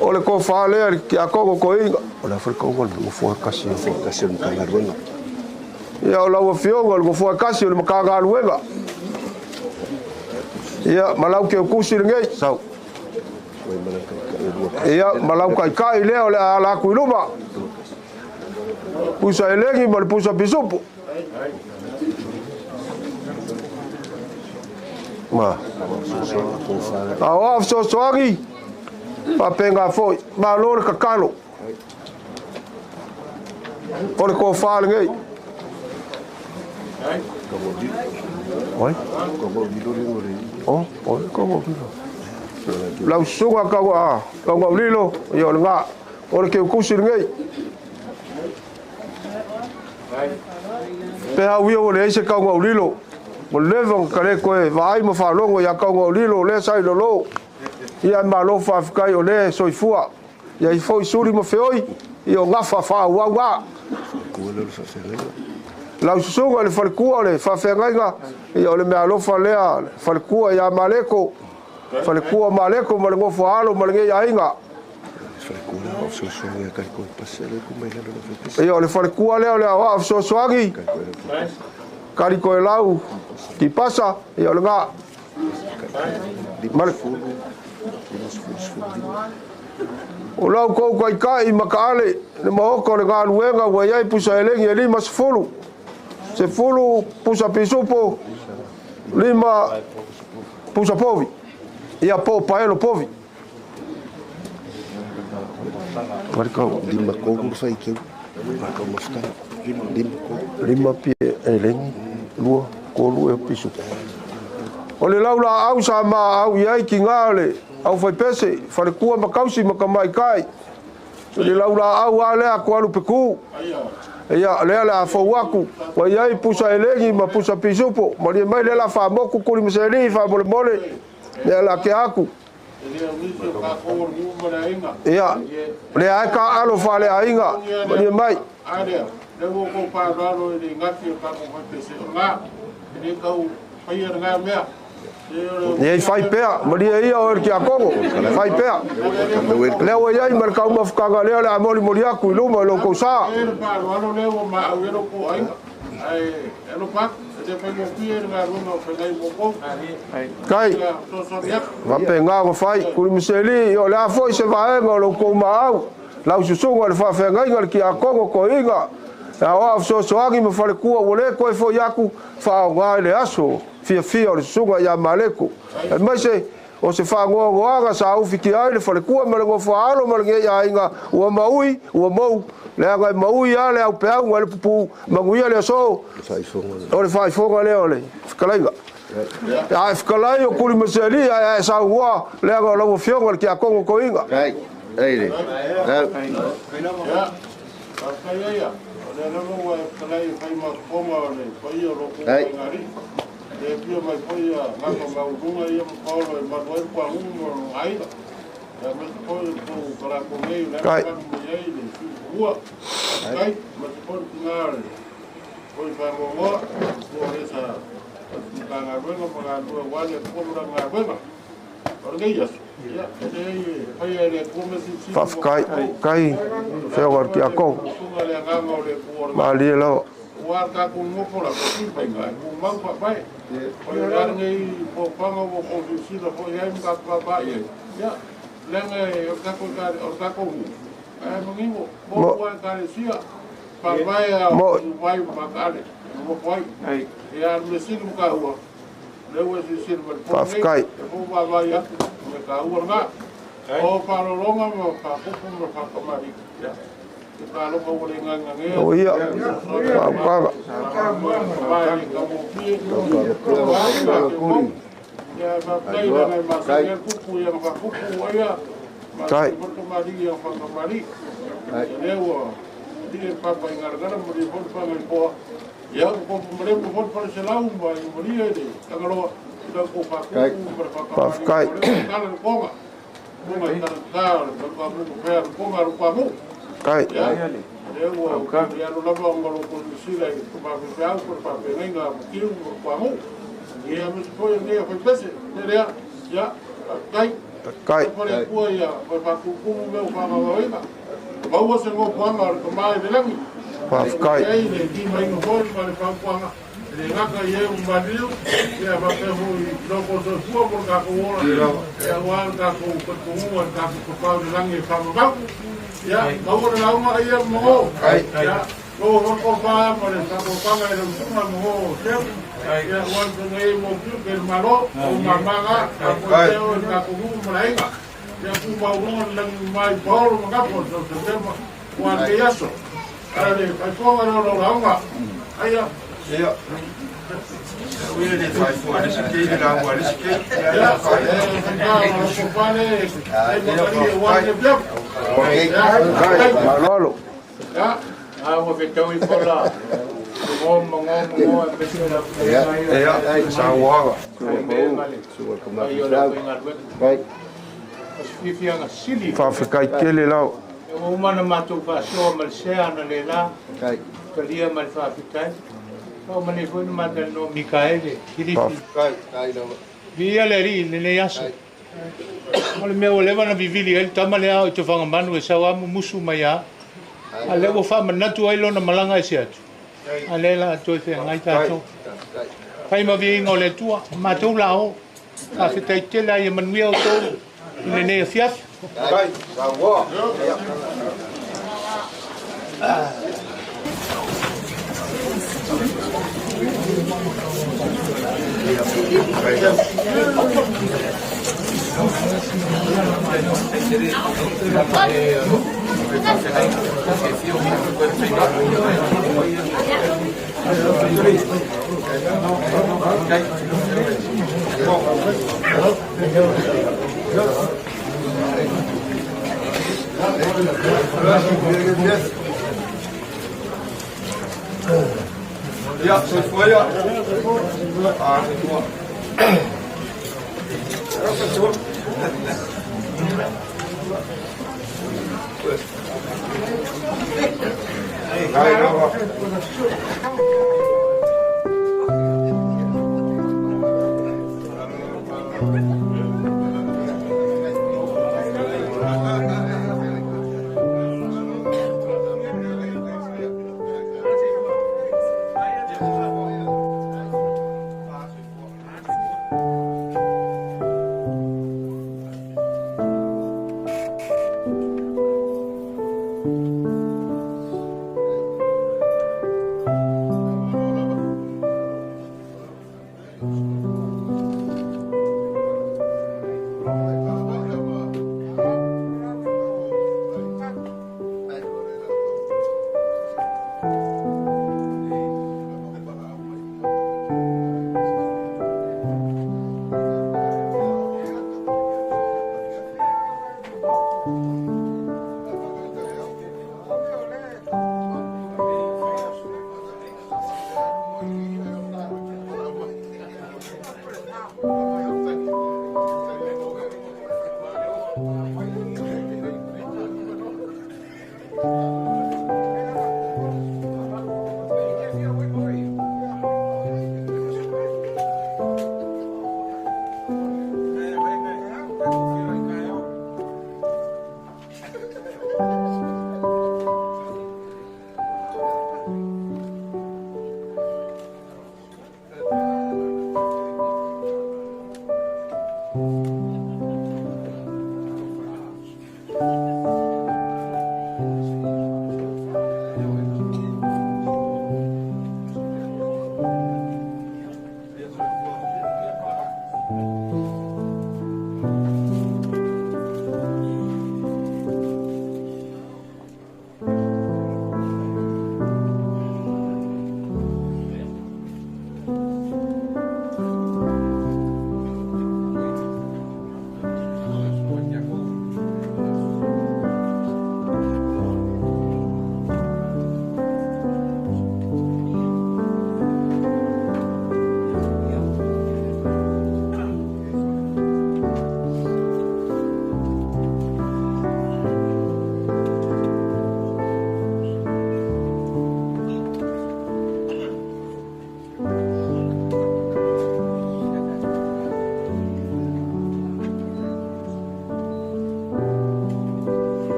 Speaker 17: o le kofā lea le kiakogo koiga o le afalekauga le gofua kasi o le makagaluega ia o lau afioga le gofua kasi o le makagaluega ia ma lau keukusi legei sau ia ma lau kaikai lea o le a laku i luma pusa e legi ma le pusa pisupu ma aoa fesoasoagi faapega foi malo le kakalo Ole ko fāle ngai. Oi. Oh, oi ko mo bilo. Lau sunga ka wa lilo yo nga. Ole ke kusi ngai. Pe ha wi ole se ka wa lilo. Mo leva ka le ko vai mo fa longo ya ka wa lilo le sai lo. Ia ma lo fa kai ole soifua. Ia I foi suri mo feoi. Io ngafa fa wa. Lau Susuga ile falekua le fa-āiga ia le mea alofa lea falekua ia Mareko falekua Mareko ma le ngofo alo ma le ngei aiga ia le falekua lea o le awa fesoasoagi kaliko e lau ki pasa ia o le ngā o lau kou kaikai ma ka ale le mahoko le galuega ua iai pusa e legi e 5 se fulu pusa pisupo 5 pusa povi ia po paelo povi Mareko 5 kou fai keu Mareko mafta 5 pie e legi lua kolu e pisupo o le laula au sa ma au iai ki ngale au fai pese falekua makausi makamai kai le laula au ale ko alu peku ia le ala fo aku wa ia pusa elegi ma pusa pisupo ma le mai le la fa moku kuli meseli fa mole le ala ke aku ia le ai ka alo Faa-le-āiga ma le mai
Speaker 12: ale le wo ko pa raro ni ngati ka ko pese nga ni ka u pai nga mea
Speaker 17: Nei fai pea, maria ia o ki a Kongo, fai pea. Le o ia I markau mafukanga lea le a moli moli aku I luma lo kou saa. Kai, wape ngā ko fai, kuri miseli, o le a foi se vaenga lo kou maau. Lau Susuga le fa-āiga ki a Kongo ko inga. E a oa fesoasoagi ma falekua ua lē koe foi aku faaogā I le aso. Fia o le Susuga ia Mareko. E mai se o se whangoagoaga sa ufi ki ai le falekua ma le ngofo alo ma le ngei aiga ua maui, ua mou. Le anga I maui a le au peau ma le pupu manguia le aso. O le whaifonga leo le whakalaiga. Ai whakalai o kuri maseli ai e sa ua le anga o lau fionga le ki a Kongo ko inga.
Speaker 20: Ai, le.
Speaker 12: E pia mai foi a ngaka maurunga ia makaolo e manuel kwa umo aiga. E me foi ko kara ko nei le ka mo nei le ua. Kai, ma foi tinare. Foi fa mo ko esa nganga ruenga ma ngua wale ko nga ruenga. Orgeias. Ya, e foi ele como se
Speaker 17: Fafkai, kai, feo ki a Kongo. Ma li lo.
Speaker 12: Ua ka ko mo ko la ko pai ngai. Mo mau pa pai. O le rangi po panga mo ko si lo po ia mga pa ia. Ya, lenga o ka ko mu. Mo ngingo, mo wa ka le sia. Pa vai a vai pa kale. Mo foi. Ai. Ya me sigo ka ua. Le wa si sir mo.
Speaker 17: Fafkai.
Speaker 12: Mo va vai ya. Me ka ua nga. O pa lo longa mo pa ko mo pa ka mari. Ya.
Speaker 17: O ia, whakaga. Kai. Whakagai. Kai.
Speaker 12: Eu quero levar um valor por Sila e para o para pegar aquilo com a mão. E a minha foi nem foi pese, né? Já, kai.
Speaker 17: Kai.
Speaker 12: Para a coia, para o meu para a oiga. Vamos ser um panga mais de lemi.
Speaker 17: Kai.
Speaker 12: Aí ele diz mais no bolo para o panga. Ele naca e um barril, e a vai ter não pode sua por cá com o e a guarda com o cá com o pau de langue para o banco. Ya, ahora la uma ahí al moho. Ya, luego no copa, por esta copa que era una moho. Ya, cuando me movió que el malo, o mamaga, apoyó el cacumu maraíga. Ya, como uno le mai polo, no capo, no se tema, cuando ya so. Ale, kai fonga no launga. Aia. Ia. Uia ni fai fu ani se ke la wa ni se ke. Ya fai. Ka ko pane. Ai mo wa ni bia. Kai, malolo. Ya. Aku betul ipola. Ngom. Ya, sawa. Suwa kemari. Fifianga sili. Fafikai kele lao. O mana matu fa so mal se ana lela. Kai. Kalia mal fafikai. O mane foi no mata no Mikaele. Kiri. Kai no. Via leri ne yaso. Ole me leva na vivili el tamale au te fanga manu e sawa musu maya. Ale wo fa manatu ai lona malanga e se atu. Ale la to fe ngai tato. Kai ma vi ngole tua matu lao. A fitai tela e manuia o to. Ne fiaf. Kai, sawa. Ya, se fue ya. Ah, se fue. Ahí no va.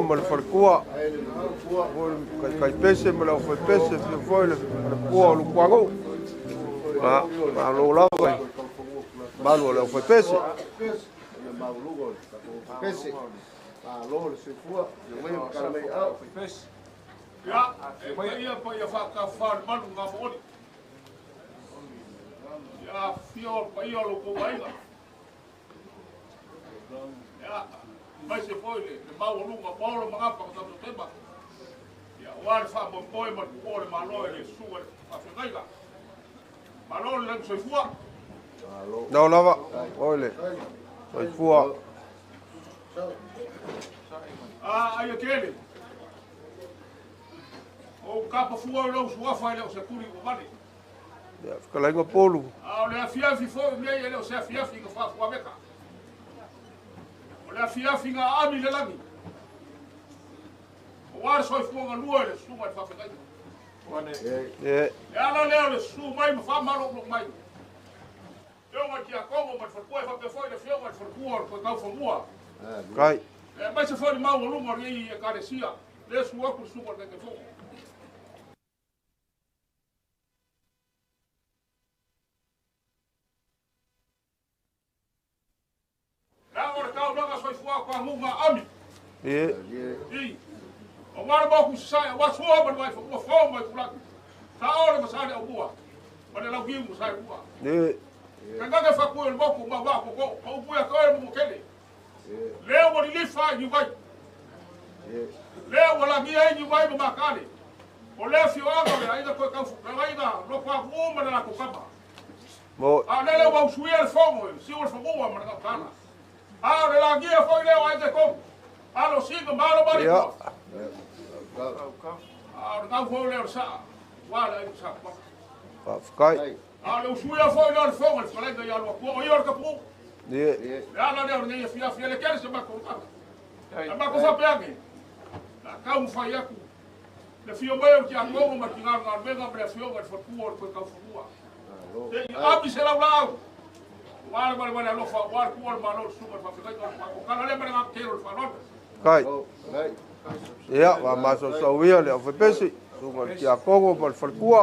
Speaker 17: ma le falkua. Kai pese ma le fai pese fio foi le kua lu kuango. Ma lo lava. Ma lo le fai pese. Pese. Ma lo le se fua, le mai kala mai au fai pese.
Speaker 18: Ya, mai ia pa ia fa ka fa malu nga mo. Ya, fio pa ia lo ko ainga. Ya, mai se foi le mau lunga polo mga pa ka tema. Ya, war fa bon boy ma pole ma lo le suga fa fenaiga. Ma lo le se fua.
Speaker 17: No lava, oile. Sai fua.
Speaker 18: Ai aquele. O capa fua lo sua fa le o se kuri o mali.
Speaker 17: Ya, kala inga polu.
Speaker 18: Le afia fi foi me ele o se afia fi ka fa fua meka. Le afia fi nga ami le langi. O war soi fua nga lua le suma fa fa. Wane. Ya la le su mai ma fa malo mai. Eu ma kia como ma fa foi fa pe foi le fio ma fa kuor ko ka fa mua.
Speaker 17: Kai.
Speaker 18: Mas se for mau lumo ri e carecia, le sua ku su por que fo. La ora ka loga soi fua kwa munga ami. O mara ba ku sai, wa sua ba vai fo fo mai kula. Sa ora ma sai o bua. Ma le laugi mu sai bua. Kanga fa ku el boku ma ba ko o bua ka mo kele. Leo wali lifa you vai. Leo wala mia you vai ma kale. O le fio anga ainda ko ka fu. Ainda lo kwa uma na ko kapa.
Speaker 17: Mo.
Speaker 18: Leo wa suia fogo, si o fogo ma na kana. Le la guia foi leo ainda ko. Lo sigo malo mari ko. Ka foi leo sa. Wala ai sa.
Speaker 17: Kai.
Speaker 18: Le suia foi leo fogo, fala que ya lo ko. O yo ka pu.
Speaker 17: Ya
Speaker 18: la leo ni fia le quer se ma ko ka. Ma ko fa peage. La ka un fa yaku. Le fio mai o ti ango ma ti ngar venga pre fio ma fa ku or ko ka fu. Abi se la lao. Wala lo fa war ku or ma lo super fa ka ko ka le ma na kero fa no.
Speaker 17: Kai. Ya, wa ma so so wi le fa pesi. Su ma ti akogo ma fa ku.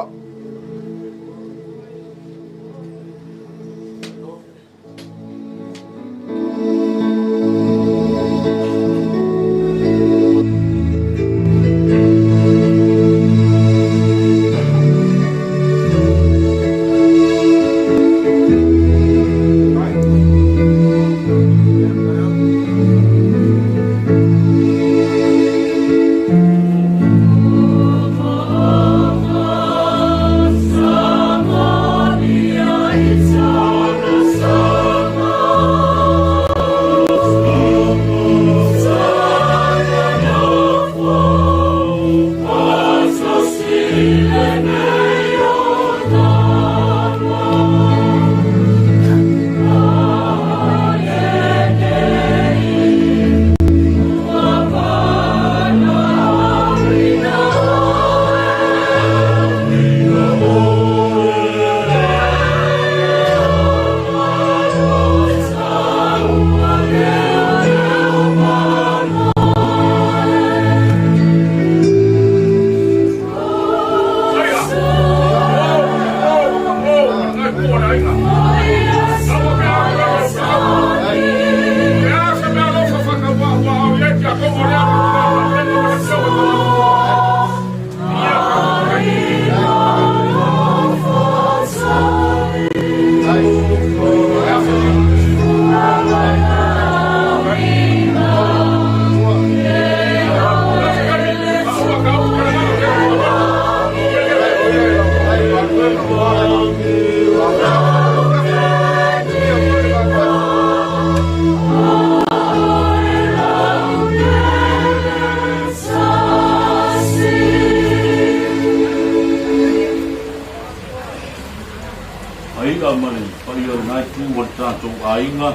Speaker 18: āiga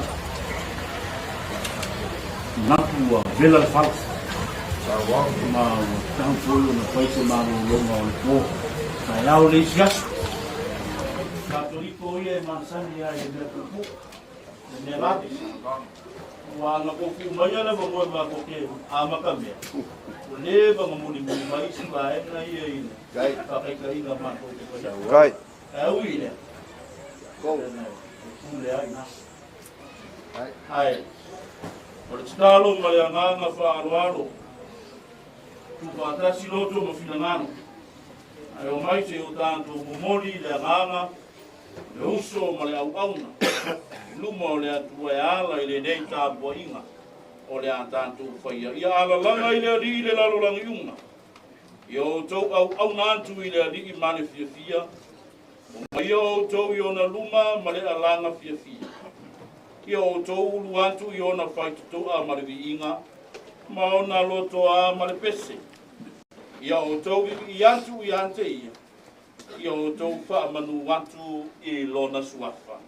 Speaker 18: natua vela fals ma tang polo na paise ma longa o ko na lao le jas ka tori ko ye ma san ya e me ko Ne ngati. Wa nga ko ku mai ala mo ma ko ke ama ka me. Le ba mo ni mai si ba na ye ina. Gai ka kai nga ma ko ke. Gai. Ui le. Ko. Le ai na. Ai. Ora talo nga whaaroaro. Tuka atasi loto ma whinangano. Ai o mai te o tātou momori le nganga, le uso ma le au auna. Luma o le atua e ala i le nei tāpua inga. O le a tātou whaia. Ia ala langa i le ari le lalo langa iunga. Ia o tau au auna atu i le ari i mane fia fia. O mai o tau i ona luma ma le alanga fia fia. Ia o tau ulu atu i ona whaitutoa ma le vi inga. Ma ona loto a ma le pese. Ia o tau i atu i ante ia. Ia o tau wha manu atu i lona suafa.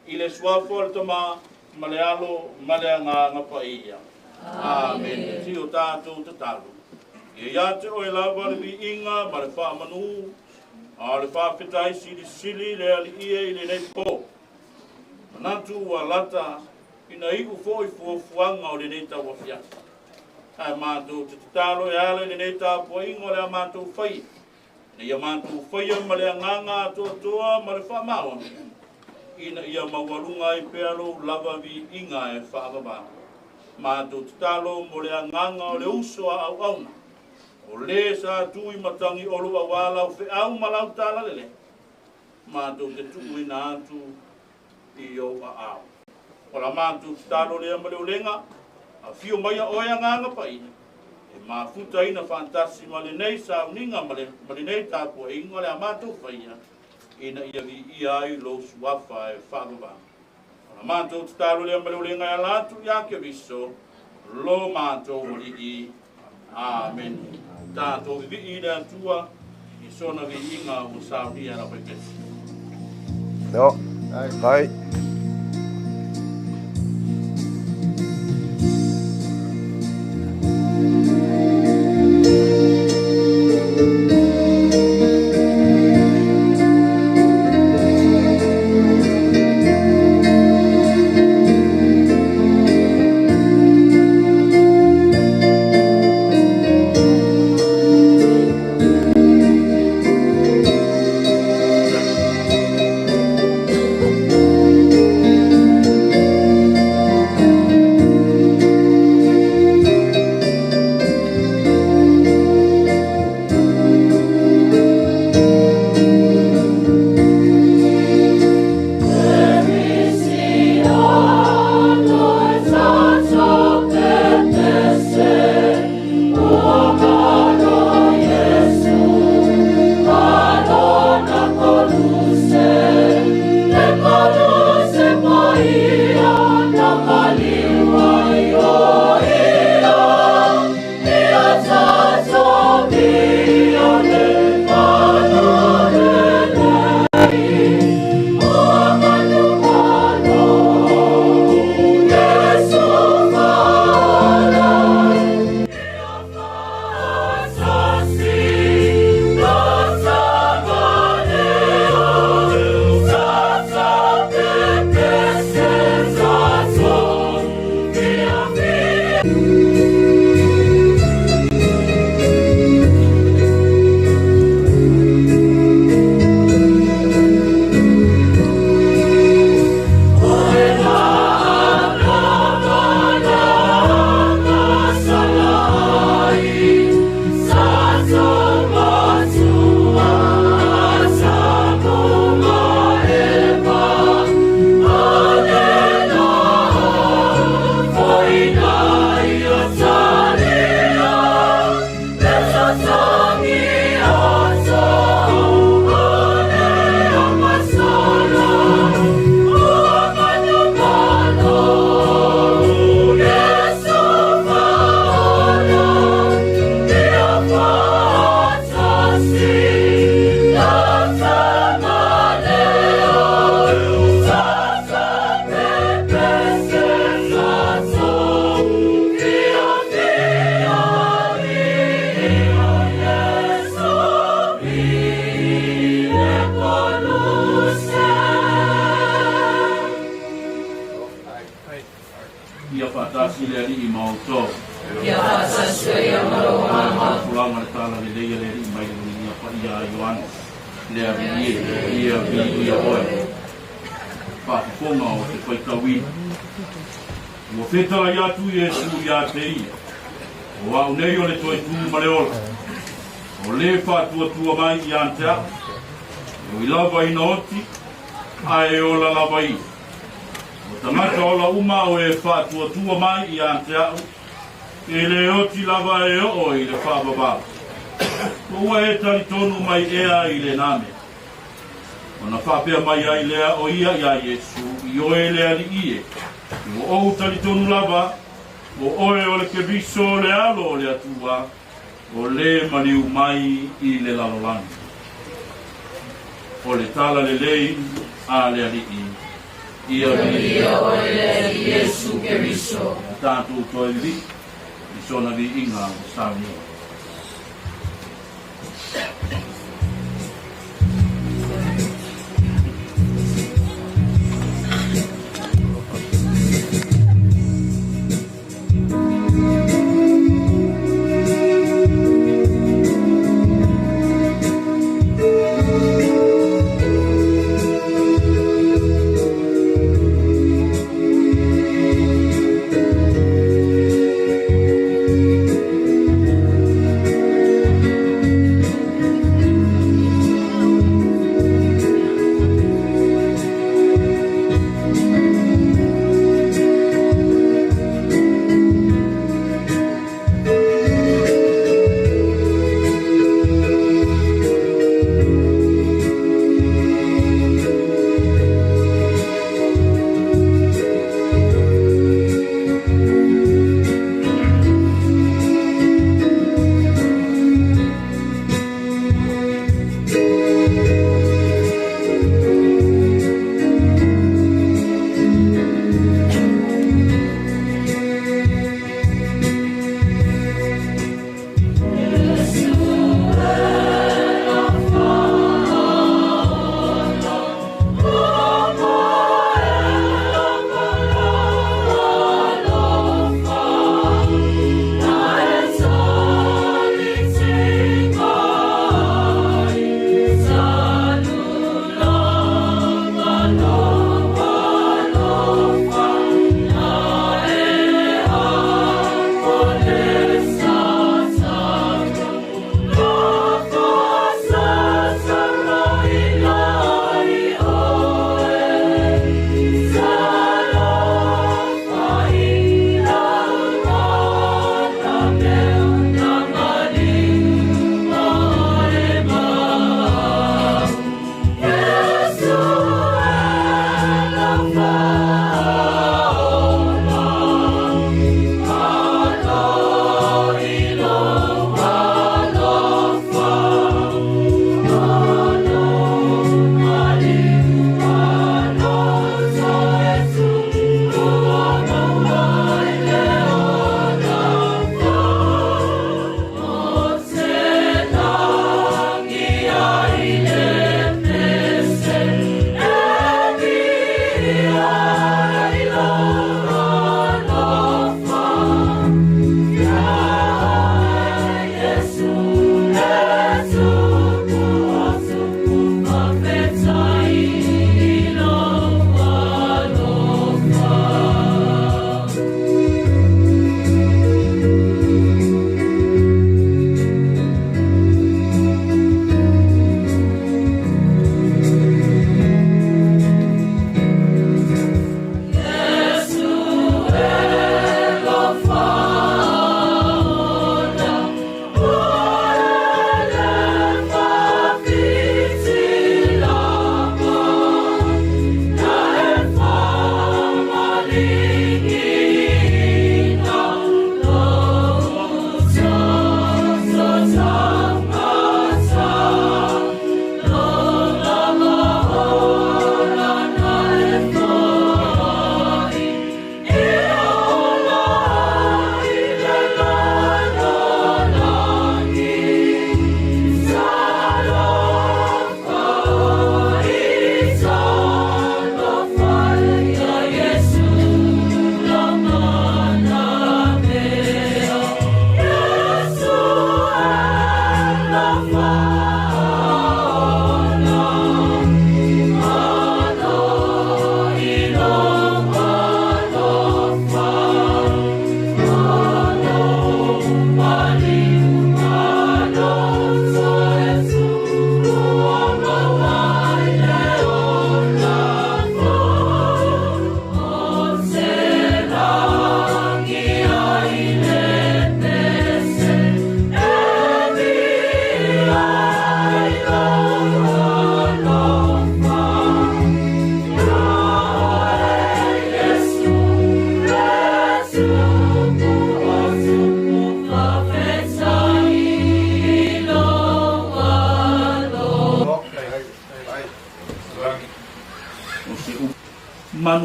Speaker 18: I le suafa o le tama ma le alo ma le anga ngapa ia. Amen. Si o tātou te talu. Ia ate o e lava le vi inga ma le wha manu. A le wha petai sili le ali ia i le nei po. Manatu wa lata ina iku fo i fuanga o le nei tawa fiata. Ai mātou te talo e ale le nei tāpua ingo le a mātou whai. Nei a mātou whai ma le anganga toa ma le whamao. Ina ia mawalunga i pealo lava vi inga e whaavaba. Mātou te talo mo le anganga o le uso a au auna. O le sa tui matangi olu a wala o au malau tala lele. Mātou te tui na atu i o a au. O la mātou te talo le ama le ulenga. A fio mai a oia nganga pai. E mafuta ina fantasi ma le nei Sauniga ma le nei tāpua inga le a mātou whaia. Ina ia vi ia ai lo suafa e whagava. O la mātou te talo le ama le ulenga e alatu i ake viso. Lo mātou li i. Amen. Tātou vi i le atua i sona vi inga o Sauniga la pekesi.
Speaker 17: No. Hai.
Speaker 3: ia whaatasi le ali I mauto.
Speaker 20: Ia whaatasi ia maroa.
Speaker 3: Pulanga le tala le leia le ali mai le ia pa ia Ioane. Le ali ia vi ia oe. Whaafonga o te whaikawina. Ua whetala ia tu Iesu ia te ia. O au nei o le toi tū ma le ola. O le whaatua mai I Antea. O I lava ina oti. Ae ola lava I. O tangata ola uma o e whaatua mai I Antea. E le oti lava e o I le whaababa. O ua e tari tonu mai ea I le name. O na whapea mai ai lea o ia Iesu. I oe lea li ie. O ou tari tonu lava. O oe o le kebiso le alo o le atua. O le maniu mai I le lalolani. O le tala le lei a le alii. Ia
Speaker 20: o le Iesu Keriso.
Speaker 3: Tātou toi li. I sona vi inga o Sauniga.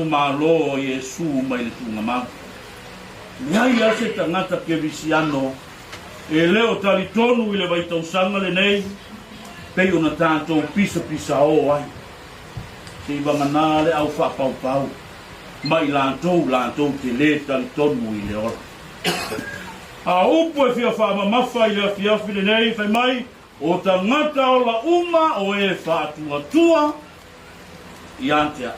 Speaker 18: tātou mālo o Iesu mai le tunga mau. Mea ia se tangata ke visiano, e leo tali tonu i le vaitausanga le nei, pei ona tātou pisa o ai. Se iwa mana le au whapau, mai lātou te le tali tonu i le ora. A upu e fia whamamafa i le afiafi le nei, whai mai, o tangata o la uma o e whātua i antea.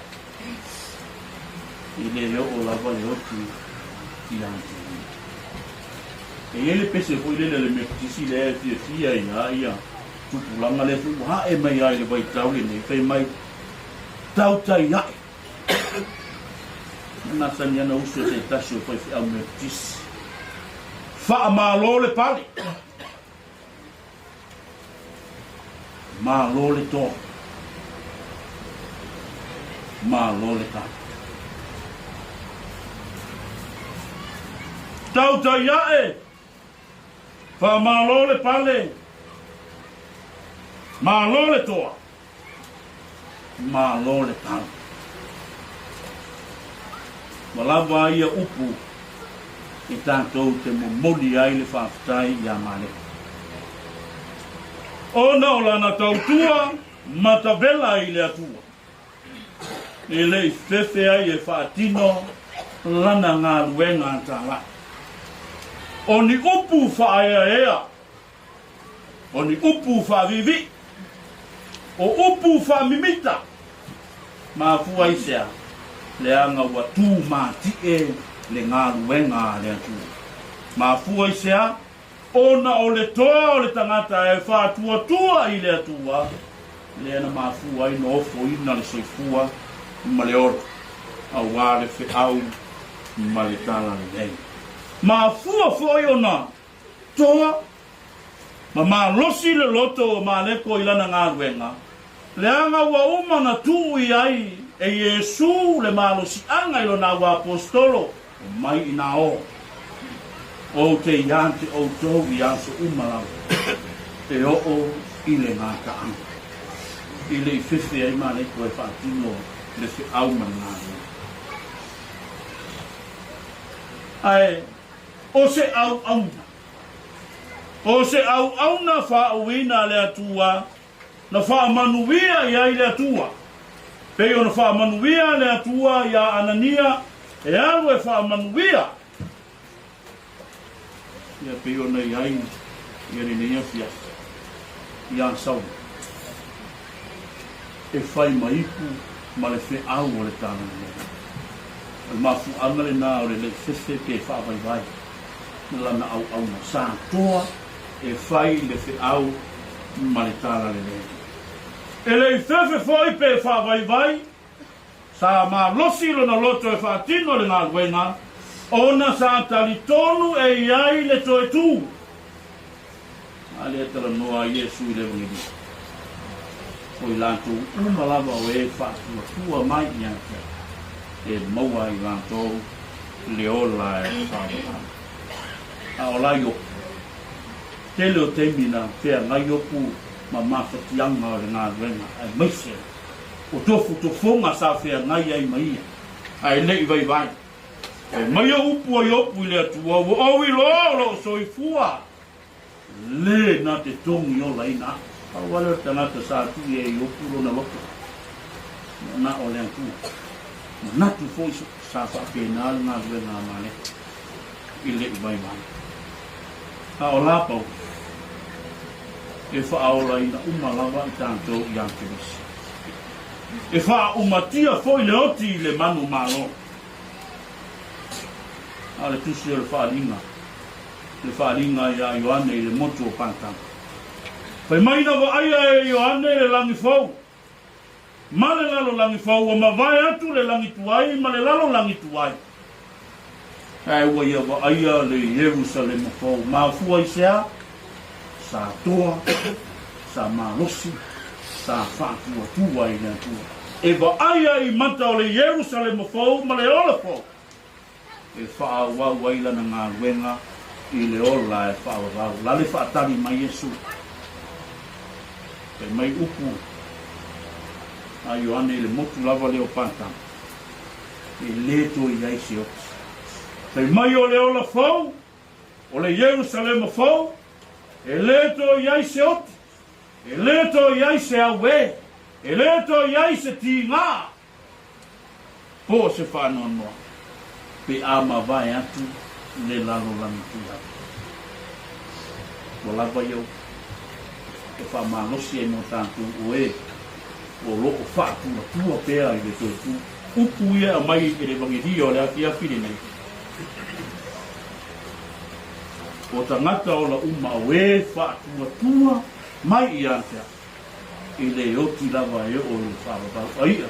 Speaker 18: I le o lava le oti i antea. E ele pese fo ile le mekisi le fia ia tupulanga le fu ha e mai ai le vai tau le nei fai mai tau tai ai. Na sania na uso se tasio fai au mekisi. Fa malo le pali. Malo le to. Malo le ta. Tau tai ai. Fa malo le pale. Malo le toa. Malo le pale. Malava ia upu. I tātou te momoli ai le whaafitai i a Mareko. Ona o lana tautua, matavela i le atua. E le i fefe ai e whaatino, lana ngā ruenga antala. O ni upu whaea. O ni upu whaavivi. O upu whaamimita. Mā fua isea. Le anga watu māti e le ngā ruenga le atua. Mā fua isea. Ona o le toa o le tangata e whātua tua i le atua. Le ana mā fua i no ofo ina le soifua. Ma le oro. A wāre whi au. Ma le tala le nei. Ma fua foi ona toa ma losi le loto o Mareko i lana ngā ruenga le anga wa uma na tu i ai e Iesu le malosi anga i lona wa apostolo mai ina o te iante o tau i aso umala e o i le ngā anga i le i whiwhi ai Mareko e whaatino le whi au man ngā ruenga ai o se au auna. O se au auna whaauina le atua, na whaamanuia i ai le atua. Pei o na whaamanuia le atua i a Anania, e alu e whaamanuia. Ia pei o na i ai, i arinea fia, i a sauna. E whai maipu, ma le whi au o le tāna nea. E mafu angale nā o le fefe ke whaavai vai. Lana au na sa toa e fai le fe au maritala le le. E le fefe foi pe fa vai sa ma losi na loto e fa tino le na guena ona sa talitonu e iai le toe tu. Ale tala noa Iesu le vungi. Foi lanto uma lava o e fa tua mai nianka. E maua i lanto le ola e fa a o lai o tele o temina fea ngai opu ma mawhatianga o le ngā ruenga ai maise o tofu sa fea ngai ai maia ai nei vai e maia upu ai opu i le atua o awi lo soifua le na te tongi o laina a wale o tangata sa tu e opu lo na loko na o le antu na tu foi sa whapena ngā ruenga Mareko i le vai a o lapau e whaaola ina umalawa i tātou i ankerisi. E whaumatia foi le oti i le manu malo. A le tusi o le whaalinga. Le whaalinga i a Ioane i le motu o pantanga. Pai maina wa aia e Ioane le langi fau. Ma le lalo langi fau o ma vai atu le langi tuai ma le lalo langi tuai. Ai ua ia wa aia le Jerusalem fau. Ma fua i sea, sa toa, sa malosi, sa whātua tua i nea tua. E wa aia i mata o le Jerusalem fau, ma le ola fau. E whaawau waila na ngā ruenga, i le ola e whaawau. Lale whaatari mai Jesu. E mai upu, a Ioane le motu lava leo pātang. e le to i ai se o te mai o le ola fau o le Jerusalem fau e le to i ai se o e le to i ai se awe e le to i ai se tinga po se whanau noa pe ama vai atu le lalo lami tu atu o lava iau e whamanosi e mo tātu oe o loko whātua tua pēa i le tō upu ia a mai e le wangiria o le afi awhiri nei o tangata o la uma oe whātua tua mai i antea i le oti lava e o le whāwatau aia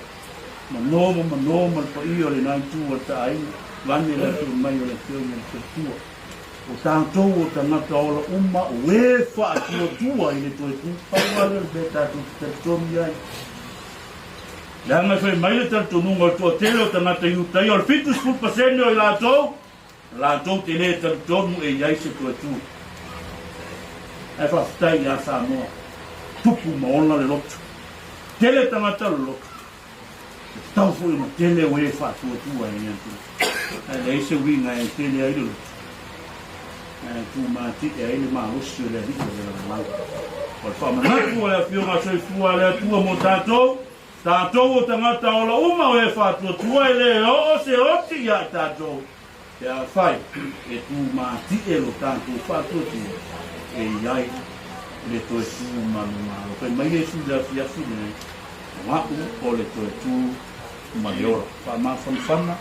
Speaker 18: manoma le pai o le nai tua ta aina lani le tu mai o le teo me le tua o tātou o tangata o la uma oe whātua tua i le tō pawale le tātou te tomi ai la nga fai mai le tātou nunga o tō tele o tangata iutai o le fitus pulpasene o i lātou te le tātou e iai se tō tua e whaftai i a Samoa tupu maona le lotu tele tangata le lotu tau fui ma tele o e whātua tua e niantu e le ise winga e tele ai le lotu tu mati e ele malusi o le riko le lau o le whamanatu o le whionga soifua le atua mo tātou o tangata o la uma o e whātua tua e le o se oti ia tātou e a whai e tu mati e lo tātou whātua tua e iai le toe tu manu kai mai e su le afiafi le waku o le toe tu maiora whamawhanwhana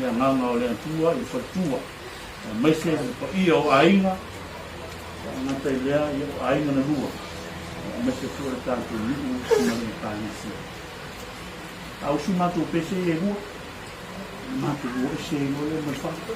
Speaker 18: e a nganga o le atua i whatua mai se pa ia o ainga na te lea ia o ainga na rua mai se fua le tātou liu sumari tānisi au su mātou pese e rua mātou rua e se rua le mai whaka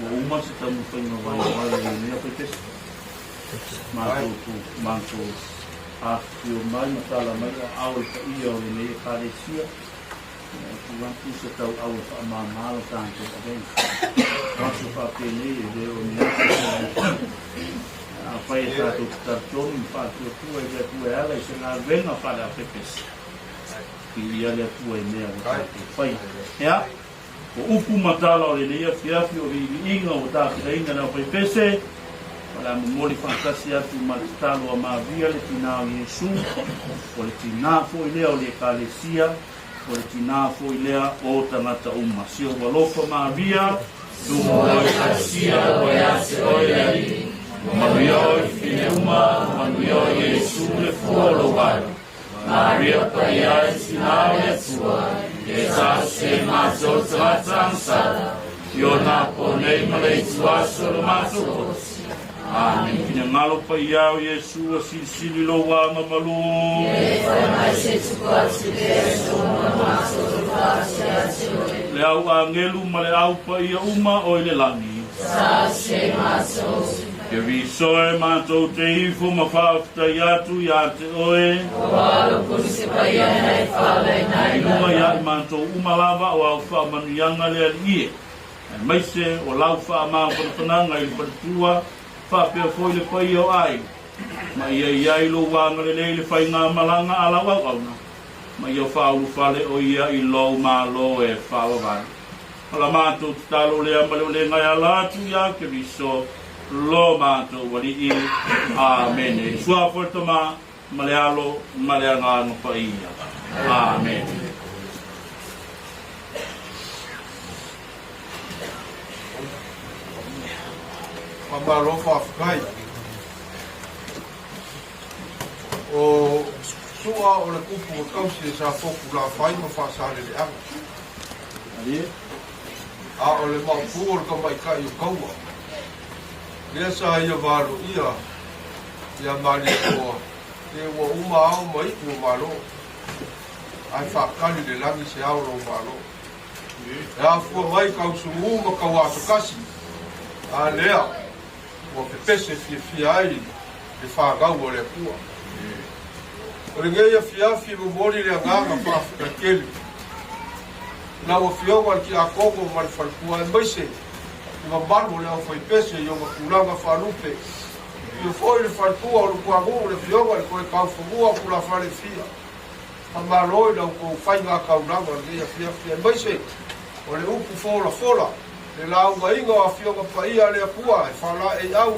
Speaker 18: Uma se tamu whainga wai nea pepes. Mātou āwhio mai, matala mai, au i pa ia o le nea kāresia. Kuwantu se tau au e whaamāmālo tāntou a venga. Wasu whapene e reo nea. A whai e tātou tartoni, whātua tua e rea tua e ala i se ngā venga whare a pepes. Ki ia rea tua e mea o tātou whai. Ea? O upu matala o le nea fiafi o le inga o tātou inga na o pepese. Wala mumoli whakasi atu maritalo a maavia le tina o Yesu. O le tina fo i lea o le kālesia. O le tina fo i lea o tangata uma. Sio walofa maavia. Tumo o i kālesia o e ase o e ari. Maria o i fine uma. Maria o Yesu le fuolo wai. Maria paia e tina o le tua. E se mazo tangata ansara. Io na ponei malei tua solo mazo kosi. Amen. Kina ngalo pa iau Yesu a sili lo wa mamalu. Le au angelu ma le au pa ia uma o le langi. Ke viso e mātou te ifo ma whaafta iatu ia te oe. Ilunga ia i mātou umalava o au whaamanuianga le ali e. Maise o lau whaamaa whantananga i whanatua. Whapea foi le pai o ai. Ma ia iai lo wanga le le whai ngā malanga ala wakauna. Ma ia whaulu whale o ia i lo ma lo e whawawai. Ala mātou talo lea male o le ngai alatu ia ke viso lo mātou wali i. Amen. E sua whaitama male alo male ngā nupa ia. Amen.
Speaker 17: Mamalo whawhikai. O sua o le kupu o tausi e sa foku la whai ma whasare le anga. A o le maupu o le kamaikai o kaua. Lea sa ia waro ia. Ia mali o e ua uma au mai o malo. Ai whakali le langi se au lo malo. E a fua mai kausungu ma kawato kasi. A lea. O pe pese fia ai le whagau o le pua. O le ngeia fiafi mo mori le nganga whafika keli. Na o fionga ki a kongo ma le whalpua e maise. I mamaru le au whai pese i o ma kulanga whalupe. I o foi le whalpua o le kuangu le fionga le koe kau whamua kula whare fia. A maroi lau ko whai ngā kaunanga le ngeia fiafi e maise. O le upu fola. Le lau wa inga a fionga pa ia le apua e whala e au.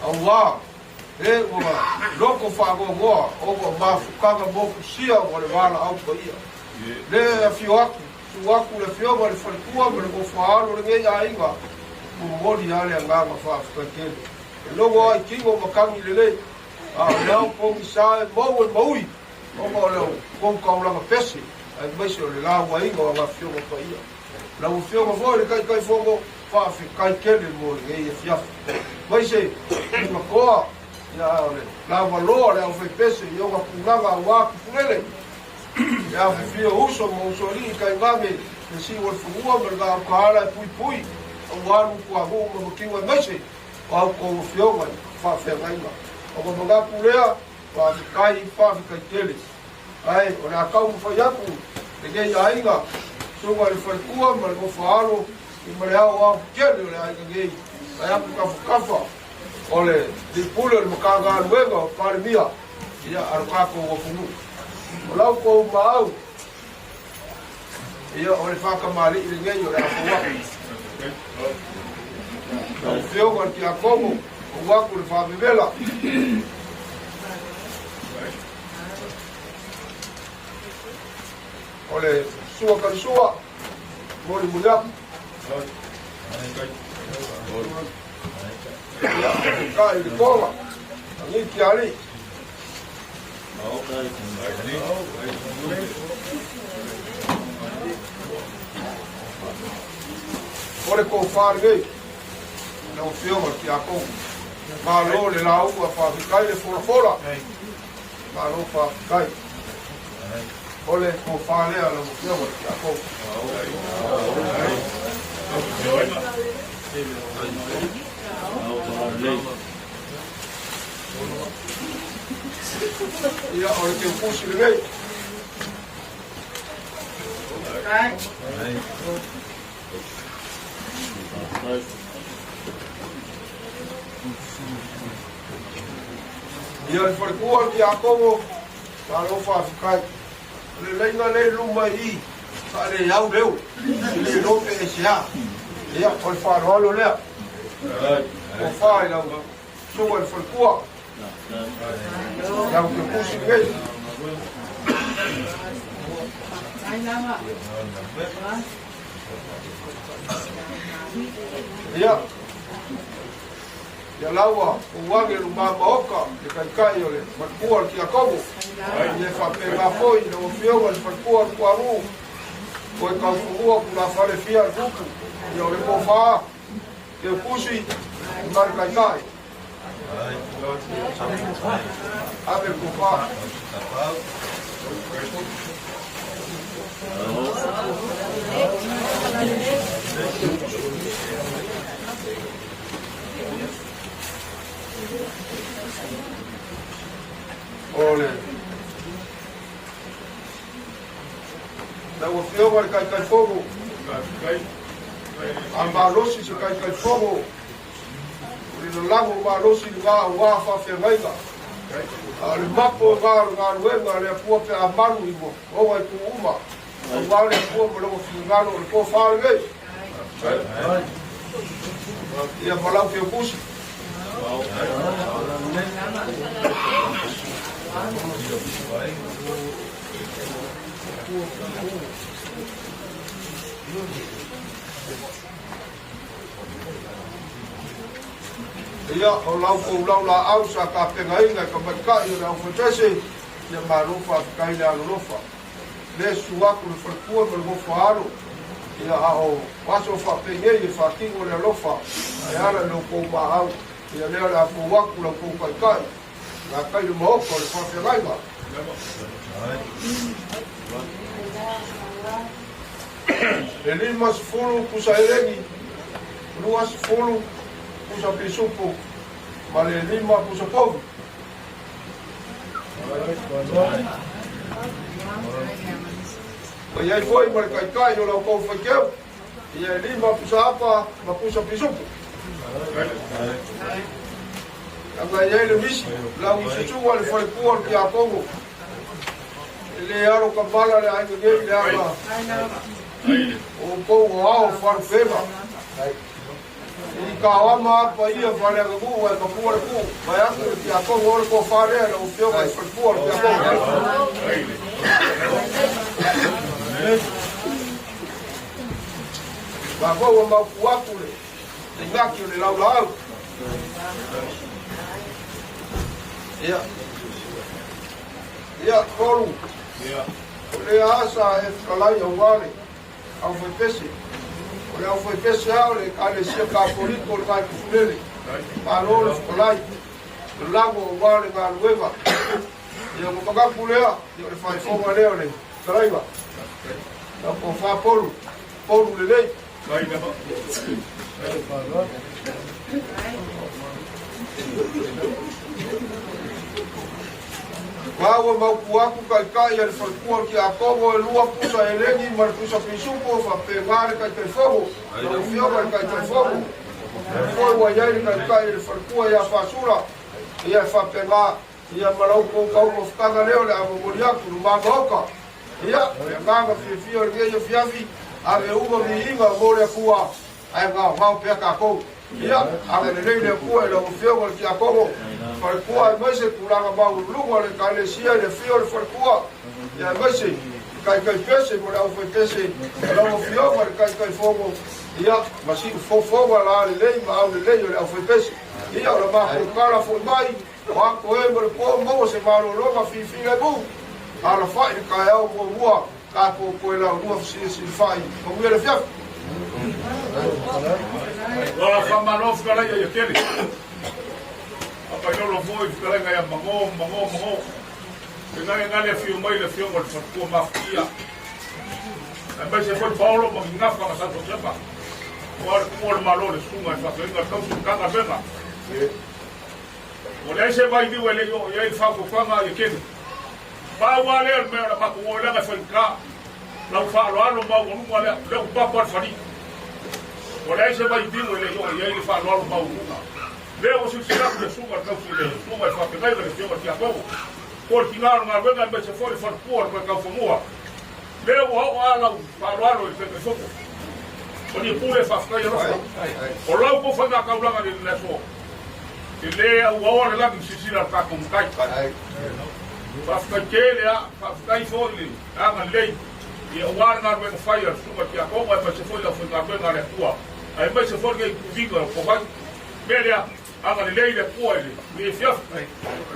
Speaker 17: Au wā. E ua loko whagongoa o wa mafukanga moku sia o le wala au pa ia. Le a fio aku. Tu aku le fionga le whalikua me le ko whaalo le ngei a inga. Mumori a le anganga whaafika kele. E logo ai kingo makangi le lei. A leau kongi sa e mau e maui. O ma o leo kongi kaulanga pese. Ai maise o le lau wa inga o nga fionga pa ia. La o fionga foi le kai fongo fa kai kele mo le ia fiafi. Vai se uma coa ya ole la valore o foi pese yo ga punanga wa kulele. Ya fio uso mo sori kai ngame si o fugua merga kala pui o waru ku ago mo kiwa mese o ko fionga fa fenga. O mo ga kulea fa kai kele. Ai ona kau fa yaku le ia inga. So wa le whalkua, ma le whaaro, i ma le au kere o le aika ngei. Ai apu kafa. O le pule o le Matagaluega o pare mia. Ia arukako o whunu. O lau kou maau. Ia o le whakamari i le ngei o le apu waku. O le whionga ki a kongo, o waku le whamewela. O le sua karisua, mori muliapu. Kai le konga, angi ki ali. O le kou whare gei, na o whionga ki a kongo. Ma lo le lau a whawhikai le fora. Ma lo whawhikai. Ole ko whalea la mo kia waki a kou. Ia o te pusi le nei. Ia le wharekua ki a kongo, ka lo whaafikai. Le leinga le luma I, ka le iau leu, le lote e sea. Ia o le whaarolo lea. O whae lau, sunga le wharekua. Lau te pusi nei. Ia. Ia laua, o wange lu mamaoka, le kaikai o le wharekua ki a kongo. Le whapega foi, le o fionga le wharekua ki a ru. Ko e kaufungua ku la whare fia le kuku. Ia o le kofaa, ke o pusi, i mare kaikai. Abe kofaa. Ole. Na o fio vai cai fogo. Ambalosi se cai fogo. No lago ambalosi va wa fa ferreira. Ale mapo ga luenga le pua pe amalu ibo. O vai tu uma. O vale pua mo lo fingalo le po fa le. Ia falau que eu puxo. Ia o lau la au sa ka pengainga ka makai o lau fotese ia marufa kai le alofa. Le suaku le whakua me le whaaro. Ia ao waso whapenge i whakingo le alofa. Ai ara no kou mahau. Ia lea le apu waku la kou kai. Nga kai le mahoko le whapengainga. E lima sifuru kusa elengi. Lua sifuru kusa pisupu. Ma le lima kusa povi. Ma iai foi ma le kaikai o lau kou whakeu. Ia lima kusa apa ma kusa pisupu. Anga iai le misi. Lau Susuga le wharekua ki a Kongo. Le aro kabala le ainga ngei le anga. O Kongo ao wharewhema. I ka awama apa ia whare aga gu e ka pua le ku. Mai anga ki a Kongo ore ko wharea na uwhionga i wharekua ki a Kongo. Ka koua mau kuaku le. Le ngaki o le lau lau. Ia. Ia, koru. Le asa e whakalai au wale. Au whaipese. O le au whaipese au le kane sia ka poriko le kai kufunele. Paro le whakalai. Le lago au wale ngā rueva. Ia mokakapu lea. Ia le whaifonga lea le taraiwa. Ia ko whapolu. Polu le lei. Wawa mau kuaku kai e le wharekua ki a Kongo e lua pusa e lengi ma le pusa pisupo fa pe ngare kai kai fogo na ufioga kai kai fogo foi wa iai le kai e le wharekua ia whasura ia whapenga ia marau kou kau mo whakanga leo le amomoriaku no magoka ia e kanga whiwhio le ngeio whiawi a me uma mi inga mo le kua ai ngā mau pia ka kou ia a me le rei le kua e le ufioga ki a Kongo wharekua e maise kuranga mau lunga le kai le sia le whio le wharekua ia maise kai kai pese mo le au whaipese e lau ufioga le kai kai fogo ia masi fofoga la le lei ma au le lei o le au whaipese ia o le mako kara fo mai wako e mo le po mo se maro longa fifi le bu a la whai le kai au mo mua ka po koe lau lua si whai mo mui le fiaf
Speaker 18: Ora whamanof ka lai a kere. Apa no foi fica ia mango. E ngai fio mai le fio mo wharekua mafia. E mai se foi Paulo mo ngafka ma santo sepa. Ora kuola malo le sunga fa venga tausi Matagaluega. O le se vai diu ele yo ia fa ko fanga le ken. Ba wa le me la ba ko le ga fa la fa lo alo ba ko mo le ba pa fari. O le se vai diu ele yo ia fa lo alo ba ko. Le o se sira de sunga tausi le sunga fa venga le fio ti a ko. Por tirar na venga be se for por ka fo mo. Le o ala fa lo alo le fo. Oni pule fa fai rofa. O lau ko fa na kaulanga ni le so. Ile au ora la ki sisira ka ko kai. Fa fai kele a fa fai foi a ma lei. E o ar na wen fire suba ki a ko wa pa se foi la foi na benga le tua. Ai ba se foi ke vinga ko vai. Belia a ma lei le tua ile. Mi fia.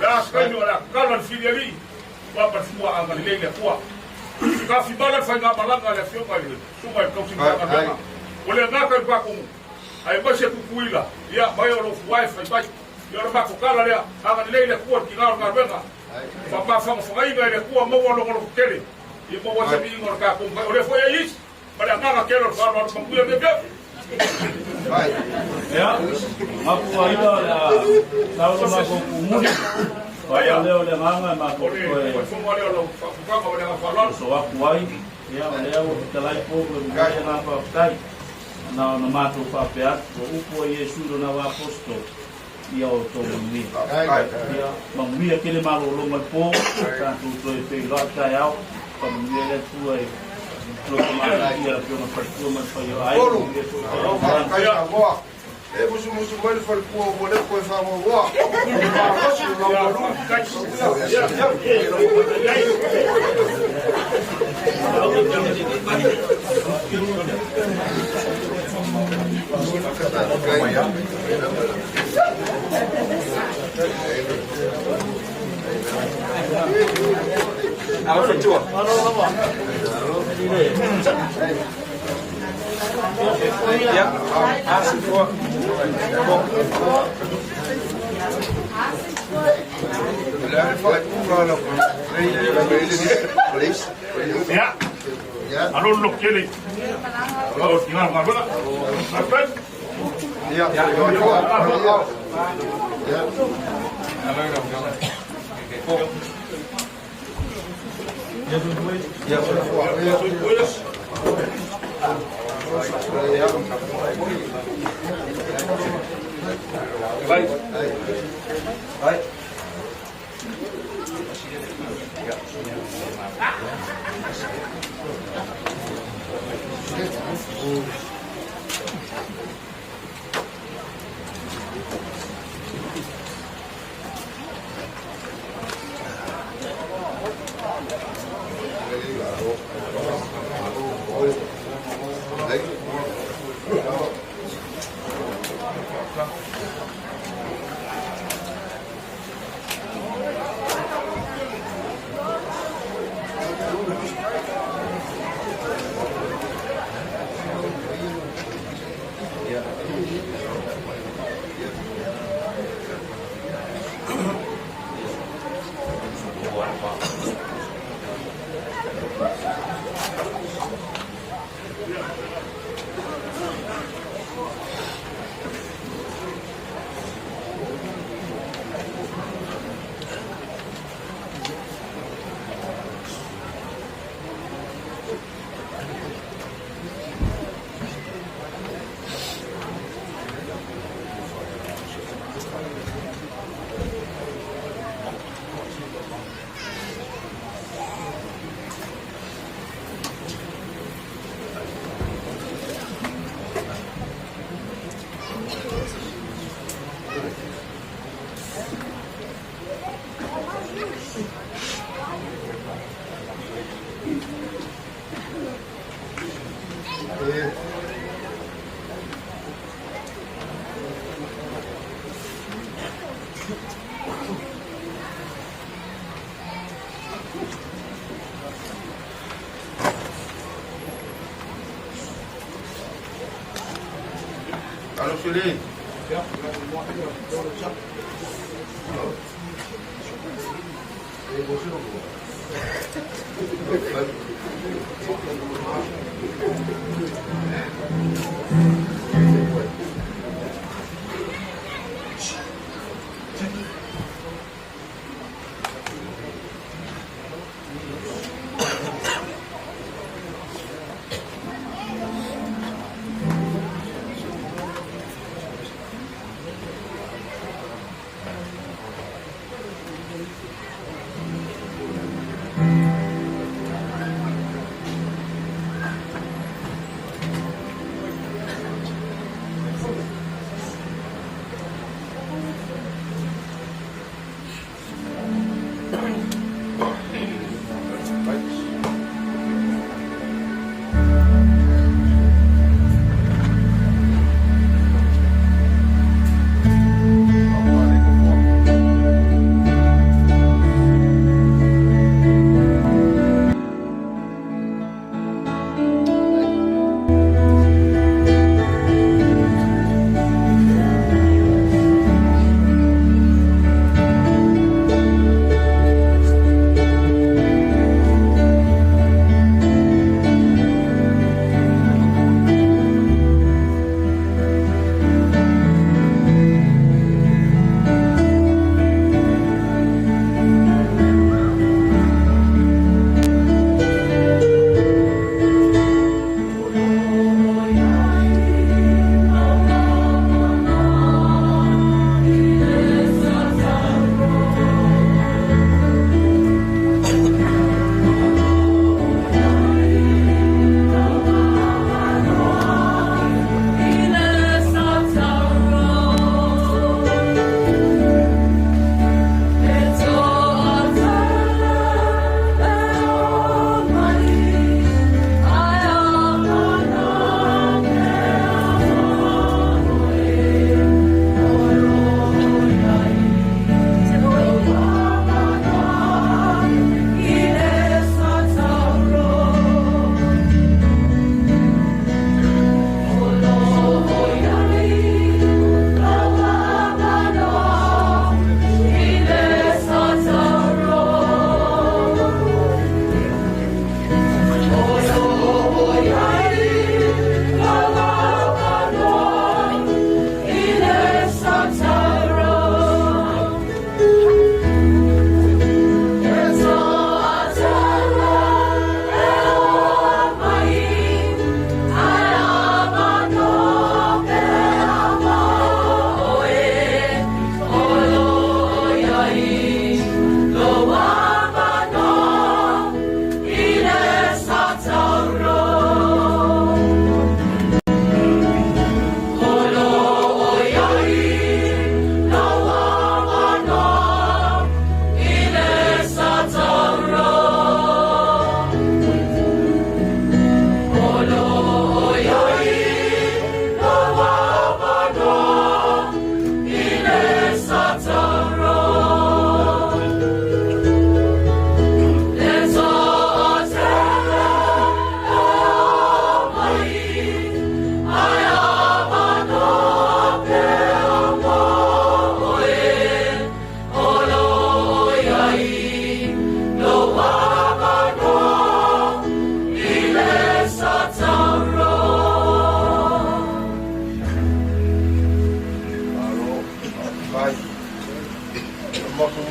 Speaker 18: La ska no la kala filiali. Wa pa fua a ma lei le tua. Ka fi bala fa na balanga le fio pa ile. Suba ko si ka na. Ole ngaka ba ko ai ba se kukuila ya ba yo lo wifi ba yo ba ko kala le anga leile ko ki na ka benga ba fa fa ga ile ko mo lo ko kele e mo wa se bi ngor ka ko ole fo ya is ba da ngaka kelo ba ba ko ku de be ya
Speaker 19: Aku aida la lo ma ko muni. Vaya leo le nganga ma ko
Speaker 18: fo mo le lo fa ko le fa lo
Speaker 19: so aku ai ya leo te lai po ga na pa tai. Na mato fa peat o upo Yesu na wa apostol ia o to mi ia mami aquele malo lo mal po tanto to e pe lo ta ia pa mi le tu e lo ma ia pe una persona fa io ai
Speaker 17: e musu mai fa ku mo le ko fa mo wa
Speaker 18: ya alo lo kele o tinggal ma bela apa ya ya
Speaker 17: Alo sini.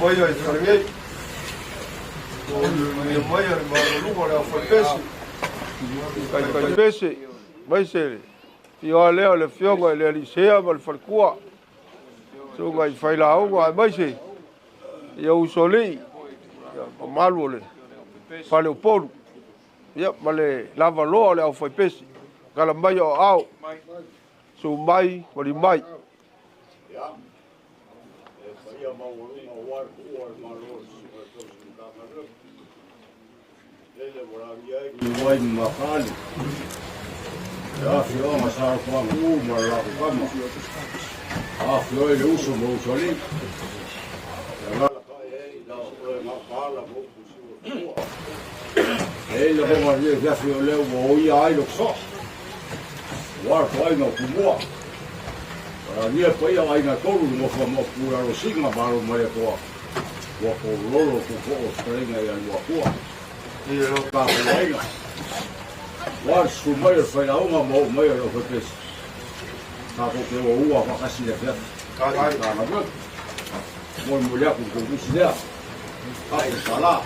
Speaker 17: mai ai wharengai. O ia mai ai mamalunga lea whai pesi. Kai pesi, mai sere. Ia lea le whionga i le alisea ma le whalkua. So ngai whaila aunga ai mai se. Ia usoli. Ia malu o le. Whale o polu. Ia ma le lava loa le au whai pesi. Kala mai o au. So mai, wali mai.
Speaker 21: Wai makali. Ya fio ma sa kwa ngu ma la kama. Ah fio le uso mo soli. Ya la da ma pala mo kusi. Le ho ma ya fio le mo ia ai lo so. War foi no kumua. Ni e pai ai na tolu mo mo pura ro sigma baro Mareko. Wa ko lolo ko ko strenga ya wa ko. Ni lo ka ko War sumai fai au ma mo mai ro ko pes. Ka ko ke o ua ka kasi le fa. Ka na ma. Mo mulher com concurso dela. Vai falar.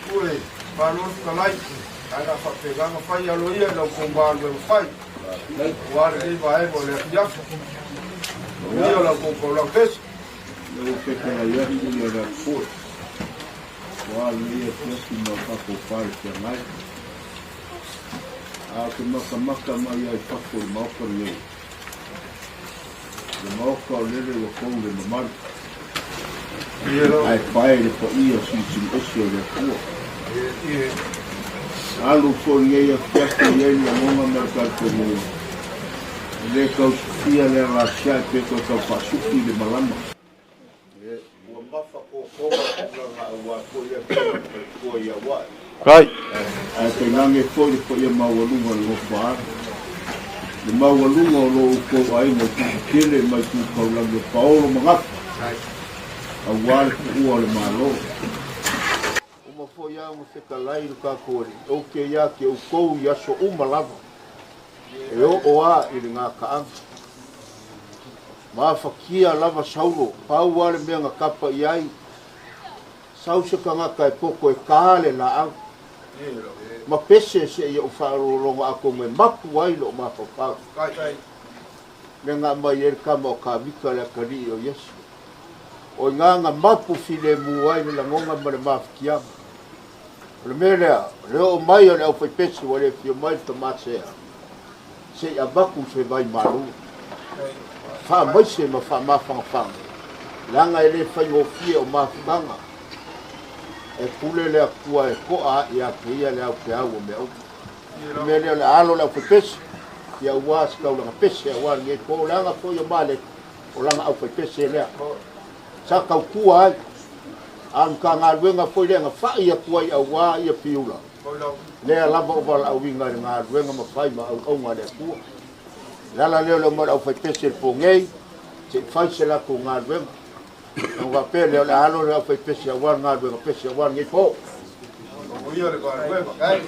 Speaker 17: Oi, valor kalai. Ana fa peganga fai alo ia no combalo fai. War dei vai mo le ya. Io la con la pes.
Speaker 21: Eu peguei a ia e ia dar foi. War ia que no fa ko fai que mais. A que maka mai ai fa ko mo ko le. Le mo ko le le ko le mal. Ai pai le po io si osso le ko. Alu ko ye fiesta ye na mona mercato mo. Le ko fia le la cha pe ko fa suki le malama.
Speaker 17: O mafa ko wa ko ye ko ya wa.
Speaker 21: Kai. Ai te nange ko ye mawalunga lo fa. Le mawalunga lo ko ai mo kile mai ku ko la le Paulo magat. Awal ku ole malo.
Speaker 17: Uma foi a um secalai do cacori. O que ia que o cou ia só uma lava. Eu o a ele nga ka. Ma fakia lava sauro. Pau ale me nga kapa iai. Sau se kanga kai poko e kale la au. Ma pese se ia o faro longa ako me mapu ai lo ma fa. Kai. Nga mai er kama o ka vika le kari o Yesu. O nganga mapu file muai ni la ngonga ma le mafikia. Le mele o mai o fai pesi o le fio mai to masea. Se a baku se vai malu. Fa mai se ma fa ma fa. Langa ele fai o fio ma fanga. E pule le akua e ko a ia kia le au ke au me au. Le mele le alo le fai pesi. Ia was ka la pesi wa ni ko langa fo yo male. O langa au fai pesi le. Sa kau kuai am ka ngaluenga foi lenga fa ia kuai au wa ia piula le lava o val au winga ngaluenga ma fai ma au nga le ku la le mo au fai pese po ngei se fai se la ko ngaluenga o va pele le alo le au fai pese wa ngaluenga pese wa ngi po o ia le ngaluenga ai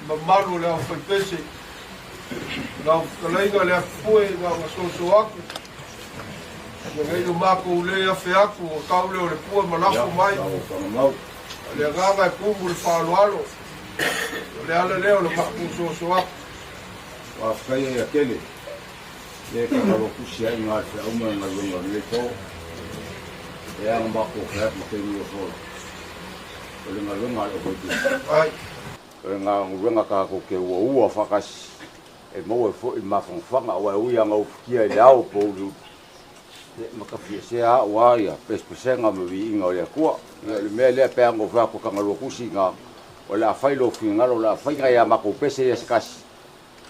Speaker 17: mamalu le au faipese ngā kalaiga le afue ngā masoso aku ngai no mako le afe aku o kaule o le pua malako mai le nganga e kumu le whaaloalo le ala leo le mako soso aku
Speaker 21: wa kai akele le kakaro kusia i ngā te auma ngā runga le tō e ang mako kaya ki te nio fōra o le ngā runga le koitu o le ngā runga kako ke ua whakasi e mau e fo i mawhangwhanga o e ui anga ufukia i le au pōru makawhia se a ua ia pespesenga mawi inga o le kua le mea lea pe ango whako kangaro kusi ngā o le a whailo whingaro le a whainga ia mako pese ia skasi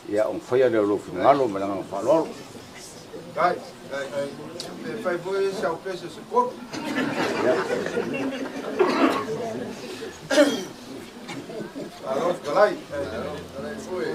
Speaker 21: ia on whaia le lo whingaro me langa whaloro
Speaker 17: Kai, me fai boe sa o pese se koto. Arof kalai, kalai boe.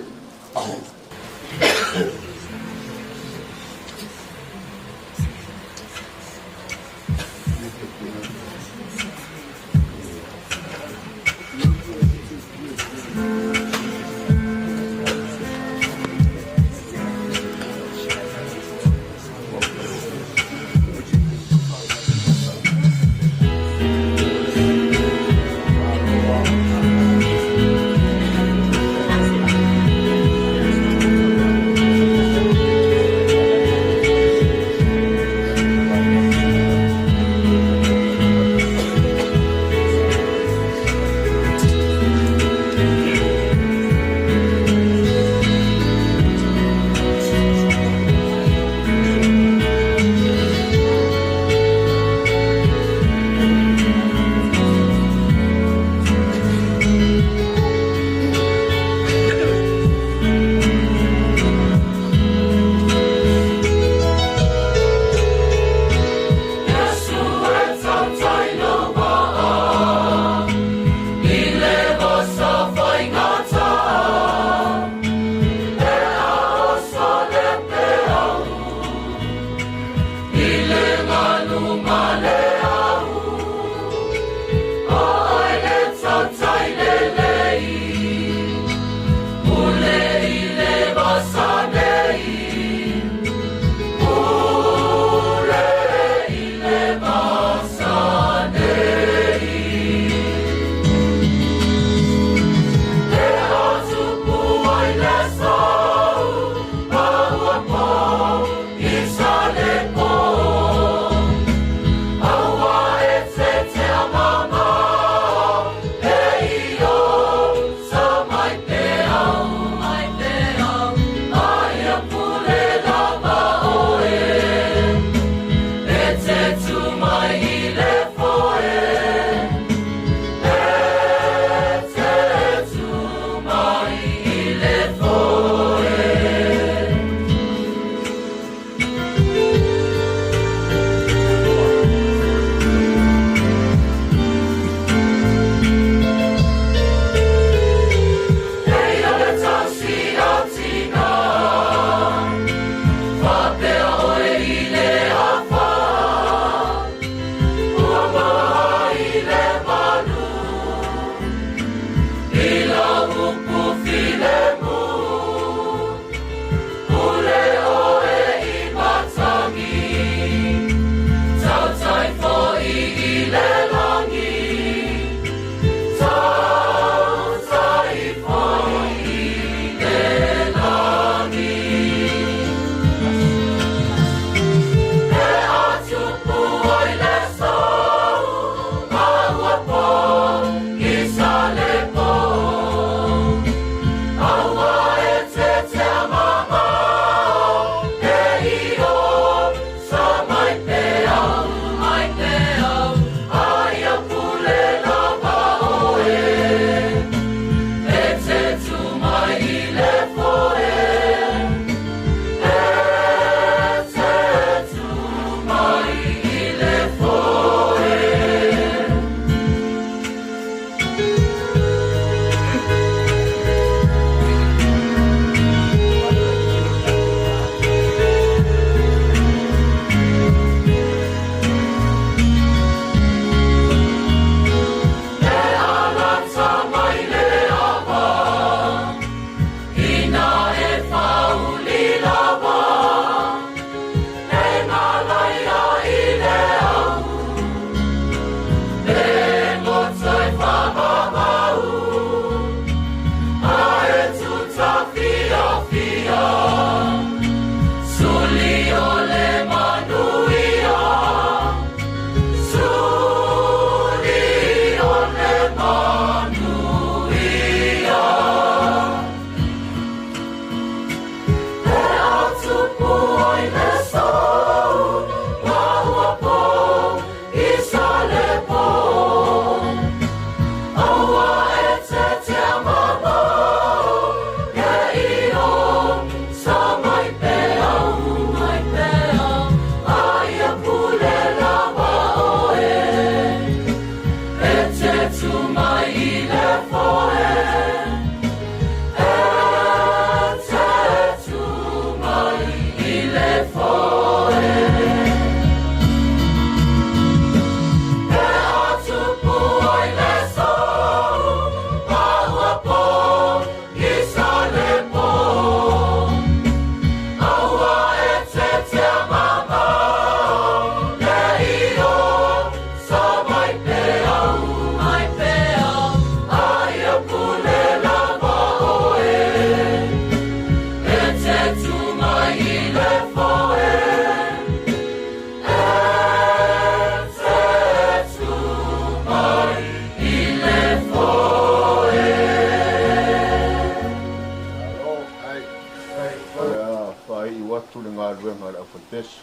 Speaker 17: whāingaluenga le au whaipesi.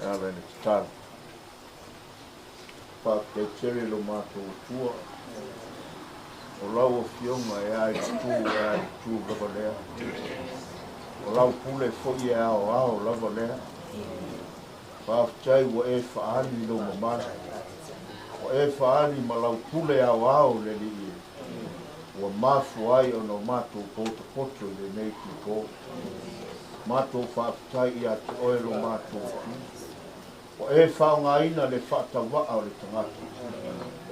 Speaker 17: Ea rene te tala. Whakei tere lo mātou tua. O lau o fionga e ai tū lava lea. O lau pule fo'i e ao lava lea. Whaafitai wa e whaani lo mamana. O e whaani ma lau pule ao le li e. Wa mafu ai o no mātou poto le nei ki ko. Mātou whaafitai i atu oe lo mātou tu. O e whaonga ina le whaatawaa o le tangata.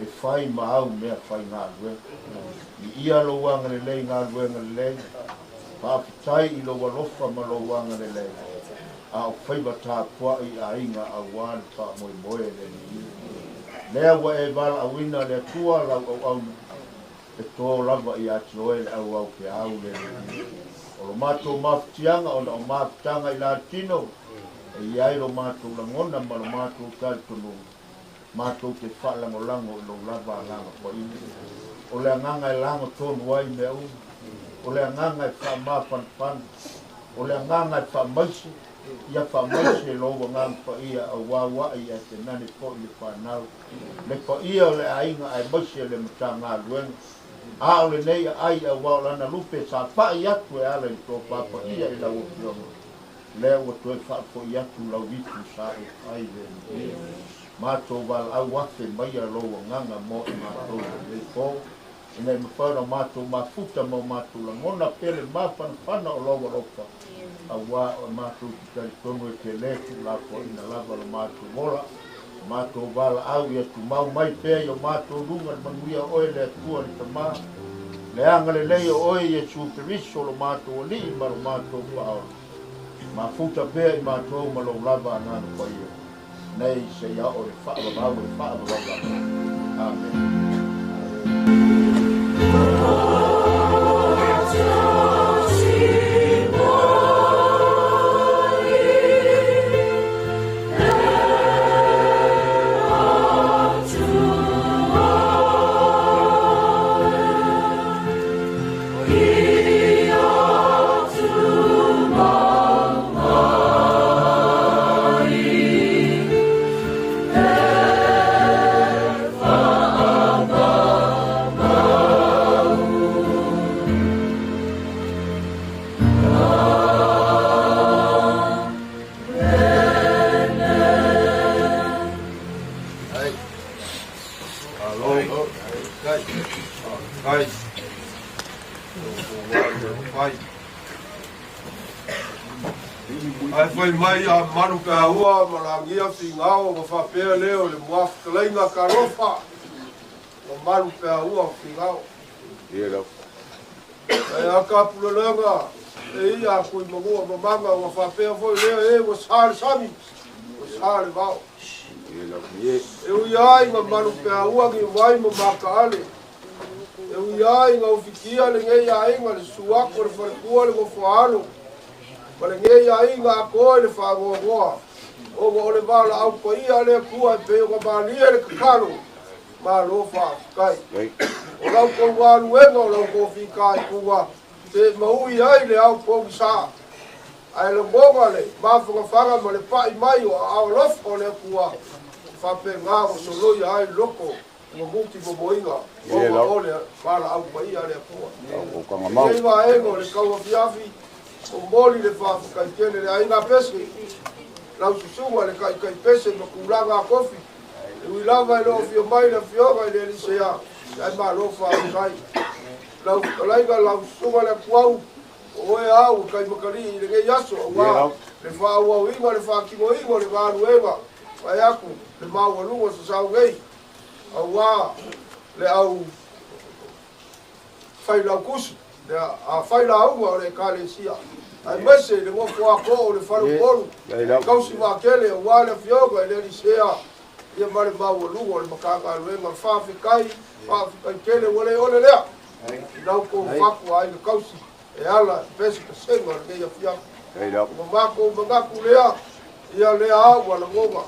Speaker 17: E whai maau mea whai ngā luenga. I ia lo wanga le lei ngā luenga le lei. Whaafitai i lo walofa ma lo wanga le lei. A o whaiva tā kua i a inga a wāne wha moe moe le ni. Lea wa e wala a wina le tua lau au au. E tō lava i ati oe le au au ke au le ni. O lo mātou mawhitianga o na o mawhitanga i la tino. E iai lo mātou langona ma lo mātou tai tunu. Mātou te whalango lango i lo lava a langa pa ini. O le anganga i lango tonu wai mea u. O le anganga i wha mawhan pan. O le anganga i wha maisi. Ia wha maisi e loa ngang pa ia a wawa i a te nani po i le whanau. Le pa ia o le ainga ai maisi e le mata ngā luenga. A o le nei ai a wao lana lupe sa pa i atu e ala i tō papa ia i lau o pionga. Lea ua toe whaapo i atu lau vitu sa e ai le. Mātou wala au wafe mai a loa nganga mo i mātou le kō. E nei mawhaura mātou mafuta mo mātou la ngona pele mawhanawhana o loa roka. A wā o mātou ki tari tonu e ke leku la ko ina lava lo mātou mola. Mātou wala au i atu mau mai pēi o mātou runga ni manuia oe le atua ni tamā. Le anga le lei o oe i e tūperiso lo mātou o li i maro mātou whaora. Mafuta pēi i mātou ma lo lava anana pa ia. Nei se ia o le whaava. Amen. Ai foi mai a manu ka ua malangia fingao ma whapea leo le muafu kaleinga karofa. O manu ka ua fingao.
Speaker 5: Ia lau.
Speaker 17: Ai a ka pulalanga e ia kui magua mamanga ma whapea foi leo e wa sāre sami. Wa sāre vau.
Speaker 5: Ia lau.
Speaker 17: E ui ai ma manu ka ua ki wai ma maka ale. E ui ai ngā ufikia le ngei a inga le suako le wharekua le mofualo. Pale nge ia inga koe le whangoa. O le wala au pa ia le kua e peo ka mālia le kakaro. Mā lo whaakai. O lau ko waru enga o lau ko whikai kua. Te maui ai le au pōki sā. Ai le monga le mawhanga whanga ma le pai mai o au lof o le kua. Whape ngā o soloi ai loko. Ngo muti mo moinga. O le wala au pa ia le kua.
Speaker 5: O kanga mau.
Speaker 17: Kei wa engo le kaua fiafi. O moli le whaafukai tene le ainga pese. Lau Susuga le kai pese ma kulanga a kofi. E ui lava e loo fio mai na fioga i le elisea. Ai maa loo whaafukai. Lau kalaiga lau Susuga le kuau. O e au kai makari i le ngei aso. Wā le whaau inga le whaakimo inga le vāru ewa. Vai aku le mau alunga sa sau ngei. Au wā le au whai lau kusi. A whai lau unga o le kālesia. Ai mese le mo kwa ko le faru polu. Kausi wa kele wa le fioga le lisea. Ia mare ba wo lu le makaka luenga whaafikai kele wole ole lea. Nau ko whaku ai le kausi. E ala pesi ka senga le ia fia. Mamako mangaku lea. Ia lea au wala ngonga.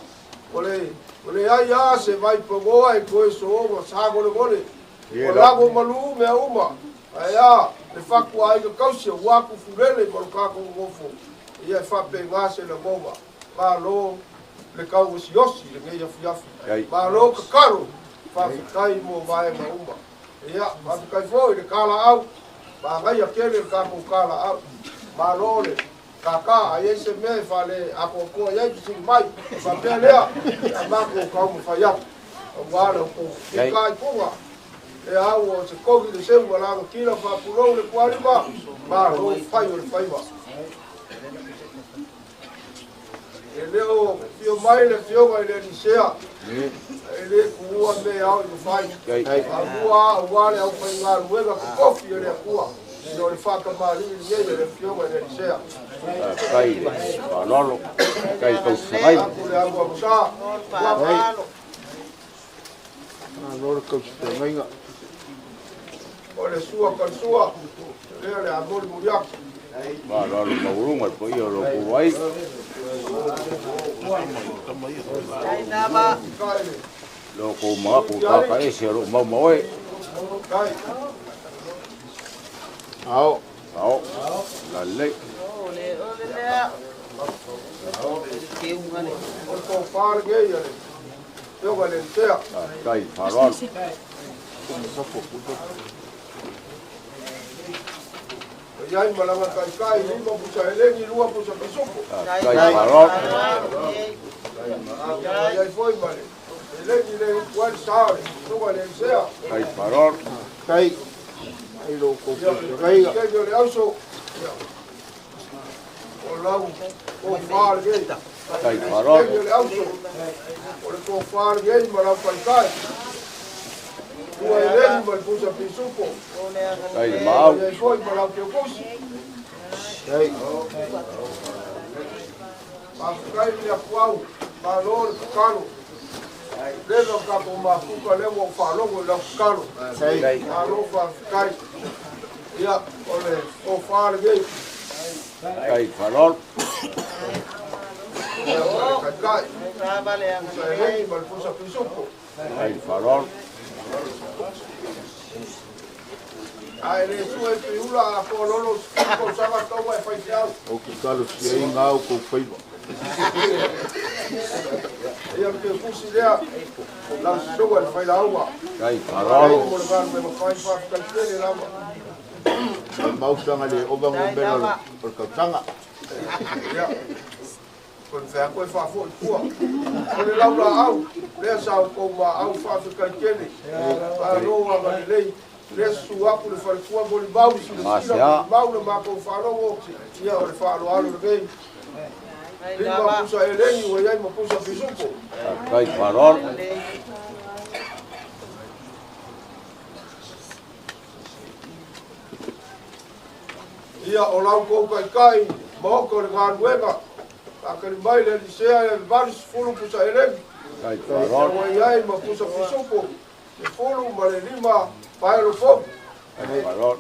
Speaker 17: Ole ai a se vai pongoa e koe soonga sago le gole. O lago malu mea uma. Ai a le whaku ai ka kausi waku furele ma lukako ngofo.
Speaker 4: ia whapengā se na maua. Mālo le kau osi le ngei afi. Mālo kakaro, whawhikai mo vai ma uma. Ia, whawhikai fōi le kāla au, mā ngai a kere le kākou kāla au. Mālo le kaka a se me whale a kōkoa iai ki sing mai, whapea lea, a mākou kau mo whai au. Wāna ko kai punga. E au o se kogi le seu wala kila whapurou le kuarima, mā ro whai o le whaiwa. E leo fio mai le fio mai le nisea. E le kuua me au i whai. A mua a wale au whai ngā ruega ku kofi e le kua. Ino le whakamari i nye le fio mai le nisea.
Speaker 21: Kai, whanolo, kai kausarai.
Speaker 4: Aku le au au sa, wapalo.
Speaker 21: Whanolo kausarai.
Speaker 4: O le sua kalsua, lea le amori muriaki.
Speaker 21: Whanolo maurunga po i o roku wai. Loko maapu kaka e se ro mau moe. Ao, ao, la lei. Kai farol.
Speaker 4: Iai malanga kai lima pusa elengi lua pusa pisupu.
Speaker 21: Kai farol.
Speaker 4: Iai foi male. Elengi le kuan saore, tuwa le sea.
Speaker 21: Kai farol. Kai. Ai lo ko kai.
Speaker 4: Kai yo le auso. O lau o far gei.
Speaker 21: Kai farol.
Speaker 4: Kai yo le auso. O le ko far gei mala kai. Ua elengi mal pusa pisupu.
Speaker 21: Kai mau.
Speaker 4: Iai foi mala ke posi.
Speaker 21: Kai.
Speaker 4: Kai le kuau. Valor kalo. Leva kapo mafuka lewa ufalongo la kalo. Alo kai. Ia ole o far gei.
Speaker 21: Kai farol.
Speaker 4: Kai. Sai mal pusa pisupo.
Speaker 21: Kai farol.
Speaker 4: Ai le sue piula a pololo ko sava towa e fai tau.
Speaker 21: O ki kalo si e ngau ko faiva.
Speaker 4: Ia ke pusi lea. La soa fai la ua.
Speaker 21: Kai farol.
Speaker 4: Mo le van me fai fa kaltele lama.
Speaker 21: Mau sanga le o bango bela por kautanga.
Speaker 4: Ia. Kon fa ko fa fo kua. Ko le laula au. Le sa ko ma au fa kaltele. Pa ro wa lei. Le suapu le falkua boli bau si le sila bau le mako whanongo ia o le whano alo le gei. Lima pusa elengi o iai ma pusa pisupo.
Speaker 21: Kai farol.
Speaker 4: Ia o lau kou kai maoko le Tausi akari mai le lisea e varis fulu pusa elengi.
Speaker 21: Kai farol.
Speaker 4: O iai ma pusa pisupo. Le fulu ma le lima paelo fogu.
Speaker 21: Kai farol.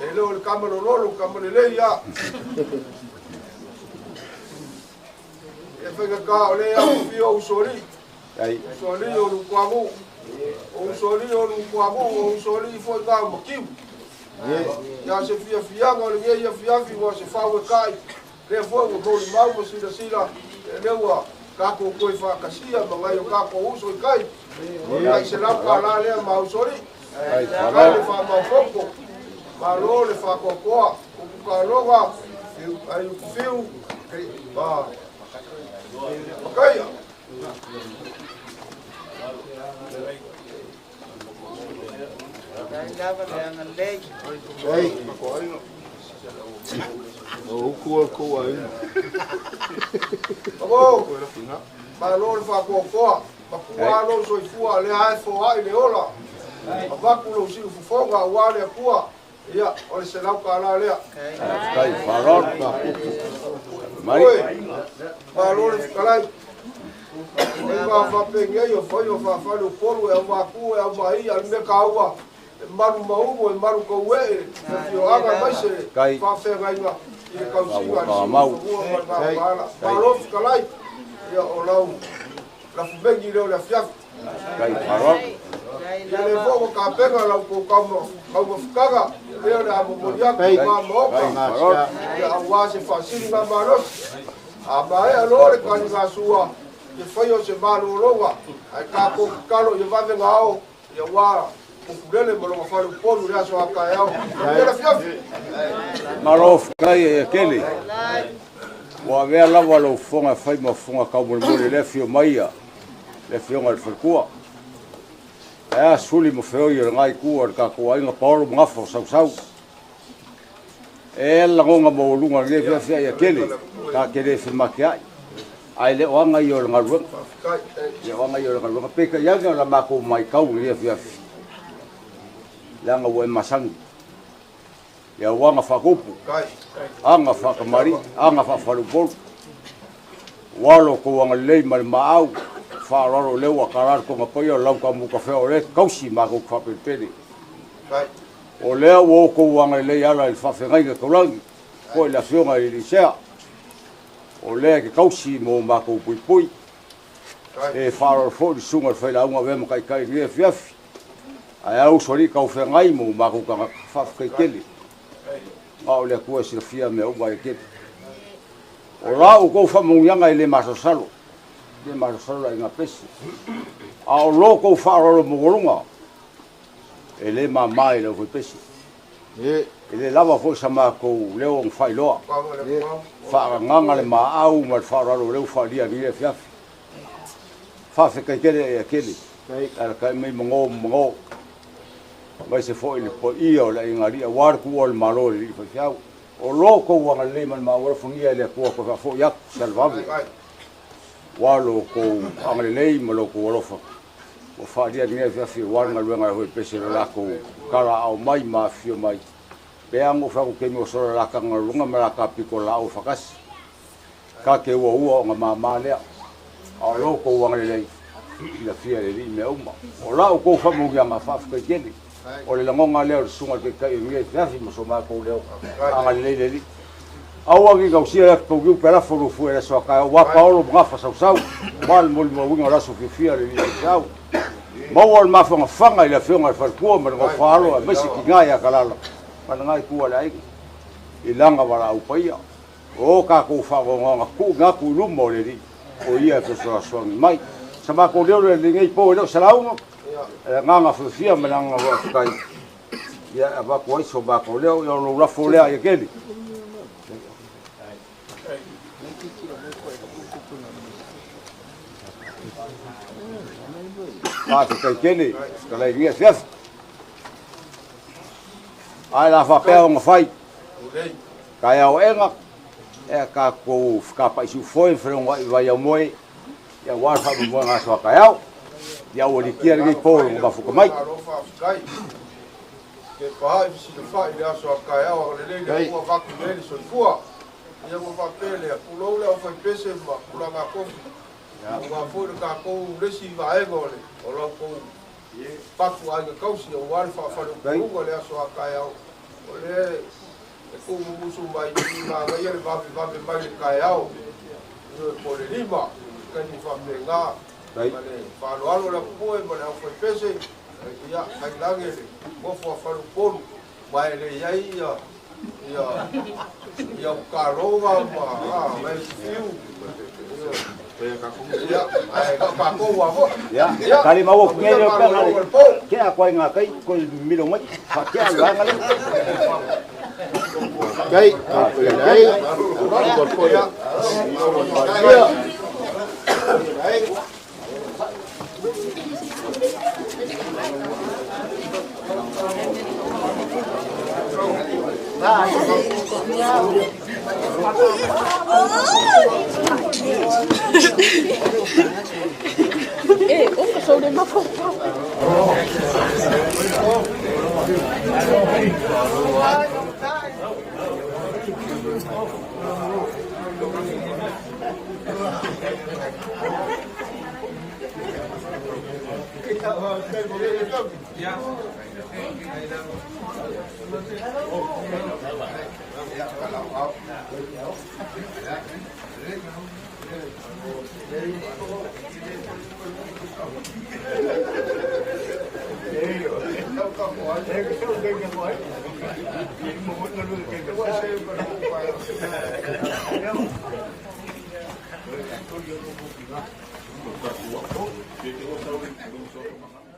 Speaker 4: E leo le kamalo lolo, kamale lei ia. E whaika ka o lei au fio usori. Usori o nukuamu. O usori o nukuamu, o usori foi ngā makiu. Ia se fia fianga o le ngei ia fiafi wa se whau e kai. Lea foi o kori mau ma sila sila. E leua kako koe whakasia ma ngai o kako uso i kai. Kai se lau ka la lea ma usori. Kai le wha mau foko. Ma lo le wha kokoa. O kuka roga. Ai uku fiu. Ba. Pakaia.
Speaker 21: Ei. O kua kua ina.
Speaker 4: Amo. Ma lo le wha kokoa. Ma kua lo so i fua le hae fo ai le ola. Ma vaku lo si ufufonga ua le kua. Ia, o le se lau ka la lea.
Speaker 21: Kai farol. Mai.
Speaker 4: Ma lo le fikalai. E ma whapengei o whai o whawhani o poru e au maku e au mahi al me ka aua. E maru maumo e maru kou e. E fio anga maise. Whawhenga inga. I e kausinga. Ma lo fikalai. Ia o lau. La fumengi leo le fiafi.
Speaker 21: Kai farol.
Speaker 4: Ele fo ka penga la ko kama fkaga. Ele na mo ya ko moka. Ya wase fasili na maros. Abae alore kani ka sua. Ke fayo se malu roga. Ai ka ko kalo ye va venga ao. Ya wa Kulele malo falo polu ya so akayao. Ele fiafi.
Speaker 21: Malof kai kele. Wa vea lava lo fonga fai ma fonga ka mo le fio maia. Le fio ngal fukua. Suli mo feo yo ngai ku ka ko ai nga paulo ngafo sau. La ngonga mo lunga le fia ya kele. Ka kele fi makia. Ai le wanga yo ngal. Ya wanga yo ngal. Peka ya la mako mai kau le fia. Langa wa masangi ya wanga fakupu anga fakamari anga fafarupol walo ko wanga lei mal maau fararo le wa karar ko mapoyo lau ka mu kafe ole kausi ma ko fapepele o le wo ko wanga lei ala il fafengai ko langi ko la fiona il sea o le ke kausi mo ma ko pui e fararo fo di sunga fe la unha vem kai ni fiafi ai au sori ka ofengai mo ma ko ka fa kele au le ko si fia me o vai ke o la o ko fa mo yanga ile masosalo le masosalo ai nga pesi au lo ko fa ro mo golunga ele mama ile ko pesi ele lava fo sama ko le on fai lo fa nganga le ma au ma fa ro le fa dia ni le fia fa fe kele kele ka me mo vai se foi po io la ingaria war ku ol malo li fa fiau o loko wa le man ma wa funia le ko fo ya salvable wa loko amale le mo loko wa fa o fa dia ni fa fi war ngal nga ho pese la ko kala au mai ma fio mai pe amo fa ko ke mo so la ka ngal ma la ka piko la o fa kas ka ke wo nga ma le o loko wa le la fia le me uma o la ko fa mo ya ma fa ke kele o le langonga leo sunga ke kai nge fiafi mo so ma ko leo anga le awa ki gausia ko gu pera fo fu era so ka wa paulo nga fa sau mal mol mo winga la so fia le sau mo wal ma fa fanga ile fionga fa ko mo ngo falo me si ki nga ya kalala pa nga ku ala ai ilanga wala u paia o ka ko fa ngo nga ku lu mo le o ia ko so mai sa ma ko leo le ngai po le salau nganga fia melanga wa kai ya ba ko so ba ko leo yo lo rafo le ai kele pa kai kele kala ia fiaf ai la fa pe on fai kai au enga ka ko ka pa su foi front vai ao moi ya wa fa mo nga so kai au ya o li kia ngi po nga fuko mai
Speaker 4: ke pa si le fa ile aso kai au le le ko va ku le so fua ia mo fa pele ku lo le o fa pese ma ku la nga ko ya wa fu ka ko le si va e gole o lo ko pa ku ai ka si o wa fa fa ku le aso kai au o le ko mu su mai ni ma ga ye va mai kai au po le lima kan ni fa me nga vale fa lo la po e ma fa pese ia ai lange mo fa polu vai le ia karova ma mai fiu
Speaker 21: ya kali mau ngene pe ke a ko nga kai ko milo mai fa ke a la ngale kai ai ko ko ya
Speaker 11: Opa, sou de uma fofa.
Speaker 17: Thank you.